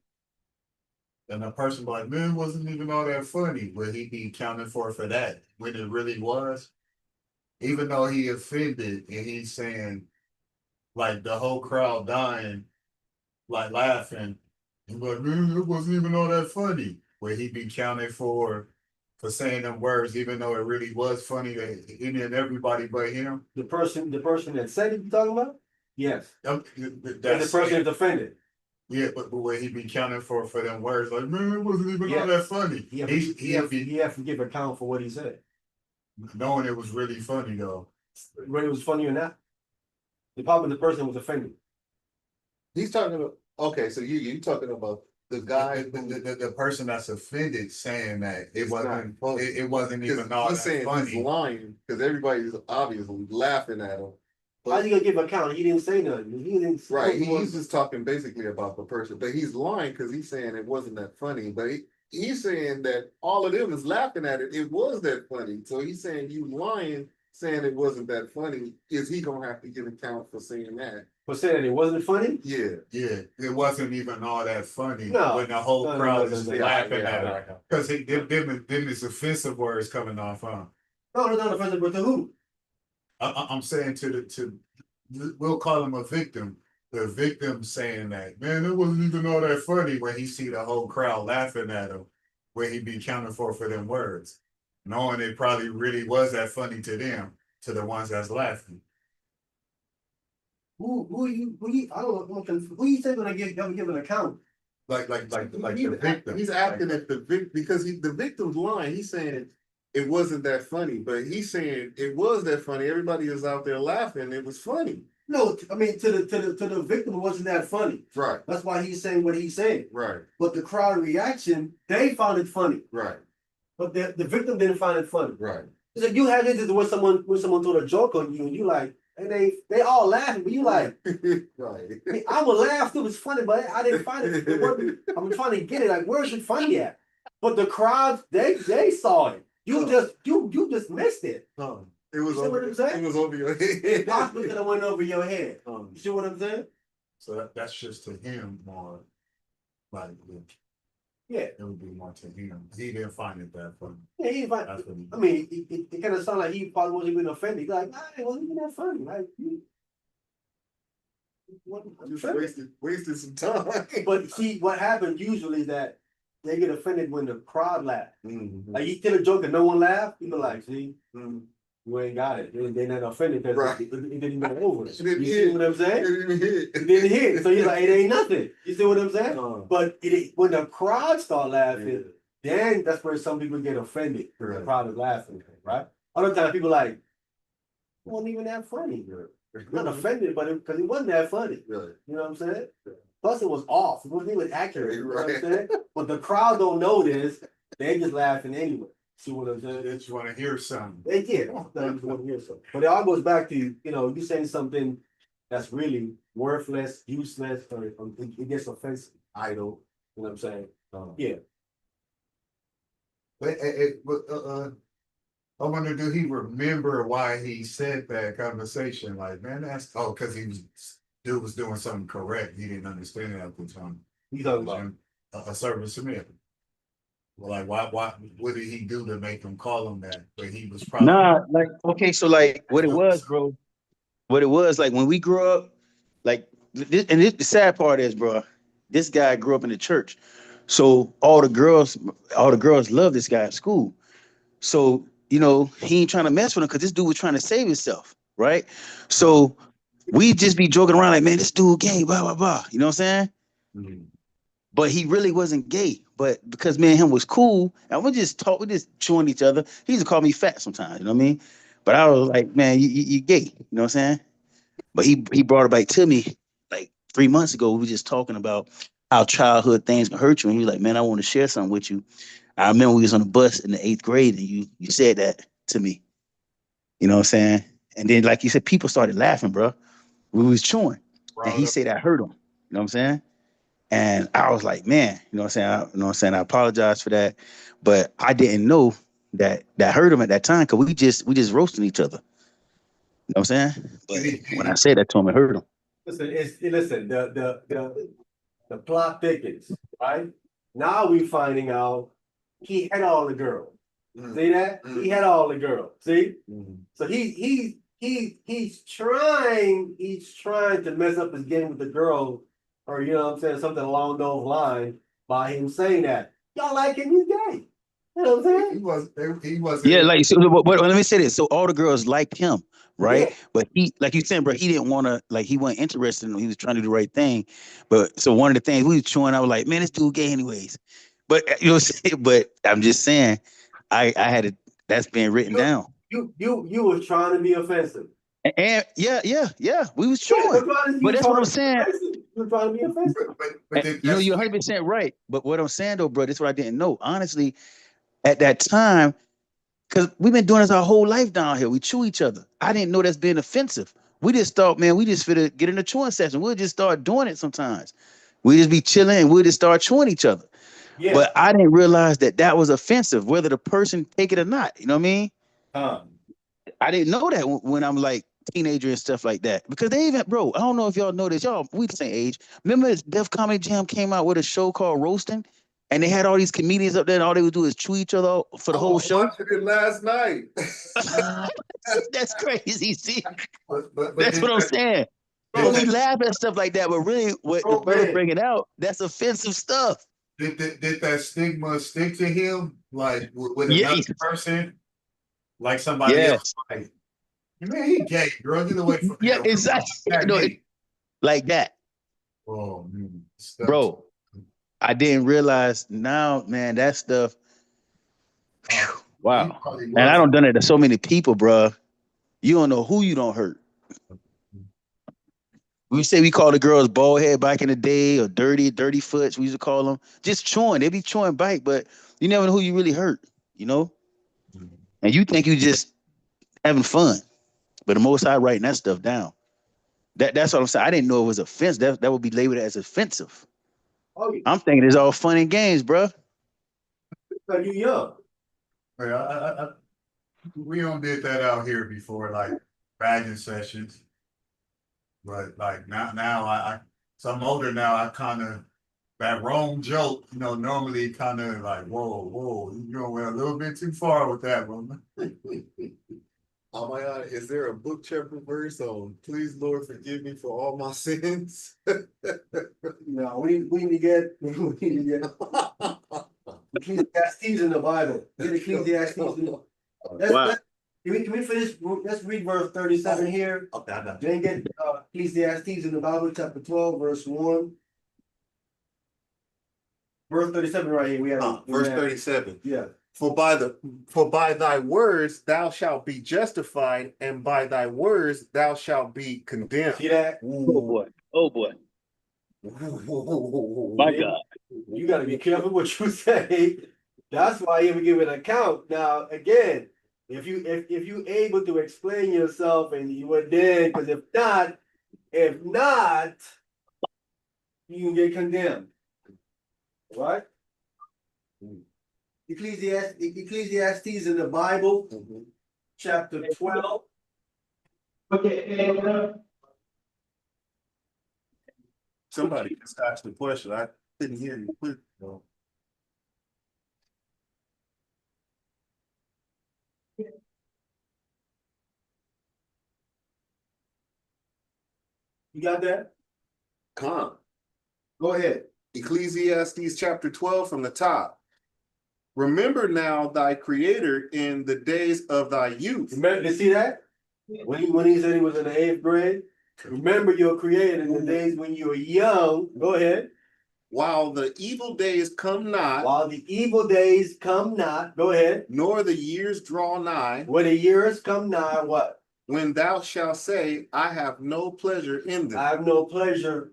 [SPEAKER 4] and a person like, man, it wasn't even all that funny? Would he be accounted for that when it really was? Even though he offended and he's saying like the whole crowd dying, like laughing, and like, man, it wasn't even all that funny. Would he be counted for saying them words, even though it really was funny to any and everybody but him?
[SPEAKER 1] The person that said it, you talking about? Yes. And the person is offended.
[SPEAKER 4] Yeah, but would he be counted for them words? Like, man, it wasn't even
[SPEAKER 1] Yeah.
[SPEAKER 4] all that funny.
[SPEAKER 1] He have to give account for what he said.
[SPEAKER 4] Knowing it was really funny though.
[SPEAKER 1] Whether it was funny or not. The problem is the person was offended.
[SPEAKER 3] He's talking about, okay, so you talking about the guy
[SPEAKER 4] The person that's offended saying that it
[SPEAKER 3] It's not
[SPEAKER 4] wasn't
[SPEAKER 3] funny.
[SPEAKER 4] it wasn't even all
[SPEAKER 3] he's
[SPEAKER 4] that
[SPEAKER 3] saying he's
[SPEAKER 4] funny.
[SPEAKER 3] lying because everybody's obviously laughing at him.
[SPEAKER 1] How's he gonna give account? He didn't say nothing. He didn't.
[SPEAKER 3] Right, he's just talking basically about the person, but he's lying because he's saying it wasn't that funny. But he's saying that all of them is laughing at it. It was that funny. So he's saying you lying, saying it wasn't that funny. Is he gonna have to give account for saying that?
[SPEAKER 1] For saying that it wasn't funny?
[SPEAKER 3] Yeah.
[SPEAKER 4] Yeah, it wasn't even all that funny
[SPEAKER 1] No.
[SPEAKER 4] when the whole
[SPEAKER 1] No,
[SPEAKER 4] crowd
[SPEAKER 1] no,
[SPEAKER 4] is
[SPEAKER 1] no, no.
[SPEAKER 4] laughing
[SPEAKER 3] Yeah,
[SPEAKER 4] at
[SPEAKER 3] right.
[SPEAKER 4] him. Because them is offensive words coming off, huh?
[SPEAKER 1] No, no, not offended, but to who?
[SPEAKER 4] I'm saying we'll call him a victim. The victim saying that, man, it wasn't even all that funny when he see the whole crowd laughing at him, where he be counted for them words, knowing it probably really was that funny to them, to the ones that's laughing.
[SPEAKER 1] Who you? I don't know. Who you think gonna give an account
[SPEAKER 4] like the victim.
[SPEAKER 3] He's acting at the victim because the victim's lying. He's saying it wasn't that funny, but he's saying it was that funny. Everybody is out there laughing. It was funny.
[SPEAKER 1] No, I mean to the victim, it wasn't that funny.
[SPEAKER 3] Right,
[SPEAKER 1] That's why he's saying what he's saying.
[SPEAKER 3] right,
[SPEAKER 1] But the crowd reaction, they found it funny.
[SPEAKER 3] right,
[SPEAKER 1] But the victim didn't find it funny.
[SPEAKER 3] right.
[SPEAKER 1] It's like you had this when someone told a joke on you, and you like, and they all laughing, but you like,
[SPEAKER 3] Right.
[SPEAKER 1] I would laugh too. It's funny, but I didn't find it. I'm trying to get it. Like, where's it funny at? But the crowd, they saw it. You just missed it.
[SPEAKER 3] It was
[SPEAKER 1] See what
[SPEAKER 3] over.
[SPEAKER 1] I'm saying?
[SPEAKER 3] It was over your
[SPEAKER 1] It
[SPEAKER 3] head.
[SPEAKER 1] possibly could have went over your head. You see what I'm saying?
[SPEAKER 4] So that's just to him more like
[SPEAKER 1] Yeah.
[SPEAKER 4] it would be more to him. He didn't find it that funny.
[SPEAKER 1] Yeah, he find,
[SPEAKER 4] That's what he
[SPEAKER 1] I mean, it kind of sounded like he probably wasn't even offended. He's like, nah, it wasn't even that funny. Like,
[SPEAKER 3] Just wasted some time.
[SPEAKER 1] but see, what happens usually is that they get offended when the crowd laugh.
[SPEAKER 3] Mhm.
[SPEAKER 1] Like, you tell a joke and no one laugh, people like, see,
[SPEAKER 3] Mhm.
[SPEAKER 1] you ain't got it. They're not offended because
[SPEAKER 3] Right.
[SPEAKER 1] it didn't go over.
[SPEAKER 3] It didn't
[SPEAKER 1] You see
[SPEAKER 3] hit.
[SPEAKER 1] what I'm
[SPEAKER 3] It
[SPEAKER 1] saying?
[SPEAKER 3] didn't even hit.
[SPEAKER 1] It didn't hit. So you're like, it ain't nothing. You see what I'm saying?
[SPEAKER 3] Uh,
[SPEAKER 1] But when the crowd start laughing,
[SPEAKER 3] yeah.
[SPEAKER 1] then that's where some people get offended. When the
[SPEAKER 3] Right.
[SPEAKER 1] crowd is laughing, right? Other times people like, it wasn't even that funny. Not offended, but because it wasn't that funny.
[SPEAKER 3] Really.
[SPEAKER 1] You know what I'm saying? Plus it was off. It wasn't even accurate. You know what I'm
[SPEAKER 3] Right.
[SPEAKER 1] saying? But the crowd don't know this. They just laughing anyway. See what I'm saying?
[SPEAKER 4] They just want to hear something.
[SPEAKER 1] They did. They just want to hear something. But it all goes back to, you saying something that's really worthless, useless, or it gets offensive, idle. You know what I'm saying? Yeah.
[SPEAKER 4] But I wonder, do he remember why he said that conversation? Like, man, that's because dude was doing something correct. He didn't understand it at the time.
[SPEAKER 1] You talking about?
[SPEAKER 4] A service submit. Well, like, why? What did he do to make him call him that? But he was probably
[SPEAKER 5] Like okay, so like what it was, bro. What it was like when we grew up, like this, and the sad part is, bro, this guy grew up in the church, so all the girls love this guy at school. So he ain't trying to mess with him because this dude was trying to save himself, right? So we just be joking around like, man, this dude gay, blah blah blah. You know what I'm saying?
[SPEAKER 3] Mhm.
[SPEAKER 5] But he really wasn't gay. But because me and him was cool, and we just chewing each other. He used to call me fat sometimes, you know what I mean? But I was like, man, you gay, you know what I'm saying? But he brought it back to me like 3 months ago. We were just talking about how childhood things can hurt you. And he was like, man, I want to share something with you. I remember we was on the bus in the 8th grade and you said that to me. You know what I'm saying? And then, like you said, people started laughing, bro. We was chewing. And he said I hurt him. You know what I'm saying? And I was like, man, you know what I'm saying? I apologize for that. But I didn't know that hurt him at that time because we just roasting each other. You know what I'm saying? But when I said that to him, it hurt him.
[SPEAKER 1] Listen, the plot thickens, right? Now we finding out he had all the girls.
[SPEAKER 3] Mhm.
[SPEAKER 1] See that? He had all the girls. See?
[SPEAKER 3] Mhm.
[SPEAKER 1] So he's trying to mess up his game with the girl, or you know what I'm saying, something along those lines by him saying that. Y'all like him, he's gay. You know what I'm saying?
[SPEAKER 4] He was.
[SPEAKER 5] Yeah, like so. But let me say this: so all the girls liked him, right?
[SPEAKER 1] Yeah.
[SPEAKER 5] But he, like you said, bro, he didn't want to. Like he wasn't interested in him. He was trying to do the right thing. But so one of the things we was chewing, I was like, man, this dude gay, anyways. But you know, what I'm saying? But I'm just saying, I had it. That's been written down.
[SPEAKER 1] You was trying to be offensive.
[SPEAKER 5] And yeah, we was
[SPEAKER 1] Yeah,
[SPEAKER 5] chewing.
[SPEAKER 1] you
[SPEAKER 5] But that's what I'm
[SPEAKER 1] trying to be
[SPEAKER 5] saying.
[SPEAKER 1] offensive. You were trying to be offensive.
[SPEAKER 4] But
[SPEAKER 5] And, you're 100% right. But what I'm saying though, bro, this is what I didn't know. Honestly, at that time, because we've been doing this our whole life down here. We chew each other. I didn't know that's being offensive. We just thought, man, we just fit get in the chewing session. We'll just start doing it sometimes. We just be chilling and we'll just start chewing each other.
[SPEAKER 1] Yeah.
[SPEAKER 5] But I didn't realize that was offensive, whether the person take it or not. You know what I mean? I didn't know that when I'm like teenager and stuff like that. Because they even, bro, I don't know if y'all know this. Y'all, we the same age. Remember Def Comedy Jam came out with a show called Roasting? And they had all these comedians up there, and all they would do is chew each other out for the whole show.
[SPEAKER 3] I watched it last night.
[SPEAKER 5] That's crazy. See,
[SPEAKER 4] but
[SPEAKER 5] that's what I'm saying. Bro, we laugh at stuff like that, but really, what the brother bringing out, that's offensive stuff.
[SPEAKER 4] Did that stigma stick to him? Like with
[SPEAKER 5] Yes.
[SPEAKER 4] another person, like somebody
[SPEAKER 5] Yes.
[SPEAKER 4] else? Like, man, he gay, girl. Get away from
[SPEAKER 5] Yeah,
[SPEAKER 4] him.
[SPEAKER 5] exactly.
[SPEAKER 4] That
[SPEAKER 5] You know,
[SPEAKER 4] me.
[SPEAKER 5] like that,
[SPEAKER 4] Oh, man. Stuff.
[SPEAKER 5] bro. I didn't realize now, man, that stuff.
[SPEAKER 4] He
[SPEAKER 5] Wow.
[SPEAKER 4] probably
[SPEAKER 5] And I
[SPEAKER 4] was.
[SPEAKER 5] don't done it to so many people, bruh. You don't know who you don't hurt. We say we call the girls bald head back in the day or dirty foots. We used to call them just chewing. They be chewing bike, but you never know who you really hurt, you know? And you think you just having fun. But the most High writing that stuff down. That's what I'm saying. I didn't know it was offensive. That would be labeled as offensive.
[SPEAKER 1] Oh, yeah,
[SPEAKER 5] I'm thinking it's all fun and games, bruh.
[SPEAKER 1] because you young.
[SPEAKER 4] I, we don't did that out here before, like bagging sessions. But like now I so I'm older now. I kind of that wrong joke, normally kind of like, whoa, you going a little bit too far with that one.
[SPEAKER 3] Oh my God, is there a book chapter verse on please Lord forgive me for all my sins?
[SPEAKER 1] No, we need to get, Ecclesiastes in the Bible. Get Ecclesiastes in the.
[SPEAKER 5] Wow.
[SPEAKER 1] Can we finish, let's read verse 37 here.
[SPEAKER 3] Okay, I got
[SPEAKER 1] Then get Ecclesiastes in the Bible, chapter 12, verse 1. Verse 37 right here, we have.
[SPEAKER 3] verse 37.
[SPEAKER 1] Yeah.
[SPEAKER 3] For by thy words thou shalt be justified, and by thy words thou shalt be condemned.
[SPEAKER 1] See that?
[SPEAKER 5] Oh boy. Oh boy. My God.
[SPEAKER 1] You gotta be careful what you say. That's why you give an account. Now, again, if you able to explain yourself and you were dead, because if not, you can get condemned. Right? Ecclesiastes in the Bible, chapter 12.
[SPEAKER 3] Somebody just asked the question. I couldn't hear you. Please, no.
[SPEAKER 1] You got that?
[SPEAKER 3] Come.
[SPEAKER 1] Go ahead.
[SPEAKER 3] Ecclesiastes chapter 12 from the top. Remember now thy creator in the days of thy youth.
[SPEAKER 1] Remember, you see that? When he said he was in the 8th grade, remember your creator in the days when you were young. Go ahead.
[SPEAKER 3] While the evil days come not,
[SPEAKER 1] While the evil days come not. Go ahead.
[SPEAKER 3] nor the years draw nigh,
[SPEAKER 1] When the years come nigh, what?
[SPEAKER 3] when thou shalt say, I have no pleasure in them.
[SPEAKER 1] I have no pleasure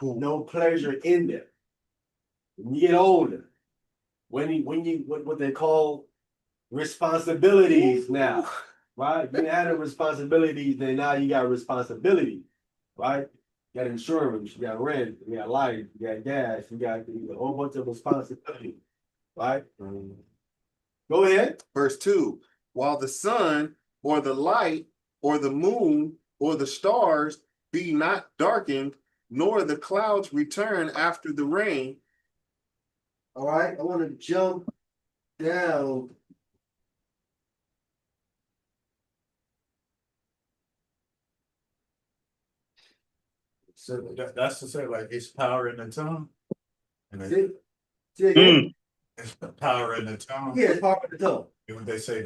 [SPEAKER 1] in them. When you get older, when you what they call responsibilities now, right? You had the responsibilities, then now you got responsibility, right? You got insurance, you got rent, you got light, you got gas, you got a whole bunch of responsibility, right? Go ahead.
[SPEAKER 3] Verse 2. While the sun or the light or the moon or the stars be not darkened, nor the clouds return after the rain.
[SPEAKER 1] All right, I want to jump down.
[SPEAKER 4] So that's to say, like, it's power in the tongue. And
[SPEAKER 1] See again?
[SPEAKER 4] it's the power in the tongue.
[SPEAKER 1] Yeah, it's part of the tongue.
[SPEAKER 4] When they say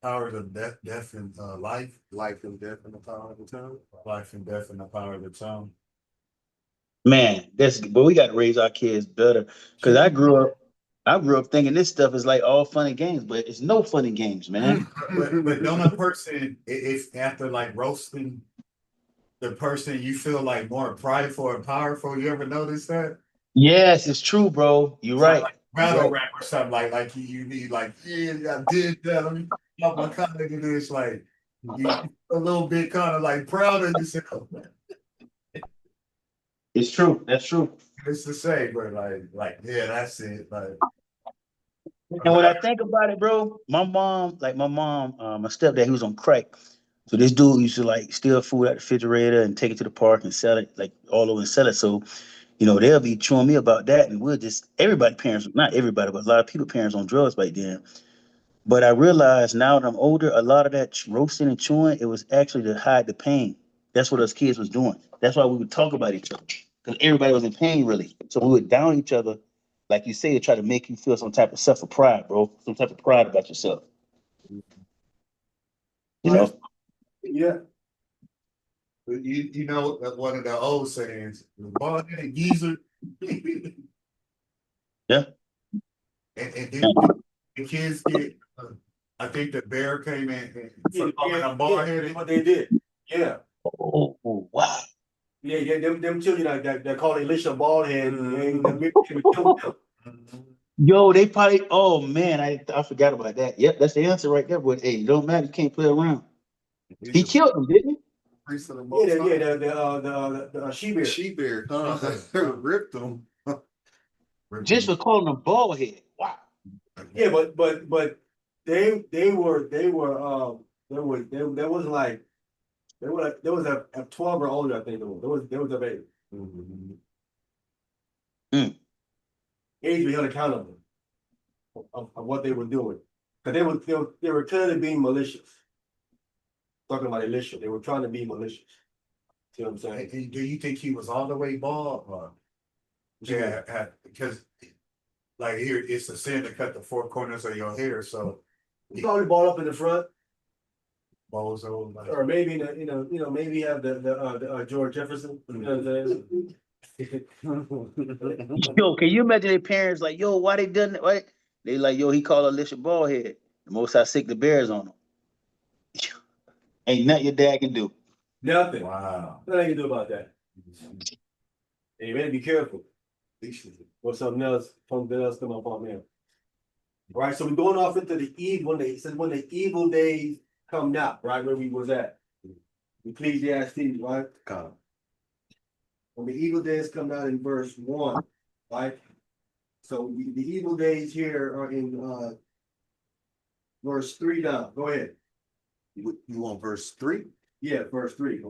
[SPEAKER 4] power of death and life,
[SPEAKER 3] Life and death and the power of the tongue.
[SPEAKER 4] life and death and the power of the tongue.
[SPEAKER 5] Man, but we gotta raise our kids better. Cause I grew up thinking this stuff is like all fun and games, but it's no fun and games, man.
[SPEAKER 4] But don't a person, if after like roasting the person, you feel like more prideful and powerful? You ever notice that?
[SPEAKER 5] Yes, it's true, bro. You're right.
[SPEAKER 4] Like battle rap or something like you need like, yeah, I did that. Let me help my kind of do this. Like you a little bit kind of like proud of yourself.
[SPEAKER 5] It's true. That's true.
[SPEAKER 4] It's the same, but like yeah, that's it. Like
[SPEAKER 5] And when I think about it, bro, my mom, my stepdad, he was on crack. So this dude used to like steal food out the refrigerator and take it to the park and sell it, like all over and sell it. So, they'll be chewing me about that. And everybody parents, not everybody, but a lot of people parents on drugs back then. But I realized now that I'm older, a lot of that roasting and chewing, it was actually to hide the pain. That's what us kids was doing. That's why we would talk about each other. Because everybody was in pain, really. So we would down each other, like you say, to try to make you feel some type of self-pride, bro. Some type of pride about yourself. You know?
[SPEAKER 1] Yeah.
[SPEAKER 4] You know one of the old sayings, bald headed geezer.
[SPEAKER 5] Yeah.
[SPEAKER 4] And then the kids get. I think the bear came in for calling them bald headed.
[SPEAKER 1] What they did, yeah.
[SPEAKER 5] Oh, wow.
[SPEAKER 1] Yeah, them children that call Elisha bald head.
[SPEAKER 5] Yo, they probably. Oh man, I forgot about that. Yep, that's the answer right there. But hey, it don't matter. You can't play around. He killed him, didn't
[SPEAKER 3] Priest of the
[SPEAKER 1] Yeah,
[SPEAKER 3] Most
[SPEAKER 1] yeah,
[SPEAKER 3] High.
[SPEAKER 1] the she bear.
[SPEAKER 3] She bear, ripped them.
[SPEAKER 5] he? Just for calling him bald head. Wow.
[SPEAKER 1] Yeah, but they were there was like there was a 12 or older, I think there was a baby. Age be held accountable of what they were doing. Cause they were clearly being malicious. Talking about Elisha, they were trying to be malicious. See what I'm saying?
[SPEAKER 4] And do you think he was all the way bald? Or? Yeah, because like here, it's a sin to cut the four corners of your hair. So
[SPEAKER 1] He probably balled up in the front,
[SPEAKER 4] balls are like,
[SPEAKER 1] or maybe maybe have the George Jefferson. You know what I'm saying?
[SPEAKER 5] Yo, can you imagine their parents like, yo, why they done it? Why? They like, yo, he called Alicia bald head. The most I sick the bears on him. Ain't nothing your dad can do.
[SPEAKER 1] Nothing.
[SPEAKER 4] wow.
[SPEAKER 1] Nothing you can do about that. And you better be careful. Or something else come up on them. Right, so we're going off into the evil days. It says when the evil days come now, right, where we was at. Ecclesiastes, right?
[SPEAKER 3] Come.
[SPEAKER 1] When the evil days come down in verse 1, right? So the evil days here are in verse 3 down. Go ahead.
[SPEAKER 3] You want verse 3?
[SPEAKER 1] Yeah, verse 3.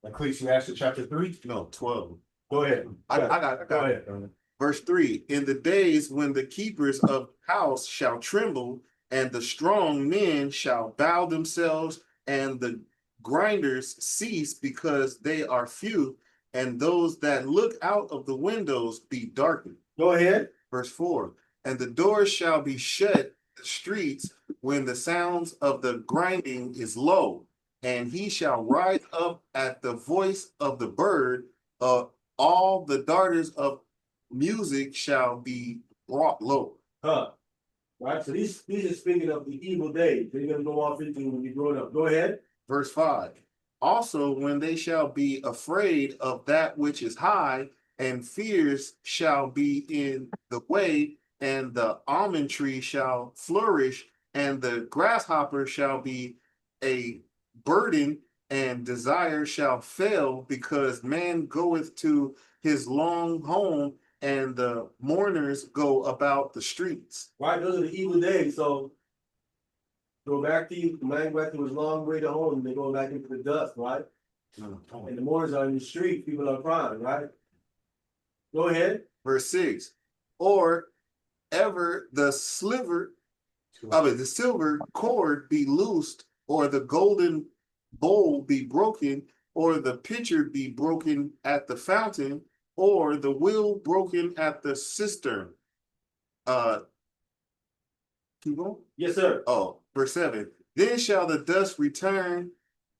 [SPEAKER 4] Ecclesiastes chapter 3.
[SPEAKER 3] No, 12.
[SPEAKER 1] Go ahead.
[SPEAKER 3] I got it.
[SPEAKER 1] Go ahead.
[SPEAKER 3] Verse 3, in the days when the keepers of house shall tremble, and the strong men shall bow themselves, and the grinders cease because they are few, and those that look out of the windows be darkened.
[SPEAKER 1] Go ahead.
[SPEAKER 3] Verse 4, and the doors shall be shut, the streets, when the sounds of the grinding is low, and he shall rise up at the voice of the bird, all the darters of music shall be brought low.
[SPEAKER 1] Right, so these are speaking of the evil days. They're gonna go off into when you grow up. Go ahead.
[SPEAKER 3] Verse 5. Also, when they shall be afraid of that which is high, and fears shall be in the way, and the almond tree shall flourish, and the grasshopper shall be a burden, and desire shall fail, because man goeth to his long home, and the mourners go about the streets.
[SPEAKER 1] Right, those are the evil days. So go back to you, man went through his long way to home, they go back into the dust, right? And the mourners are in the street, people are crying, right? Go ahead.
[SPEAKER 3] Verse 6. Or ever the silver cord be loosed, or the golden bowl be broken, or the pitcher be broken at the fountain, or the wheel broken at the cistern. Keep going.
[SPEAKER 1] Yes, sir.
[SPEAKER 3] Oh, verse 7. Then shall the dust return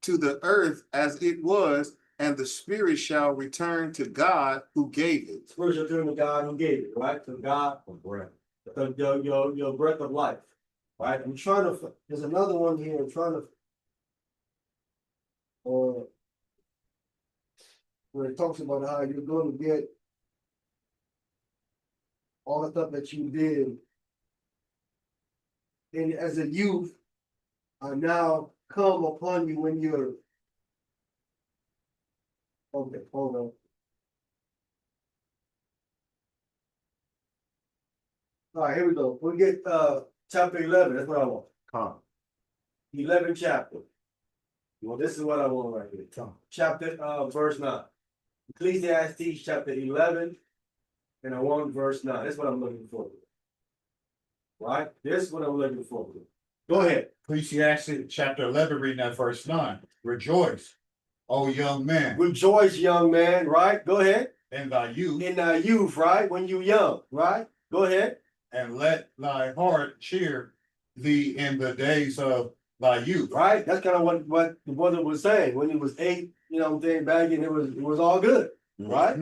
[SPEAKER 3] to the earth as it was, and the spirit shall return to God who gave it.
[SPEAKER 1] First, you're turning to God who gave it, right? To God for breath. Your breath of life. Right? I'm trying to, there's another one here. I'm trying to, where it talks about how you're going to get all the stuff that you did. And as a youth, are now come upon you when you're. Okay, hold on. All right, here we go. We'll get chapter 11. That's what I want. 11 chapter. Well, this is what I want right here. Chapter verse 9. Ecclesiastes chapter 11. And I want verse 9. That's what I'm looking for. Right? This is what I'm looking for. Go ahead.
[SPEAKER 4] Ecclesiastes chapter 11, reading that verse 9. Rejoice, O young man,
[SPEAKER 1] Rejoice, young man, right? Go ahead.
[SPEAKER 4] in thy youth,
[SPEAKER 1] In thy youth, right? When you young, right? Go ahead.
[SPEAKER 4] and let thy heart cheer thee in the days of thy youth.
[SPEAKER 1] right? That's kind of what the brother was saying. When he was 8, you know what I'm saying, back and it was all good, right?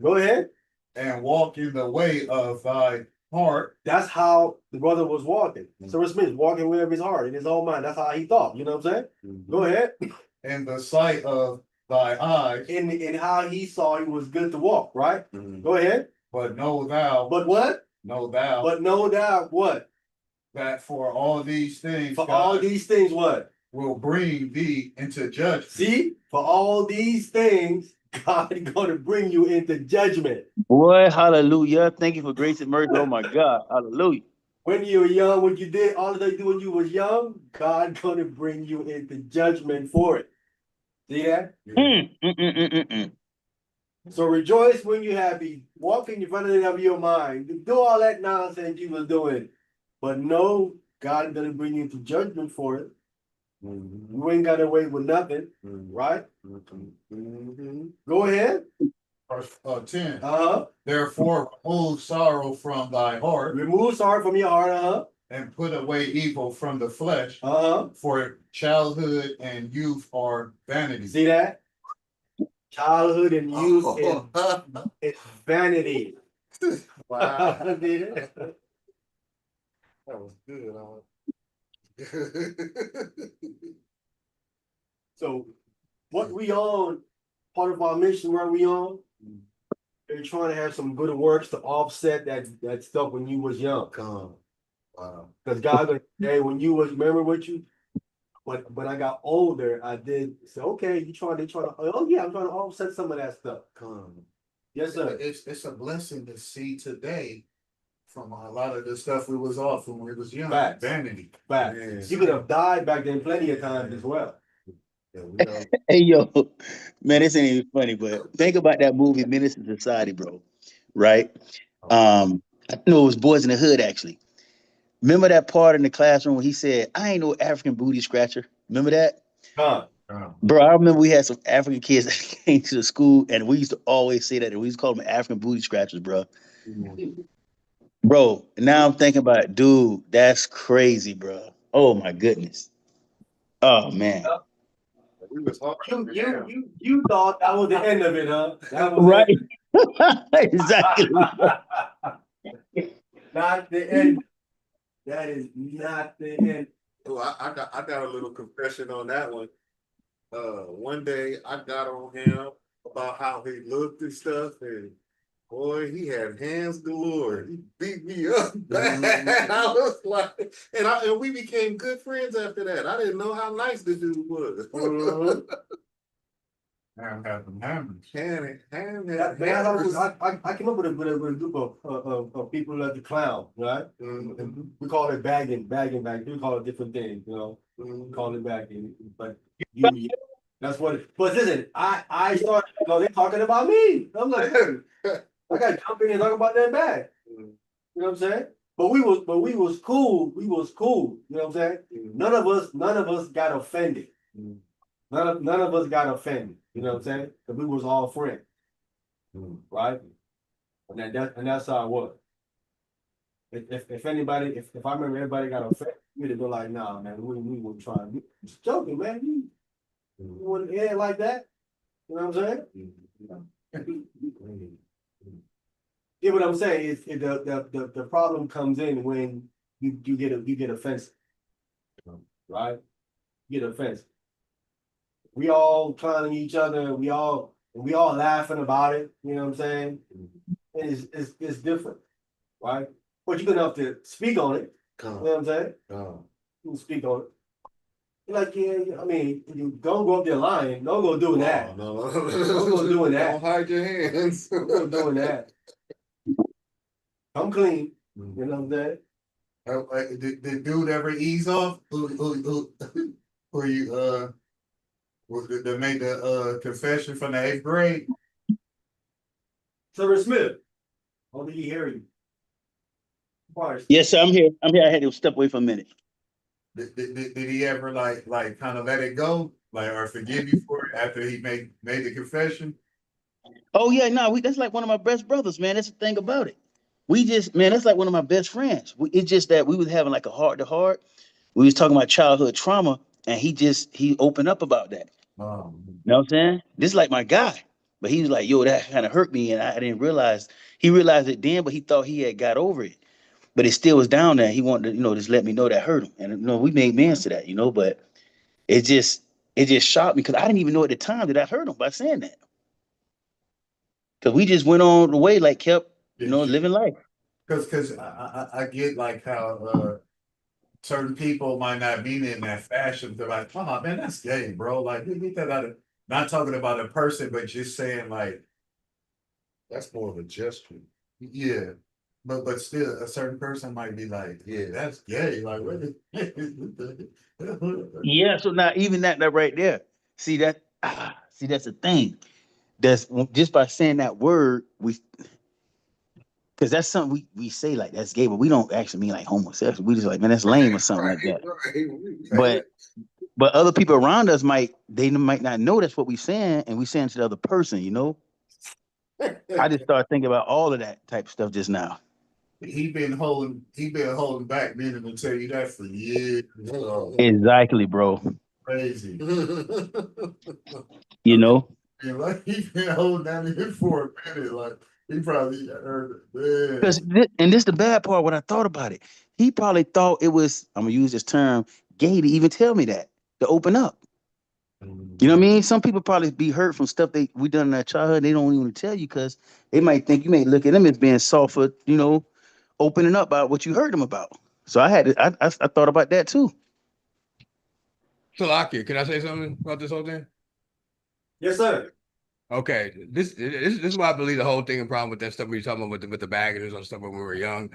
[SPEAKER 1] Go ahead.
[SPEAKER 4] And walk in the way of thy heart.
[SPEAKER 1] That's how the brother was walking. So Smith walking with his heart in his own mind. That's how he thought. You know what I'm saying? Go ahead.
[SPEAKER 4] In the sight of thy eyes.
[SPEAKER 1] In how he saw it was good to walk, right? Go ahead.
[SPEAKER 4] But know thou.
[SPEAKER 1] But what?
[SPEAKER 4] Know thou.
[SPEAKER 1] But no doubt what?
[SPEAKER 4] That for all these things.
[SPEAKER 1] For
[SPEAKER 4] God
[SPEAKER 1] all these things, what?
[SPEAKER 4] will bring thee into judgment.
[SPEAKER 1] See? For all these things, God is going to bring you into judgment.
[SPEAKER 5] Boy, hallelujah. Thank you for grace and mercy. Oh my God. Hallelujah.
[SPEAKER 1] When you were young, what you did, all that you did when you was young, God going to bring you into judgment for it. See that? So rejoice when you're happy. Walk in front of your mind. Do all that nonsense you was doing. But no, God is going to bring you into judgment for it. You ain't got away with nothing, right? Go ahead.
[SPEAKER 4] Verse 10.
[SPEAKER 1] Uh-huh.
[SPEAKER 4] Therefore, remove sorrow from thy heart.
[SPEAKER 1] Remove sorrow from your heart, uh-huh.
[SPEAKER 4] And put away evil from the flesh.
[SPEAKER 1] Uh-huh.
[SPEAKER 4] For childhood and youth are vanity.
[SPEAKER 1] See that? Childhood and youth is vanity.
[SPEAKER 3] Wow.
[SPEAKER 1] See that?
[SPEAKER 3] That was good.
[SPEAKER 1] So what we on, part of our mission where we on, they're trying to have some good works to offset that stuff when you was young.
[SPEAKER 3] Come. Wow.
[SPEAKER 1] Because God, hey, when you was, remember what you, when I got older, I did say, okay, they try to, oh yeah, I'm trying to offset some of that stuff.
[SPEAKER 3] Come.
[SPEAKER 1] Yes, sir.
[SPEAKER 4] It's a blessing to see today from a lot of the stuff we was off when we was young.
[SPEAKER 1] Facts.
[SPEAKER 4] Vanity.
[SPEAKER 1] Fact.
[SPEAKER 3] Yeah.
[SPEAKER 1] You could have died back then plenty of times as well.
[SPEAKER 3] Yeah, we know.
[SPEAKER 5] Hey, yo, man, this ain't even funny, but think about that movie, Menace to Society, bro. Right? I know it was Boys in the Hood, actually. Remember that part in the classroom where he said, I ain't no African booty scratcher? Remember that?
[SPEAKER 1] Huh.
[SPEAKER 5] Bro, I remember we had some African kids that came to the school, and we used to always say that, and we used to call them African booty scratchers, bro. Bro, now I'm thinking about it, dude, that's crazy, bro. Oh my goodness. Oh man.
[SPEAKER 3] We was
[SPEAKER 1] You thought that was the end of it, huh? That was
[SPEAKER 5] Right.
[SPEAKER 1] it.
[SPEAKER 5] Exactly.
[SPEAKER 1] Not the end. That is not the end.
[SPEAKER 3] Well, I got a little confession on that one. One day I got on him about how he looked and stuff, and boy, he had hands galore. He beat me up. I was like, and we became good friends after that. I didn't know how nice the dude was.
[SPEAKER 4] Ham had them hammers.
[SPEAKER 1] I came up with a group of people like the clown, right? And we call it bagging back. We call it different things, you know. We call it bagging, but you, that's what. But listen, I started. You know, they're talking about me. I'm like, hey, I got to jump in and talk about that bag. You know what I'm saying? But we was cool. We was cool. You know what I'm saying? None of us got offended. None of us got offended. You know what I'm saying? Because we was all friends, right? And that's how it was. If anybody, if I remember everybody got offended, we'd have been like, nah, man, we weren't trying. We just joking, man. You wouldn't air like that. You know what I'm saying? Yeah, what I'm saying is the problem comes in when you get offensive, right? You get offensive. We all clowning each other. We all laughing about it. You know what I'm saying? And it's different, right? But you're gonna have to speak on it. You know what I'm saying? You can speak on it. You're like, yeah, I mean, you don't go up there lying. Don't go doing that.
[SPEAKER 3] No.
[SPEAKER 1] Don't go doing that.
[SPEAKER 3] Don't hide your hands.
[SPEAKER 1] Don't go doing that. I'm clean. You know what I'm saying?
[SPEAKER 4] Did dude ever ease off? Who you that made the confession from the 8th grade?
[SPEAKER 1] Trevor Smith. How did he hear you?
[SPEAKER 5] Yes, sir. I'm here. I had to step away for a minute.
[SPEAKER 4] Did he ever like kind of let it go, like, or forgive you for it after he made the confession?
[SPEAKER 5] Oh yeah, no, that's like one of my best brothers, man. That's the thing about it. That's like one of my best friends. It's just that we was having like a heart to heart, we was talking about childhood trauma, and he opened up about that. You know what I'm saying? This is like my guy. But he was like, yo, that kind of hurt me. And I didn't realize he realized it then, but he thought he had got over it. But it still was down there. He wanted to, just let me know that hurt him. And we made amends to that, but it just shocked me because I didn't even know at the time that I hurt him by saying that. Because we just went on the way, like kept, living life.
[SPEAKER 4] Cause I get like how certain people might not mean it in that fashion. They're like, oh man, that's gay, bro. Like you get that out of not talking about a person, but just saying like
[SPEAKER 3] That's more of a gesture.
[SPEAKER 4] yeah. But still a certain person might be like, yeah, that's gay. Like what
[SPEAKER 5] Yeah, so now even that right there. See that see that's the thing. That's just by saying that word, because that's something we say like that's gay, but we don't actually mean like homosexual. We just like, man, that's lame or something like that. But other people around us might not know that's what we saying, and we saying to the other person, I just started thinking about all of that type of stuff just now.
[SPEAKER 4] he been holding back meaning to tell you that for years.
[SPEAKER 5] Exactly, bro.
[SPEAKER 4] Crazy. And like he been holding down here for a minute. Like he probably heard it.
[SPEAKER 5] Because and this the bad part. When I thought about it, he probably thought it was. I'm gonna use this term, gay, to even tell me that to open up. You know what I mean? Some people probably be hurt from stuff we done in their childhood. They don't even tell you because they might think you may look at them as being soft for, opening up about what you heard them about. So I thought about that too.
[SPEAKER 2] Salakia, can I say something about this whole thing?
[SPEAKER 1] Yes, sir.
[SPEAKER 2] Okay, this is why I believe the whole thing and problem with that stuff we were talking about with the baggages and stuff when we were young.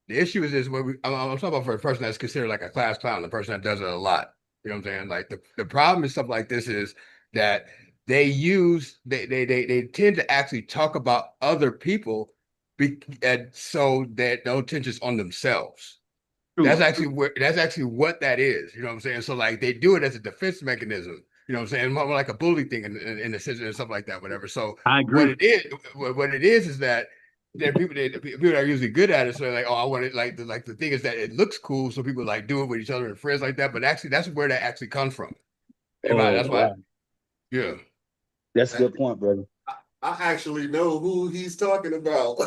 [SPEAKER 2] The issue is this: I'm talking about for a person that's considered like a class clown, the person that does it a lot. You know what I'm saying? Like the problem is stuff like this is that they tend to actually talk about other people, so that no attention's on themselves. That's actually what that is. You know what I'm saying? So like they do it as a defense mechanism. You know what I'm saying? More like a bully thing in a sense and stuff like that, whatever. So
[SPEAKER 5] I agree.
[SPEAKER 2] What it is that people that are usually good at it. So they're like, oh, I want it like the thing is that it looks cool, so people like do it with each other and friends like that. But actually, that's where that actually comes from. That's why. Yeah.
[SPEAKER 5] That's a good point, brother.
[SPEAKER 3] I actually know who he's talking about.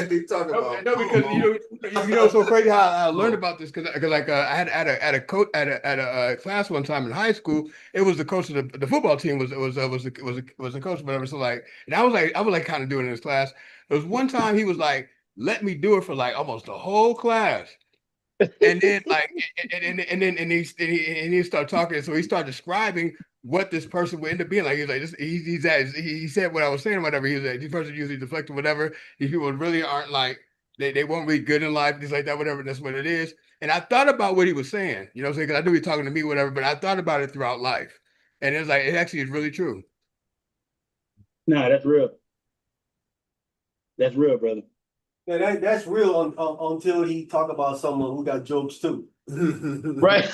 [SPEAKER 3] He's talking about
[SPEAKER 2] No, because so crazy how I learned about this because like I had a coach at a class one time in high school. It was the coach of the football team was the coach, whatever. So like, and I was kind of doing it in his class. There was one time he was like, let me do it for like almost the whole class. And then like and he started talking. So he started describing what this person would end up being like. He's like, he said what I was saying, whatever. He was like, this person usually deflected, whatever. These people really aren't like they won't be good in life, things like that, whatever. That's what it is. And I thought about what he was saying, what I'm saying? Because I knew he was talking to me, whatever, but I thought about it throughout life. And it's like it actually is really true.
[SPEAKER 5] Nah, that's real. That's real, brother.
[SPEAKER 1] Yeah, that's real until he talk about someone who got jokes too.
[SPEAKER 5] Right?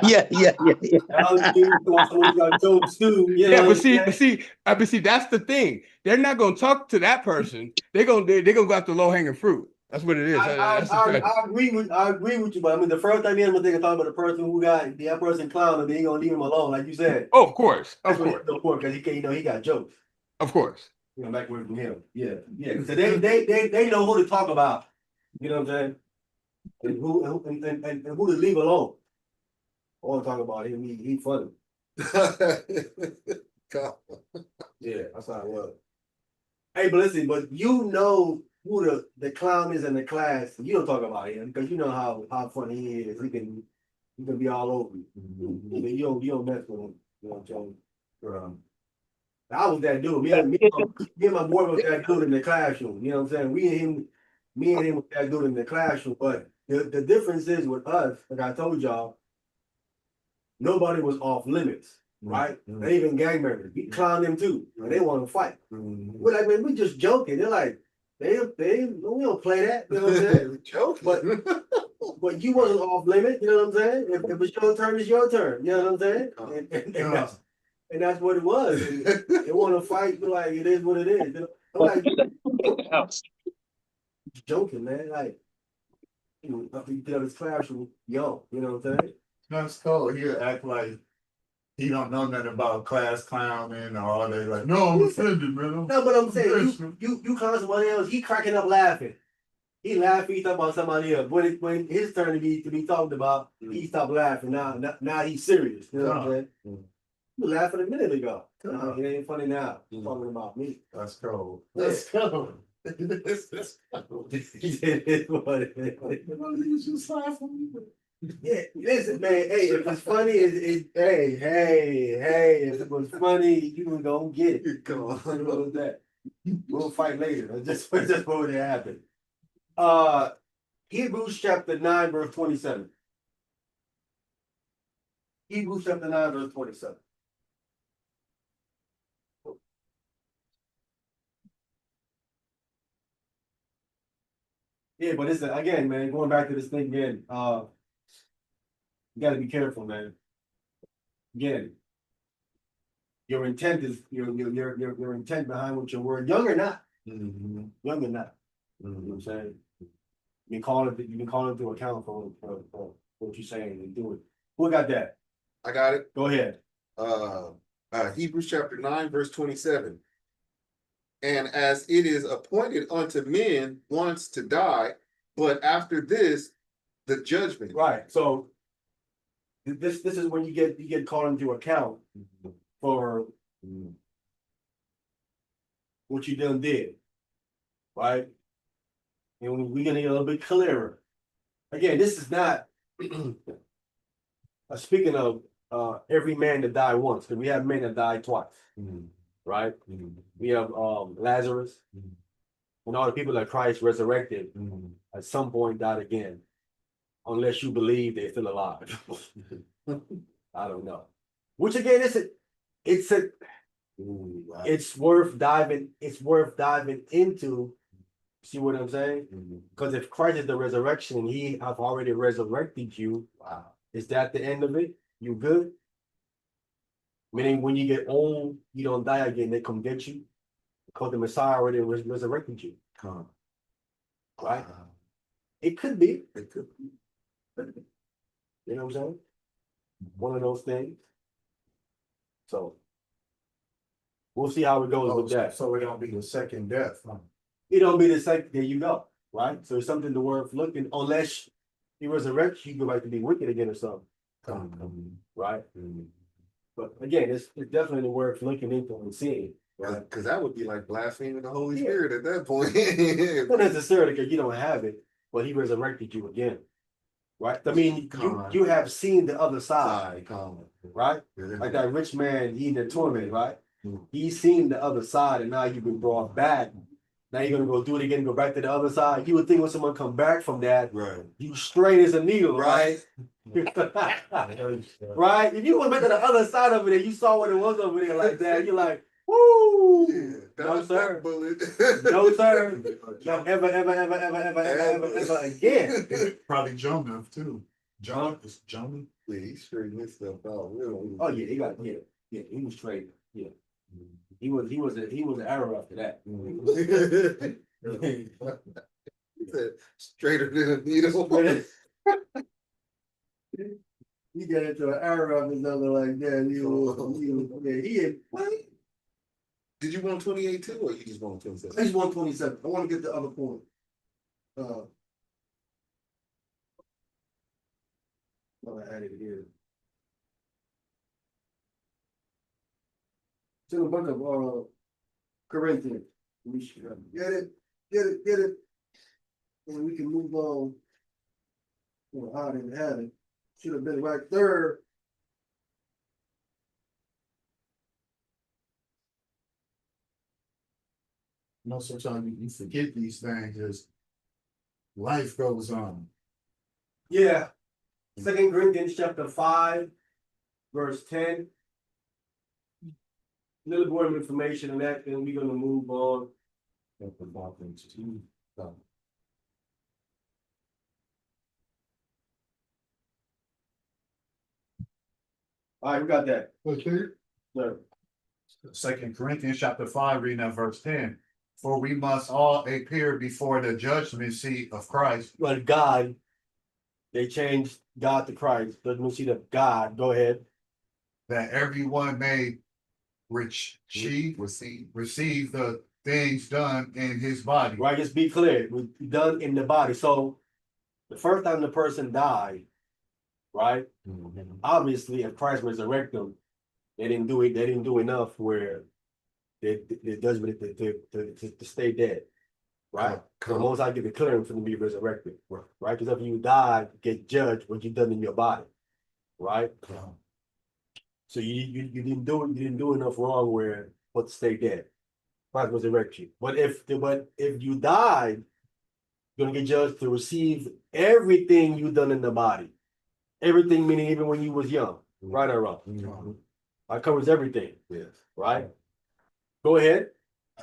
[SPEAKER 5] yeah.
[SPEAKER 1] Someone who got jokes too.
[SPEAKER 2] But see, that's the thing. They're not gonna talk to that person. They're gonna go after low hanging fruit. That's what it is.
[SPEAKER 1] I agree with you, but I mean the first thing I'm gonna talk about the person who got that person clown and then he gonna leave him alone, like you said.
[SPEAKER 2] Oh, of course,
[SPEAKER 1] because he can't, he got jokes.
[SPEAKER 2] Of course.
[SPEAKER 1] Back away from him. Yeah. So they know who to talk about. You know what I'm saying? And who to leave alone. I want to talk about him. He funny. Yeah, that's how it was. Hey, but listen, but you know who the clown is in the class. You don't talk about him because you know how funny he is. He can be all over you. You don't mess with him. You know what I'm saying? I was that dude. Me and my boy was that dude in the classroom. You know what I'm saying? Me and him was that dude in the classroom. But the difference is with us, like I told y'all, nobody was off limits, right? They even gang members. We clown them too. And they want to fight. We're like, man, we just joking. They're like, we don't play that. You know what I'm saying?
[SPEAKER 3] Joke.
[SPEAKER 1] But you wasn't off limit. You know what I'm saying? If it's your turn, it's your turn. You know what I'm saying? And that's what it was. They want to fight, but like it is what it is. I'm like joking, man. Like you tell this classroom, yo, you know what I'm saying?
[SPEAKER 4] That's cold. He'll act like he don't know nothing about class clowning or all that. Like, no, I'm offended, man.
[SPEAKER 1] No, but I'm saying
[SPEAKER 4] Listen.
[SPEAKER 1] you call somebody else, he cracking up laughing. He laughing, he talking about somebody else. When his turn to be talked about, he stopped laughing. Now he's serious. You know what I'm saying? You were laughing a minute ago. It ain't funny now. You're talking about me.
[SPEAKER 4] That's cold.
[SPEAKER 1] Yeah.
[SPEAKER 4] That's cold. That's cold. He's just laughing.
[SPEAKER 1] Yeah, listen, man. Hey, if it's funny, if it was funny, you was gonna get it.
[SPEAKER 3] Come on.
[SPEAKER 1] What was that? We'll fight later. That's just what would happen. Hebrews chapter 9, verse 27. Hebrews chapter 9, verse 27. Yeah, but listen, again, man, going back to this thing again, you gotta be careful, man. Again, your intent is your intent behind what your word, young or not, young or not. You know what I'm saying? You can call it to account for what you're saying and do it. Who got that?
[SPEAKER 3] I got it.
[SPEAKER 1] Go ahead.
[SPEAKER 3] Hebrews chapter 9, verse 27. And as it is appointed unto men once to die, but after this, the judgment.
[SPEAKER 1] Right. So this is when you get called into account for what you done did. Right? And we're gonna get a little bit clearer. Again, this is not speaking of every man that died once, because we have men that died twice, right? We have Lazarus and all the people that Christ resurrected at some point died again, unless you believe they're still alive. I don't know. Which again, it's worth diving into. See what I'm saying? Because if Christ is the resurrection and he have already resurrected you, wow, is that the end of it? You good? Meaning when you get old, you don't die again, they come get you. Because the Messiah already resurrected you. Right? It could be.
[SPEAKER 3] It could be.
[SPEAKER 1] You know what I'm saying? One of those things. So we'll see how it goes with that.
[SPEAKER 4] So it don't be the second death. Huh?
[SPEAKER 1] It don't be the same. There you go. Right? So it's something to worth looking, unless he resurrects, you go back to be wicked again or something. Right? But again, it's definitely worth looking into and seeing. Right?
[SPEAKER 3] Because that would be like blaspheming the Holy
[SPEAKER 1] Yeah.
[SPEAKER 3] Spirit at that point.
[SPEAKER 1] Not necessarily because you don't have it, but he resurrected you again. Right? I mean, you have seen the other side, right? Like that rich man eating in torment, right? He's seen the other side, and now you've been brought back. Now you're gonna go do it again, go back to the other side. You would think when someone come back from that,
[SPEAKER 3] Right.
[SPEAKER 1] you straight as a needle, right? Right? If you went back to the other side of it and you saw what it was over there like that, you're like, woo!
[SPEAKER 3] Yeah,
[SPEAKER 1] No, sir.
[SPEAKER 3] bullet.
[SPEAKER 1] No, sir. No, ever again.
[SPEAKER 4] Probably Jonah too. Jonah.
[SPEAKER 3] Yeah, he straightened this stuff out. Really.
[SPEAKER 1] Oh yeah, he was straight. Yeah. He was an arrow after that.
[SPEAKER 3] He said, straighter than a needle.
[SPEAKER 1] He got into an arrow after something like that. He had what?
[SPEAKER 3] Did you want 28 too, or you just want 27?
[SPEAKER 1] I just want 27. I want to get the other point. I added it here. It's in the book of Corinthians. We should get it. And we can move on. I didn't have it. Should have been right there.
[SPEAKER 4] You know, sometimes you forget these things as life goes on.
[SPEAKER 1] Yeah. 2 Corinthians chapter 5, verse 10. A little more information on that, then we're gonna move on. All right, we got that.
[SPEAKER 4] Okay.
[SPEAKER 1] Sir.
[SPEAKER 4] 2 Corinthians chapter 5, reading at verse 10. For we must all appear before the judgment seat of Christ.
[SPEAKER 1] But God,
[SPEAKER 6] They changed God to Christ. Doesn't mean see the God. Go ahead.
[SPEAKER 4] that everyone may receive the things done in his body.
[SPEAKER 6] Right, just be clear. We done in the body. So the first time the person died, right? Obviously, if Christ resurrected them, they didn't do it. They didn't do enough where the judgment to stay dead, right? So most I get the clearance for them to be resurrected, right? Because if you die, you get judged what you done in your body, right? So you didn't do it. You didn't do enough wrong where but stay dead. Christ resurrect you. But if you died, you're gonna get judged to receive everything you done in the body. Everything meaning even when you was young, right or wrong. It covers everything,
[SPEAKER 3] Yes.
[SPEAKER 6] right? Go ahead.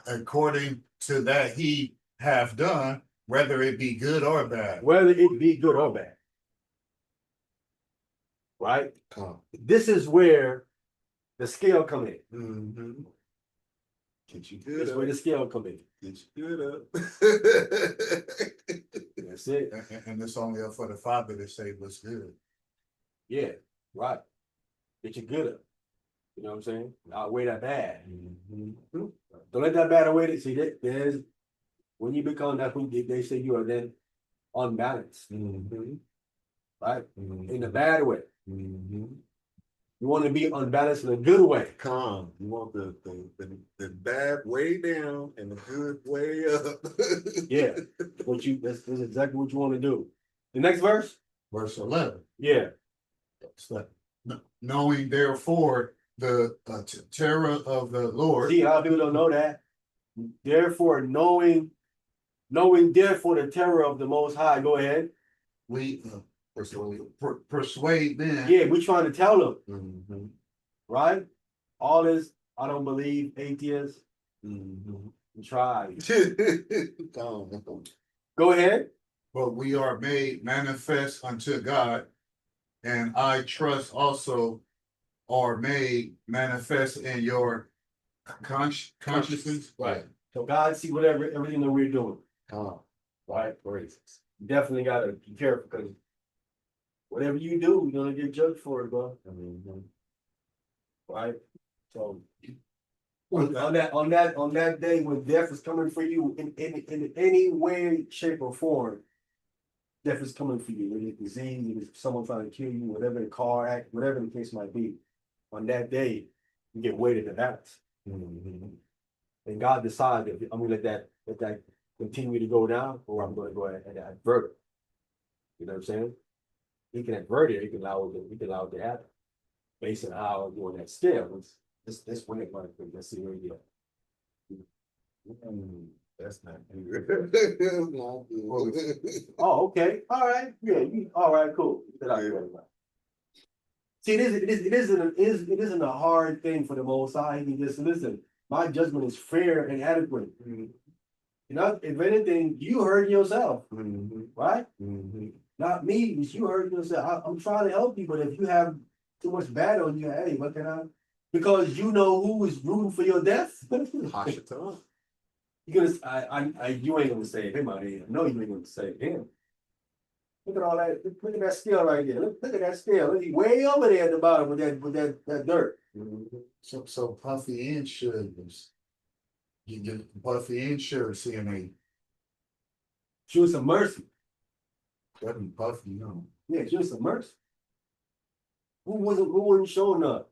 [SPEAKER 4] According to that he have done, whether it be good or bad.
[SPEAKER 6] Whether it be good or bad. Right? This is where the scale come in.
[SPEAKER 3] Mm-hmm. Get you
[SPEAKER 6] This
[SPEAKER 3] good
[SPEAKER 6] is where
[SPEAKER 3] up.
[SPEAKER 6] the scale come in.
[SPEAKER 3] Get you good up.
[SPEAKER 6] That's it.
[SPEAKER 4] And it's only up for the Father to say what's good.
[SPEAKER 6] Yeah, right. Get you good up. You know what I'm saying? Outweigh that bad. Don't let that bad outweigh it. See, there's when you become that's when they say you are then unbalanced. Right? In a bad way. You want to be unbalanced in a good way.
[SPEAKER 3] Calm. You want the bad way down and the good way up.
[SPEAKER 6] Yeah. That's exactly what you want to do. The next verse?
[SPEAKER 4] Verse 11.
[SPEAKER 6] Yeah.
[SPEAKER 4] Knowing therefore the terror of the Lord.
[SPEAKER 6] See, a lot of people don't know that. Therefore, knowing therefore the terror of the Most High. Go ahead.
[SPEAKER 4] We persuade them.
[SPEAKER 6] Yeah, we're trying to tell them, right? All this, I don't believe, atheists. Try. Go ahead.
[SPEAKER 4] But we are made manifest unto God, and I trust also are made manifest in your consciousness.
[SPEAKER 6] Right. So God see everything that we're doing. Right. Definitely gotta be careful because whatever you do, you're gonna get judged for it, bro. Right? So on that day when death is coming for you in any way, shape, or form, death is coming for you. Whether it's disease, whether it's someone trying to kill you, whatever the car act, whatever the case might be. On that day, you get weighted in the balance. And God decides if I'm gonna let that continue to go down, or I'm gonna go ahead and avert it. You know what I'm saying? He can avert it, he can allow it to happen. Based on how you're on that scale. This way it might be. Let's see where you go.
[SPEAKER 3] That's not good. That's not good.
[SPEAKER 6] Oh, okay. All right. Yeah, all right, cool. See, it isn't a hard thing for the Most High. He can just listen. My judgment is fair and adequate. You know, if anything, you hurt yourself, right? Not me, but you hurt yourself. I'm trying to help you, but if you have too much bad on you, hey, what can I? Because you know who is rooting for your death.
[SPEAKER 3] Hush your tongue.
[SPEAKER 6] You ain't gonna save him out here. No, you ain't gonna save him. Look at all that. Look at that scale right there. Look at that scale. He's way over there at the bottom with that dirt.
[SPEAKER 4] So Puffy insurance. You get Puffy insurance CNA.
[SPEAKER 6] Show some mercy.
[SPEAKER 4] That'd be Puffy, no.
[SPEAKER 6] Yeah, show some mercy. Who wasn't showing up?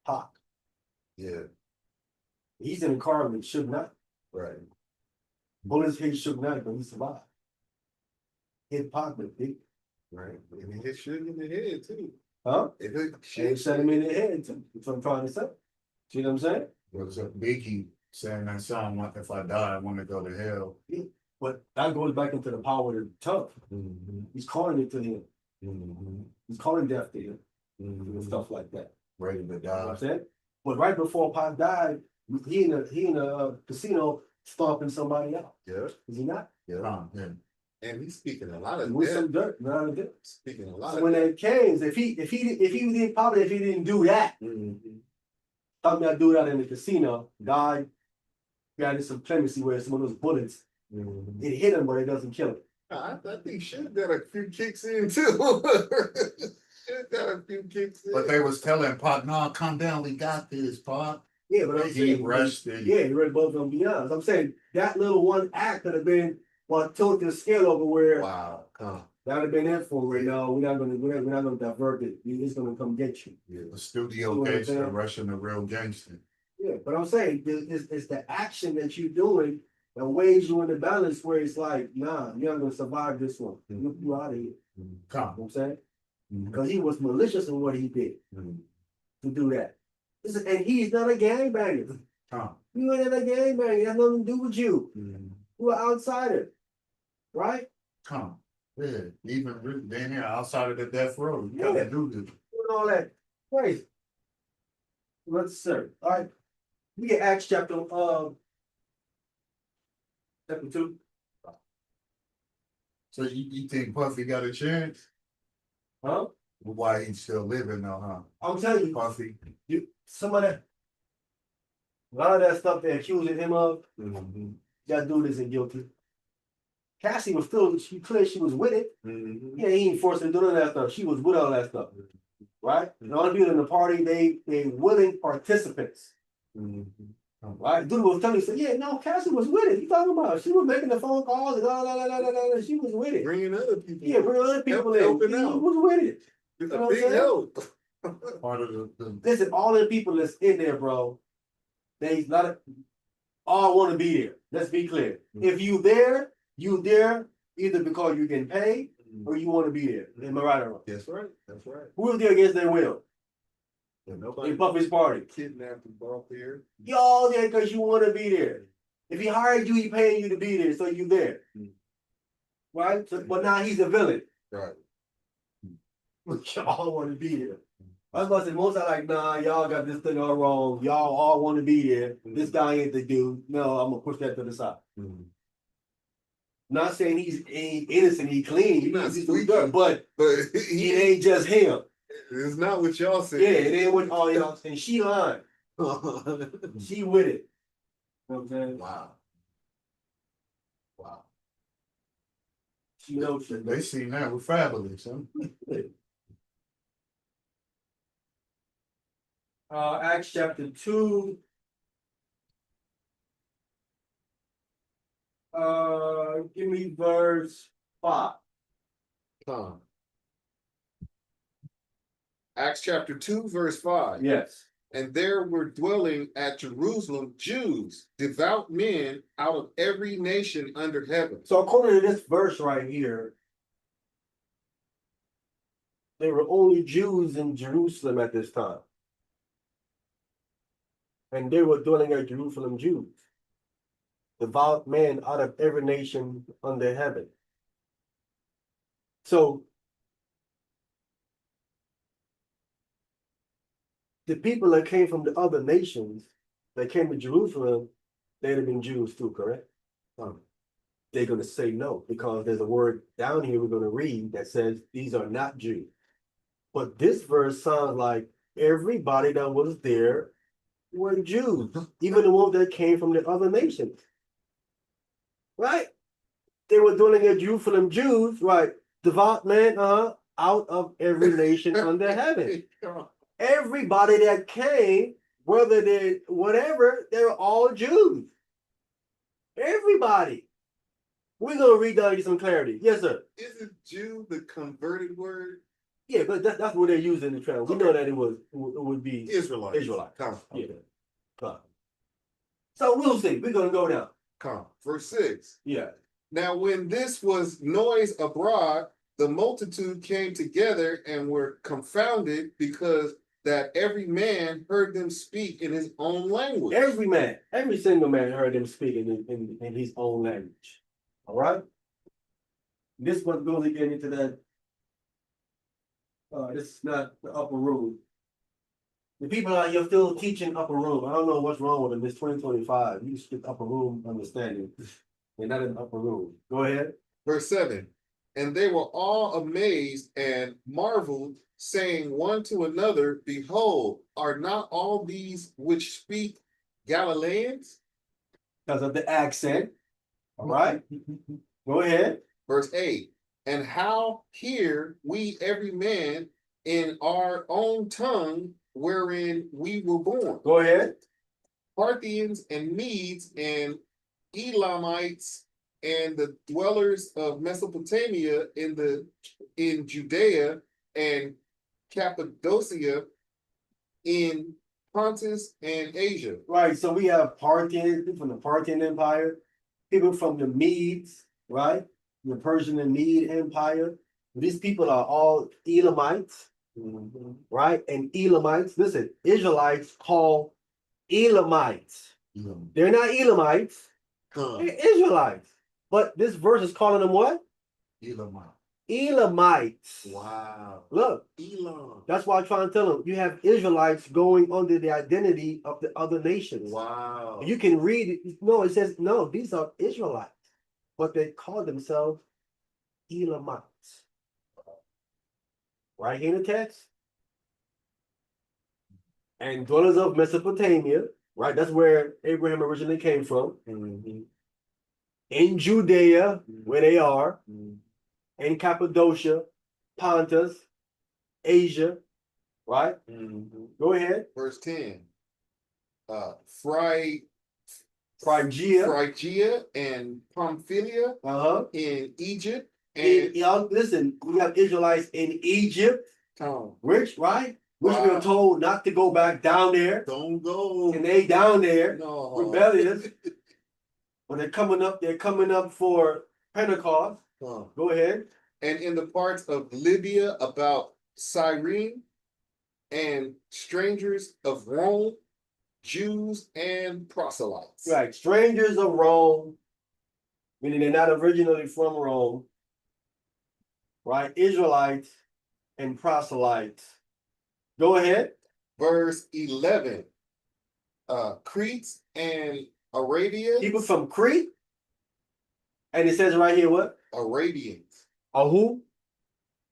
[SPEAKER 6] Pac.
[SPEAKER 3] Yeah,
[SPEAKER 6] He's in a car and should not.
[SPEAKER 3] right.
[SPEAKER 6] Bullets hit should not, but he survived. Hit Pac with big.
[SPEAKER 3] Right. And it hit Suge in the head too.
[SPEAKER 6] Huh?
[SPEAKER 3] It hit
[SPEAKER 6] They shot him in the head too. That's what I'm trying to say. See what I'm saying?
[SPEAKER 4] Was a Biggie saying that song, like, if I die, I want to go to hell.
[SPEAKER 6] But that goes back into the power of the tongue. He's calling it to him. He's calling death to him. And stuff like that.
[SPEAKER 4] Ready to
[SPEAKER 6] You know what
[SPEAKER 4] die.
[SPEAKER 6] I'm saying? But right before Pac died, he in a casino stomping somebody out.
[SPEAKER 3] Yeah,
[SPEAKER 6] Is he not?
[SPEAKER 3] yeah.
[SPEAKER 4] Yeah.
[SPEAKER 3] And he's speaking a lot of
[SPEAKER 6] With
[SPEAKER 3] death.
[SPEAKER 6] some dirt, not a dirt.
[SPEAKER 3] Speaking a lot
[SPEAKER 6] So
[SPEAKER 3] of
[SPEAKER 6] when
[SPEAKER 3] death.
[SPEAKER 6] they came, if he didn't do that, talking about do that in the casino, God granted some clemency where some of those bullets, it hit him, but it doesn't kill him.
[SPEAKER 3] I think should got a few kicks in too. Should got a few kicks in.
[SPEAKER 4] But they was telling Pop, no, come down, we got this, Pop.
[SPEAKER 6] Yeah, but I'm
[SPEAKER 4] He
[SPEAKER 6] saying,
[SPEAKER 4] rushed it.
[SPEAKER 6] yeah, he read both of them beyond. I'm saying that little one act could have been what tilted the scale over where
[SPEAKER 3] Wow, come.
[SPEAKER 6] that would have been it for right now. We're not gonna divert it. It's gonna come get you.
[SPEAKER 4] The studio
[SPEAKER 6] You know what I'm
[SPEAKER 4] gangster
[SPEAKER 6] saying?
[SPEAKER 4] rushing the real gangster.
[SPEAKER 6] Yeah, but I'm saying it's the action that you're doing that weighs you in the balance where it's like, nah, you're not gonna survive this one. You out of here. You know
[SPEAKER 4] Come.
[SPEAKER 6] what I'm saying?
[SPEAKER 4] Mhm.
[SPEAKER 6] Because he was malicious in what he did
[SPEAKER 4] Mhm.
[SPEAKER 6] to do that. And he's not a gangbanger.
[SPEAKER 4] Come.
[SPEAKER 6] You ain't a gangbanger. It has nothing to do with you.
[SPEAKER 4] Mhm.
[SPEAKER 6] You're an outsider. Right?
[SPEAKER 4] Come. Yeah, even down here outside of the death row, you
[SPEAKER 6] Yeah.
[SPEAKER 4] gotta do this.
[SPEAKER 6] Doing all that. Crazy. Let's see. All right. We get Acts chapter 2.
[SPEAKER 4] So you think Puffy got a chance?
[SPEAKER 6] Huh?
[SPEAKER 4] Why he's still living though, huh?
[SPEAKER 6] I'm telling you,
[SPEAKER 4] Puffy.
[SPEAKER 6] some of that, a lot of that stuff they're accusing him of,
[SPEAKER 3] Mhm.
[SPEAKER 6] that dude isn't guilty. Cassie was still, she clear she was with it.
[SPEAKER 3] Mhm.
[SPEAKER 6] Yeah, he ain't forced her to do none of that stuff. She was with all that stuff. Right? The only people in the party, they willing participants.
[SPEAKER 3] Mhm.
[SPEAKER 6] Right? Dude was telling me, said, yeah, no, Cassie was with it. You talking about? She was making the phone calls and all. She was with it.
[SPEAKER 3] Bringing other people.
[SPEAKER 6] Yeah, bring other people in.
[SPEAKER 3] Helping
[SPEAKER 6] He
[SPEAKER 3] out.
[SPEAKER 6] was with it.
[SPEAKER 3] It's
[SPEAKER 6] You know
[SPEAKER 3] a
[SPEAKER 6] what I'm
[SPEAKER 3] big
[SPEAKER 6] saying?
[SPEAKER 3] help.
[SPEAKER 4] Part of the
[SPEAKER 6] Listen, all the people that's in there, bro, they not all want to be there. Let's be clear. If you there either because you're getting paid or you want to be there. Am I right or wrong?
[SPEAKER 3] That's right. That's right.
[SPEAKER 6] Who was there against their will?
[SPEAKER 3] And nobody
[SPEAKER 6] In Puffy's party.
[SPEAKER 3] kidnapped and brought there.
[SPEAKER 6] Y'all there because you want to be there. If he hired you, he paying you to be there, so you there. Right? So, but now he's a villain.
[SPEAKER 3] Right.
[SPEAKER 6] But y'all want to be there. I was about to say, most are like, nah, y'all got this thing all wrong. Y'all all want to be there. This guy ain't the dude. No, I'm gonna push that to the side.
[SPEAKER 3] Mhm.
[SPEAKER 6] Not saying he's innocent, he clean,
[SPEAKER 3] He's not
[SPEAKER 6] he's
[SPEAKER 3] squeaky.
[SPEAKER 6] good, but
[SPEAKER 3] But
[SPEAKER 6] it ain't just him.
[SPEAKER 3] it's not what y'all said.
[SPEAKER 6] Yeah, it ain't what all y'all saying. She lying. She with it. You know what I'm saying?
[SPEAKER 3] Wow. Wow.
[SPEAKER 6] She knows shit.
[SPEAKER 4] they seen that with Fabulous, huh?
[SPEAKER 6] Acts chapter 2. Give me verse 5.
[SPEAKER 3] Tom. Acts chapter 2, verse 5.
[SPEAKER 6] Yes.
[SPEAKER 3] And there were dwelling at Jerusalem Jews, devout men out of every nation under heaven.
[SPEAKER 6] So according to this verse right here, there were only Jews in Jerusalem at this time. And they were dwelling at Jerusalem Jews. Devout men out of every nation under heaven. So the people that came from the other nations that came to Jerusalem, they'd have been Jews too, correct? They're going to say no, because there's a word down here we're going to read that says these are not Jews. But this verse sounds like everybody that was there were Jews, even the ones that came from the other nations. Right? They were dwelling at Jerusalem Jews, right? Devout men, out of every nation under heaven. Everybody that came, whether they whatever, they were all Jews. Everybody. We're gonna read down to get some clarity. Yes, sir.
[SPEAKER 3] Isn't Jew the converted word?
[SPEAKER 6] Yeah, but that's what they're using in the trend. We know that it would be
[SPEAKER 3] Israelite.
[SPEAKER 6] Israelite.
[SPEAKER 3] Come.
[SPEAKER 6] Yeah. So we'll see. We're gonna go down.
[SPEAKER 3] Come. Verse 6.
[SPEAKER 6] Yeah.
[SPEAKER 3] Now, when this was noise abroad, the multitude came together and were confounded, because that every man heard them speak in his own language.
[SPEAKER 6] Every man, every single man heard him speaking in his own language. All right. This one goes again into that. This is not the upper room. The people out here still teaching upper room. I don't know what's wrong with them. It's 2025. You skip upper room understanding. They're not in the upper room. Go ahead.
[SPEAKER 3] Verse 7. And they were all amazed and marveled, saying one to another, Behold, are not all these which speak Galileans?
[SPEAKER 6] Because of the accent. All right. Go ahead.
[SPEAKER 3] verse 8. And how hear we every man in our own tongue wherein we were born?
[SPEAKER 6] Go ahead.
[SPEAKER 3] Parthians and Medes and Elamites and the dwellers of Mesopotamia in Judea and Cappadocia in Pontus and Asia.
[SPEAKER 6] Right, so we have Parthians, people from the Parthian Empire, people from the Medes, right? The Persian and Mede Empire. These people are all Elamites, right? And Elamites, listen, Israelites call Elamites. They're not Elamites, they're Israelites. But this verse is calling them what?
[SPEAKER 4] Elamite.
[SPEAKER 6] Elamites.
[SPEAKER 3] Wow.
[SPEAKER 6] Look,
[SPEAKER 3] Elam.
[SPEAKER 6] that's why I'm trying to tell them you have Israelites going under the identity of the other nations.
[SPEAKER 3] Wow.
[SPEAKER 6] You can read it. No, it says, no, these are Israelites, but they call themselves Elamites. Right here in the text. And dwellers of Mesopotamia, right? That's where Abraham originally came from. In Judea, where they are, in Cappadocia, Pontus, Asia, right? Go ahead.
[SPEAKER 3] Verse 10.
[SPEAKER 6] Phrygia,
[SPEAKER 3] Phrygia and Pamphylia
[SPEAKER 6] uh-huh.
[SPEAKER 3] in Egypt
[SPEAKER 6] And
[SPEAKER 3] and
[SPEAKER 6] y'all listen, we have Israelites in Egypt, which right? Which we
[SPEAKER 3] Wow.
[SPEAKER 6] are told not to go back down there.
[SPEAKER 3] don't go.
[SPEAKER 6] And they down there,
[SPEAKER 3] No.
[SPEAKER 6] rebellious. When they're coming up for Pentecost.
[SPEAKER 3] Huh.
[SPEAKER 6] Go ahead.
[SPEAKER 3] And in the parts of Libya about Cyrene and strangers of Rome, Jews and proselytes.
[SPEAKER 6] Right. Strangers of Rome, meaning they're not originally from Rome. Right? Israelites and proselytes. Go ahead.
[SPEAKER 3] Verse 11. Cretes and Arabians.
[SPEAKER 6] People from Crete. And it says right here what?
[SPEAKER 3] Arabians.
[SPEAKER 6] Who?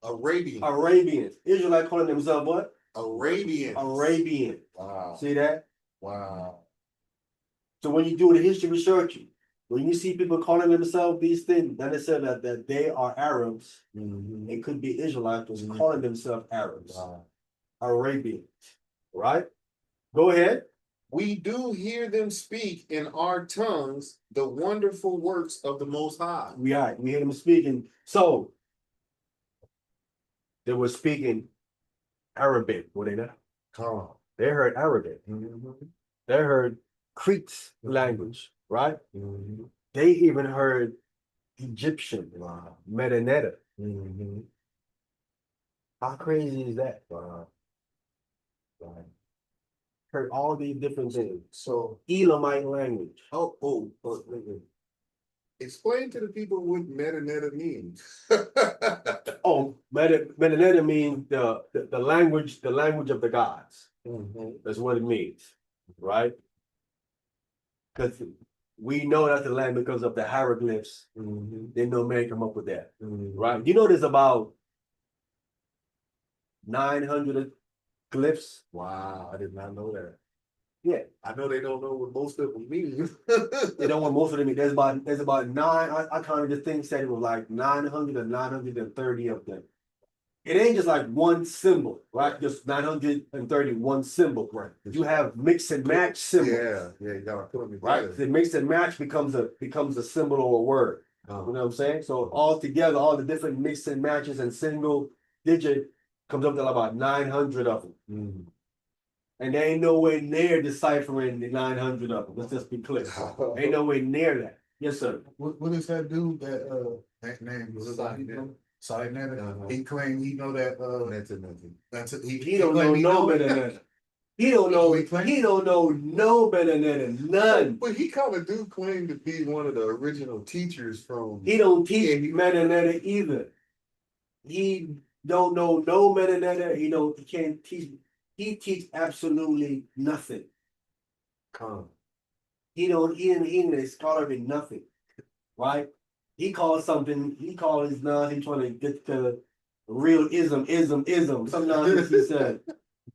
[SPEAKER 3] Arabians.
[SPEAKER 6] Arabians. Israelites calling themselves what?
[SPEAKER 3] Arabians.
[SPEAKER 6] Arabian.
[SPEAKER 3] Wow.
[SPEAKER 6] See that?
[SPEAKER 3] Wow.
[SPEAKER 6] So when you do the history research, when you see people calling themselves these things, then it said that they are Arabs. It could be Israelites was calling themselves Arabs.
[SPEAKER 3] Wow.
[SPEAKER 6] Arabians. Right? Go ahead.
[SPEAKER 3] We do hear them speak in our tongues the wonderful works of the Most High.
[SPEAKER 6] We hear them speaking. So they were speaking Arabic, were they not?
[SPEAKER 3] Come
[SPEAKER 6] They heard Arabic. They heard Crete's language, right? They even heard Egyptian, Metanetta. How crazy is that? Heard all these different things.
[SPEAKER 3] So,
[SPEAKER 6] Elamite language.
[SPEAKER 3] explain to the people what metaneta means.
[SPEAKER 6] Oh, Metanetta means the language of the gods. That's what it means, right? Because we know that's the land because of the hieroglyphs. They know man come up with that, right? You know there's about 900 glyphs.
[SPEAKER 3] Wow, I did not know that.
[SPEAKER 6] Yeah,
[SPEAKER 3] I know they don't know what most of them mean.
[SPEAKER 6] they don't want most of them. There's about nine. I counted the thing said it was like 900 or 930 of them. It ain't just like one symbol, right? Just 930 one symbol.
[SPEAKER 3] Right.
[SPEAKER 6] You have mix and match symbols.
[SPEAKER 3] Yeah, you gotta put them
[SPEAKER 6] Right?
[SPEAKER 3] together.
[SPEAKER 6] The mix and match becomes a symbol or a word. You know what I'm saying? So all together, all the different mix and matches and single digit comes up to about 900 of them. And there ain't nowhere near deciphering the 900 of them. Let's just be clear. Ain't nowhere near that. Yes, sir.
[SPEAKER 4] What is that dude that name was Sinetta? He claimed he know that that's it.
[SPEAKER 6] He don't know no better than that. He don't know no better than that. None.
[SPEAKER 3] But he kind of do claim to be one of the original teachers from.
[SPEAKER 6] He don't teach Metanetta either. He don't know no Metanetta. He can't teach. He teach absolutely nothing. He ain't a scholar in nothing. Right? He calls his nonsense trying to get to real ism. Some nonsense he said.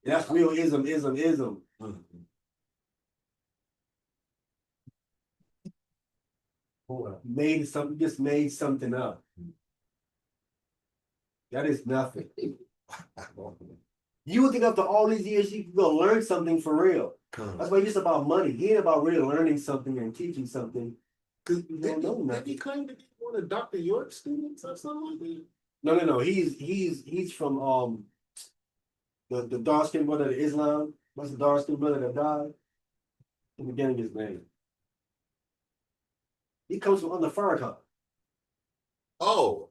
[SPEAKER 6] That's real ism. Just made something up. That is nothing. You would think after all these years you could go learn something for real. That's why it's just about money. He ain't about really learning something and teaching something.
[SPEAKER 3] Didn't
[SPEAKER 6] know
[SPEAKER 3] he
[SPEAKER 6] nothing.
[SPEAKER 3] claim to be one of Dr. York's students or something like that?
[SPEAKER 6] No. He's from the dark skinned brother of Islam. That's the dark skinned brother that died. I'm forgetting his name. He comes from under Farrakhan,
[SPEAKER 3] Oh,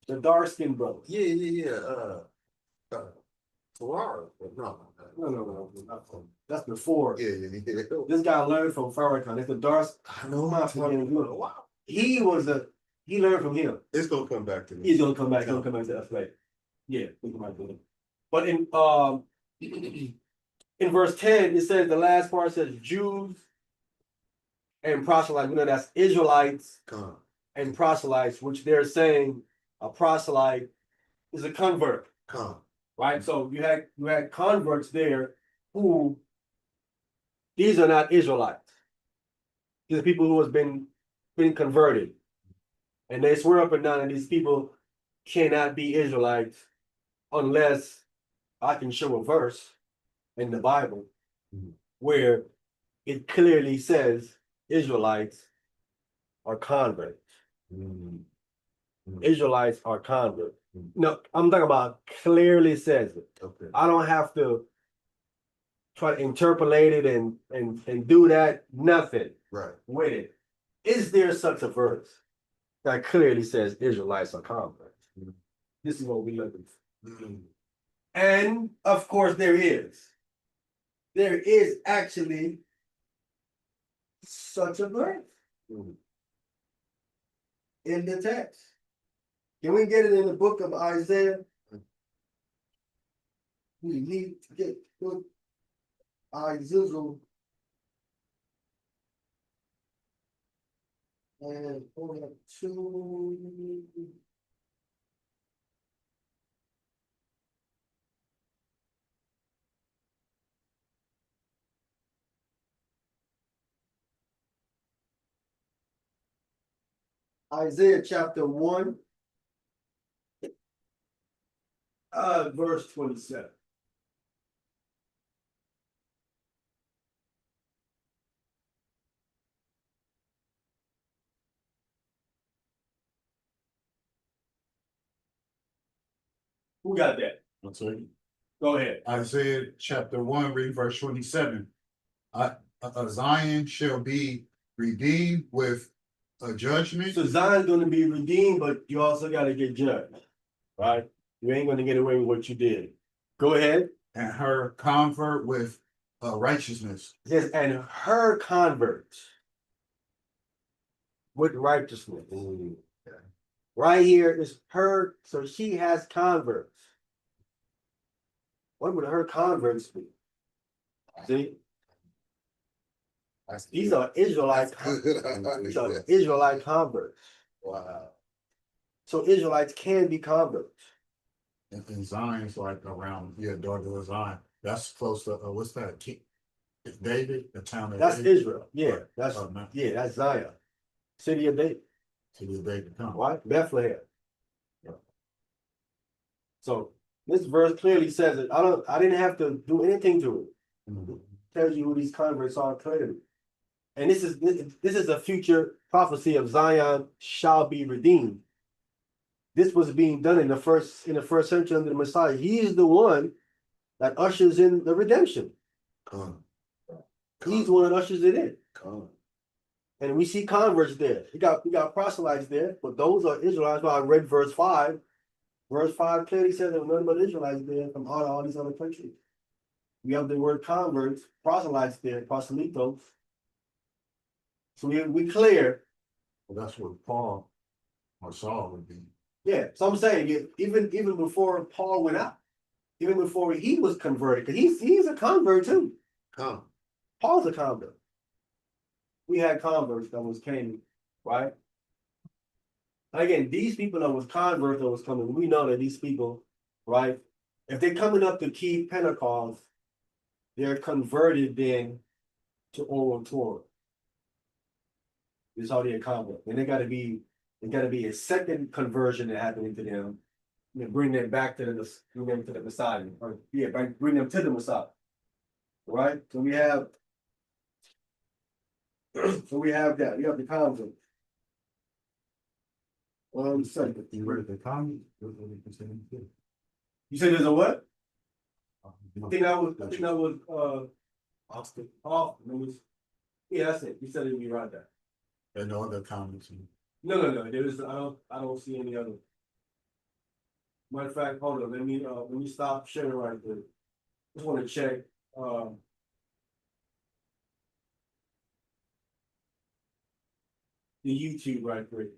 [SPEAKER 6] the dark skinned brother.
[SPEAKER 3] yeah. Ferrara, no.
[SPEAKER 6] No. That's before.
[SPEAKER 3] Yeah.
[SPEAKER 6] This guy learned from Farrakhan. It's the dark.
[SPEAKER 3] I know.
[SPEAKER 6] I'm not forgetting who. He learned from him.
[SPEAKER 3] It's gonna come back to me.
[SPEAKER 6] He's gonna come back. He's gonna come back to us later. Yeah, we can come back to it. But in verse 10, it says the last part says Jews and proselytes. We know that's Israelites
[SPEAKER 3] Come.
[SPEAKER 6] and proselytes, which they're saying a proselyte is a convert, right? So you had converts there who these are not Israelites. These are people who has been converted. And they swear up and down that these people cannot be Israelites unless I can show a verse in the Bible where it clearly says Israelites are converts. Israelites are converts. No, I'm talking about clearly says it.
[SPEAKER 3] Okay.
[SPEAKER 6] I don't have to try to interpolate it and do that. Nothing
[SPEAKER 3] Right.
[SPEAKER 6] with it. Is there such a verse that clearly says Israelites are converts? This is what we looking for. And of course, there is. There is actually such a verse in the text. Can we get it in the book of Isaiah? We need to get book Isaiah. And hold up to Isaiah chapter 1, verse 27. Who got that?
[SPEAKER 4] I'll tell you.
[SPEAKER 6] Go ahead.
[SPEAKER 4] Isaiah chapter 1, read verse 27. Zion shall be redeemed with a judgment.
[SPEAKER 6] So Zion's gonna be redeemed, but you also gotta get judged, right? You ain't gonna get away with what you did. Go ahead.
[SPEAKER 4] And her convert with righteousness.
[SPEAKER 6] It says, and her converts with righteousness. Right here is her, so she has converts. What would her converts be? See, these are Israelite, these are Israelite converts.
[SPEAKER 3] Wow.
[SPEAKER 6] So Israelites can be converts.
[SPEAKER 4] And Zion's like around, daughter of Zion. That's close to, what's that? David, the town of
[SPEAKER 6] That's
[SPEAKER 4] David.
[SPEAKER 6] Israel. Yeah,
[SPEAKER 4] Right.
[SPEAKER 6] that's
[SPEAKER 4] Oh, man.
[SPEAKER 6] that's Zion. City of David,
[SPEAKER 4] To the David come.
[SPEAKER 6] right? Bethlehem. So this verse clearly says it. I didn't have to do anything to it.
[SPEAKER 4] Mhm.
[SPEAKER 6] Tells you who these converts are clearly. And this is a future prophecy of Zion shall be redeemed. This was being done in the first century under the Messiah. He is the one that ushers in the redemption. He's the one that ushers it in. And we see converts there. We got proselytes there, but those are Israelites. Well, I read verse 5. Verse 5 clearly says there were none but Israelites there from all these other countries. We have the word converts, proselytes there, proselytos. So we clear.
[SPEAKER 4] Well, that's what Paul or Saul would be.
[SPEAKER 6] Yeah, so I'm saying even before Paul went out, even before he was converted, because he's a convert too. Paul's a convert. We had converts that was came, right? Again, these people that was converts that was coming, we know that these people, right? If they're coming up to keep Pentecost, they're converted then to oral Torah. This is how they're convert. And they gotta be a second conversion that happened to them bring them back to bring them to the Messiah, or yeah, bring them to the Messiah. Right? So we have that. We have the concept. Second.
[SPEAKER 4] You read the comment?
[SPEAKER 6] You say there's a what? I think that was
[SPEAKER 4] Austin,
[SPEAKER 6] Austin. It was, yeah, that's it. You said it'd be right there.
[SPEAKER 4] and no other comments.
[SPEAKER 6] No. There is I don't see any other. Matter of fact, hold on, let me stop sharing right there. Just wanna check, the YouTube right quick.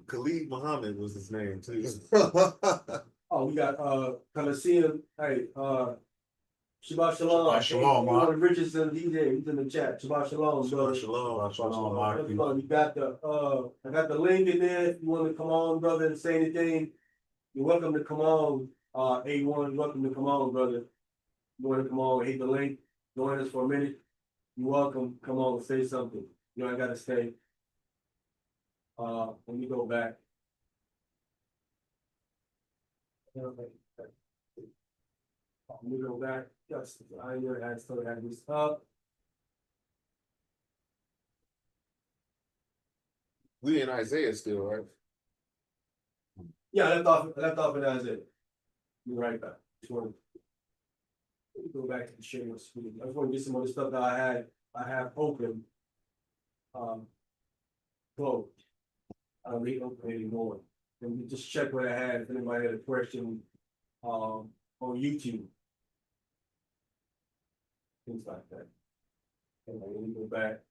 [SPEAKER 3] Khalid Muhammad was his name too.
[SPEAKER 6] Oh, we got, Coliseum, hey, Shabbat Shalom.
[SPEAKER 4] Shabbat Shalom,
[SPEAKER 6] Hey,
[SPEAKER 4] Mark.
[SPEAKER 6] Warren Richardson, he's in the chat. Shabbat Shalom, brother.
[SPEAKER 3] Shalom.
[SPEAKER 4] Shalom, Mark.
[SPEAKER 6] You got I got the link in there. If you want to come on, brother, and say anything, you're welcome to come on. A1, welcome to come on, brother. You want to come on, hit the link, join us for a minute. You're welcome. Come on, say something. You know, I gotta stay. Let me go back. Let me go back. Yes, I still have this up.
[SPEAKER 3] We in Isaiah still, right?
[SPEAKER 6] Yeah, I left off in Isaiah. Be right back. Just want to go back to the sharing screen. I just want to get some of the stuff that I have open. Closed. I don't need open anymore. And we just check what I had, if anybody had a question, on YouTube. Things like that. And let me go back.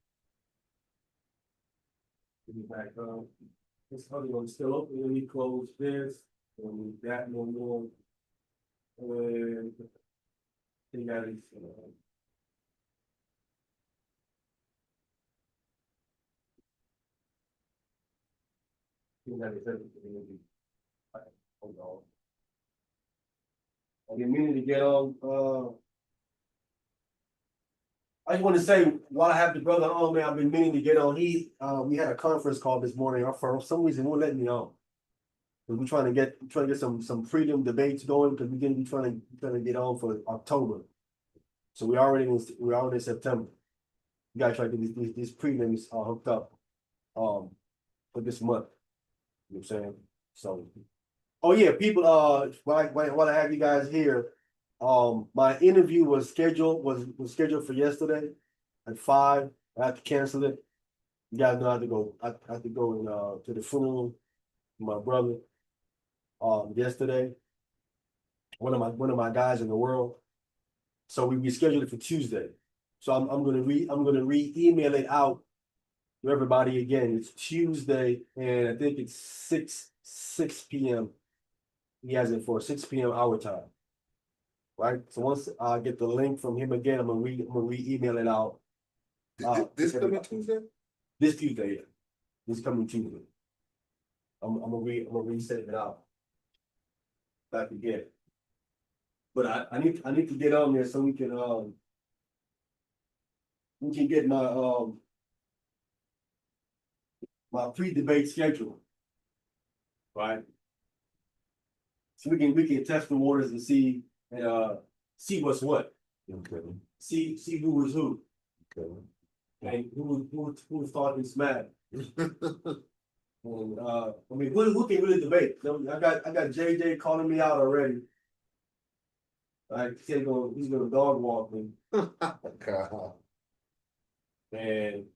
[SPEAKER 6] Let me back up. This other one's still open. Let me close this. Don't need that no more. And they got it. That is everything. Hold on. I didn't mean to get on. I just want to say, while I have the brother on, man, I've been meaning to get on. We had a conference call this morning. For some reason, won't let me on. We're trying to get some freedom debates going because we're gonna be trying to get on for October. So we're already in September. We gotta try to get these prelims hooked up for this month. You know what I'm saying? So, oh yeah, people, while I have you guys here, my interview was scheduled for yesterday at 5. I had to cancel it. You guys know I had to go. I had to go to the funeral of my brother yesterday. One of my guys in the world. So we rescheduled it for Tuesday. So I'm gonna re-email it out to everybody again. It's Tuesday, and I think it's 6 p.m. He has it for 6 p.m. our time. Right? So once I get the link from him again, I'm gonna re-email it out.
[SPEAKER 3] This coming Tuesday?
[SPEAKER 6] This Tuesday, yeah. This coming Tuesday. I'm gonna reset it out. Back again. But I need to get on there so we can get my pre-debate schedule. Right? So we can test the waters and see what's what.
[SPEAKER 3] Okay.
[SPEAKER 6] See who is who.
[SPEAKER 3] Okay.
[SPEAKER 6] And who's talking smack. And I mean, who can really debate? So I got JJ calling me out already. Like he's gonna dog walk me.
[SPEAKER 3] God.
[SPEAKER 6] And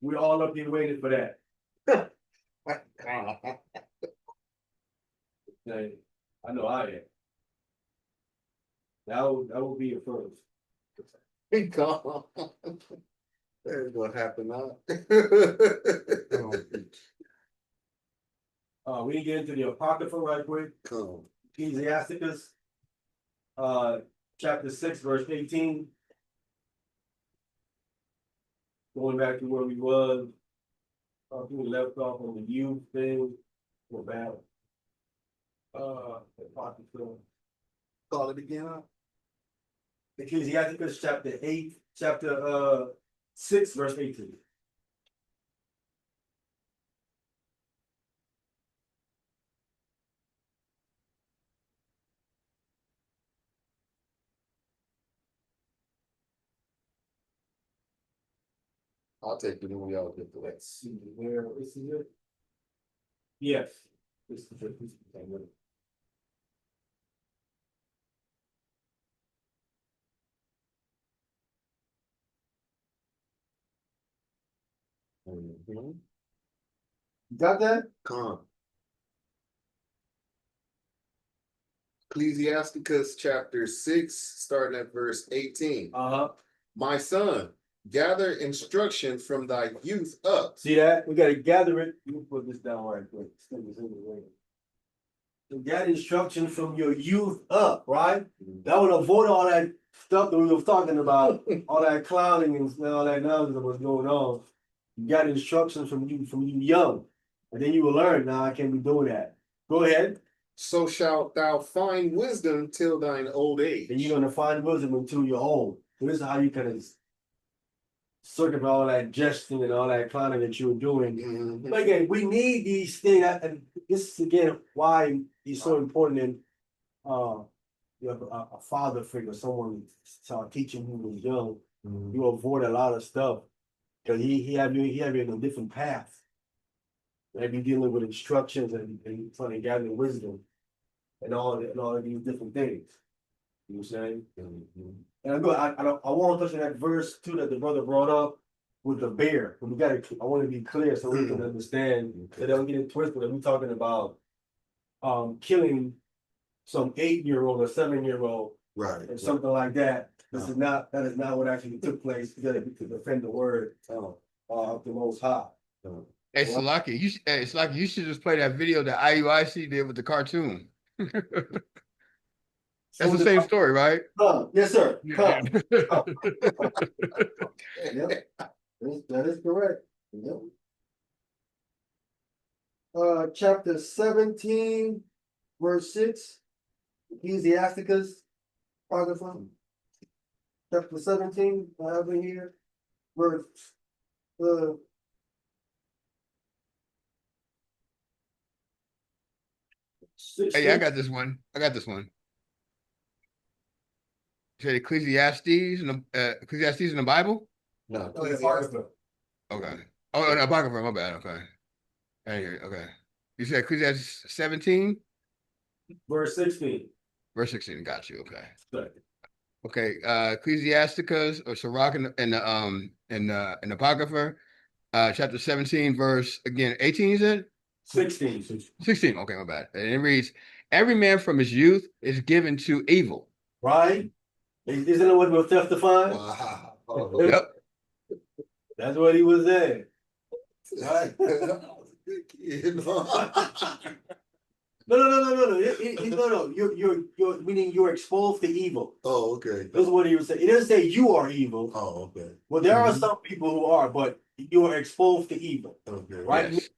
[SPEAKER 6] we're all up here waiting for that. And I know I am. That will be a first.
[SPEAKER 3] God. That's what happened now.
[SPEAKER 6] We can get into the Apocrypha right quick.
[SPEAKER 3] Come.
[SPEAKER 6] Ecclesiasticus, chapter 6, verse 18. Going back to where we was, we left off on the youth thing. We're back. Apocrypha.
[SPEAKER 3] Call it again.
[SPEAKER 6] Ecclesiasticus chapter 6, verse 18.
[SPEAKER 3] I'll take it when we all get to that.
[SPEAKER 6] Let's see, where is it? Yes. This is it, this is it.
[SPEAKER 3] Mhm.
[SPEAKER 6] Got that?
[SPEAKER 3] Come. Ecclesiasticus chapter 6, starting at verse 18.
[SPEAKER 6] Uh-huh.
[SPEAKER 3] My son, gather instruction from thy youth up.
[SPEAKER 6] See that? We gotta gather it. Let me put this down right quick. Stick this in the way. To get instruction from your youth up, right? That would avoid all that stuff that we were talking about, all that clowning and all that nonsense that was going on. You got instructions from you young, and then you will learn. Now I can't be doing that. Go ahead,
[SPEAKER 3] So shalt thou find wisdom till thine old age.
[SPEAKER 6] and you're gonna find wisdom until you're old. So this is how you kind of circumvent all that jesting and all that clowning that you were doing.
[SPEAKER 3] Mhm.
[SPEAKER 6] But again, we need these things, and this is again why it's so important in you have a father figure, someone teaching you when you're young.
[SPEAKER 3] Mhm.
[SPEAKER 6] You avoid a lot of stuff because he have you in a different path. Maybe dealing with instructions and trying to gather wisdom and all of these different things. You know what I'm saying?
[SPEAKER 3] Mhm.
[SPEAKER 6] And I want to touch on that verse too that the brother brought up with the bear. But I want to be clear so we can understand
[SPEAKER 3] Okay.
[SPEAKER 6] that don't get it twisted. That we're talking about killing some 8-year-old or 7-year-old
[SPEAKER 3] Right.
[SPEAKER 6] or something like that. That is not what actually took place. You gotta defend the word of the Most High.
[SPEAKER 2] Hey, Salaki, you should just play that video that IUIC did with the cartoon. That's the same story, right?
[SPEAKER 6] Yes, sir.
[SPEAKER 2] Yeah.
[SPEAKER 6] Yep. That is correct. Yep. Chapter 17, verse 6, Ecclesiasticus, Apocrypha. Chapter 17, I have it here, verse,
[SPEAKER 2] Hey, I got this one. You said Ecclesiastes in the Bible?
[SPEAKER 3] No.
[SPEAKER 6] Oh, yeah, Apocrypha.
[SPEAKER 2] Okay. Oh, no, Apocrypha, my bad. Okay. Okay. You said Ecclesiastes 17,
[SPEAKER 6] Verse 16.
[SPEAKER 2] verse 16. Got you. Okay.
[SPEAKER 6] Sorry.
[SPEAKER 2] Okay. Ecclesiasticus or Sirach in Apocrypha, chapter 17, verse again, 18, you said?
[SPEAKER 6] 16.
[SPEAKER 2] 16. Okay, my bad. And it reads, every man from his youth is given to evil.
[SPEAKER 6] Right? Isn't it what we're testifying?
[SPEAKER 3] Wow.
[SPEAKER 2] Yep.
[SPEAKER 6] That's what he was saying. Right?
[SPEAKER 3] Good kid.
[SPEAKER 6] No. No. You're meaning you're exposed to evil.
[SPEAKER 3] Oh, okay.
[SPEAKER 6] This is what he was saying. It doesn't say you are evil.
[SPEAKER 3] Oh, okay.
[SPEAKER 6] Well, there are some people who are, but you are exposed to evil,
[SPEAKER 3] Okay.
[SPEAKER 6] right?
[SPEAKER 2] Yes.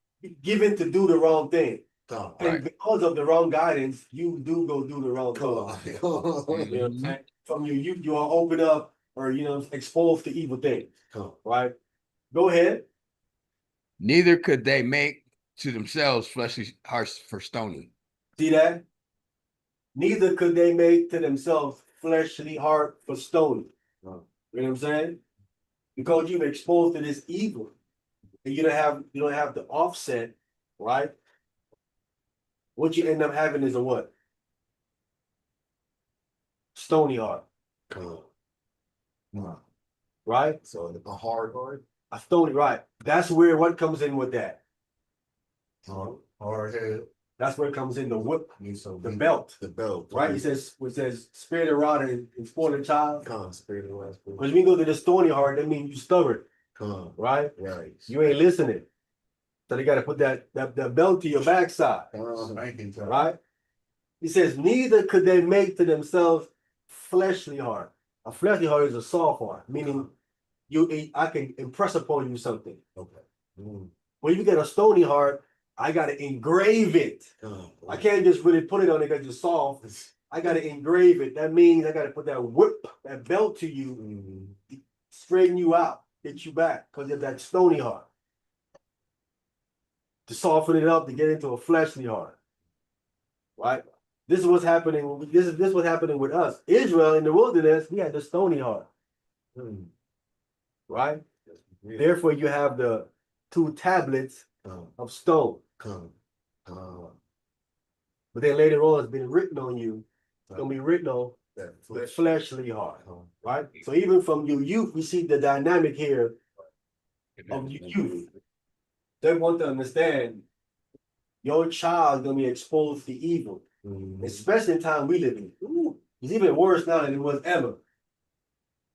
[SPEAKER 6] Given to do the wrong thing.
[SPEAKER 3] Come
[SPEAKER 6] And
[SPEAKER 2] Right.
[SPEAKER 6] because of the wrong guidance, you do go do the wrong
[SPEAKER 3] on.
[SPEAKER 6] thing. You know what I'm saying? From your youth, you are open up or exposed to evil things,
[SPEAKER 3] Come.
[SPEAKER 6] right? Go ahead.
[SPEAKER 2] Neither could they make to themselves fleshly hearts for stoning.
[SPEAKER 6] See that? Neither could they make to themselves fleshly heart for stone.
[SPEAKER 3] Right.
[SPEAKER 6] You know what I'm saying? Because you've exposed to this evil, and you don't have the offset, right? What you end up having is a what? Stony heart,
[SPEAKER 3] Come.
[SPEAKER 6] right?
[SPEAKER 3] So a hard heart.
[SPEAKER 6] A stony, right? That's where what comes in with that.
[SPEAKER 3] Hard head.
[SPEAKER 6] That's where it comes in the whip,
[SPEAKER 3] So
[SPEAKER 6] the belt,
[SPEAKER 3] the belt.
[SPEAKER 6] right? It says spirit of rod and spoil a child.
[SPEAKER 3] Come. Spirit of last.
[SPEAKER 6] Because when you go to the stony heart, that means you stubborn,
[SPEAKER 3] Come.
[SPEAKER 6] right?
[SPEAKER 3] Right.
[SPEAKER 6] You ain't listening. So they gotta put that belt to your backside,
[SPEAKER 4] Spanking time.
[SPEAKER 6] right? He says, neither could they make to themselves fleshly heart. A fleshly heart is a soft heart, meaning I can impress upon you something.
[SPEAKER 3] Okay.
[SPEAKER 6] When you get a stony heart, I gotta engrave it.
[SPEAKER 3] Come.
[SPEAKER 6] I can't just really put it on it because it's soft. I gotta engrave it. That means I gotta put that whip, that belt to you, straighten you out, get you back, because of that stony heart. To soften it up, to get into a fleshly heart. Right? This is what's happening. This is what's happening with us. Israel in the wilderness, we had the stony heart. Right? Therefore, you have the two tablets
[SPEAKER 3] Come,
[SPEAKER 6] of stone.
[SPEAKER 3] come,
[SPEAKER 6] But then later on, it's been written on you. It's gonna be written on
[SPEAKER 3] that
[SPEAKER 6] the
[SPEAKER 3] flesh.
[SPEAKER 6] fleshly heart,
[SPEAKER 3] Come.
[SPEAKER 6] right? So even from your youth, we see the dynamic here of your youth. They want to understand your child is gonna be exposed to evil,
[SPEAKER 3] Mhm.
[SPEAKER 6] especially in the time we live in. Ooh, it's even worse now than it was ever.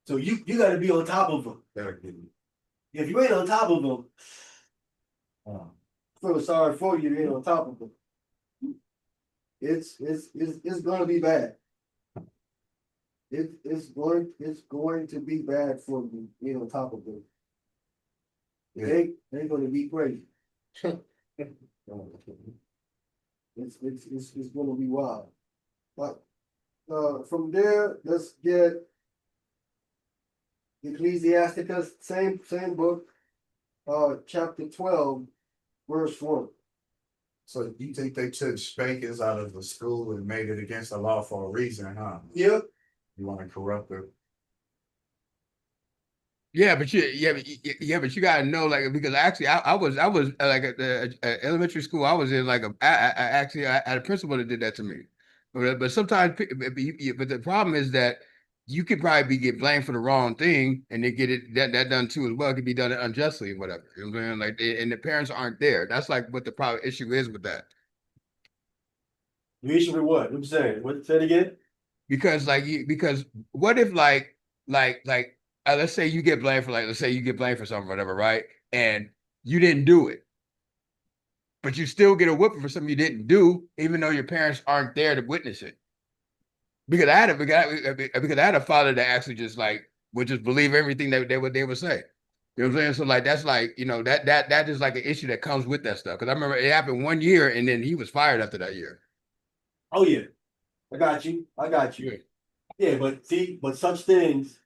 [SPEAKER 6] So you got to be on top of them.
[SPEAKER 3] Gotta get it.
[SPEAKER 6] If you ain't on top of them, I feel sorry for you. You ain't on top of them. It's gonna be bad. It's going to be bad for you being on top of them. They're gonna be crazy. It's gonna be wild. But from there, let's get Ecclesiasticus, same book, chapter 12, verse 1.
[SPEAKER 4] So you think they took spankings out of the school and made it against the law for a reason, huh?
[SPEAKER 6] Yep.
[SPEAKER 4] You want to corrupt the
[SPEAKER 2] Yeah, but but you gotta know, like, because actually, I was like at the elementary school. I was in like I had a principal that did that to me. But sometimes, but the problem is that you could probably get blamed for the wrong thing, and they get it that done too as well. It could be done unjustly and whatever. You know what I'm saying? Like, and the parents aren't there. That's like what the problem issue is with that.
[SPEAKER 6] The issue with what? What you saying? What, say it again?
[SPEAKER 2] Because what if let's say you get blamed for let's say you get blamed for something, whatever, right? And you didn't do it, but you still get a whooping for something you didn't do, even though your parents aren't there to witness it. Because I had a father that actually just would just believe everything that they would say. You know what I'm saying? So that's that is like an issue that comes with that stuff. Because I remember it happened one year, and then he was fired after that year.
[SPEAKER 6] Oh yeah, I got you. I got you. Yeah, but see, but such things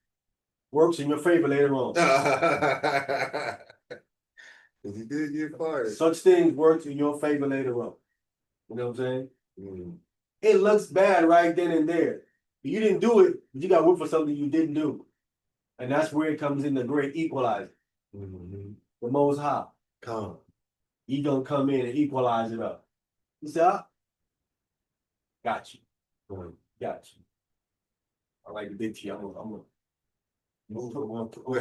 [SPEAKER 6] works in your favor later on.
[SPEAKER 3] Cause he did get fired.
[SPEAKER 6] Such things work in your favor later on. You know what I'm saying?
[SPEAKER 3] Mm.
[SPEAKER 6] It looks bad right then and there. You didn't do it, but you got whipped for something you didn't do. And that's where it comes in the great equalizer.
[SPEAKER 3] Mhm.
[SPEAKER 6] The Most High.
[SPEAKER 3] Come.
[SPEAKER 6] He gonna come in and equalize it up. You say, got you.
[SPEAKER 3] Come.
[SPEAKER 6] Got you. I like the big T. I'm gonna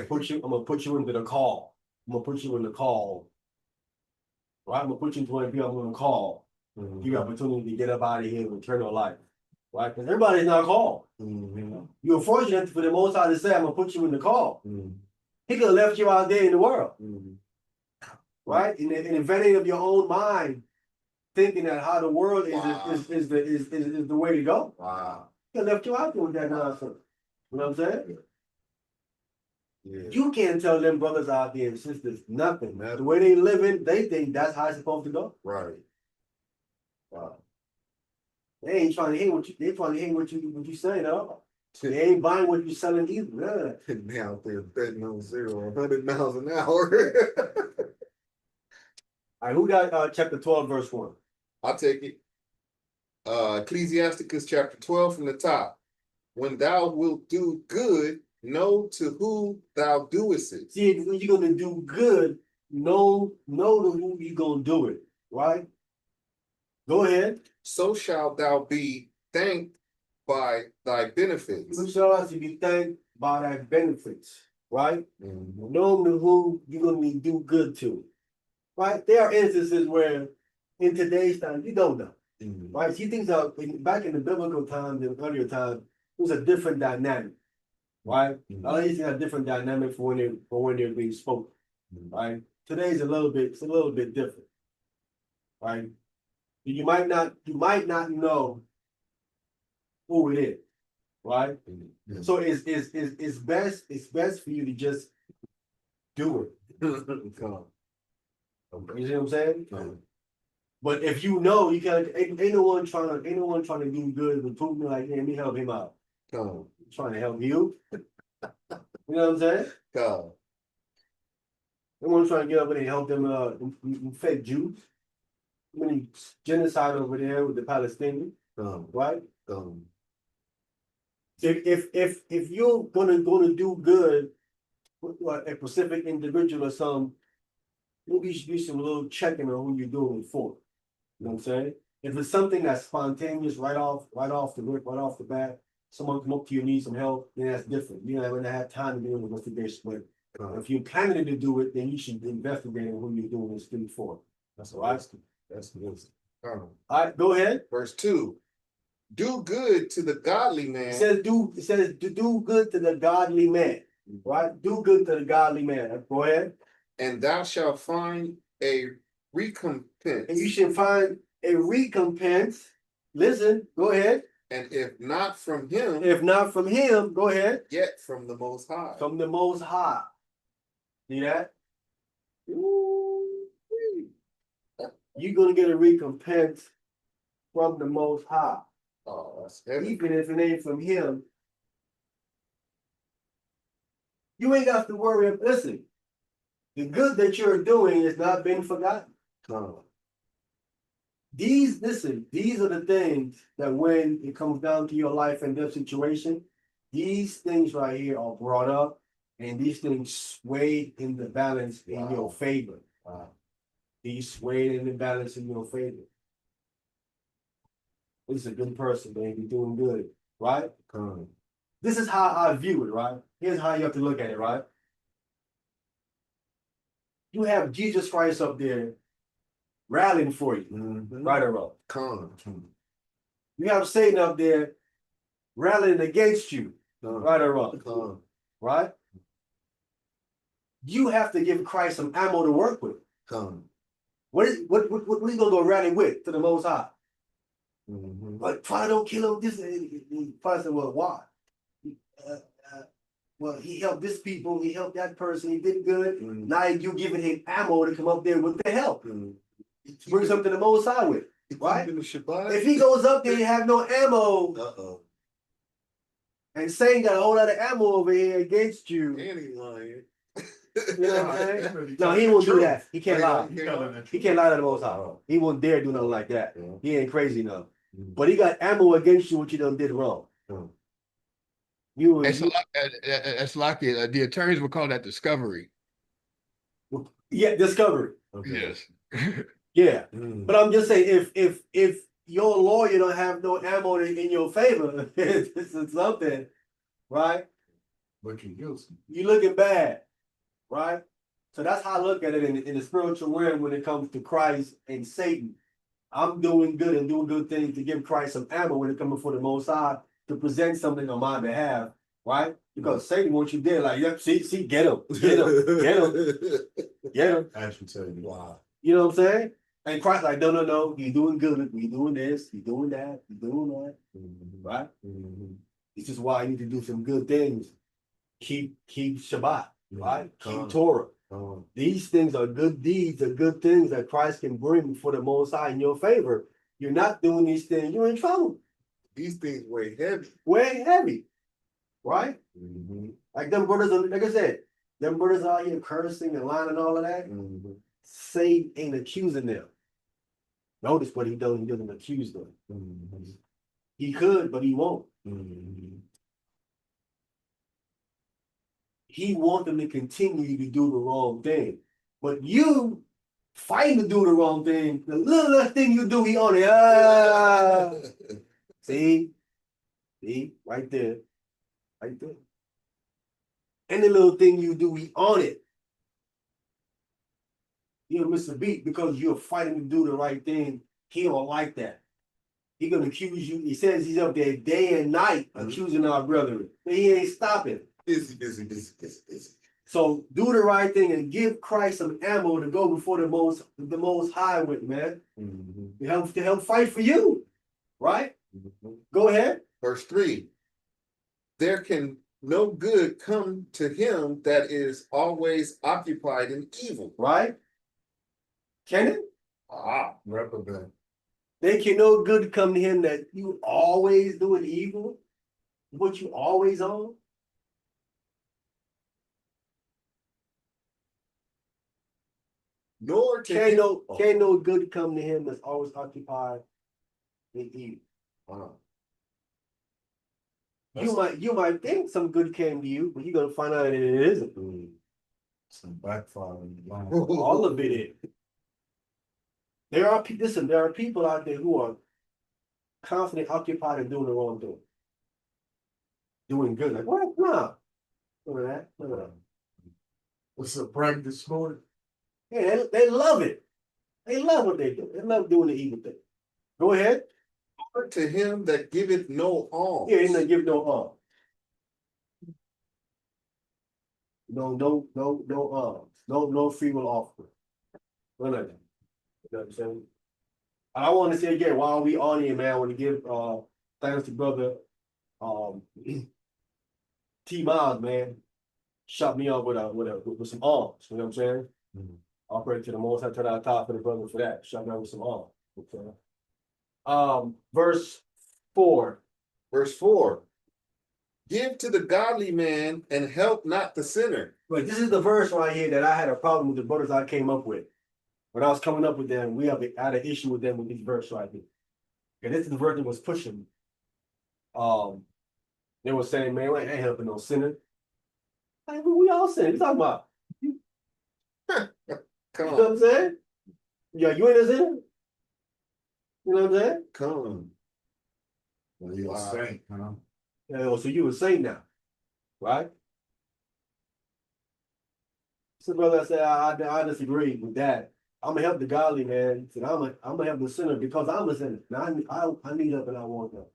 [SPEAKER 6] put you into the call. I'm gonna put you in the call. Right? I'm gonna put you into one people I'm gonna call.
[SPEAKER 3] Mhm.
[SPEAKER 6] You got opportunity to get up out of here and return to life. Right? Because everybody's not called.
[SPEAKER 3] Mhm.
[SPEAKER 6] You're fortunate for the Most High to say, I'm gonna put you in the call.
[SPEAKER 3] Mhm.
[SPEAKER 6] He could have left you out there in the world.
[SPEAKER 3] Mhm.
[SPEAKER 6] Right? In the vetting of your own mind, thinking that how the world is the way to go.
[SPEAKER 3] Wow.
[SPEAKER 6] He could have left you out there with that nonsense. You know what I'm saying?
[SPEAKER 3] Yeah.
[SPEAKER 6] You can't tell them brothers out there and sisters nothing. The way they living, they think that's how it's supposed to go.
[SPEAKER 3] Right.
[SPEAKER 6] Wow. They ain't trying to hear what you saying at all. They ain't buying what you selling either. None of that.
[SPEAKER 3] Now out there betting on 100 miles an hour.
[SPEAKER 6] All right, who got chapter 12, verse 1?
[SPEAKER 3] I'll take it. Ecclesiasticus chapter 12 from the top. When thou wilt do good, know to whom thou doest it.
[SPEAKER 6] See, when you're gonna do good, know to who you gonna do it, right? Go ahead.
[SPEAKER 3] So shalt thou be thanked by thy benefits.
[SPEAKER 6] You shall also be thanked by thy benefits, right?
[SPEAKER 3] Mhm.
[SPEAKER 6] Know to who you're gonna do good to. Right? There are instances where in today's time you don't know.
[SPEAKER 3] Mhm.
[SPEAKER 6] Right? See things out back in the biblical times and earlier times, it was a different dynamic. Right?
[SPEAKER 3] Mhm.
[SPEAKER 6] A lot of these things have different dynamic for when they're being spoken.
[SPEAKER 3] Mhm.
[SPEAKER 6] Right? Today's a little bit different. Right? You might not know who it is, right?
[SPEAKER 3] Mhm.
[SPEAKER 6] So it's best for you to just do it.
[SPEAKER 3] Come.
[SPEAKER 6] You see what I'm saying?
[SPEAKER 3] Come.
[SPEAKER 6] But if you know you can't, ain't no one trying to do good with prove me like, hey, let me help him out.
[SPEAKER 3] Come.
[SPEAKER 6] I'm trying to help you. You know what I'm saying?
[SPEAKER 3] Come.
[SPEAKER 6] No one trying to get up and help them fake Jews. I mean genocide over there with the Palestinians,
[SPEAKER 3] Come.
[SPEAKER 6] right?
[SPEAKER 3] Come.
[SPEAKER 6] If you're gonna do good what, a specific individual or some, maybe you should do some little checking on who you're doing it for. You know what I'm saying? If it's something that's spontaneous right off the rip, right off the bat, someone come up to you, need some help, then that's different. You're not gonna have time to do an investigation, but if you're planning to do it, then you should investigate who you're doing this thing for.
[SPEAKER 3] That's
[SPEAKER 6] Right.
[SPEAKER 3] wisdom. That's wisdom.
[SPEAKER 6] All right, go ahead.
[SPEAKER 3] Verse 2. Do good to the godly
[SPEAKER 6] It
[SPEAKER 3] man.
[SPEAKER 6] says to do good to the godly man, right? Do good to the godly man. Go ahead.
[SPEAKER 3] And thou shalt find a recompense.
[SPEAKER 6] And you should find a recompense. Listen, go ahead.
[SPEAKER 3] And if not from him,
[SPEAKER 6] If not from him, go ahead.
[SPEAKER 3] yet from the Most High.
[SPEAKER 6] From the Most High. See that? Ooh-wee. You're gonna get a recompense from the Most High,
[SPEAKER 3] Oh, that's heavy.
[SPEAKER 6] even if it ain't from him. You ain't got to worry. Listen, the good that you're doing is not being forgotten. These are the things that when it comes down to your life and death situation, these things right here are brought up, and these things sway in the balance in your favor. These sway in the balance in your favor. This is a good person, man. You're doing good, right? This is how I view it, right? Here's how you have to look at it, right? You have Jesus Christ up there rallying for you, right or wrong. You have Satan up there rallying against you, right or wrong, right? You have to give Christ some ammo to work with. What are you gonna go rally with to the Most High? Like, probably don't kill him. This probably said, well, why? Well, he helped this people, he helped that person, he did good. Now you giving him ammo to come up there with the help. Bring something to the Most High with, right? If he goes up there and have no ammo, and Satan got a whole lot of ammo over here against you, you know what I'm saying? No, he won't do that. He can't lie. He can't lie to the Most High. He won't dare do nothing like that. He ain't crazy enough. But he got ammo against you, what you done did wrong.
[SPEAKER 2] It's like the attorneys would call that discovery.
[SPEAKER 6] Yeah, discovery.
[SPEAKER 2] Yes.
[SPEAKER 6] Yeah. But I'm just saying, if your lawyer don't have no ammo in your favor, this is something, right?
[SPEAKER 4] But you use them.
[SPEAKER 6] You looking bad, right? So that's how I look at it in the spiritual realm when it comes to Christ and Satan. I'm doing good and doing good things to give Christ some ammo when it comes before the Most High to present something on my behalf, right? Because Satan wants you there, like, yep, see, get him, get him.
[SPEAKER 4] Actually tell you.
[SPEAKER 3] Wow.
[SPEAKER 6] You know what I'm saying? And Christ like, no, you're doing good, you're doing this, you're doing that, you're doing that, right? This is why I need to do some good things. Keep Shabbat, right? Keep Torah. These things are good deeds, are good things that Christ can bring for the Most High in your favor. You're not doing these things, you're in trouble.
[SPEAKER 3] These things weigh heavy.
[SPEAKER 6] Way heavy, right? Like them brothers, like I said, them brothers out here cursing and lying and all of that. Satan ain't accusing them. Notice what he does, he doesn't accuse them. He could, but he won't. He wants them to continue to do the wrong thing. But you fighting to do the wrong thing, the little thing you do, he on it. See, right there. Any little thing you do, he on it. You'll miss a beat because you're fighting to do the right thing. He don't like that. He gonna accuse you. He says he's up there day and night accusing our brethren. But he ain't stopping.
[SPEAKER 3] Busy.
[SPEAKER 6] So do the right thing and give Christ some ammo to go before the most high with, man. To help fight for you. Right? Go ahead.
[SPEAKER 3] Verse 3. There can no good come to him that is always occupied in evil.
[SPEAKER 6] Right? Can it?
[SPEAKER 4] Reprobate.
[SPEAKER 6] There can no good come to him that you always doing evil? What you always on?
[SPEAKER 3] Nor
[SPEAKER 6] Can no good come to him that's always occupied in evil. You might think some good came to you, but you're gonna find out that it isn't.
[SPEAKER 4] Some backfire.
[SPEAKER 6] All of it is. Listen, there are people out there who are constantly occupied and doing the wrong thing. Doing good, like, what? Nah. None of that. None of that.
[SPEAKER 4] What's a practice sport?
[SPEAKER 6] Yeah, they love it. They love what they do. They love doing the evil thing. Go ahead.
[SPEAKER 3] To him that giveth no alms.
[SPEAKER 6] Yeah, and they give no harm. No free will offering. None of that. You know what I'm saying? I want to say again, while we on here, man, I want to give thanks to brother T Miles, man. Shot me up with some arms. You know what I'm saying? I'll pray to the most high to the top for the brother for that. Shot me up with some arms. Okay. Verse 4.
[SPEAKER 3] Verse 4. Give to the godly man and help not the sinner.
[SPEAKER 6] But this is the verse right here that I had a problem with the brothers I came up with. When I was coming up with them, I had an issue with them with this verse right here. And this is the verse that was pushing me. They were saying, man, we ain't helping no sinner. Like, we all sin. You talking about?
[SPEAKER 3] Come
[SPEAKER 6] You know what
[SPEAKER 3] on,
[SPEAKER 6] I'm saying? Yeah, you ain't a sinner. You know what I'm saying?
[SPEAKER 3] come on.
[SPEAKER 4] Well, you a saint, huh?
[SPEAKER 6] Yeah, so you a saint now, right? So brother, I said I disagree with that. I'm gonna help the godly man. He said I'm gonna help the sinner because I'm a sinner. Now I need help and I want help.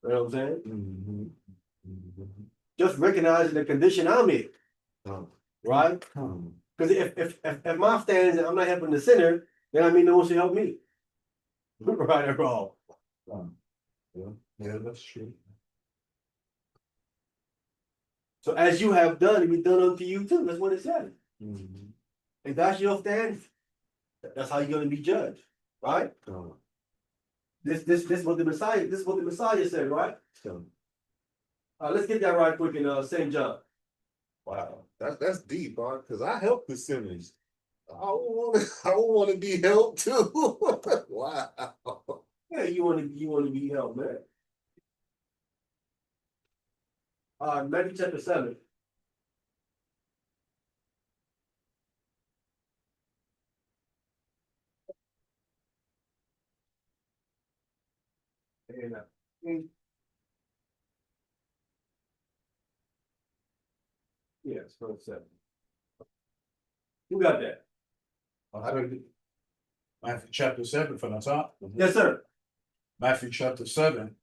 [SPEAKER 6] You know what I'm saying? Just recognizing the condition I'm in,
[SPEAKER 3] Come
[SPEAKER 6] right?
[SPEAKER 3] on.
[SPEAKER 6] Because if my stance is I'm not helping the sinner, then I mean no one should help me. Right or wrong.
[SPEAKER 4] Yeah, that's true.
[SPEAKER 6] So as you have done, it be done unto you too. That's what it says. If that's your stance, that's how you're gonna be judged, right?
[SPEAKER 3] Come on.
[SPEAKER 6] This what the Messiah said, right? Let's get that right quick in St. John.
[SPEAKER 3] Wow, that's deep, because I help the sinners. I don't want to be helped too. Wow.
[SPEAKER 6] Yeah, you want to be helped, man. Matthew chapter 7. And, yes, verse 7. Who got that?
[SPEAKER 4] Matthew chapter 7 from the top.
[SPEAKER 6] Yes, sir.
[SPEAKER 4] Matthew chapter 7.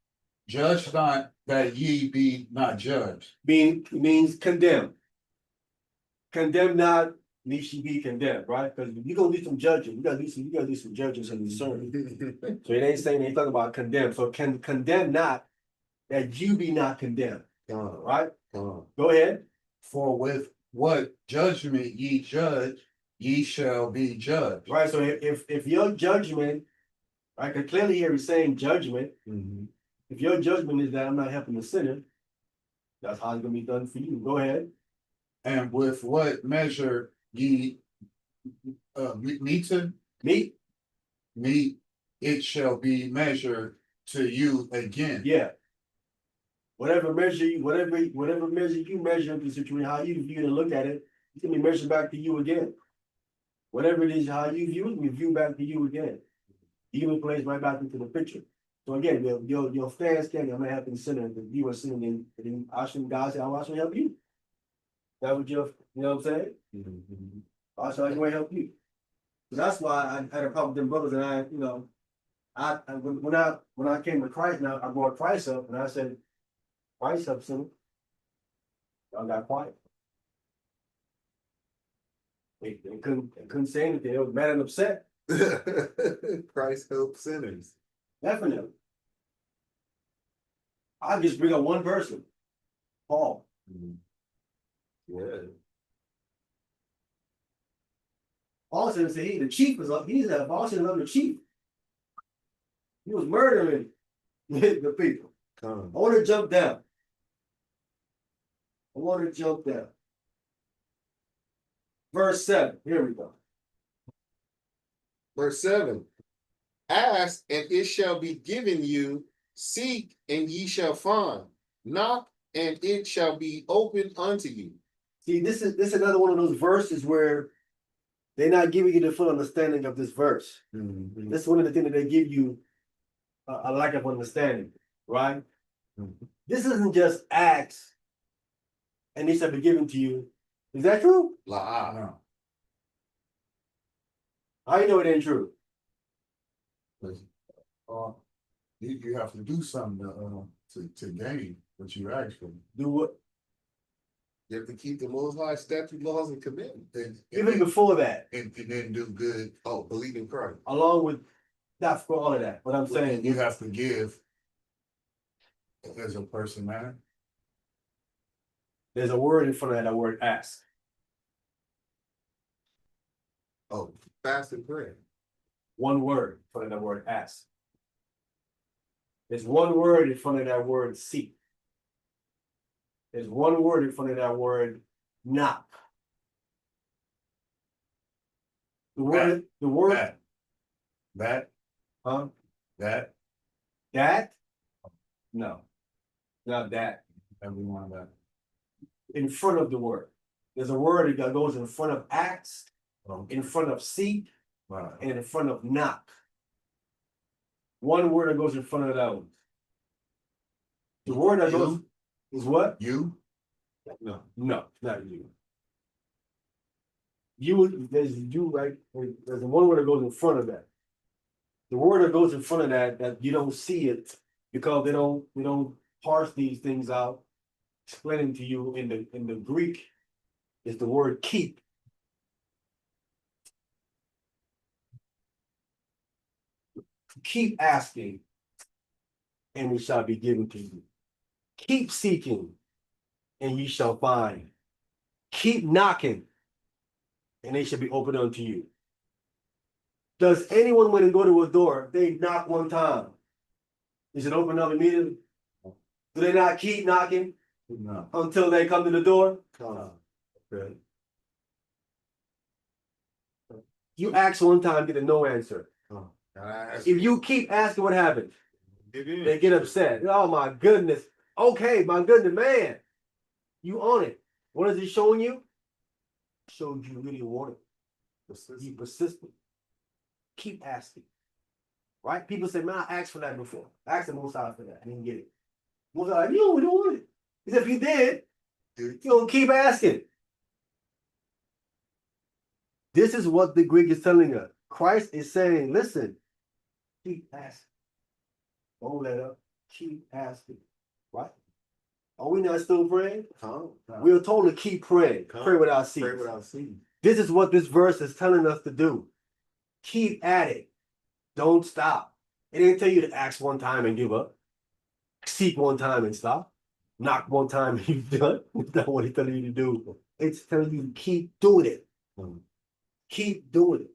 [SPEAKER 4] Judge not that ye be not judged.
[SPEAKER 6] Means condemn. Condemn not, lest ye be condemned, right? Because you're gonna do some judging. You gotta do some judging and discerning. So it ain't saying they talking about condemn. So can condemn not that you be not condemned,
[SPEAKER 3] Come on,
[SPEAKER 6] right?
[SPEAKER 3] come on.
[SPEAKER 6] Go ahead.
[SPEAKER 4] For with what judgment ye judge, ye shall be judged.
[SPEAKER 6] Right. So if your judgment, I can clearly hear he's saying judgment. If your judgment is that I'm not helping the sinner, that's how it's gonna be done for you. Go ahead.
[SPEAKER 4] And with what measure ye meet, it shall be measured to you again.
[SPEAKER 6] Yeah. Whatever measure you measure the situation, how you view it and look at it, it's gonna be measured back to you again. Whatever it is, how you view it, we view back to you again. Even plays right back into the picture. So again, your fans can I'm not helping the sinner, if you were sinning, then I shouldn't God say, I should help you. That would you know what I'm saying? I should help you. So that's why I had a problem with them brothers, and when I came to Christ, now I brought Christ up, and I said, Christ up, sinner. Y'all got quiet. They couldn't say anything. They was mad and upset.
[SPEAKER 3] Christ help sinners.
[SPEAKER 6] Definitely. I just bring up one person, Paul.
[SPEAKER 3] Yeah.
[SPEAKER 6] Paul said the chief was up. He's a boss and another chief. He was murdering the people.
[SPEAKER 3] Come
[SPEAKER 6] I want to jump down. Verse 7. Here we go.
[SPEAKER 3] Verse 7. Ask and it shall be given you, seek and ye shall find, Knock, and it shall be open unto you.
[SPEAKER 6] See, this is another one of those verses where they're not giving you the full understanding of this verse. This is one of the things that they give you a lack of understanding, right? This isn't just acts, and they shall be given to you. Is that true?
[SPEAKER 3] La.
[SPEAKER 4] No.
[SPEAKER 6] How you know it ain't true?
[SPEAKER 4] You have to do something to gain what you ask for.
[SPEAKER 6] Do what?
[SPEAKER 3] You have to keep the Most High statute, laws, and commandments.
[SPEAKER 6] Even before that,
[SPEAKER 4] And then do good.
[SPEAKER 3] Oh, believe in Christ.
[SPEAKER 6] along with not for all of that, but I'm saying
[SPEAKER 4] You have to give as a person, man.
[SPEAKER 6] there's a word in front of that word ask.
[SPEAKER 3] Oh, fast and pray.
[SPEAKER 6] One word in front of that word ask. There's one word in front of that word seek. There's one word in front of that word knock. The word,
[SPEAKER 4] That,
[SPEAKER 6] huh?
[SPEAKER 4] that,
[SPEAKER 6] That? No, not that.
[SPEAKER 4] everyone that.
[SPEAKER 6] In front of the word. There's a word that goes in front of ask, in front of seek,
[SPEAKER 4] Right.
[SPEAKER 6] and in front of knock. One word that goes in front of those. The word that goes is what?
[SPEAKER 4] You?
[SPEAKER 6] No, not you. You, there's you, right? There's one word that goes in front of that. The word that goes in front of that you don't see it because they don't parse these things out, explaining to you in the Greek is the word keep. Keep asking, and it shall be given to you. Keep seeking, and ye shall find. Keep knocking, and they shall be opened unto you. Does anyone, when they go to a door, they knock one time? Is it open up immediately? Do they not keep knocking
[SPEAKER 4] No.
[SPEAKER 6] until they come to the door?
[SPEAKER 3] Okay.
[SPEAKER 6] You ask one time, get a no answer.
[SPEAKER 3] Ask
[SPEAKER 6] If you keep asking, what happens?
[SPEAKER 3] it in.
[SPEAKER 6] They get upset. Oh my goodness. Okay, my goodness, man. You own it. What is it showing you? Showed you really want it. Be persistent. Keep asking. Right? People say, man, I asked for that before. I asked the Most High for that. I didn't get it. Most High, you don't want it. Because if you did, you don't keep asking. This is what the Greek is telling us. Christ is saying, listen, keep asking. Don't let up. Keep asking. Right? Are we not still praying? We are told to keep praying. Pray without ceasing.
[SPEAKER 3] Pray without ceasing.
[SPEAKER 6] This is what this verse is telling us to do. Keep at it. Don't stop. It didn't tell you to ask one time and give up. Seek one time and stop. Knock one time and you've done. That's not what it's telling you to do. It's telling you to keep doing it. Keep doing it.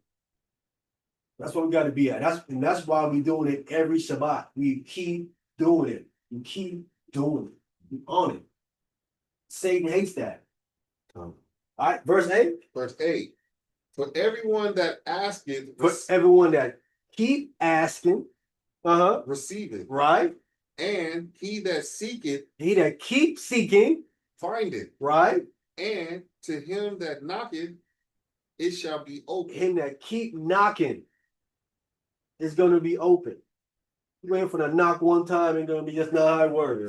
[SPEAKER 6] That's what we got to be at. That's why we're doing it every Shabbat. We keep doing it. We keep doing it. We on it. Satan hates that. All right, verse 8.
[SPEAKER 3] Verse 8. For everyone that asketh,
[SPEAKER 6] For everyone that keep asking,
[SPEAKER 3] receiveth,
[SPEAKER 6] right?
[SPEAKER 3] and he that seeketh,
[SPEAKER 6] He that keep seeking,
[SPEAKER 3] findeth,
[SPEAKER 6] right?
[SPEAKER 3] and to him that knocketh, it shall be open.
[SPEAKER 6] Him that keep knocking is going to be open. You waiting for the knock one time and going to be just not how it works.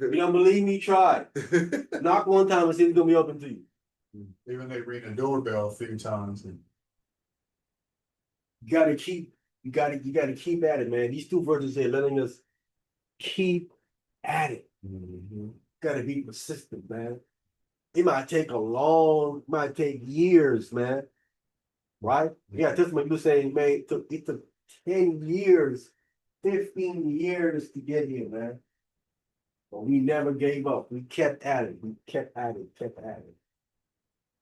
[SPEAKER 6] If you don't believe me, try it. Knock one time and see if it's going to be open to you.
[SPEAKER 4] Even they ring the doorbell a few times. And
[SPEAKER 6] You got to keep at it, man. These two verses are letting us keep at it. Got to be persistent, man. It might take might take years, man. Right? Yeah, this one you saying, man, it took 10 years, 15 years to get here, man. But we never gave up. We kept at it. We kept at it, kept at it.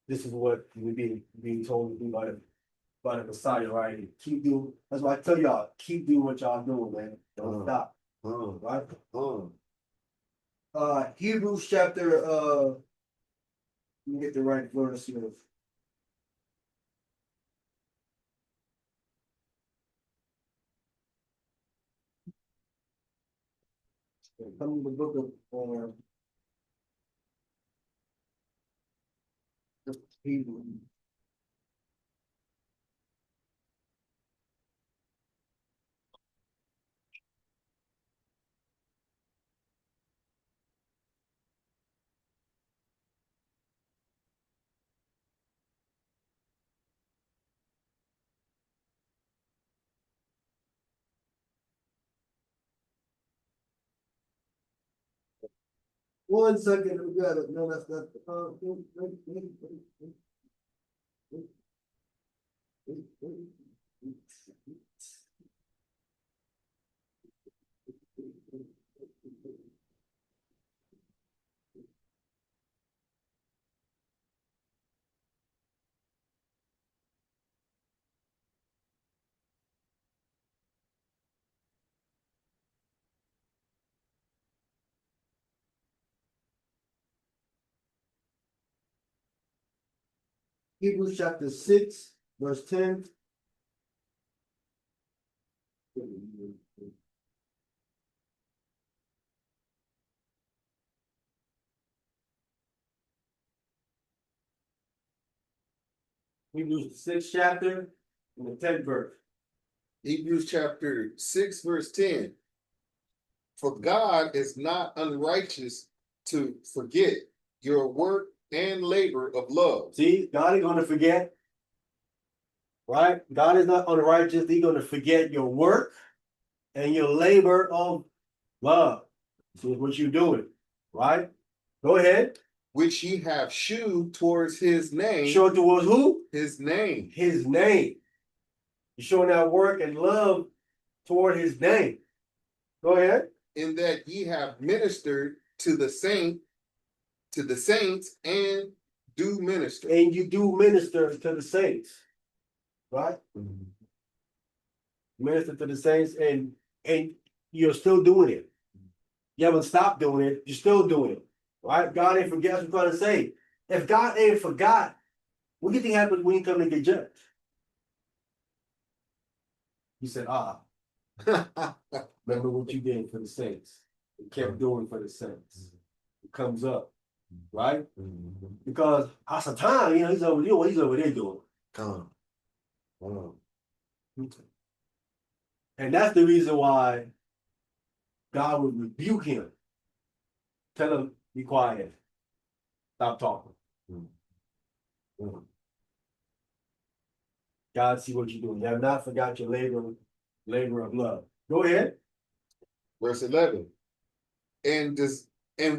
[SPEAKER 6] This is what we're being told to do by the Messiah, right? Keep doing, that's why I tell y'all, keep doing what y'all doing, man. Don't stop. Right? Hebrews chapter, let me get the right verse here. Come to the book of Hebrews. One second, we got it. No, that's not. Hebrews chapter 6, verse 10. Hebrews the 6th chapter and the 10th verse.
[SPEAKER 3] Hebrews chapter 6, verse 10. For God is not unrighteous to forget your work and labor of love.
[SPEAKER 6] See, God ain't gonna forget. Right? God is not unrighteous. He's gonna forget your work and your labor of love. See what you're doing, right? Go ahead.
[SPEAKER 3] Which ye have shewed towards his name.
[SPEAKER 6] Show it towards who?
[SPEAKER 3] His name.
[SPEAKER 6] His name. You're showing that work and love toward his name. Go ahead.
[SPEAKER 3] In that ye have ministered to the saints, and do minister.
[SPEAKER 6] And you do minister to the saints. Right? Minister to the saints and you're still doing it. You haven't stopped doing it, you're still doing it. Right? God ain't forget what I'm trying to say. If God ain't forgot, what do you think happens when you come to get judged? He said, remember what you did for the saints. You kept doing for the saints. It comes up, right? Because Hasatan, he's over there, what he's over there doing.
[SPEAKER 3] Come.
[SPEAKER 6] And that's the reason why God would rebuke him. Tell him, be quiet. Stop talking. God see what you're doing. You have not forgot your labor of love. Go ahead.
[SPEAKER 3] Verse 11. And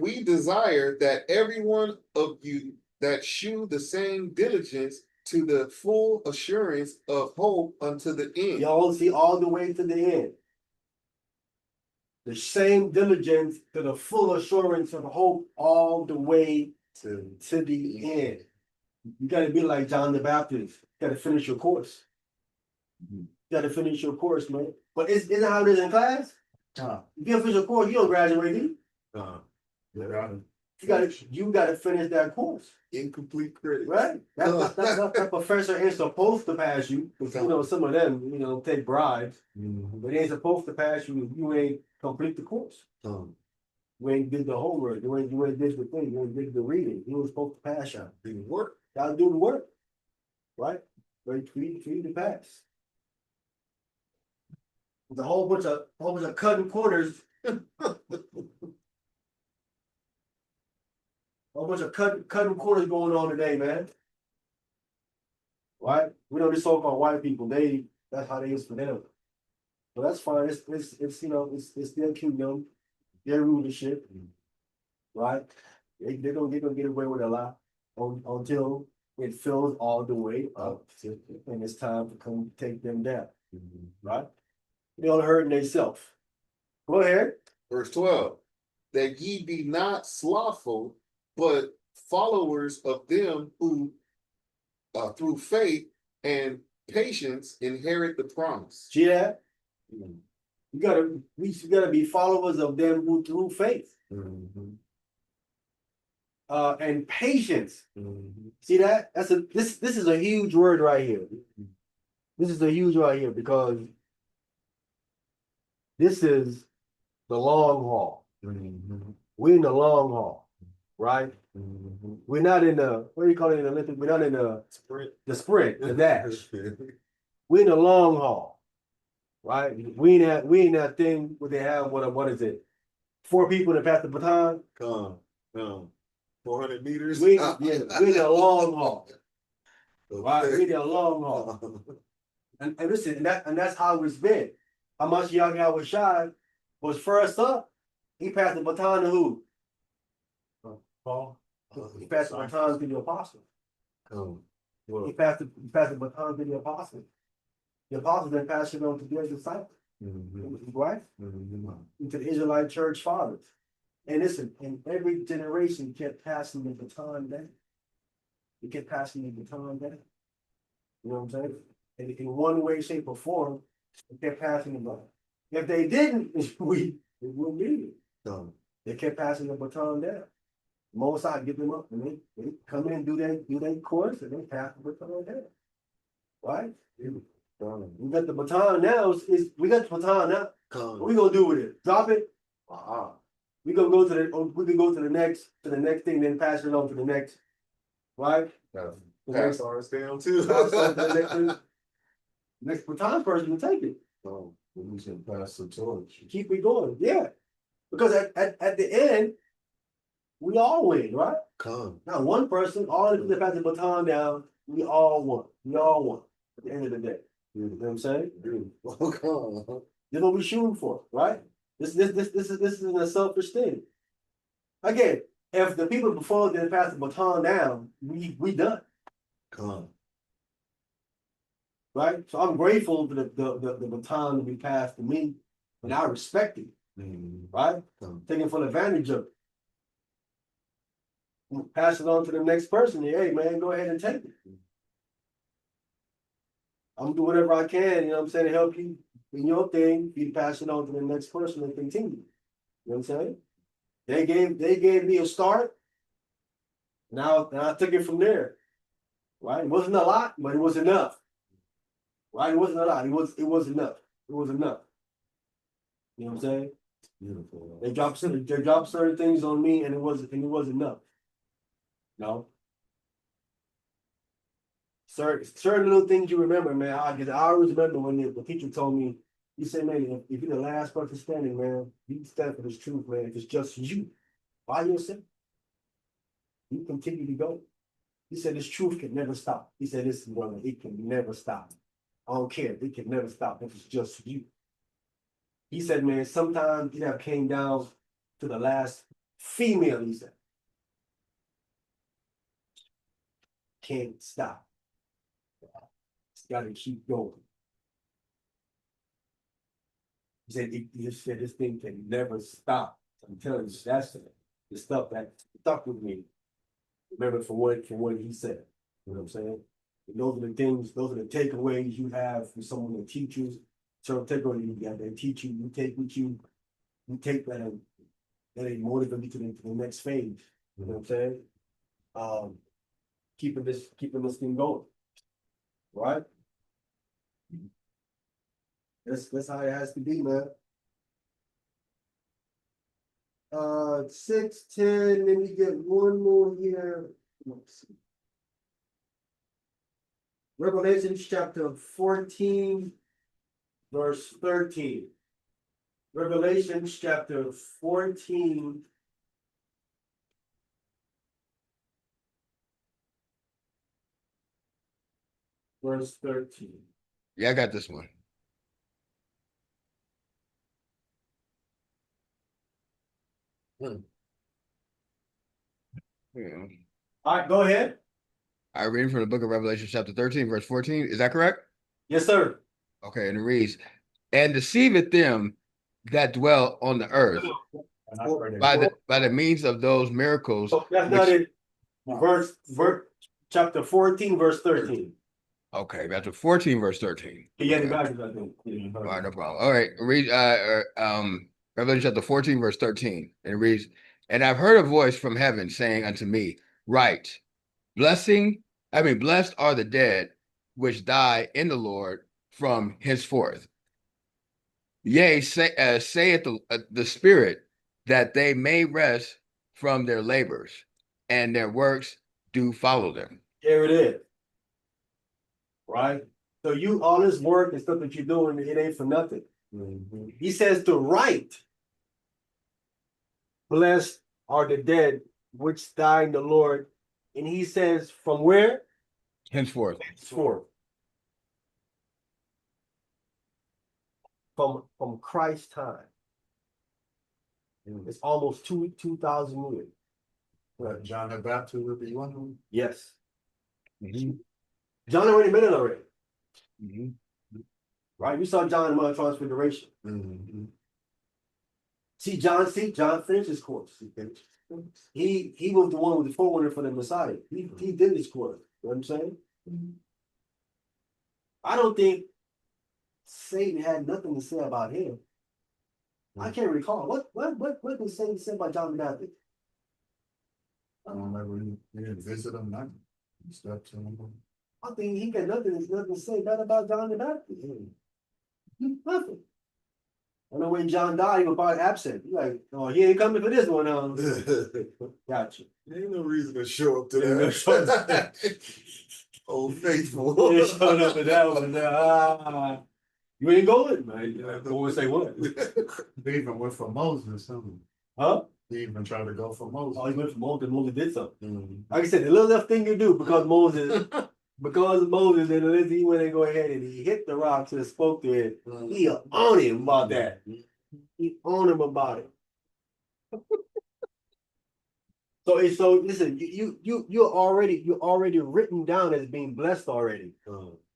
[SPEAKER 3] we desire that every one of you that shew the same diligence to the full assurance of hope unto the end.
[SPEAKER 6] Y'all see all the way to the end. The same diligence to the full assurance of hope all the way to the end. You got to be like John the Baptist. You got to finish your course. You got to finish your course, man. But isn't how it is in class? If you finish your course, you don't graduate. Do you? You got to finish that course.
[SPEAKER 3] Incomplete credit.
[SPEAKER 6] Right? That professor ain't supposed to pass you. Because, some of them, take bribes. But they ain't supposed to pass you if you ain't complete the course. You ain't did the homework. You ain't did the thing. You ain't did the reading. You was supposed to pass you.
[SPEAKER 3] Do work.
[SPEAKER 6] Gotta do the work. Right? Right, for you to pass. There's a whole bunch of cutting corners. Whole bunch of cutting corners going on today, man. Right? We know this so-called white people, that's how they is for them. But that's fine. It's their kingdom, their rulership. Right? They're gonna get away with a lot until it fills all the way up. And it's time to come take them down. Right? They all hurting themselves. Go ahead.
[SPEAKER 3] Verse 12. That ye be not slothful, but followers of them who through faith and patience inherit the promise.
[SPEAKER 6] See that? We gotta be followers of them who through faith. And patience. See that? This is a huge word right here. This is a huge right here because this is the long haul. We in the long haul, right? We're not in the, what do you call it in the Olympics? We're not in the sprint, the dash. We in the long haul, right? We in that thing where they have what is it? 4 people that pass the baton.
[SPEAKER 3] Come. 400 meters.
[SPEAKER 6] We in the long haul, right? We in the long haul. And listen, and that's how it's been. How much young guy was shy was first up. He passed the baton to who? Paul. He passed the baton to the apostle. He passed the baton to the apostle. The apostles then passed it on to their disciples, right? Into the Israelite church fathers. And listen, and every generation kept passing the baton down. They kept passing the baton down. You know what I'm saying? And in one way, shape, or form, they kept passing the baton. If they didn't, it wouldn't be it. They kept passing the baton down. Most I give them up, and they come in and do their course, and they pass the baton down. Right? We got the baton now. We got the baton now. What we gonna do with it? Drop it? We gonna go to the next thing, then pass it on to the next. Right?
[SPEAKER 3] Pass ours down too.
[SPEAKER 6] Next baton person will take it.
[SPEAKER 3] We can pass the torch.
[SPEAKER 6] Keep it going. Yeah. Because at the end, we all win, right? Not one person, all the people that pass the baton down, we all won. We all won at the end of the day. You know what I'm saying? This is what we're shooting for, right? This is a selfish thing. Again, if the people before didn't pass the baton down, we done. Right? So I'm grateful for the baton to be passed to me, and I respect it, right? Taking full advantage of it. Pass it on to the next person. Hey man, go ahead and take it. I'm gonna do whatever I can, you know what I'm saying, to help you in your thing, you pass it on to the next person and continue. You know what I'm saying? They gave me a start. Now I took it from there. Right? It wasn't a lot, but it was enough. Right? It wasn't a lot. It was enough. It was enough. You know what I'm saying?
[SPEAKER 3] Beautiful.
[SPEAKER 6] They dropped certain things on me, and it was enough. No. Certain little things you remember, man. I always remember when the teacher told me, he said, man, if you're the last person standing, man, you stand for this truth, man. If it's just you, by yourself, you continue to go. He said, this truth can never stop. He said, this brother, it can never stop. I don't care. It can never stop if it's just you. He said, man, sometimes you have came down to the last female, he said. Can't stop. It's gotta keep going. He said, this thing can never stop. I'm telling you, that's the stuff that stuck with me. Remember from what he said. You know what I'm saying? And those are the things, those are the takeaways you have from someone that teaches. So takeaway you got, they teach you, you take with you, you take that and they motivate you to the next phase. You know what I'm saying? Keeping this thing going. Right? That's how it has to be, man. 6:10, let me get one more here. Let's see. Revelation chapter 14, verse 13. Revelation chapter 14. Verse 13.
[SPEAKER 2] Yeah, I got this one. Yeah.
[SPEAKER 6] All right, go ahead.
[SPEAKER 2] I read from the book of Revelation, chapter 13, verse 14. Is that correct?
[SPEAKER 6] Yes, sir.
[SPEAKER 2] Okay, and it reads, and deceiveth them that dwell on the earth by the means of those miracles.
[SPEAKER 6] Oh, that's not it. Verse chapter 14, verse 13.
[SPEAKER 2] Okay, chapter 14, verse 13.
[SPEAKER 6] Yeah,
[SPEAKER 2] Okay.
[SPEAKER 6] the back is I think.
[SPEAKER 2] All right, no problem. All right, read Revelation chapter 14, verse 13. And it reads, and I've heard a voice from heaven saying unto me, write, blessed are the dead which die in the Lord from henceforth. Yea, saith the Spirit that they may rest from their labors, and their works do follow them.
[SPEAKER 6] Here it is. Right? So you all this work and stuff that you're doing, it ain't for nothing.
[SPEAKER 3] Mhm.
[SPEAKER 6] He says to write, blessed are the dead which die in the Lord. And he says, from where?
[SPEAKER 2] Henceforth.
[SPEAKER 6] Henceforth. From Christ's time. It's almost 2,000 years.
[SPEAKER 4] John the Baptist would be one of them.
[SPEAKER 6] Yes.
[SPEAKER 2] Mhm.
[SPEAKER 6] John already made it already.
[SPEAKER 2] Mhm.
[SPEAKER 6] Right? We saw John in Mount Transfiguration.
[SPEAKER 3] Mhm.
[SPEAKER 6] See, John finished his course. He was the one with the forerunner for the Messiah. He did his course. You know what I'm saying? I don't think Satan had nothing to say about him. I can't recall. What did Satan say about John the Baptist?
[SPEAKER 4] I don't remember he didn't visit him, nothing. He stepped to him.
[SPEAKER 6] I think he got nothing to say bad about John the Baptist. Nothing. I know when John died, he was probably absent. He's like, oh, he ain't coming for this one. Gotcha.
[SPEAKER 3] Ain't no reason to show up to
[SPEAKER 6] Ain't no show up to
[SPEAKER 3] that. Old faithful.
[SPEAKER 6] He showed up at that one. You ain't going, man. Go and say what?
[SPEAKER 4] They even went for Moses,
[SPEAKER 6] Huh?
[SPEAKER 4] He even tried to go for Moses.
[SPEAKER 6] Oh, he went for Moses. Moses did something.
[SPEAKER 3] Mhm.
[SPEAKER 6] Like I said, the little left thing you do because Moses, and he went and go ahead and he hit the rocks and spoke to it. He on him about that. He on him about it. So listen, you're already written down as being blessed already.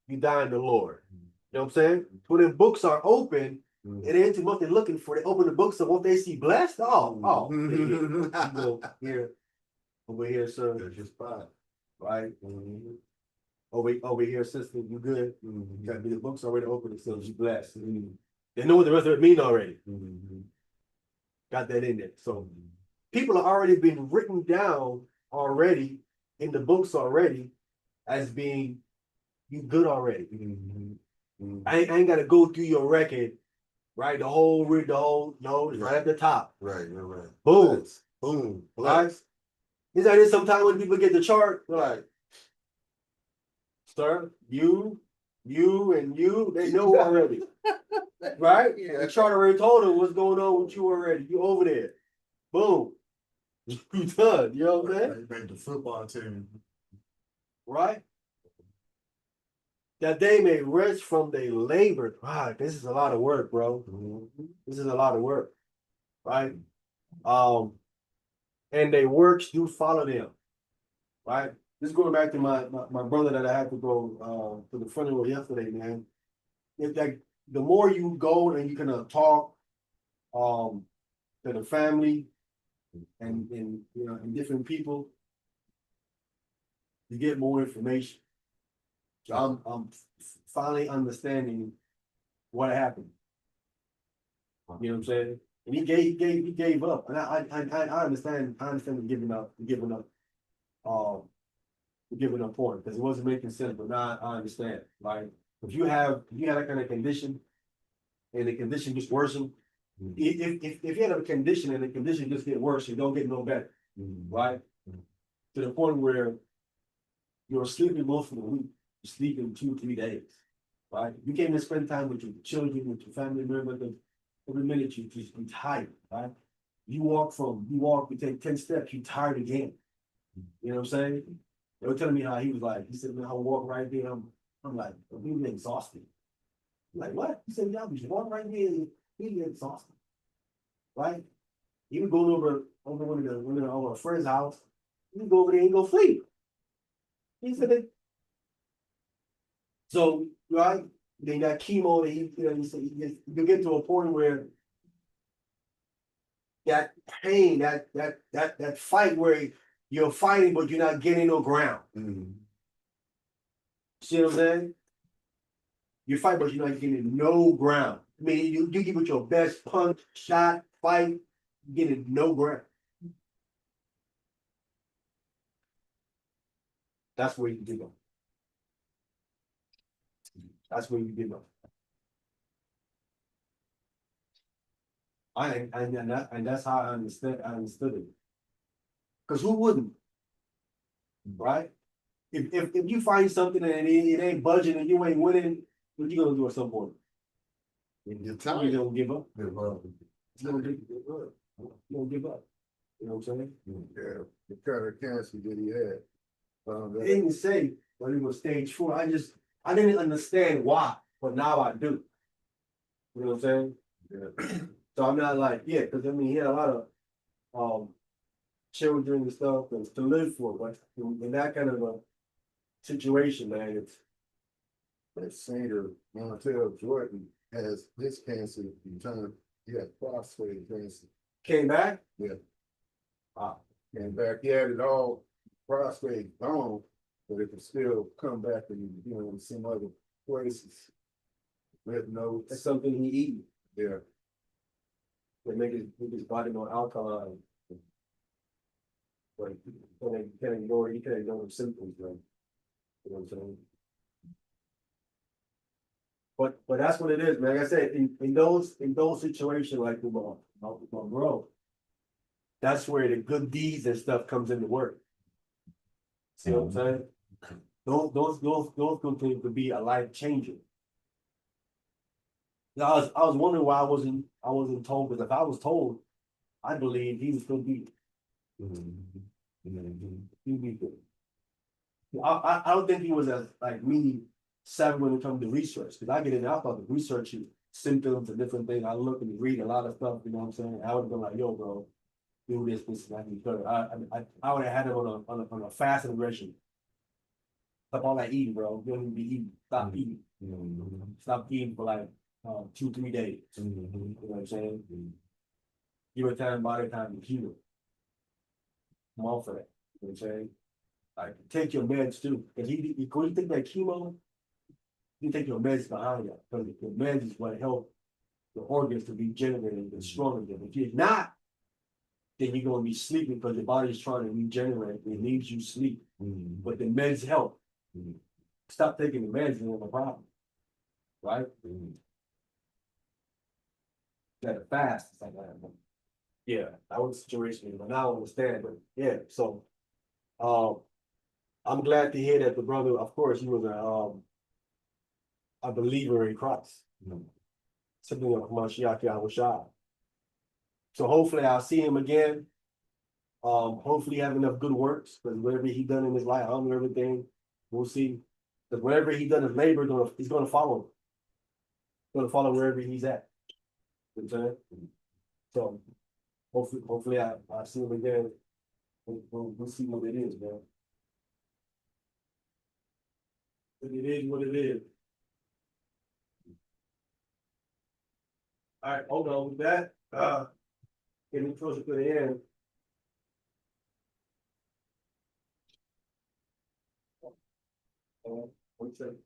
[SPEAKER 6] You die in the Lord. You know what I'm saying? When the books are open, it ain't too much they're looking for. They open the books and won't they see blessed? Oh, you go here, over here, sir.
[SPEAKER 3] There's your spot.
[SPEAKER 6] Right?
[SPEAKER 3] Mhm.
[SPEAKER 6] Over here, sister, you good? You
[SPEAKER 3] Mhm.
[SPEAKER 6] gotta be the books already open, so you blessed. They know what the rest of it mean already.
[SPEAKER 3] Mhm.
[SPEAKER 6] Got that in there. So people are already been written down already in the books already as being you good already.
[SPEAKER 3] Mhm. Mhm.
[SPEAKER 6] I ain't gotta go through your record, right? No, it's right at the top.
[SPEAKER 3] Right, right.
[SPEAKER 6] Boom.
[SPEAKER 3] Bless. Boom.
[SPEAKER 6] Right?
[SPEAKER 3] Bless.
[SPEAKER 6] Is that it? Sometimes when people get the chart, they're like, sir, you, and you, they know already. Right?
[SPEAKER 3] Yeah.
[SPEAKER 6] The chart already told them what's going on with you already. You over there. Boom. You done. You know what I'm saying?
[SPEAKER 4] They made the football team.
[SPEAKER 6] Right? That they may rest from their labor. Wow, this is a lot of work, bro.
[SPEAKER 3] Mhm.
[SPEAKER 6] This is a lot of work. Right? And their works do follow them. Right? This is going back to my brother that I had to go to the funeral yesterday, man. It's like the more you go and you can talk to the family and you know and different people, you get more information. So I'm finally understanding what happened. You know what I'm saying? And he gave up. And I understand him um giving up point because it wasn't making sense, but now I understand. Like if you had that kind of condition and the condition gets worsened, if you had a condition and the condition just get worse, you don't get no better, right? To the point where you're sleeping most of the week, you're sleeping 2-3 days, right? You can't even spend time with your children, with your family members. Every minute you just be tired, right? You take 10 steps, you tired again. You know what I'm saying? They were telling me how he said, man, I walk right there. I'm like, I'm really exhausted. I'm like, what? He said, yeah, we just walk right there and really exhausted. Right? He would go over one of our friend's house. He would go over there and go sleep. He said it. So, right, they got chemo and he said you get to a point where that pain, that fight where you're fighting, but you're not getting no ground.
[SPEAKER 3] Mhm.
[SPEAKER 6] See what I'm saying? You fight, but you're not getting no ground. I mean, you give it your best punch, shot, fight, getting no ground. That's where you give up. That's where you give up. And that's how I understood it. Cause who wouldn't? Right? If you find something and it ain't budging and you ain't winning, what you gonna do at some point?
[SPEAKER 3] You're
[SPEAKER 6] You
[SPEAKER 3] tired.
[SPEAKER 6] gonna give up?
[SPEAKER 4] Give up.
[SPEAKER 6] You gonna give up? You know what I'm saying?
[SPEAKER 3] Yeah, the kind of cancer that he had.
[SPEAKER 6] They didn't say when he was stage 4. I didn't understand why, but now I do. You know what I'm saying?
[SPEAKER 3] Yeah.
[SPEAKER 6] So I'm not like, yeah, because I mean he had a lot of children and stuff to live for, but in that kind of a situation, man, it's
[SPEAKER 3] That singer, Montel Jordan, has this cancer in time. He had prostate cancer.
[SPEAKER 6] came back.
[SPEAKER 3] And back, he had it all, prostate gone, but it could still come back and, you know, in some other places. Red
[SPEAKER 6] That's
[SPEAKER 3] notes,
[SPEAKER 6] something he eat.
[SPEAKER 3] yeah.
[SPEAKER 6] They make his body more alkaline. But you can't ignore the symptoms, man. You know what I'm saying? But that's what it is, man. Like I said, in those situations like with my bro, that's where the good deeds and stuff comes into work. See what I'm saying? Those continue to be a life changer. I was wondering why I wasn't told, because if I was told, I believe he was gonna be he'd be good. I don't think he was as like me savvy when it comes to research, because I get in, I thought the researching symptoms and different things. I look and read a lot of stuff, you know what I'm saying? I would have been like, yo, bro, do this, and that, and third. I would have had him on a fast and regime. Stop all that eating, bro. You don't need to be eating. Stop eating. Stop eating for like 2-3 days. You know what I'm saying? Give it time, body time to heal. I'm all for that. You know what I'm saying? Like take your meds too. Because when you take that chemo, you take your meds behind you. Because the meds is what help the organs to be generated and strong again. If you're not, then you're gonna be sleeping because your body's trying to regenerate. It needs you sleep. But the meds help. Stop taking the meds, you have a problem. Right? Gotta fast. It's like that. Yeah, that was the situation, but now I understand. But yeah, so I'm glad to hear that the brother, of course, he was a believer in Christ. Something of Mashiach Yahushua. So hopefully I'll see him again. Hopefully have enough good works, because whatever he done in his life, I don't know everything. We'll see. Because whatever he done in labor, he's gonna follow him. Gonna follow wherever he's at. You know what I'm saying? So hopefully I see him again. We'll see what it is, man. But it is what it is. All right, hold on with that. Getting closer to the end. One second.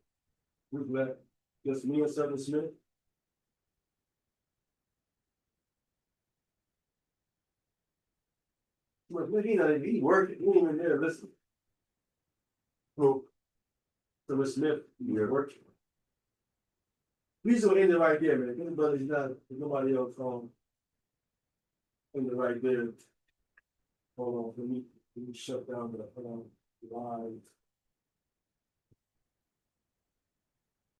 [SPEAKER 6] Who's left? Just me and Southern Smith. Look, he working. He ain't even there. Listen. Who? Southern Smith. You're working. We just gonna end it right there, man. Anybody's not. There's nobody else end it right there. Hold on. Let me shut down the live.